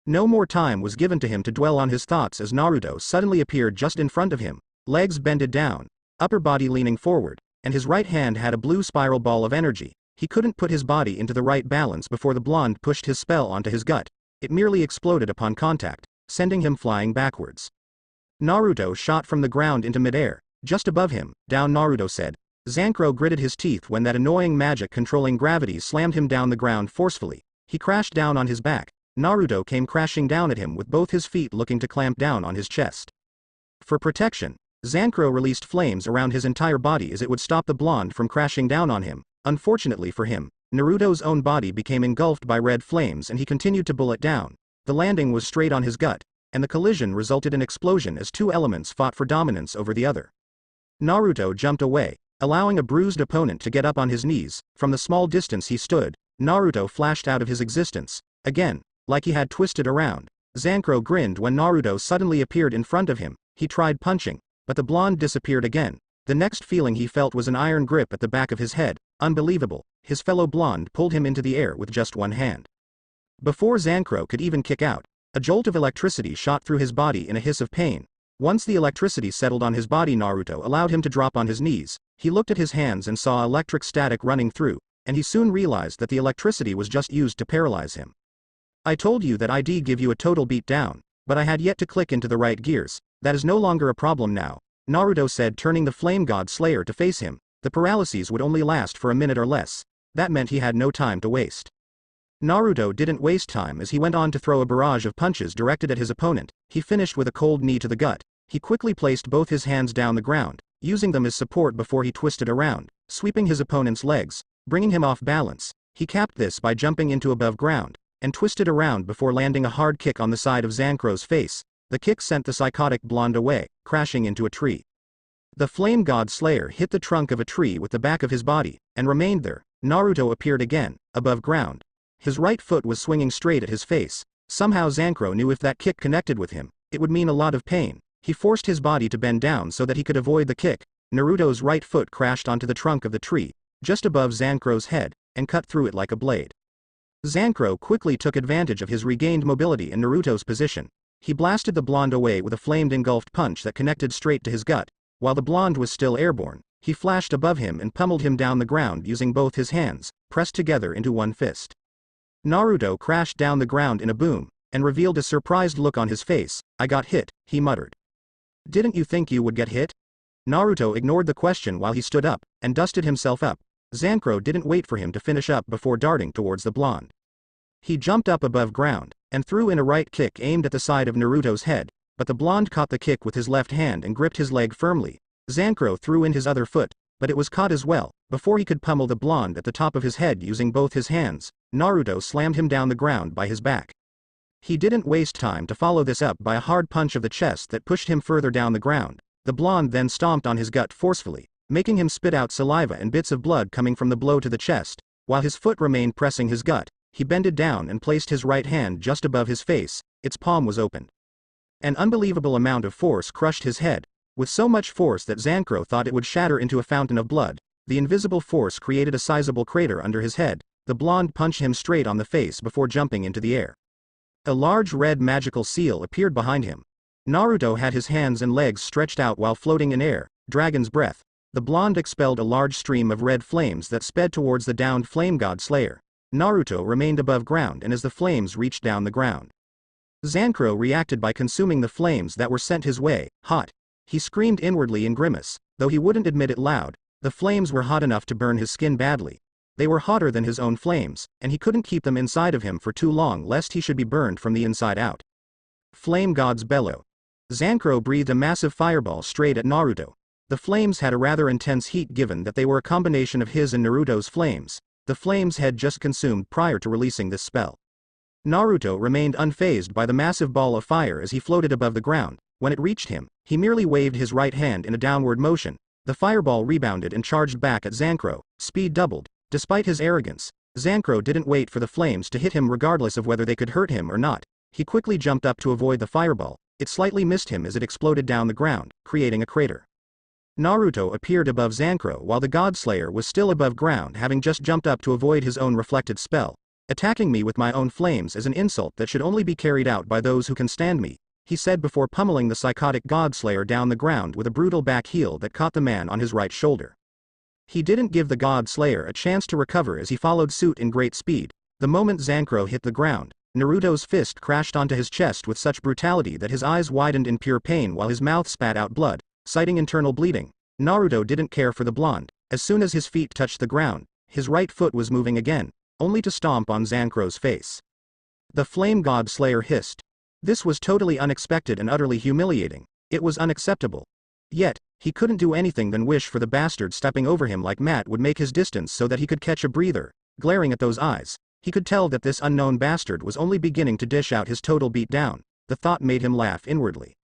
No more time was given to him to dwell on his thoughts as Naruto suddenly appeared just in front of him, legs bended down, upper body leaning forward, and his right hand had a blue spiral ball of energy. He couldn't put his body into the right balance before the blonde pushed his spell onto his gut. It merely exploded upon contact, sending him flying backwards. Naruto shot from the ground into midair, just above him. Down, Naruto said. Zankro gritted his teeth when that annoying magic controlling gravity slammed him down the ground forcefully. He crashed down on his back. Naruto came crashing down at him with both his feet looking to clamp down on his chest. For protection, Zankro released flames around his entire body as it would stop the blonde from crashing down on him. Unfortunately for him, Naruto's own body became engulfed by red flames and he continued to bullet down. The landing was straight on his gut, and the collision resulted in explosion as two elements fought for dominance over the other. Naruto jumped away, allowing a bruised opponent to get up on his knees. From the small distance he stood, Naruto flashed out of his existence. Again, like he had twisted around. Zankro grinned when Naruto suddenly appeared in front of him. He tried punching, but the blonde disappeared again. The next feeling he felt was an iron grip at the back of his head. Unbelievable, his fellow blonde pulled him into the air with just one hand. Before Zancro could even kick out, a jolt of electricity shot through his body in a hiss of pain. Once the electricity settled on his body, Naruto allowed him to drop on his knees. He looked at his hands and saw electric static running through, and he soon realized that the electricity was just used to paralyze him. I told you that I'd give you a total beat down, but I had yet to click into the right gears. That is no longer a problem now, Naruto said, turning the Flame God Slayer to face him. The paralyses would only last for a minute or less. That meant he had no time to waste. Naruto didn't waste time as he went on to throw a barrage of punches directed at his opponent. He finished with a cold knee to the gut. He quickly placed both his hands down the ground, using them as support before he twisted around, sweeping his opponent's legs, bringing him off balance. He capped this by jumping into above ground, and twisted around before landing a hard kick on the side of Zancro's face. The kick sent the psychotic blonde away, crashing into a tree. The Flame God Slayer hit the trunk of a tree with the back of his body, and remained there. Naruto appeared again, above ground. His right foot was swinging straight at his face. Somehow Zancro knew if that kick connected with him, it would mean a lot of pain. He forced his body to bend down so that he could avoid the kick. Naruto's right foot crashed onto the trunk of the tree, just above Zancro's head, and cut through it like a blade. Zancro quickly took advantage of his regained mobility and Naruto's position. He blasted the blonde away with a flamed engulfed punch that connected straight to his gut. While the blonde was still airborne, he flashed above him and pummeled him down the ground using both his hands, pressed together into one fist. Naruto crashed down the ground in a boom, and revealed a surprised look on his face. I got hit, he muttered. Didn't you think you would get hit? Naruto ignored the question while he stood up, and dusted himself up. Zancro didn't wait for him to finish up before darting towards the blonde. He jumped up above ground, and threw in a right kick aimed at the side of Naruto's head, but the blonde caught the kick with his left hand and gripped his leg firmly. Zancro threw in his other foot, but it was caught as well. Before he could pummel the blonde at the top of his head using both his hands, Naruto slammed him down the ground by his back. He didn't waste time to follow this up by a hard punch of the chest that pushed him further down the ground. The blonde then stomped on his gut forcefully, making him spit out saliva and bits of blood coming from the blow to the chest. While his foot remained pressing his gut, he bended down and placed his right hand just above his face. Its palm was opened. An unbelievable amount of force crushed his head, with so much force that Zancro thought it would shatter into a fountain of blood. The invisible force created a sizable crater under his head. The blonde punched him straight on the face before jumping into the air. A large red magical seal appeared behind him. Naruto had his hands and legs stretched out while floating in air. Dragon's breath. The blonde expelled a large stream of red flames that sped towards the downed Flame God Slayer. Naruto remained above ground, and as the flames reached down the ground, Zancro reacted by consuming the flames that were sent his way. Hot. He screamed inwardly in grimace, though he wouldn't admit it loud. The flames were hot enough to burn his skin badly. They were hotter than his own flames, and he couldn't keep them inside of him for too long lest he should be burned from the inside out. Flame God's Bellow. Zancro breathed a massive fireball straight at Naruto. The flames had a rather intense heat given that they were a combination of his and Naruto's flames. The flames had just consumed prior to releasing this spell. Naruto remained unfazed by the massive ball of fire as he floated above the ground. When it reached him, he merely waved his right hand in a downward motion. The fireball rebounded and charged back at Zancro. Speed doubled. Despite his arrogance, Zancro didn't wait for the flames to hit him regardless of whether they could hurt him or not. He quickly jumped up to avoid the fireball. It slightly missed him as it exploded down the ground, creating a crater. Naruto appeared above Zancro while the God Slayer was still above ground, having just jumped up to avoid his own reflected spell. Attacking me with my own flames is an insult that should only be carried out by those who can stand me, he said before pummeling the psychotic God Slayer down the ground with a brutal back heel that caught the man on his right shoulder. He didn't give the God Slayer a chance to recover as he followed suit in great speed. The moment Zancro hit the ground, Naruto's fist crashed onto his chest with such brutality that his eyes widened in pure pain while his mouth spat out blood, citing internal bleeding. Naruto didn't care for the blonde. As soon as his feet touched the ground, his right foot was moving again, only to stomp on Zancro's face. The Flame God Slayer hissed. This was totally unexpected and utterly humiliating. It was unacceptable. Yet, he couldn't do anything than wish for the bastard stepping over him like Matt would make his distance so that he could catch a breather. Glaring at those eyes, he could tell that this unknown bastard was only beginning to dish out his total beatdown. The thought made him laugh inwardly.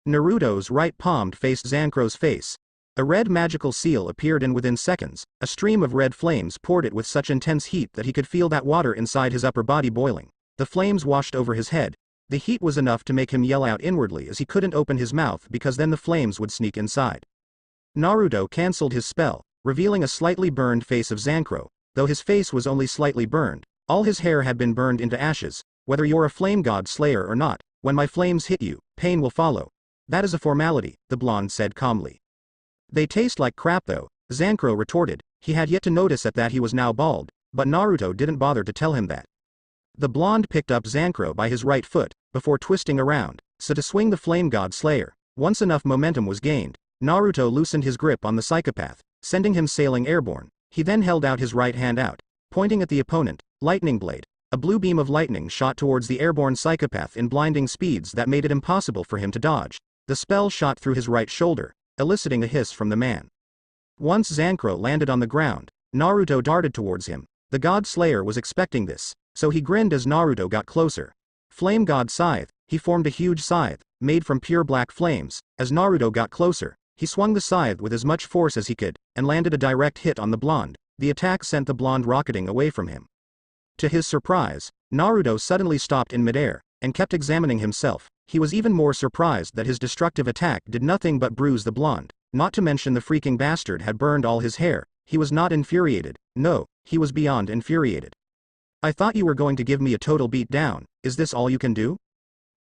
Naruto's right palm faced Zancro's face. A red magical seal appeared, and within seconds, a stream of red flames poured it with such intense heat that he could feel that water inside his upper body boiling. The flames washed over his head, The heat was enough to make him yell out inwardly as he couldn't open his mouth because then the flames would sneak inside. Naruto cancelled his spell, revealing a slightly burned face of Zankro. Though his face was only slightly burned, all his hair had been burned into ashes. Whether you're a flame god slayer or not, when my flames hit you, pain will follow. That is a formality, the blonde said calmly. They taste like crap though, Zankro retorted. He had yet to notice that he was now bald, but Naruto didn't bother to tell him that. The blonde picked up Zankro by his right foot, before twisting around, so to swing the flame god slayer. Once enough momentum was gained, Naruto loosened his grip on the psychopath, sending him sailing airborne. He then held out his right hand out, pointing at the opponent. Lightning blade. A blue beam of lightning shot towards the airborne psychopath in blinding speeds that made it impossible for him to dodge. The spell shot through his right shoulder, eliciting a hiss from the man. Once Zankro landed on the ground, Naruto darted towards him. The god slayer was expecting this, so he grinned as Naruto got closer. Flame god scythe. He formed a huge scythe, made from pure black flames. As Naruto got closer, he swung the scythe with as much force as he could, and landed a direct hit on the blonde. The attack sent the blonde rocketing away from him. To his surprise, Naruto suddenly stopped in midair, and kept examining himself. He was even more surprised that his destructive attack did nothing but bruise the blonde, not to mention the freaking bastard had burned all his hair. He was not infuriated. No, he was beyond infuriated. I thought you were going to give me a total beat down. Is this all you can do?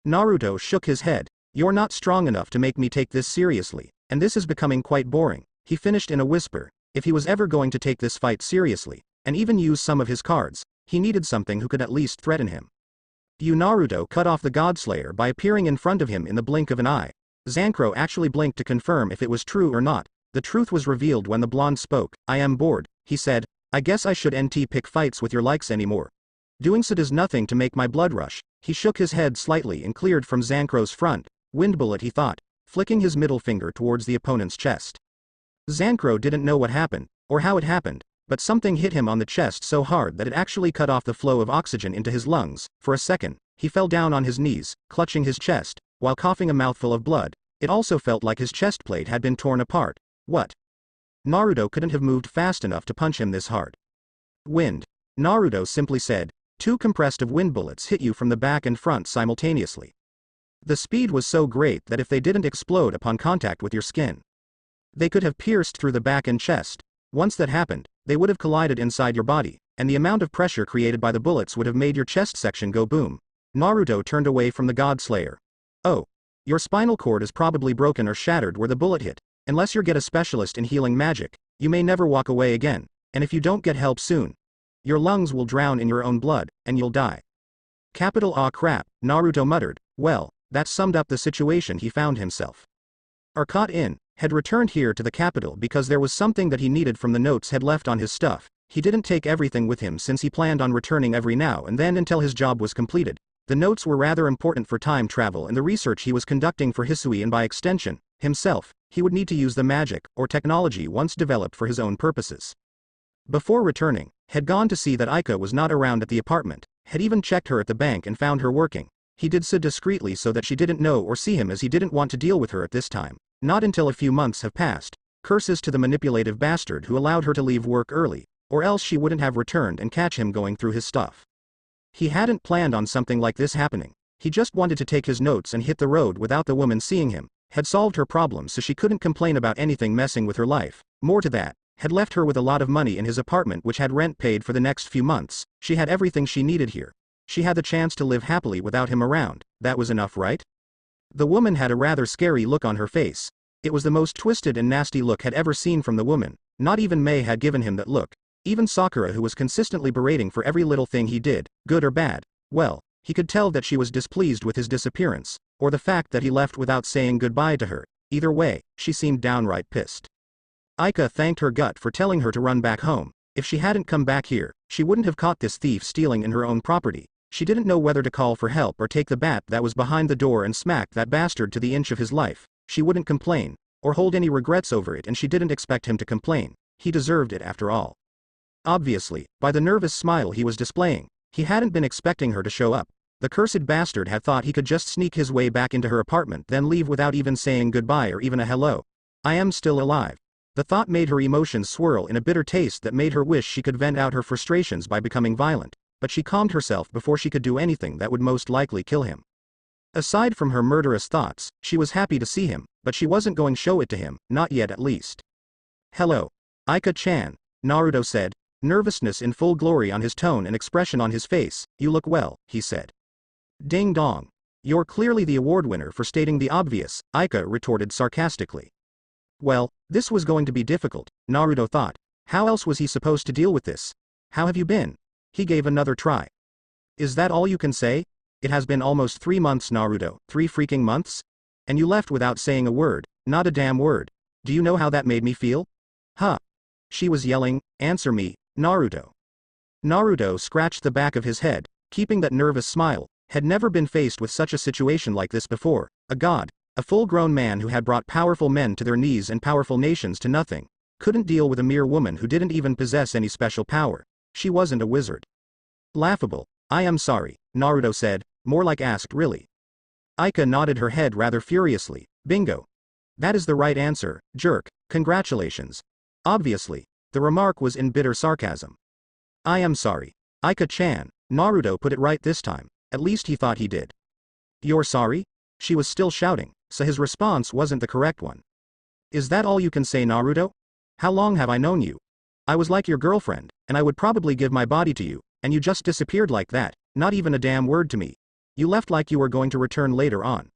Naruto shook his head. You're not strong enough to make me take this seriously, and this is becoming quite boring. He finished in a whisper. If he was ever going to take this fight seriously, and even use some of his cards, he needed something who could at least threaten him. Naruto cut off the Godslayer by appearing in front of him in the blink of an eye. Zankro actually blinked to confirm if it was true or not. The truth was revealed when the blonde spoke. I am bored, he said. I guess I should NT pick fights with your likes anymore. Doing so does nothing to make my blood rush. He shook his head slightly and cleared from Zankro's front. Wind bullet, he thought, flicking his middle finger towards the opponent's chest. Zankro didn't know what happened, or how it happened, but something hit him on the chest so hard that it actually cut off the flow of oxygen into his lungs. For a second, he fell down on his knees, clutching his chest, while coughing a mouthful of blood. It also felt like his chest plate had been torn apart. What? Naruto couldn't have moved fast enough to punch him this hard. Wind. Naruto simply said. 2 compressed of wind bullets hit you from the back and front simultaneously. The speed was so great that if they didn't explode upon contact with your skin, they could have pierced through the back and chest. Once that happened, they would have collided inside your body, and the amount of pressure created by the bullets would have made your chest section go boom. Naruto turned away from the Godslayer. Oh. Your spinal cord is probably broken or shattered where the bullet hit. Unless you get a specialist in healing magic, you may never walk away again, and if you don't get help soon, your lungs will drown in your own blood, and you'll die. Capital Ah crap, Naruto muttered. Well, that summed up the situation he found himself. Arcot had returned here to the capital because there was something that he needed from the notes had left on his stuff. He didn't take everything with him since he planned on returning every now and then until his job was completed. The notes were rather important for time travel and the research he was conducting for Hisui and by extension, himself. He would need to use the magic, or technology once developed for his own purposes. Before returning, had gone to see that Aika was not around at the apartment, had even checked her at the bank and found her working. He did so discreetly so that she didn't know or see him as he didn't want to deal with her at this time. Not until a few months have passed. Curses to the manipulative bastard who allowed her to leave work early, or else she wouldn't have returned and catch him going through his stuff. He hadn't planned on something like this happening. He just wanted to take his notes and hit the road without the woman seeing him. Had solved her problems so she couldn't complain about anything messing with her life. More to that, had left her with a lot of money in his apartment which had rent paid for the next few months. She had everything she needed here. She had the chance to live happily without him around. That was enough, right? The woman had a rather scary look on her face. It was the most twisted and nasty look had ever seen from the woman. Not even Mei had given him that look. Even Sakura, who was consistently berating for every little thing he did, good or bad. Well, he could tell that she was displeased with his disappearance, or the fact that he left without saying goodbye to her. Either way, she seemed downright pissed. Aika thanked her gut for telling her to run back home. If she hadn't come back here, she wouldn't have caught this thief stealing in her own property. She didn't know whether to call for help or take the bat that was behind the door and smack that bastard to the inch of his life. She wouldn't complain, or hold any regrets over it, and she didn't expect him to complain. He deserved it after all. Obviously, by the nervous smile he was displaying, he hadn't been expecting her to show up. The cursed bastard had thought he could just sneak his way back into her apartment then leave without even saying goodbye or even a hello. I am still alive. The thought made her emotions swirl in a bitter taste that made her wish she could vent out her frustrations by becoming violent, but she calmed herself before she could do anything that would most likely kill him. Aside from her murderous thoughts, she was happy to see him, but she wasn't going to show it to him, not yet at least. Hello. Aika-chan, Naruto said, nervousness in full glory on his tone and expression on his face. You look well, he said. Ding dong. You're clearly the award winner for stating the obvious, Aika retorted sarcastically. Well, this was going to be difficult, Naruto thought. How else was he supposed to deal with this? How have you been? He gave another try. Is that all you can say? It has been almost 3 months, Naruto. 3 freaking months? And you left without saying a word, not a damn word. Do you know how that made me feel? Huh. She was yelling, answer me, Naruto. Naruto scratched the back of his head, keeping that nervous smile, had never been faced with such a situation like this before. A god, a full-grown man who had brought powerful men to their knees and powerful nations to nothing, couldn't deal with a mere woman who didn't even possess any special power. She wasn't a wizard. Laughable. I am sorry, Naruto said, more like asked really. Aika nodded her head rather furiously. Bingo. That is the right answer, jerk, congratulations. Obviously, the remark was in bitter sarcasm. I am sorry. Aika-chan, Naruto put it right this time, at least he thought he did. You're sorry? She was still shouting, so his response wasn't the correct one. Is that all you can say, Naruto? How long have I known you? I was like your girlfriend, and I would probably give my body to you, and you just disappeared like that, not even a damn word to me. You left like you were going to return later on.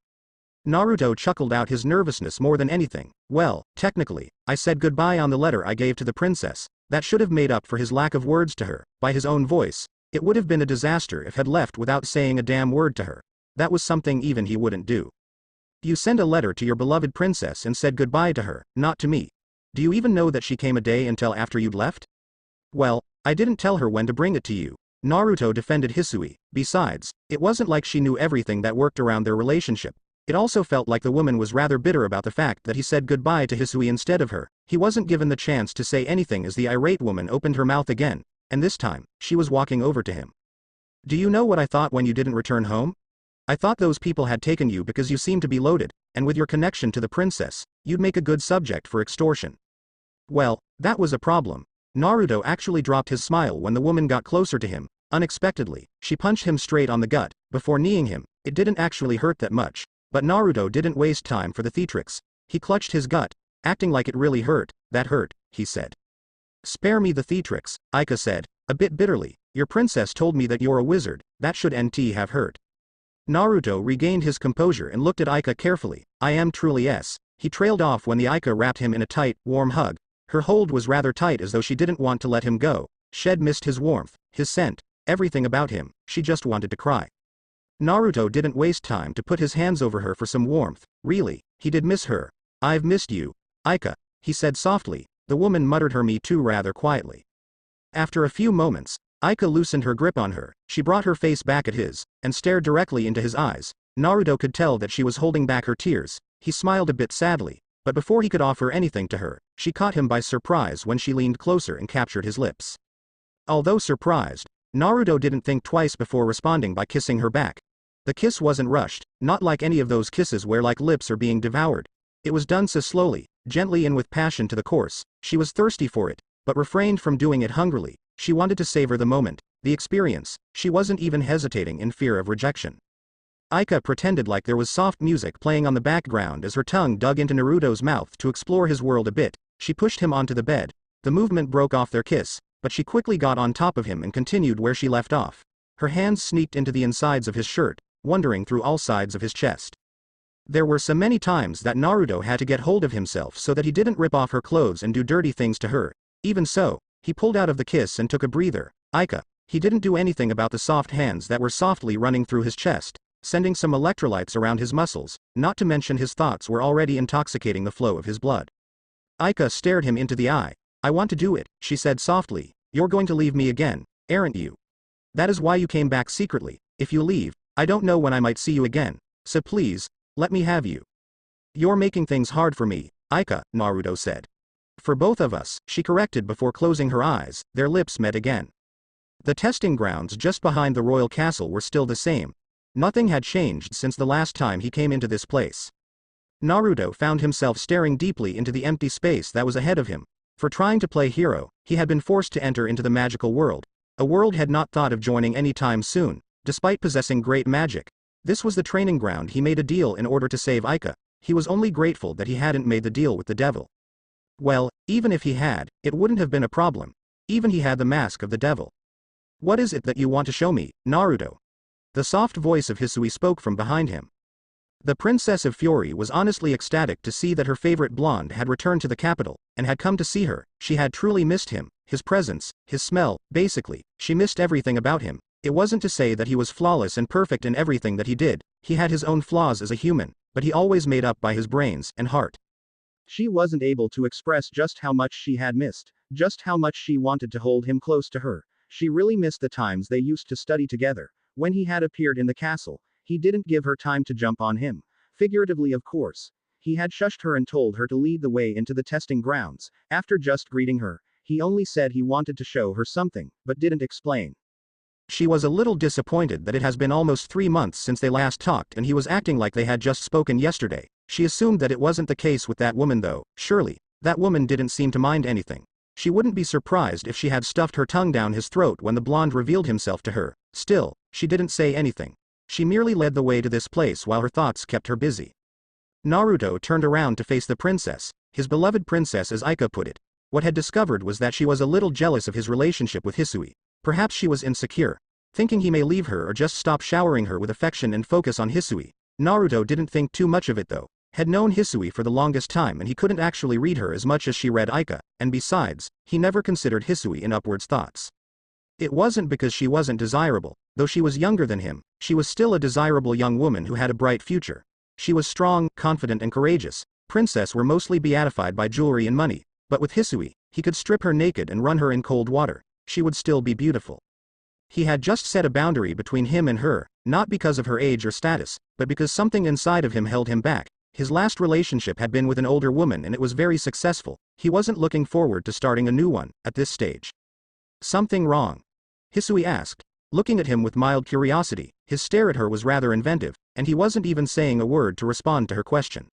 Naruto chuckled out his nervousness more than anything. Well, technically, I said goodbye on the letter I gave to the princess. That should have made up for his lack of words to her. By his own voice, it would have been a disaster if had left without saying a damn word to her. That was something even he wouldn't do. You sent a letter to your beloved princess and said goodbye to her, not to me. Do you even know that she came a day until after you'd left? Well, I didn't tell her when to bring it to you. Naruto defended Hisui. Besides, it wasn't like she knew everything that worked around their relationship. It also felt like the woman was rather bitter about the fact that he said goodbye to Hisui instead of her. He wasn't given the chance to say anything as the irate woman opened her mouth again, and this time, she was walking over to him. Do you know what I thought when you didn't return home? I thought those people had taken you because you seemed to be loaded, and with your connection to the princess, you'd make a good subject for extortion. Well, that was a problem. Naruto actually dropped his smile when the woman got closer to him. Unexpectedly, she punched him straight on the gut, before kneeing him. It didn't actually hurt that much. But Naruto didn't waste time for the theatrics. He clutched his gut, acting like it really hurt. That hurt, he said. Spare me the theatrics, Aika said, a bit bitterly. Your princess told me that you're a wizard. That should have hurt. Naruto regained his composure and looked at Aika carefully. I am truly yes. He trailed off when the Aika wrapped him in a tight, warm hug. Her hold was rather tight as though she didn't want to let him go. Shed missed his warmth, his scent, everything about him. She just wanted to cry. Naruto didn't waste time to put his hands over her for some warmth. Really, he did miss her. I've missed you, Aika, he said softly. The woman muttered her me too rather quietly. After a few moments, Aika loosened her grip on her. She brought her face back at his, and stared directly into his eyes. Naruto could tell that she was holding back her tears. He smiled a bit sadly, but before he could offer anything to her, she caught him by surprise when she leaned closer and captured his lips. Although surprised, Naruto didn't think twice before responding by kissing her back. The kiss wasn't rushed, not like any of those kisses where like lips are being devoured. It was done so slowly, gently and with passion to the course. She was thirsty for it, but refrained from doing it hungrily. She wanted to savor the moment, the experience. She wasn't even hesitating in fear of rejection. Aika pretended like there was soft music playing on the background as her tongue dug into Naruto's mouth to explore his world a bit. She pushed him onto the bed. The movement broke off their kiss, but she quickly got on top of him and continued where she left off. Her hands sneaked into the insides of his shirt, wandering through all sides of his chest. There were so many times that Naruto had to get hold of himself so that he didn't rip off her clothes and do dirty things to her. Even so, he pulled out of the kiss and took a breather. Aika. He didn't do anything about the soft hands that were softly running through his chest, sending some electrolytes around his muscles, not to mention his thoughts were already intoxicating the flow of his blood. Aika stared him into the eye. I want to do it, she said softly. You're going to leave me again, aren't you? That is why you came back secretly. If you leave, I don't know when I might see you again. So please, let me have you. You're making things hard for me, Aika, Naruto said. For both of us, she corrected before closing her eyes. Their lips met again. The testing grounds just behind the royal castle were still the same. Nothing had changed since the last time he came into this place. Naruto found himself staring deeply into the empty space that was ahead of him. For trying to play hero, he had been forced to enter into the magical world. A world had not thought of joining any time soon, despite possessing great magic. This was the training ground. He made a deal in order to save Aika. He was only grateful that he hadn't made the deal with the devil. Well, even if he had, it wouldn't have been a problem. Even he had the mask of the devil. What is it that you want to show me, Naruto? The soft voice of Hisui spoke from behind him. The Princess of Fury was honestly ecstatic to see that her favorite blonde had returned to the capital, and had come to see her. She had truly missed him, his presence, his smell, basically, she missed everything about him. It wasn't to say that he was flawless and perfect in everything that he did, he had his own flaws as a human, but he always made up by his brains and heart. She wasn't able to express just how much she had missed, just how much she wanted to hold him close to her. She really missed the times they used to study together. When he had appeared in the castle, he didn't give her time to jump on him. Figuratively, of course. He had shushed her and told her to lead the way into the testing grounds. After just greeting her, he only said he wanted to show her something, but didn't explain. She was a little disappointed that it has been almost 3 months since they last talked and he was acting like they had just spoken yesterday. She assumed that it wasn't the case with that woman though. Surely, that woman didn't seem to mind anything. She wouldn't be surprised if she had stuffed her tongue down his throat when the blonde revealed himself to her. Still, she didn't say anything. She merely led the way to this place while her thoughts kept her busy. Naruto turned around to face the princess, his beloved princess as Aika put it. What had discovered was that she was a little jealous of his relationship with Hisui. Perhaps she was insecure, thinking he may leave her or just stop showering her with affection and focus on Hisui. Naruto didn't think too much of it though. Had known Hisui for the longest time and he couldn't actually read her as much as she read Aika, and besides, he never considered Hisui in upwards thoughts. It wasn't because she wasn't desirable, though she was younger than him, she was still a desirable young woman who had a bright future. She was strong, confident and courageous. Princesses were mostly beatified by jewelry and money, but with Hisui, he could strip her naked and run her in cold water. She would still be beautiful. He had just set a boundary between him and her, not because of her age or status, but because something inside of him held him back. His last relationship had been with an older woman and it was very successful. He wasn't looking forward to starting a new one, at this stage. Something wrong? Hisui asked, looking at him with mild curiosity. His stare at her was rather inventive, and he wasn't even saying a word to respond to her question.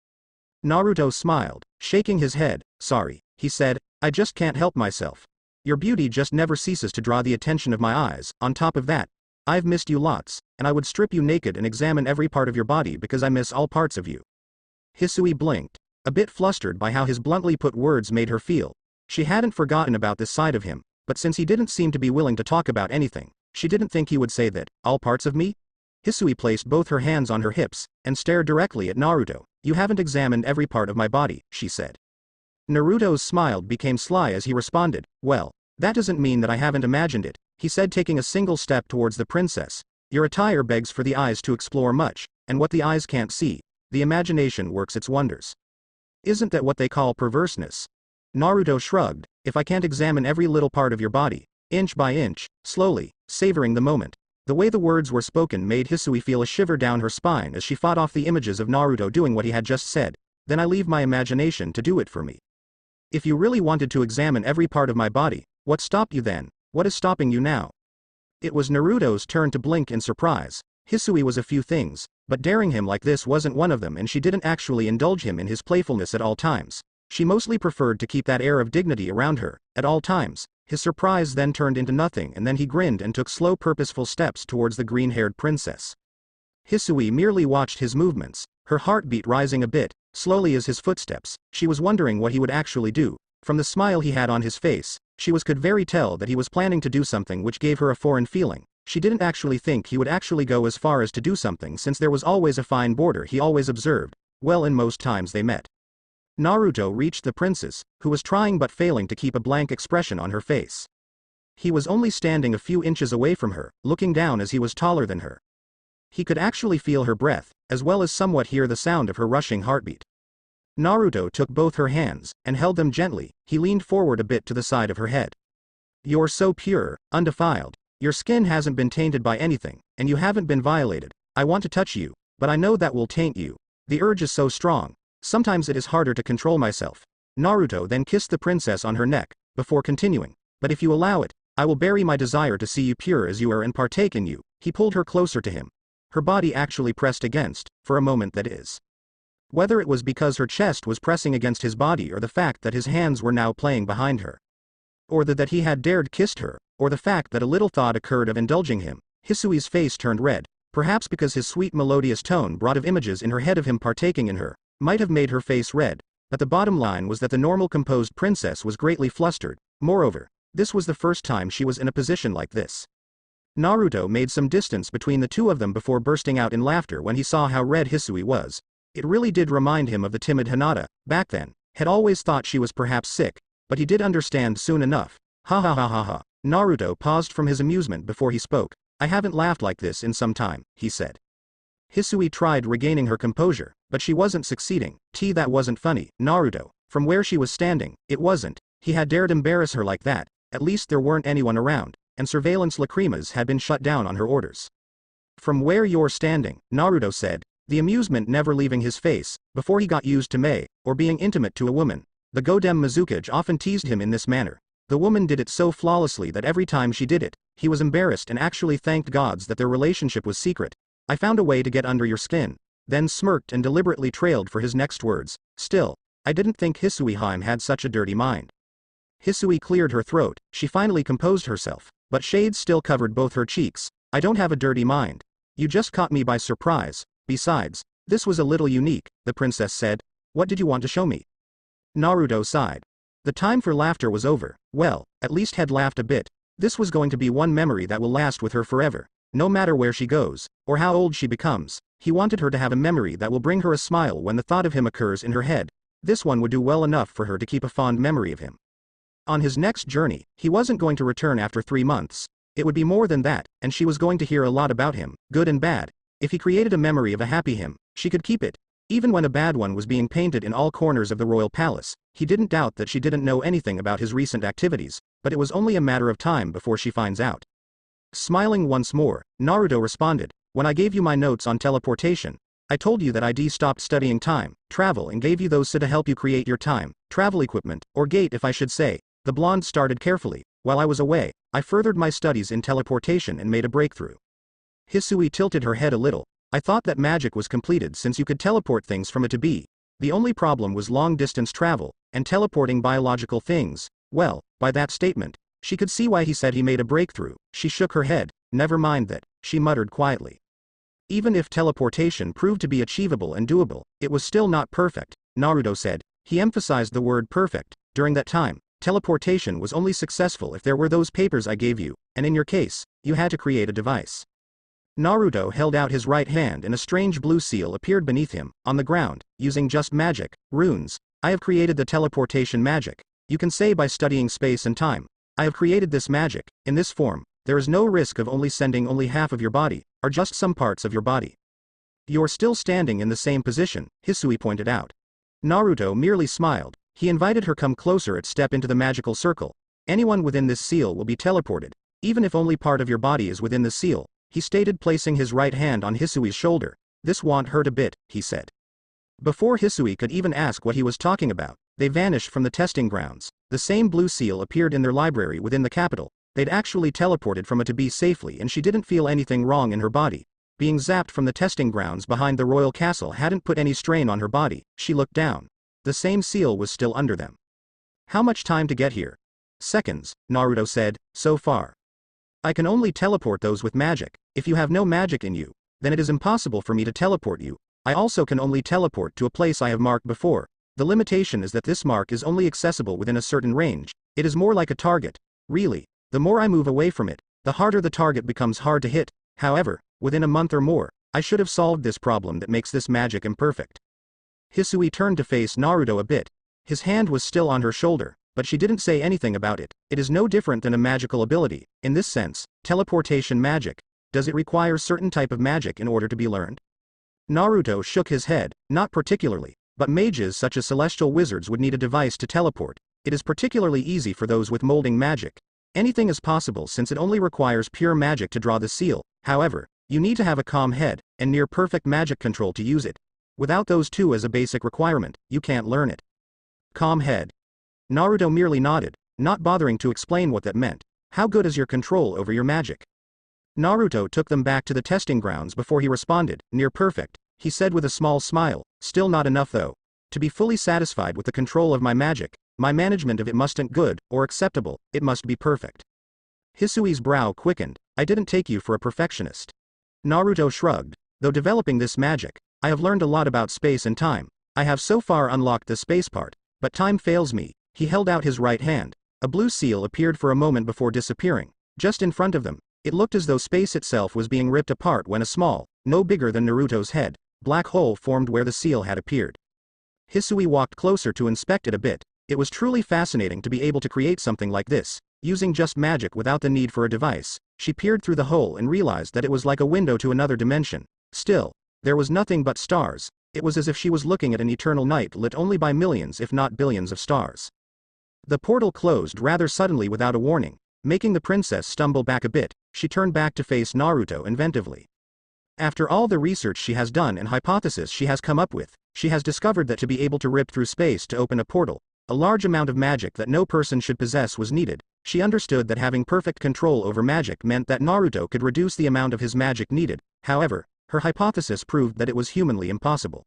Naruto smiled, shaking his head. Sorry, he said, I just can't help myself. Your beauty just never ceases to draw the attention of my eyes. On top of that, I've missed you lots, and I would strip you naked and examine every part of your body because I miss all parts of you. Hisui blinked, a bit flustered by how his bluntly put words made her feel. She hadn't forgotten about this side of him, but since he didn't seem to be willing to talk about anything, she didn't think he would say that. All parts of me? Hisui placed both her hands on her hips, and stared directly at Naruto. You haven't examined every part of my body, she said. Naruto's smile became sly as he responded, well, that doesn't mean that I haven't imagined it, he said taking a single step towards the princess. Your attire begs for the eyes to explore much, and what the eyes can't see, the imagination works its wonders. Isn't that what they call perverseness? Naruto shrugged, if I can't examine every little part of your body, inch by inch, slowly, savoring the moment. The way the words were spoken made Hisui feel a shiver down her spine as she fought off the images of Naruto doing what he had just said. Then I leave my imagination to do it for me. If you really wanted to examine every part of my body, what stopped you then? What is stopping you now? It was Naruto's turn to blink in surprise. Hisui was a few things, but daring him like this wasn't one of them, and she didn't actually indulge him in his playfulness at all times. She mostly preferred to keep that air of dignity around her, at all times. His surprise then turned into nothing, and then he grinned and took slow purposeful steps towards the green-haired princess. Hisui merely watched his movements, her heartbeat rising a bit, slowly as his footsteps. She was wondering what he would actually do. From the smile he had on his face, could very tell that he was planning to do something which gave her a foreign feeling. She didn't actually think he would actually go as far as to do something, since there was always a fine border he always observed, well, in most times they met. Naruto reached the princess, who was trying but failing to keep a blank expression on her face. He was only standing a few inches away from her, looking down as he was taller than her. He could actually feel her breath, as well as somewhat hear the sound of her rushing heartbeat. Naruto took both her hands, and held them gently. He leaned forward a bit to the side of her head. You're so pure, undefiled. Your skin hasn't been tainted by anything, and you haven't been violated. I want to touch you, but I know that will taint you. The urge is so strong. Sometimes it is harder to control myself. Naruto then kissed the princess on her neck, before continuing. But if you allow it, I will bury my desire to see you pure as you are and partake in you. He pulled her closer to him. Her body actually pressed against, for a moment that is. Whether it was because her chest was pressing against his body, or the fact that his hands were now playing behind her, or that he had dared kissed her, or the fact that a little thought occurred of indulging him, Hisui's face turned red, Perhaps because his sweet melodious tone brought of images in her head of him partaking in her, might have made her face red, but the bottom line was that the normal composed princess was greatly flustered. Moreover, this was the first time she was in a position like this. Naruto made some distance between the two of them before bursting out in laughter when he saw how red Hisui was. It really did remind him of the timid Hinata, back then, had always thought she was perhaps sick, but he did understand soon enough. Ha ha ha ha ha. Naruto paused from his amusement before he spoke. I haven't laughed like this in some time, he said. Hisui tried regaining her composure, but she wasn't succeeding. That wasn't funny, Naruto. From where she was standing, it wasn't. He had dared embarrass her like that. At least there weren't anyone around, and surveillance lacrimas had been shut down on her orders. From where you're standing, Naruto said, the amusement never leaving his face. Before he got used to Mei, or being intimate to a woman, the Godem Mizukage often teased him in this manner. The woman did it so flawlessly that every time she did it, he was embarrassed and actually thanked gods that their relationship was secret. I found a way to get under your skin. Then smirked and deliberately trailed for his next words. Still, I didn't think Hisui Haim had such a dirty mind. Hisui cleared her throat. She finally composed herself, but shades still covered both her cheeks. I don't have a dirty mind. You just caught me by surprise. Besides, this was a little unique, the princess said. What did you want to show me? Naruto sighed. The time for laughter was over. Well, at least had laughed a bit. This was going to be one memory that will last with her forever. No matter where she goes, or how old she becomes, he wanted her to have a memory that will bring her a smile when the thought of him occurs in her head. This one would do well enough for her to keep a fond memory of him. On his next journey, he wasn't going to return after 3 months. It would be more than that, and she was going to hear a lot about him, good and bad. If he created a memory of a happy him, she could keep it. Even when a bad one was being painted in all corners of the royal palace, he didn't doubt that she didn't know anything about his recent activities, but it was only a matter of time before she finds out. Smiling once more, Naruto responded, when I gave you my notes on teleportation, I told you that I stopped studying time, travel and gave you those to help you create your time, travel equipment, or gate if I should say. The blonde started carefully. While I was away, I furthered my studies in teleportation and made a breakthrough. Hisui tilted her head a little. I thought that magic was completed since you could teleport things from A to B. The only problem was long-distance travel, and teleporting biological things. Well, by that statement, she could see why he said he made a breakthrough. She shook her head. Never mind that, she muttered quietly. Even if teleportation proved to be achievable and doable, it was still not perfect, Naruto said. He emphasized the word perfect. During that time, teleportation was only successful if there were those papers I gave you, and in your case, you had to create a device. Naruto held out his right hand and a strange blue seal appeared beneath him, on the ground, using just magic, runes. I have created the teleportation magic. You can say by studying space and time. I have created this magic, in this form. There is no risk of sending only half of your body, or just some parts of your body. You're still standing in the same position, Hisui pointed out. Naruto merely smiled. He invited her come closer and step into the magical circle. Anyone within this seal will be teleported, even if only part of your body is within the seal, he stated, placing his right hand on Hisui's shoulder. This won't hurt a bit, he said. Before Hisui could even ask what he was talking about, they vanished from the testing grounds. The same blue seal appeared in their library within the capital. They'd actually teleported from A to B safely and she didn't feel anything wrong in her body. Being zapped from the testing grounds behind the royal castle hadn't put any strain on her body. She looked down. The same seal was still under them. How much time to get here? Seconds, Naruto said, so far. I can only teleport those with magic. If you have no magic in you, then it is impossible for me to teleport you. I also can only teleport to a place I have marked before. The limitation is that this mark is only accessible within a certain range. It is more like a target. Really, the more I move away from it, the harder the target becomes hard to hit. However, within a month or more, I should have solved this problem that makes this magic imperfect. Hisui turned to face Naruto a bit. His hand was still on her shoulder, but she didn't say anything about it. It is no different than a magical ability. In this sense, teleportation magic. Does it require certain type of magic in order to be learned? Naruto shook his head. Not particularly, but mages such as celestial wizards would need a device to teleport. It is particularly easy for those with molding magic. Anything is possible since it only requires pure magic to draw the seal. However, you need to have a calm head and near perfect magic control to use it. Without those two as a basic requirement, you can't learn it. Calm head. Naruto merely nodded, not bothering to explain what that meant. How good is your control over your magic? Naruto took them back to the testing grounds before he responded. Near perfect, he said with a small smile. Still not enough though. To be fully satisfied with the control of my magic, my management of it mustn't good, or acceptable, it must be perfect. Hisui's brow quickened. I didn't take you for a perfectionist. Naruto shrugged. Though developing this magic, I have learned a lot about space and time. I have so far unlocked the space part, but time fails me. He held out his right hand. A blue seal appeared for a moment before disappearing. Just in front of them, it looked as though space itself was being ripped apart when a small, no bigger than Naruto's head, black hole formed where the seal had appeared. Hisui walked closer to inspect it a bit. It was truly fascinating to be able to create something like this, using just magic without the need for a device. She peered through the hole and realized that it was like a window to another dimension. Still, there was nothing but stars. It was as if she was looking at an eternal night lit only by millions if not billions of stars. The portal closed rather suddenly without a warning, making the princess stumble back a bit. She turned back to face Naruto inventively. After all the research she has done and hypothesis she has come up with, she has discovered that to be able to rip through space to open a portal, a large amount of magic that no person should possess was needed. She understood that having perfect control over magic meant that Naruto could reduce the amount of his magic needed. However, her hypothesis proved that it was humanly impossible.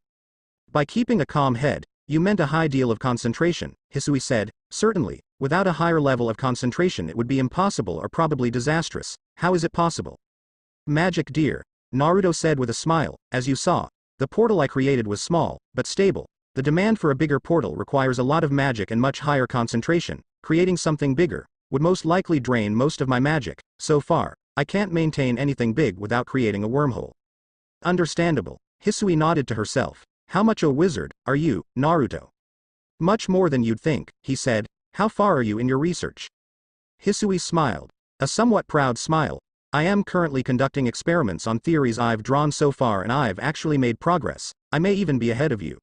By keeping a calm head, you meant a high deal of concentration, Hisui said. Certainly, without a higher level of concentration it would be impossible or probably disastrous. How is it possible? Magic, dear, Naruto said with a smile. As you saw, the portal I created was small, but stable. The demand for a bigger portal requires a lot of magic and much higher concentration. Creating something bigger would most likely drain most of my magic. So far, I can't maintain anything big without creating a wormhole. Understandable. Hisui nodded to herself. How much a wizard are you, Naruto? Much more than you'd think, he said. How far are you in your research? Hisui smiled. A somewhat proud smile. I am currently conducting experiments on theories I've drawn so far and I've actually made progress. I may even be ahead of you.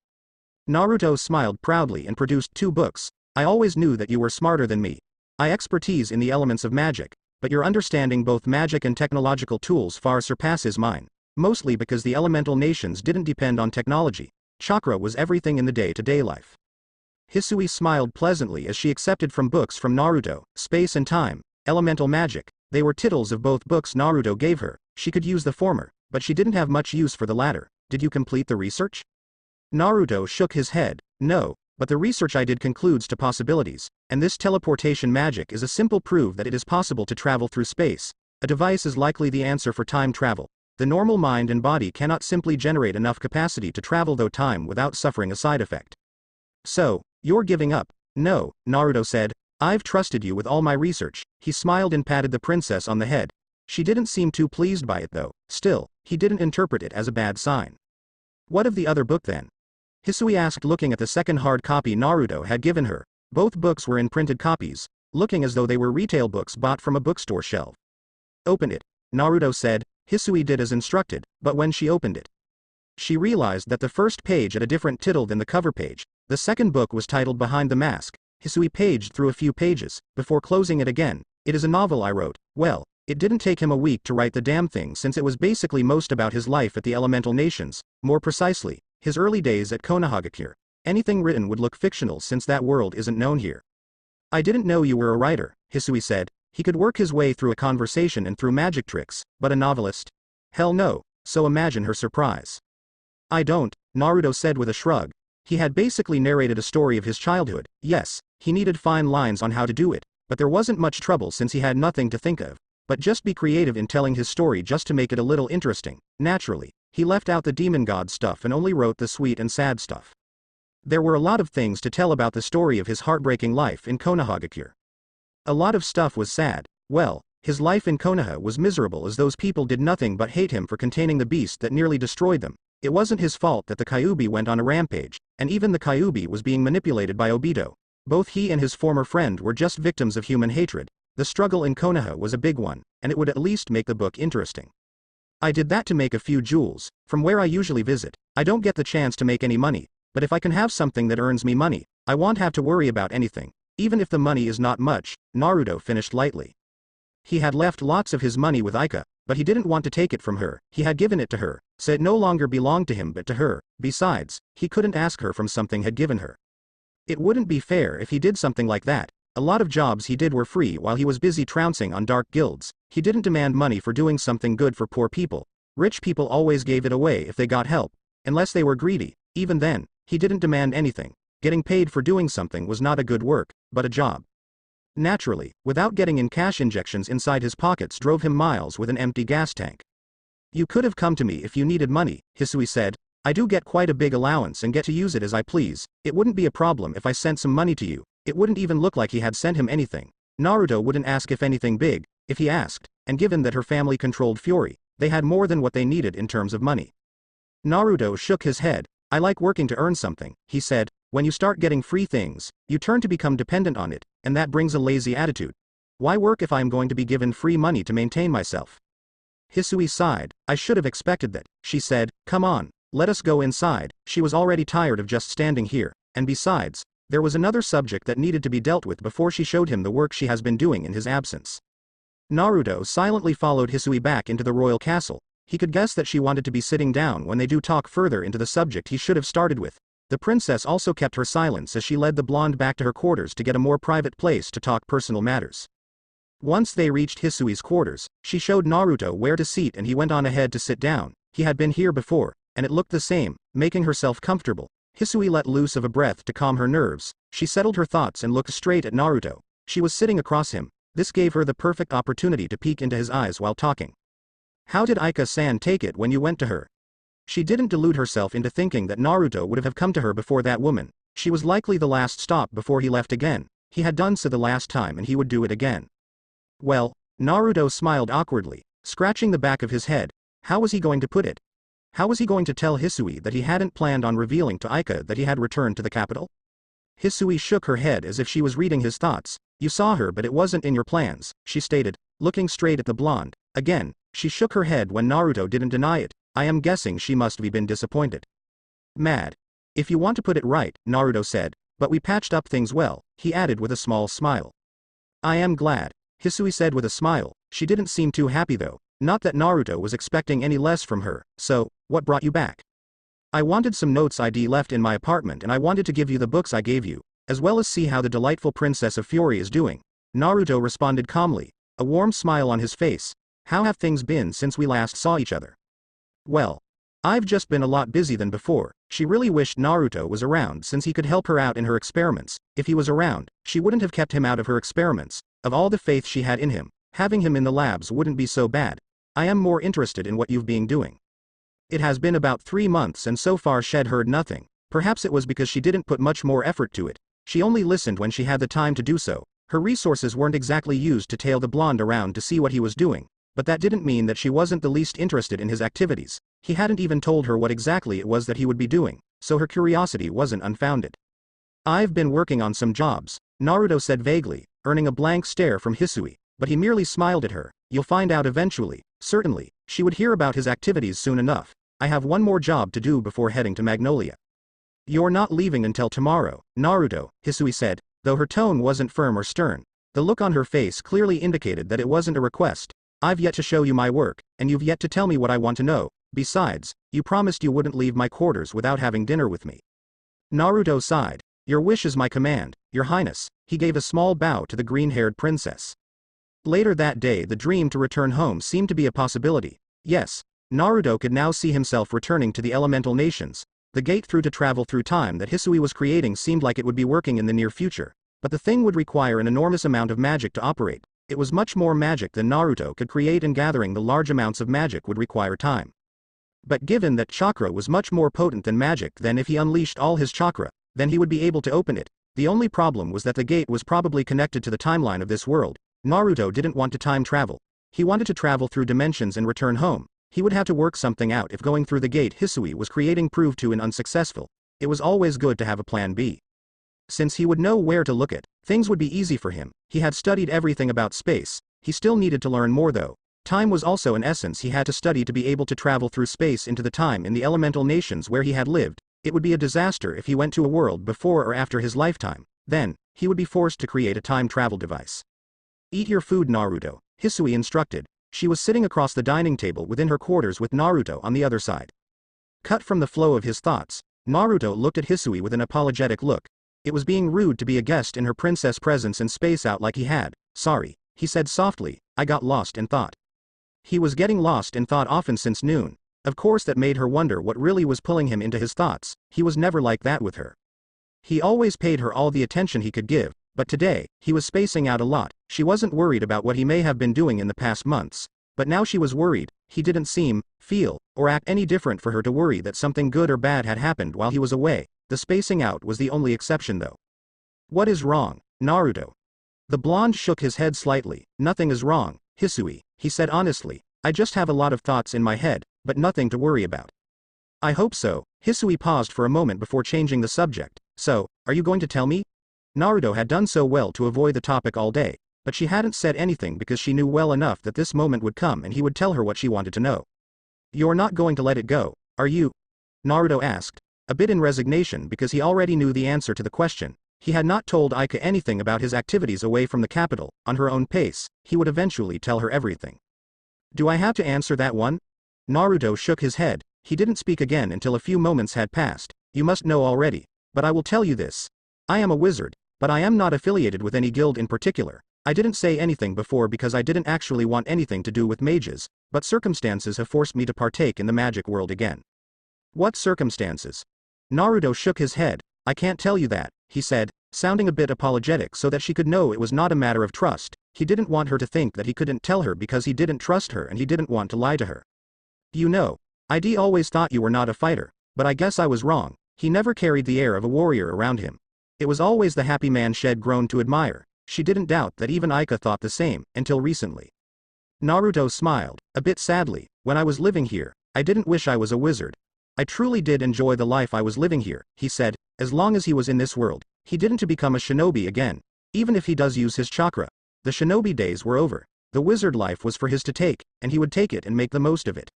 Naruto smiled proudly and produced 2 books. I always knew that you were smarter than me. I expertise in the elements of magic, but your understanding both magic and technological tools far surpasses mine. Mostly because the elemental nations didn't depend on technology. Chakra was everything in the day-to-day life. Hisui smiled pleasantly as she accepted from books from Naruto, Space and Time, Elemental Magic. They were titles of both books Naruto gave her. She could use the former, but she didn't have much use for the latter. Did you complete the research? Naruto shook his head. No, but the research I did concludes to possibilities, and this teleportation magic is a simple proof that it is possible to travel through space. A device is likely the answer for time travel. The normal mind and body cannot simply generate enough capacity to travel through time without suffering a side effect. So, you're giving up? No, Naruto said. I've trusted you with all my research. He smiled and patted the princess on the head. She didn't seem too pleased by it though. Still, he didn't interpret it as a bad sign. What of the other book then? Hisui asked, looking at the second hard copy Naruto had given her. Both books were in printed copies, looking as though they were retail books bought from a bookstore shelf. Open it, Naruto said. Hisui did as instructed, but when she opened it, she realized that the first page had a different title than the cover page. The second book was titled Behind the Mask. Hisui paged through a few pages, before closing it again. It is a novel I wrote. Well, it didn't take him a week to write the damn thing since it was basically most about his life at the Elemental Nations, more precisely, his early days at Konohagakure. Anything written would look fictional since that world isn't known here. I didn't know you were a writer, Hisui said. He could work his way through a conversation and through magic tricks, but a novelist? Hell no, so imagine her surprise. I don't, Naruto said with a shrug. He had basically narrated a story of his childhood. Yes, he needed fine lines on how to do it, but there wasn't much trouble since he had nothing to think of. But just be creative in telling his story just to make it a little interesting. Naturally, he left out the demon god stuff and only wrote the sweet and sad stuff. There were a lot of things to tell about the story of his heartbreaking life in Konohagakure. A lot of stuff was sad. Well, his life in Konoha was miserable as those people did nothing but hate him for containing the beast that nearly destroyed them. It wasn't his fault that the Kyuubi went on a rampage, and even the Kyuubi was being manipulated by Obito. Both he and his former friend were just victims of human hatred. The struggle in Konoha was a big one, and it would at least make the book interesting. I did that to make a few jewels, from where I usually visit. I don't get the chance to make any money, but if I can have something that earns me money, I won't have to worry about anything. Even if the money is not much, Naruto finished lightly. He had left lots of his money with Aika, but he didn't want to take it from her. He had given it to her, so it no longer belonged to him but to her. Besides, he couldn't ask her from something he had given her. It wouldn't be fair if he did something like that. A lot of jobs he did were free while he was busy trouncing on dark guilds. He didn't demand money for doing something good for poor people. Rich people always gave it away if they got help, unless they were greedy. Even then, he didn't demand anything. Getting paid for doing something was not a good work, but a job. Naturally, without getting in cash injections inside his pockets drove him miles with an empty gas tank. You could have come to me if you needed money, Hisui said. I do get quite a big allowance and get to use it as I please. It wouldn't be a problem if I sent some money to you. It wouldn't even look like he had sent him anything. Naruto wouldn't ask if anything big, if he asked, and given that her family controlled Fury, they had more than what they needed in terms of money. Naruto shook his head. I like working to earn something, he said. When you start getting free things, you turn to become dependent on it, and that brings a lazy attitude. Why work if I am going to be given free money to maintain myself? Hisui sighed. I should have expected that, she said. Come on, let us go inside. She was already tired of just standing here, and besides, there was another subject that needed to be dealt with before she showed him the work she has been doing in his absence. Naruto silently followed Hisui back into the royal castle. He could guess that she wanted to be sitting down when they do talk further into the subject he should have started with. The princess also kept her silence as she led the blonde back to her quarters to get a more private place to talk personal matters. Once they reached Hisui's quarters, she showed Naruto where to seat and he went on ahead to sit down. He had been here before, and it looked the same, making herself comfortable. Hisui let loose of a breath to calm her nerves. She settled her thoughts and looked straight at Naruto. She was sitting across him. This gave her the perfect opportunity to peek into his eyes while talking. How did Aika-san take it when you went to her? She didn't delude herself into thinking that Naruto would have come to her before that woman. She was likely the last stop before he left again. He had done so the last time and he would do it again. Well, Naruto smiled awkwardly, scratching the back of his head. How was he going to put it? How was he going to tell Hisui that he hadn't planned on revealing to Aika that he had returned to the capital? Hisui shook her head as if she was reading his thoughts. You saw her but it wasn't in your plans, she stated, looking straight at the blonde. Again, she shook her head when Naruto didn't deny it. I am guessing she must have been disappointed. Mad. If you want to put it right, Naruto said, but we patched up things well, he added with a small smile. I am glad, Hisui said with a smile. She didn't seem too happy though. Not that Naruto was expecting any less from her. So, what brought you back? I wanted some notes I'd left in my apartment and I wanted to give you the books I gave you, as well as see how the delightful Princess of Fury is doing. Naruto responded calmly, a warm smile on his face. How have things been since we last saw each other? Well, I've just been a lot busy than before. She really wished Naruto was around since he could help her out in her experiments. If he was around, she wouldn't have kept him out of her experiments. Of all the faith she had in him, having him in the labs wouldn't be so bad. I am more interested in what you've been doing. It has been about 3 months and so far she'd heard nothing. Perhaps it was because she didn't put much more effort to it. She only listened when she had the time to do so. Her resources weren't exactly used to tail the blonde around to see what he was doing. But that didn't mean that she wasn't the least interested in his activities. He hadn't even told her what exactly it was that he would be doing, so her curiosity wasn't unfounded. I've been working on some jobs, Naruto said vaguely, earning a blank stare from Hisui, but he merely smiled at her. You'll find out eventually. Certainly, she would hear about his activities soon enough. I have one more job to do before heading to Magnolia. You're not leaving until tomorrow, Naruto, Hisui said, though her tone wasn't firm or stern. The look on her face clearly indicated that it wasn't a request. I've yet to show you my work, and you've yet to tell me what I want to know. Besides, you promised you wouldn't leave my quarters without having dinner with me. Naruto sighed. Your wish is my command, Your Highness. He gave a small bow to the green-haired princess. Later that day the dream to return home seemed to be a possibility. Yes, Naruto could now see himself returning to the elemental nations. The gate through to travel through time that Hisui was creating seemed like it would be working in the near future. But the thing would require an enormous amount of magic to operate. It was much more magic than Naruto could create, and gathering the large amounts of magic would require time. But given that chakra was much more potent than magic, then if he unleashed all his chakra, then he would be able to open it. The only problem was that the gate was probably connected to the timeline of this world. Naruto didn't want to time travel. He wanted to travel through dimensions and return home. He would have to work something out if going through the gate Hisui was creating proved too unsuccessful. It was always good to have a plan B. Since he would know where to look at, things would be easy for him. He had studied everything about space. He still needed to learn more though. Time was also an essence he had to study to be able to travel through space into the time in the elemental nations where he had lived. It would be a disaster if he went to a world before or after his lifetime. Then, he would be forced to create a time travel device. Eat your food, Naruto, Hisui instructed. She was sitting across the dining table within her quarters with Naruto on the other side. Cut from the flow of his thoughts, Naruto looked at Hisui with an apologetic look. It was being rude to be a guest in her princess presence and space out like he had. Sorry, he said softly, I got lost in thought. He was getting lost in thought often since noon. Of course that made her wonder what really was pulling him into his thoughts. He was never like that with her. He always paid her all the attention he could give, but today, he was spacing out a lot. She wasn't worried about what he may have been doing in the past months. But now she was worried. He didn't seem, feel, or act any different for her to worry that something good or bad had happened while he was away. The spacing out was the only exception though. What is wrong, Naruto? The blonde shook his head slightly. Nothing is wrong, Hisui, he said honestly. I just have a lot of thoughts in my head, but nothing to worry about. I hope so. Hisui paused for a moment before changing the subject. So, are you going to tell me? Naruto had done so well to avoid the topic all day, but she hadn't said anything because she knew well enough that this moment would come and he would tell her what she wanted to know. You're not going to let it go, are you? Naruto asked, a bit in resignation because he already knew the answer to the question. He had not told Aika anything about his activities away from the capital. On her own pace, he would eventually tell her everything. Do I have to answer that one? Naruto shook his head. He didn't speak again until a few moments had passed. You must know already. But I will tell you this. I am a wizard, but I am not affiliated with any guild in particular. I didn't say anything before because I didn't actually want anything to do with mages, but circumstances have forced me to partake in the magic world again. What circumstances? Naruto shook his head. I can't tell you that, he said, sounding a bit apologetic so that she could know it was not a matter of trust. He didn't want her to think that he couldn't tell her because he didn't trust her and he didn't want to lie to her. You know, I always thought you were not a fighter, but I guess I was wrong. He never carried the air of a warrior around him. It was always the happy man she'd grown to admire. She didn't doubt that even Aika thought the same, until recently. Naruto smiled, a bit sadly. When I was living here, I didn't wish I was a wizard. I truly did enjoy the life I was living here, he said, as long as he was in this world. He didn't to become a shinobi again. Even if he does use his chakra. The shinobi days were over. The wizard life was for his to take, and he would take it and make the most of it.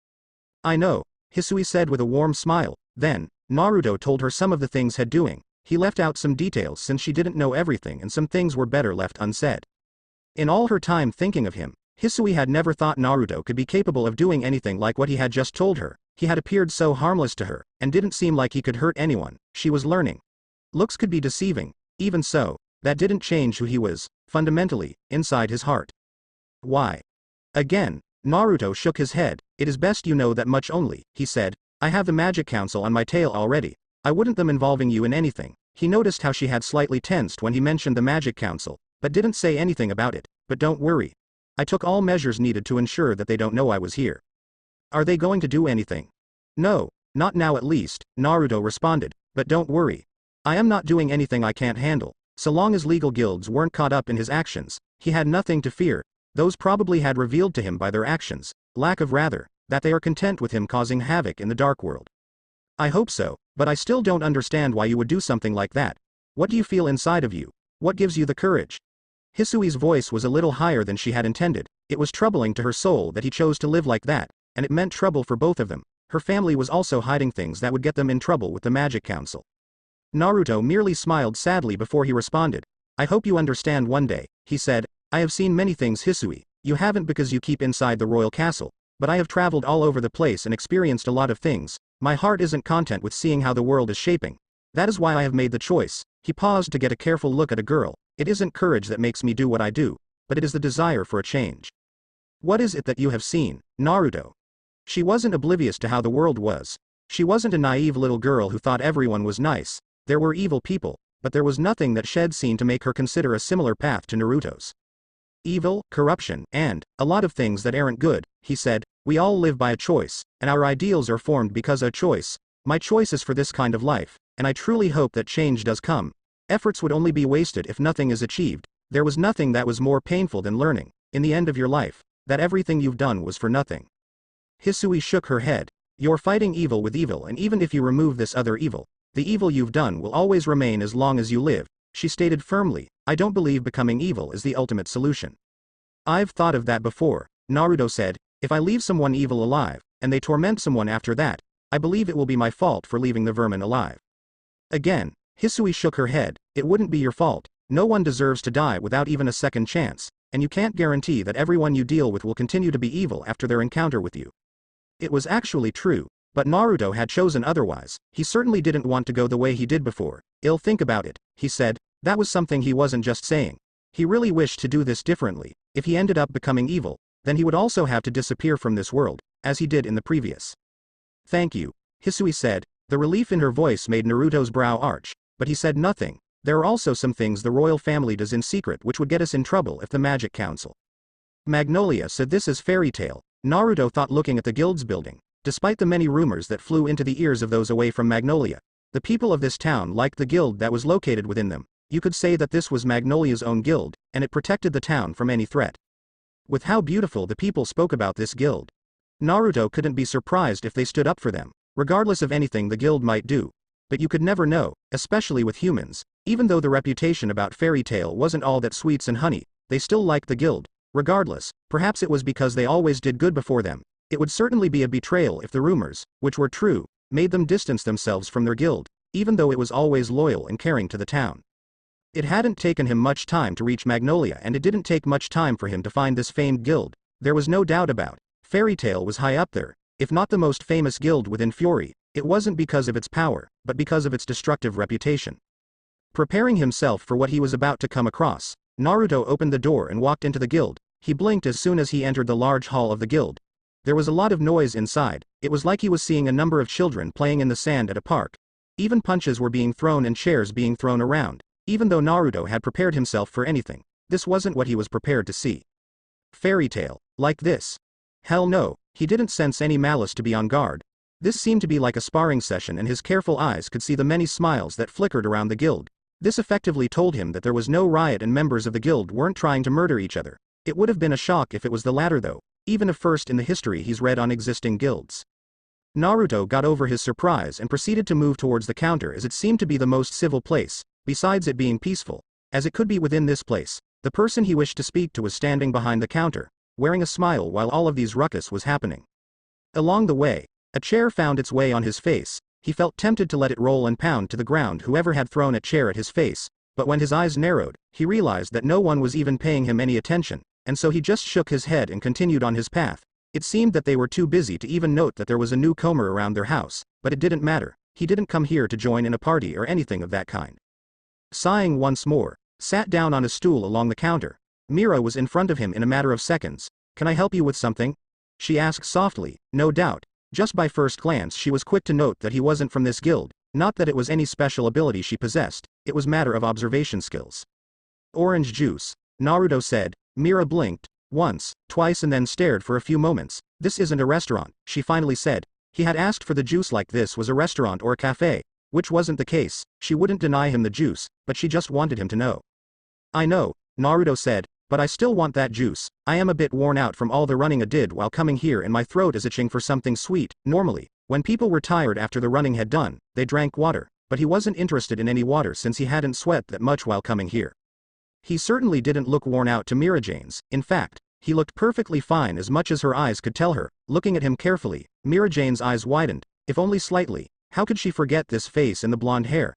I know, Hisui said with a warm smile. Then, Naruto told her some of the things he'd doing. He left out some details since she didn't know everything and some things were better left unsaid. In all her time thinking of him, Hisui had never thought Naruto could be capable of doing anything like what he had just told her. He had appeared so harmless to her, and didn't seem like he could hurt anyone. She was learning. Looks could be deceiving. Even so, that didn't change who he was, fundamentally, inside his heart. Why? Again, Naruto shook his head. It is best you know that much only, he said. I have the Magic Council on my tail already. I wouldn't them involving you in anything. He noticed how she had slightly tensed when he mentioned the Magic Council, but didn't say anything about it. But don't worry. I took all measures needed to ensure that they don't know I was here. Are they going to do anything? No, not now at least, Naruto responded, but don't worry. I am not doing anything I can't handle. So long as legal guilds weren't caught up in his actions, he had nothing to fear. Those probably had revealed to him by their actions, lack of rather, that they are content with him causing havoc in the dark world. I hope so, but I still don't understand why you would do something like that. What do you feel inside of you? What gives you the courage? Hisui's voice was a little higher than she had intended. It was troubling to her soul that he chose to live like that, and it meant trouble for both of them. Her family was also hiding things that would get them in trouble with the Magic Council. Naruto merely smiled sadly before he responded. I hope you understand one day, he said. I have seen many things, Hisui. You haven't because you keep inside the royal castle, but I have traveled all over the place and experienced a lot of things. My heart isn't content with seeing how the world is shaping. That is why I have made the choice. He paused to get a careful look at a girl. It isn't courage that makes me do what I do, but it is the desire for a change. What is it that you have seen, Naruto? She wasn't oblivious to how the world was. She wasn't a naive little girl who thought everyone was nice. There were evil people, but there was nothing that she'd seen to make her consider a similar path to Naruto's. Evil, corruption, and a lot of things that aren't good, he said. We all live by a choice, and our ideals are formed because of a choice. My choice is for this kind of life, and I truly hope that change does come. Efforts would only be wasted if nothing is achieved. There was nothing that was more painful than learning, in the end of your life, that everything you've done was for nothing. Hisui shook her head. You're fighting evil with evil, and even if you remove this other evil, the evil you've done will always remain as long as you live, she stated firmly. I don't believe becoming evil is the ultimate solution. I've thought of that before, Naruto said. If I leave someone evil alive, and they torment someone after that, I believe it will be my fault for leaving the vermin alive. Again, Hisui shook her head. It wouldn't be your fault. No one deserves to die without even a second chance, and you can't guarantee that everyone you deal with will continue to be evil after their encounter with you. It was actually true, but Naruto had chosen otherwise. He certainly didn't want to go the way he did before. I'll think about it, he said. That was something he wasn't just saying. He really wished to do this differently. If he ended up becoming evil, then he would also have to disappear from this world, as he did in the previous. Thank you, Hisui said. The relief in her voice made Naruto's brow arch, but he said nothing. There are also some things the royal family does in secret which would get us in trouble if the Magic Council. Magnolia said this is fairy tale. Naruto thought, looking at the guild's building. Despite the many rumors that flew into the ears of those away from Magnolia, the people of this town liked the guild that was located within them. You could say that this was Magnolia's own guild, and it protected the town from any threat. With how beautiful the people spoke about this guild, Naruto couldn't be surprised if they stood up for them, regardless of anything the guild might do. But you could never know, especially with humans. Even though the reputation about Fairy Tail wasn't all that sweets and honey, they still liked the guild. Regardless, perhaps it was because they always did good before them. It would certainly be a betrayal if the rumors, which were true, made them distance themselves from their guild, even though it was always loyal and caring to the town. It hadn't taken him much time to reach Magnolia, and it didn't take much time for him to find this famed guild. There was no doubt about Fairy Tail was high up there, if not the most famous guild within Fury. It wasn't because of its power, but because of its destructive reputation. Preparing himself for what he was about to come across, Naruto opened the door and walked into the guild. He blinked as soon as he entered the large hall of the guild. There was a lot of noise inside. It was like he was seeing a number of children playing in the sand at a park. Even punches were being thrown and chairs being thrown around. Even though Naruto had prepared himself for anything, this wasn't what he was prepared to see. Fairy Tail, like this? Hell no, he didn't sense any malice to be on guard. This seemed to be like a sparring session, and his careful eyes could see the many smiles that flickered around the guild. This effectively told him that there was no riot and members of the guild weren't trying to murder each other. It would have been a shock if it was the latter though, even a first in the history he's read on existing guilds. Naruto got over his surprise and proceeded to move towards the counter, as it seemed to be the most civil place, besides it being peaceful, as it could be within this place. The person he wished to speak to was standing behind the counter, wearing a smile while all of these ruckus was happening. Along the way, a chair found its way on his face. He felt tempted to let it roll and pound to the ground whoever had thrown a chair at his face, but when his eyes narrowed, he realized that no one was even paying him any attention, and so he just shook his head and continued on his path. It seemed that they were too busy to even note that there was a newcomer around their house, but it didn't matter. He didn't come here to join in a party or anything of that kind. Sighing once more, sat down on a stool along the counter. Mira was in front of him in a matter of seconds. "Can I help you with something?" she asked softly. No doubt, just by first glance she was quick to note that he wasn't from this guild. Not that it was any special ability she possessed, it was matter of observation skills. "Orange juice," Naruto said. Mira blinked, once, twice, and then stared for a few moments. "This isn't a restaurant," she finally said. He had asked for the juice like this was a restaurant or a cafe, which wasn't the case. She wouldn't deny him the juice, but she just wanted him to know. "I know," Naruto said, "but I still want that juice. I am a bit worn out from all the running I did while coming here, and my throat is itching for something sweet." Normally, when people were tired after the running had done, they drank water, but he wasn't interested in any water since he hadn't sweat that much while coming here. He certainly didn't look worn out to Mira Jane's. In fact, he looked perfectly fine, as much as her eyes could tell her. Looking at him carefully, Mira Jane's eyes widened, if only slightly. How could she forget this face and the blonde hair?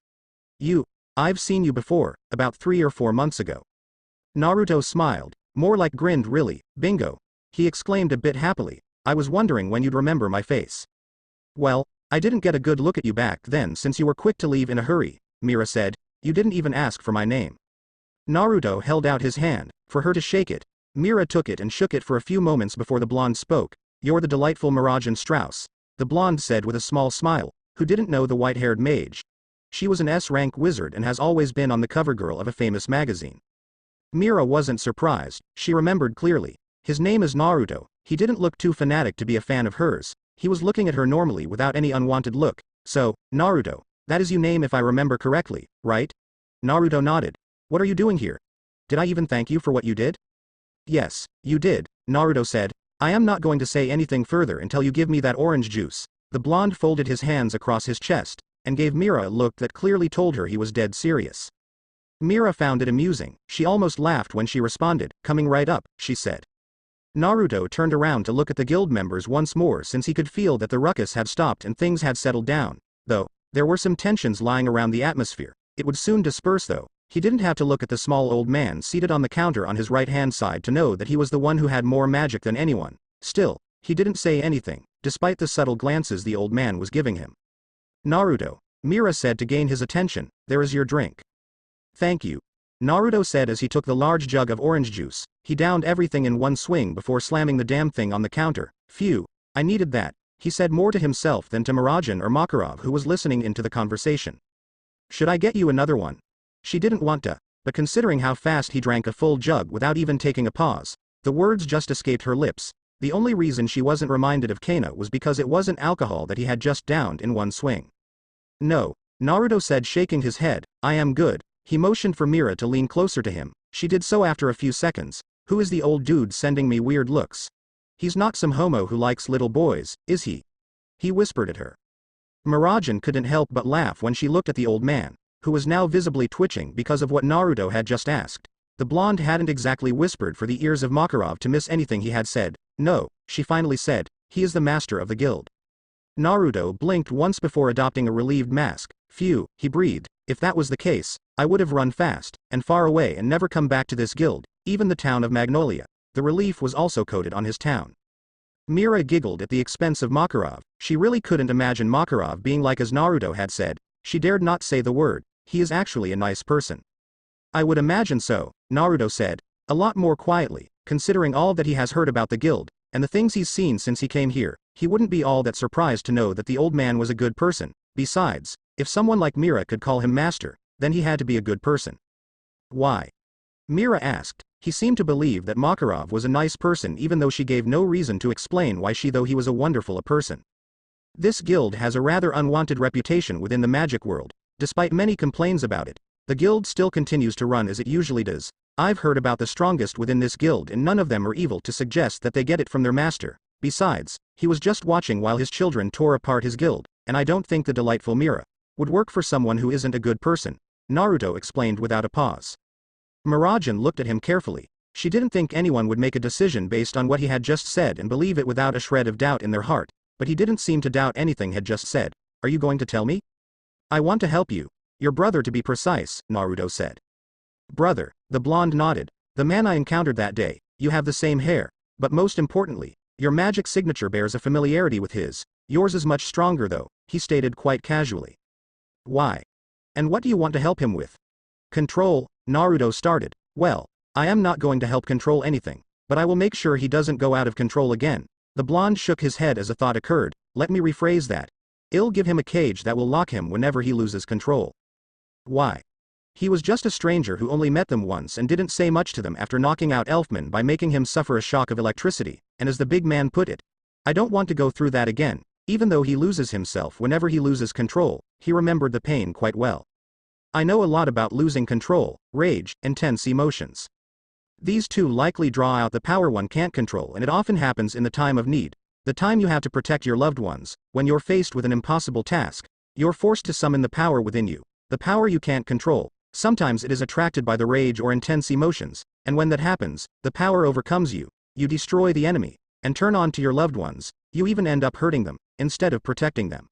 I've seen you before, about 3 or 4 months ago." Naruto smiled, more like grinned. "Really, bingo," he exclaimed a bit happily. "I was wondering when you'd remember my face." "Well, I didn't get a good look at you back then since you were quick to leave in a hurry," Mira said. "You didn't even ask for my name." Naruto held out his hand, for her to shake it. Mira took it and shook it for a few moments before the blonde spoke. "You're the delightful Miragen Strauss," the blonde said with a small smile. Who didn't know the white-haired mage? She was an S-rank wizard and has always been on the cover girl of a famous magazine. Mira wasn't surprised. She remembered clearly. His name is Naruto. He didn't look too fanatic to be a fan of hers. He was looking at her normally without any unwanted look. "So, Naruto, that is your name if I remember correctly, right?" Naruto nodded. "What are you doing here? Did I even thank you for what you did?" "Yes, you did," Naruto said. "I am not going to say anything further until you give me that orange juice." The blonde folded his hands across his chest, and gave Mira a look that clearly told her he was dead serious. Mira found it amusing. She almost laughed when she responded. "Coming right up," she said. Naruto turned around to look at the guild members once more, since he could feel that the ruckus had stopped and things had settled down. Though there were some tensions lying around the atmosphere, it would soon disperse though. He didn't have to look at the small old man seated on the counter on his right-hand side to know that he was the one who had more magic than anyone. Still, he didn't say anything, despite the subtle glances the old man was giving him. "Naruto," Mira said to gain his attention, "there is your drink." "Thank you," Naruto said as he took the large jug of orange juice. He downed everything in one swing before slamming the damn thing on the counter. "Phew, I needed that," he said, more to himself than to Miragen or Makarov, who was listening into the conversation. "Should I get you another one?" She didn't want to, but considering how fast he drank a full jug without even taking a pause, the words just escaped her lips. The only reason she wasn't reminded of Kana was because it wasn't alcohol that he had just downed in one swing. No, Naruto said, shaking his head, I am good. He motioned for Mira to lean closer to him. She did so after a few seconds. Who is the old dude sending me weird looks? He's not some homo who likes little boys, is he? He whispered at her. Mirajan couldn't help but laugh when she looked at the old man, who was now visibly twitching because of what Naruto had just asked. The blonde hadn't exactly whispered for the ears of Makarov to miss anything he had said. No, she finally said, he is the master of the guild. Naruto blinked once before adopting a relieved mask. Phew, he breathed, if that was the case, I would have run fast and far away and never come back to this guild, even the town of Magnolia. The relief was also coated on his town. Mira giggled at the expense of Makarov. She really couldn't imagine Makarov being like as Naruto had said. She dared not say the word. He is actually a nice person. I would imagine so, Naruto said, a lot more quietly, considering all that he has heard about the guild, and the things he's seen since he came here. He wouldn't be all that surprised to know that the old man was a good person. Besides, if someone like Mira could call him master, then he had to be a good person. Why? Mira asked. He seemed to believe that Makarov was a nice person even though she gave no reason to explain why though he was a wonderful a person. This guild has a rather unwanted reputation within the magic world. Despite many complaints about it, the guild still continues to run as it usually does. I've heard about the strongest within this guild and none of them are evil to suggest that they get it from their master. Besides, he was just watching while his children tore apart his guild, and I don't think the delightful Mira would work for someone who isn't a good person, Naruto explained without a pause. Mirajan looked at him carefully. She didn't think anyone would make a decision based on what he had just said and believe it without a shred of doubt in their heart, but he didn't seem to doubt anything had just said. Are you going to tell me? I want to help you. Your brother to be precise, Naruto said. Brother, the blonde nodded. The man I encountered that day. You have the same hair, but most importantly, your magic signature bears a familiarity with his. Yours is much stronger though, he stated quite casually. Why? And what do you want to help him with? Control, Naruto started. Well, I am not going to help control anything, but I will make sure he doesn't go out of control again. The blonde shook his head as a thought occurred. Let me rephrase that. I'll give him a cage that will lock him whenever he loses control. Why? He was just a stranger who only met them once and didn't say much to them after knocking out Elfman by making him suffer a shock of electricity, and as the big man put it, I don't want to go through that again. Even though he loses himself whenever he loses control, he remembered the pain quite well. I know a lot about losing control, rage, and tense emotions. These two likely draw out the power one can't control, and it often happens in the time of need, the time you have to protect your loved ones. When you're faced with an impossible task, you're forced to summon the power within you, the power you can't control. Sometimes it is attracted by the rage or intense emotions, and when that happens, the power overcomes you, you destroy the enemy, and turn on to your loved ones. You even end up hurting them, instead of protecting them.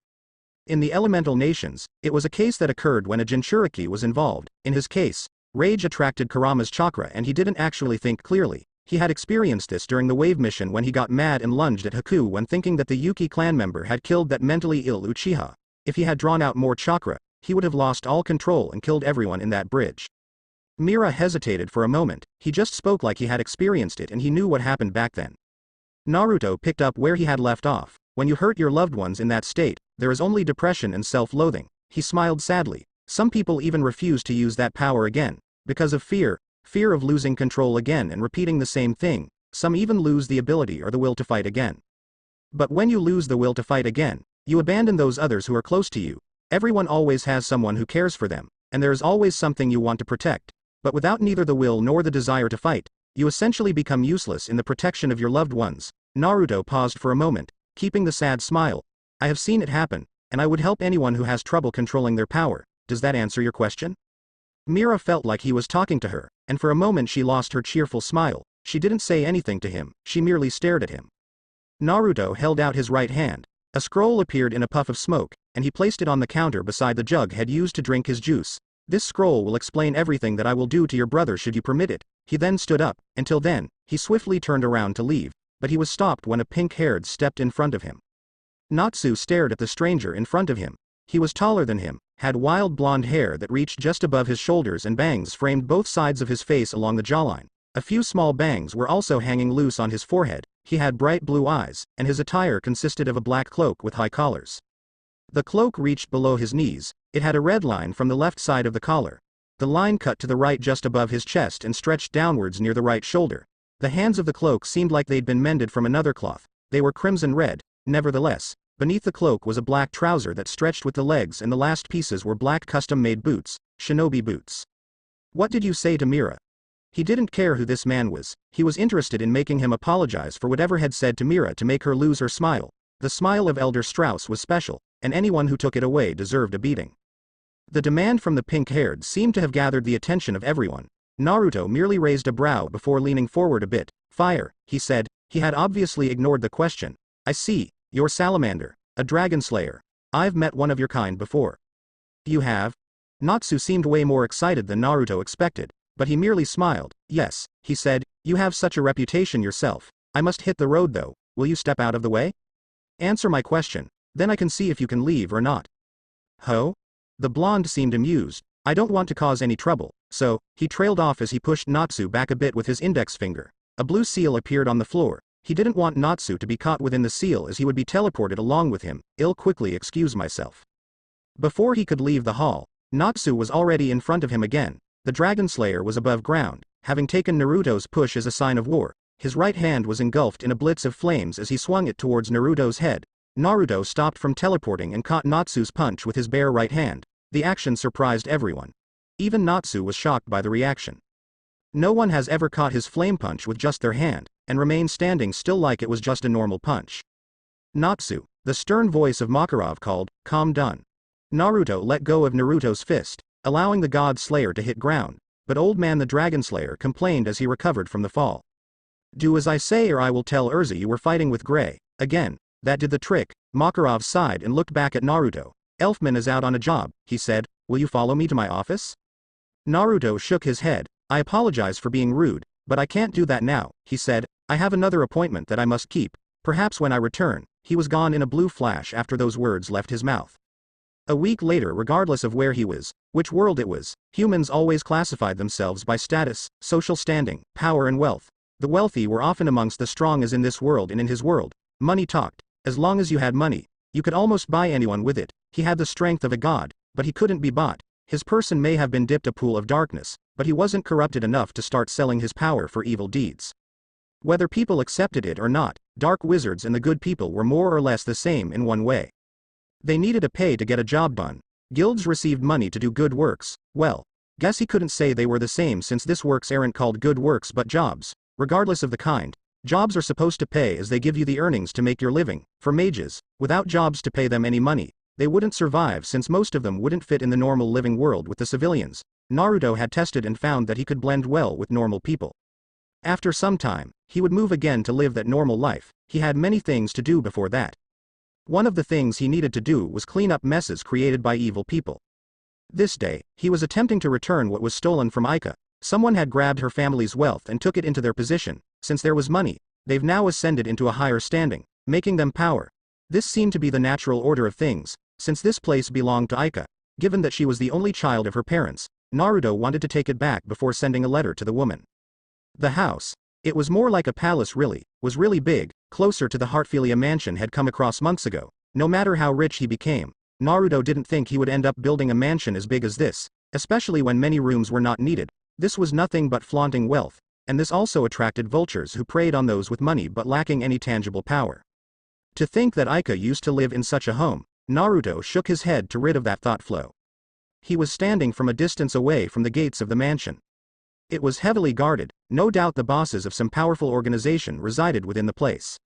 In the elemental nations, it was a case that occurred when a Jinchuriki was involved. In his case, rage attracted Kurama's chakra and he didn't actually think clearly. He had experienced this during the wave mission when he got mad and lunged at Haku when thinking that the Yuki clan member had killed that mentally ill Uchiha. If he had drawn out more chakra, he would have lost all control and killed everyone in that bridge. Mira hesitated for a moment. He just spoke like he had experienced it and he knew what happened back then. Naruto picked up where he had left off. When you hurt your loved ones in that state, there is only depression and self-loathing. He smiled sadly. Some people even refuse to use that power again, because of fear of losing control again and repeating the same thing. Some even lose the ability or the will to fight again. But when you lose the will to fight again, you abandon those others who are close to you. Everyone always has someone who cares for them, and there is always something you want to protect. But without neither the will nor the desire to fight, you essentially become useless in the protection of your loved ones. Naruto paused for a moment, keeping the sad smile. I have seen it happen, and I would help anyone who has trouble controlling their power. Does that answer your question? Mira felt like he was talking to her, and for a moment she lost her cheerful smile. She didn't say anything to him, she merely stared at him. Naruto held out his right hand. A scroll appeared in a puff of smoke, and he placed it on the counter beside the jug had used to drink his juice. This scroll will explain everything that I will do to your brother should you permit it. He then stood up. Until then, he swiftly turned around to leave, but he was stopped when a pink-haired stepped in front of him. Natsu stared at the stranger in front of him. He was taller than him, had wild blonde hair that reached just above his shoulders and bangs framed both sides of his face along the jawline. A few small bangs were also hanging loose on his forehead. He had bright blue eyes, and his attire consisted of a black cloak with high collars. The cloak reached below his knees. It had a red line from the left side of the collar. The line cut to the right just above his chest and stretched downwards near the right shoulder. The hands of the cloak seemed like they'd been mended from another cloth. They were crimson red, nevertheless. Beneath the cloak was a black trouser that stretched with the legs, and the last pieces were black custom-made boots, shinobi boots. What did you say to Mira? He didn't care who this man was. He was interested in making him apologize for whatever had said to Mira to make her lose her smile. The smile of Elder Strauss was special, and anyone who took it away deserved a beating. The demand from the pink-haired seemed to have gathered the attention of everyone. Naruto merely raised a brow before leaning forward a bit. Fire, he said. He had obviously ignored the question. I see, you're Salamander, a dragon slayer. I've met one of your kind before. You have? Natsu seemed way more excited than Naruto expected, but he merely smiled. Yes, he said, you have such a reputation yourself. I must hit the road though. Will you step out of the way? Answer my question, then I can see if you can leave or not. Ho? The blonde seemed amused. I don't want to cause any trouble, so, he trailed off as he pushed Natsu back a bit with his index finger. A blue seal appeared on the floor. He didn't want Natsu to be caught within the seal as he would be teleported along with him. I'll quickly excuse myself. Before he could leave the hall, Natsu was already in front of him again. The Dragon Slayer was above ground, having taken Naruto's push as a sign of war. His right hand was engulfed in a blitz of flames as he swung it towards Naruto's head. Naruto stopped from teleporting and caught Natsu's punch with his bare right hand. The action surprised everyone. Even Natsu was shocked by the reaction. No one has ever caught his flame punch with just their hand, and remained standing still like it was just a normal punch. Natsu, the stern voice of Makarov called, calm down. Naruto let go of Naruto's fist, allowing the God Slayer to hit ground, but Old Man the Dragon Slayer complained as he recovered from the fall. Do as I say or I will tell Urza you were fighting with Gray. Again, that did the trick. Makarov sighed and looked back at Naruto. Elfman is out on a job, he said. Will you follow me to my office? Naruto shook his head. I apologize for being rude, but I can't do that now, he said. I have another appointment that I must keep. Perhaps when I return. He was gone in a blue flash after those words left his mouth. A week later, regardless of where he was, which world it was, humans always classified themselves by status, social standing, power and wealth. The wealthy were often amongst the strong, as in this world and in his world. Money talked. As long as you had money, you could almost buy anyone with it. He had the strength of a god, but he couldn't be bought. His person may have been dipped a pool of darkness, but he wasn't corrupted enough to start selling his power for evil deeds. Whether people accepted it or not, dark wizards and the good people were more or less the same in one way. They needed a pay to get a job done. Guilds received money to do good works. Well, guess he couldn't say they were the same since this works aren't called good works but jobs. Regardless of the kind, jobs are supposed to pay as they give you the earnings to make your living. For mages, without jobs to pay them any money, they wouldn't survive since most of them wouldn't fit in the normal living world with the civilians. Naruto had tested and found that he could blend well with normal people. After some time, he would move again to live that normal life. He had many things to do before that. One of the things he needed to do was clean up messes created by evil people. This day, he was attempting to return what was stolen from Aika. Someone had grabbed her family's wealth and took it into their possession. Since there was money, they've now ascended into a higher standing, making them power. This seemed to be the natural order of things, since this place belonged to Aika. Given that she was the only child of her parents, Naruto wanted to take it back before sending a letter to the woman. The house, it was more like a palace really, was really big, closer to the Heartfilia mansion had come across months ago. No matter how rich he became, Naruto didn't think he would end up building a mansion as big as this, especially when many rooms were not needed. This was nothing but flaunting wealth, and this also attracted vultures who preyed on those with money but lacking any tangible power. To think that Aika used to live in such a home, Naruto shook his head to rid of that thought flow. He was standing from a distance away from the gates of the mansion. It was heavily guarded. No doubt the bosses of some powerful organization resided within the place.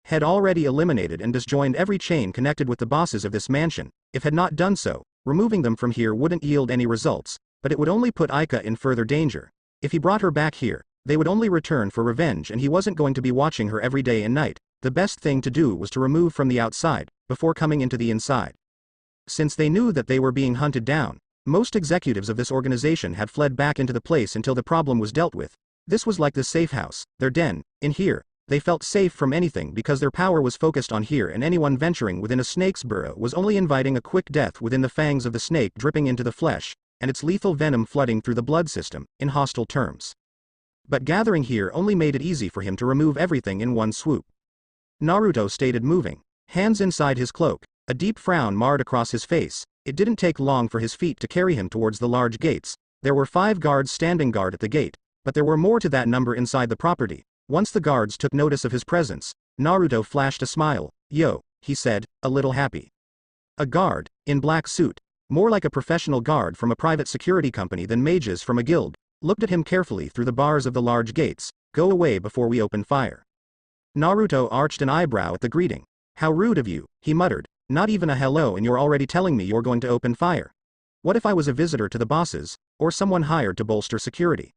Had already eliminated and disjoined every chain connected with the bosses of this mansion. If had not done so, removing them from here wouldn't yield any results, but it would only put Aika in further danger. If he brought her back here, they would only return for revenge, and he wasn't going to be watching her every day and night. The best thing to do was to remove from the outside, before coming into the inside. Since they knew that they were being hunted down, most executives of this organization had fled back into the place until the problem was dealt with. This was like the safe house, their den. In here, they felt safe from anything because their power was focused on here, and anyone venturing within a snake's burrow was only inviting a quick death within the fangs of the snake dripping into the flesh, and its lethal venom flooding through the blood system, in hostile terms. But gathering here only made it easy for him to remove everything in one swoop. Naruto stayed moving, hands inside his cloak. A deep frown marred across his face. It didn't take long for his feet to carry him towards the large gates. There were 5 guards standing guard at the gate. but there were more to that number inside the property. Once the guards took notice of his presence, Naruto flashed a smile. "Yo," he said, a little happy. A guard, in black suit, more like a professional guard from a private security company than mages from a guild, looked at him carefully through the bars of the large gates. "Go away before we open fire." Naruto arched an eyebrow at the greeting. "How rude of you," he muttered. "Not even a hello and you're already telling me you're going to open fire. What if I was a visitor to the bosses, or someone hired to bolster security?"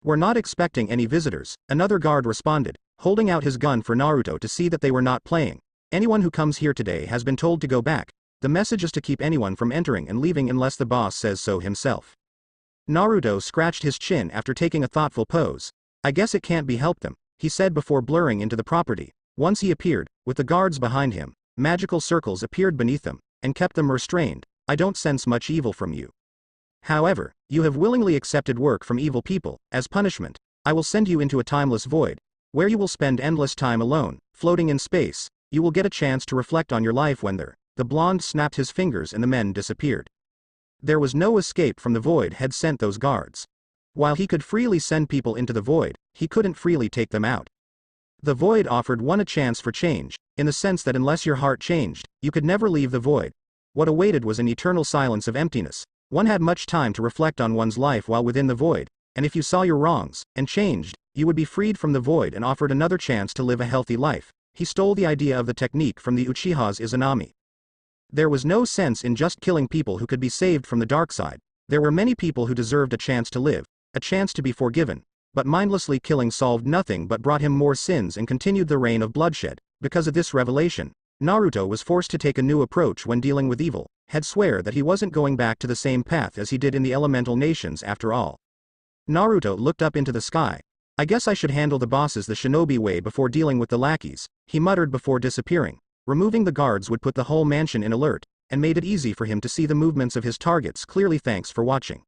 "We're not expecting any visitors," another guard responded, holding out his gun for Naruto to see that they were not playing. "Anyone who comes here today has been told to go back. The message is to keep anyone from entering and leaving unless the boss says so himself." Naruto scratched his chin after taking a thoughtful pose. "I guess it can't be helped them," he said before blurring into the property. Once he appeared, with the guards behind him, magical circles appeared beneath them, and kept them restrained. "I don't sense much evil from you. However, you have willingly accepted work from evil people. As punishment, I will send you into a timeless void, where you will spend endless time alone, floating in space. You will get a chance to reflect on your life when there." The blonde snapped his fingers and the men disappeared. There was no escape from the void had sent those guards. While he could freely send people into the void, he couldn't freely take them out. The void offered one a chance for change, in the sense that unless your heart changed, you could never leave the void. What awaited was an eternal silence of emptiness. One had much time to reflect on one's life while within the void, and if you saw your wrongs, and changed, you would be freed from the void and offered another chance to live a healthy life. He stole the idea of the technique from the Uchihas Izanami. There was no sense in just killing people who could be saved from the dark side. There were many people who deserved a chance to live, a chance to be forgiven, but mindlessly killing solved nothing but brought him more sins and continued the reign of bloodshed. Because of this revelation, Naruto was forced to take a new approach when dealing with evil, had swear that he wasn't going back to the same path as he did in the elemental nations after all. Naruto looked up into the sky. "I guess I should handle the bosses the shinobi way before dealing with the lackeys," he muttered before disappearing. Removing the guards would put the whole mansion in alert, and made it easy for him to see the movements of his targets clearly. Thanks for watching.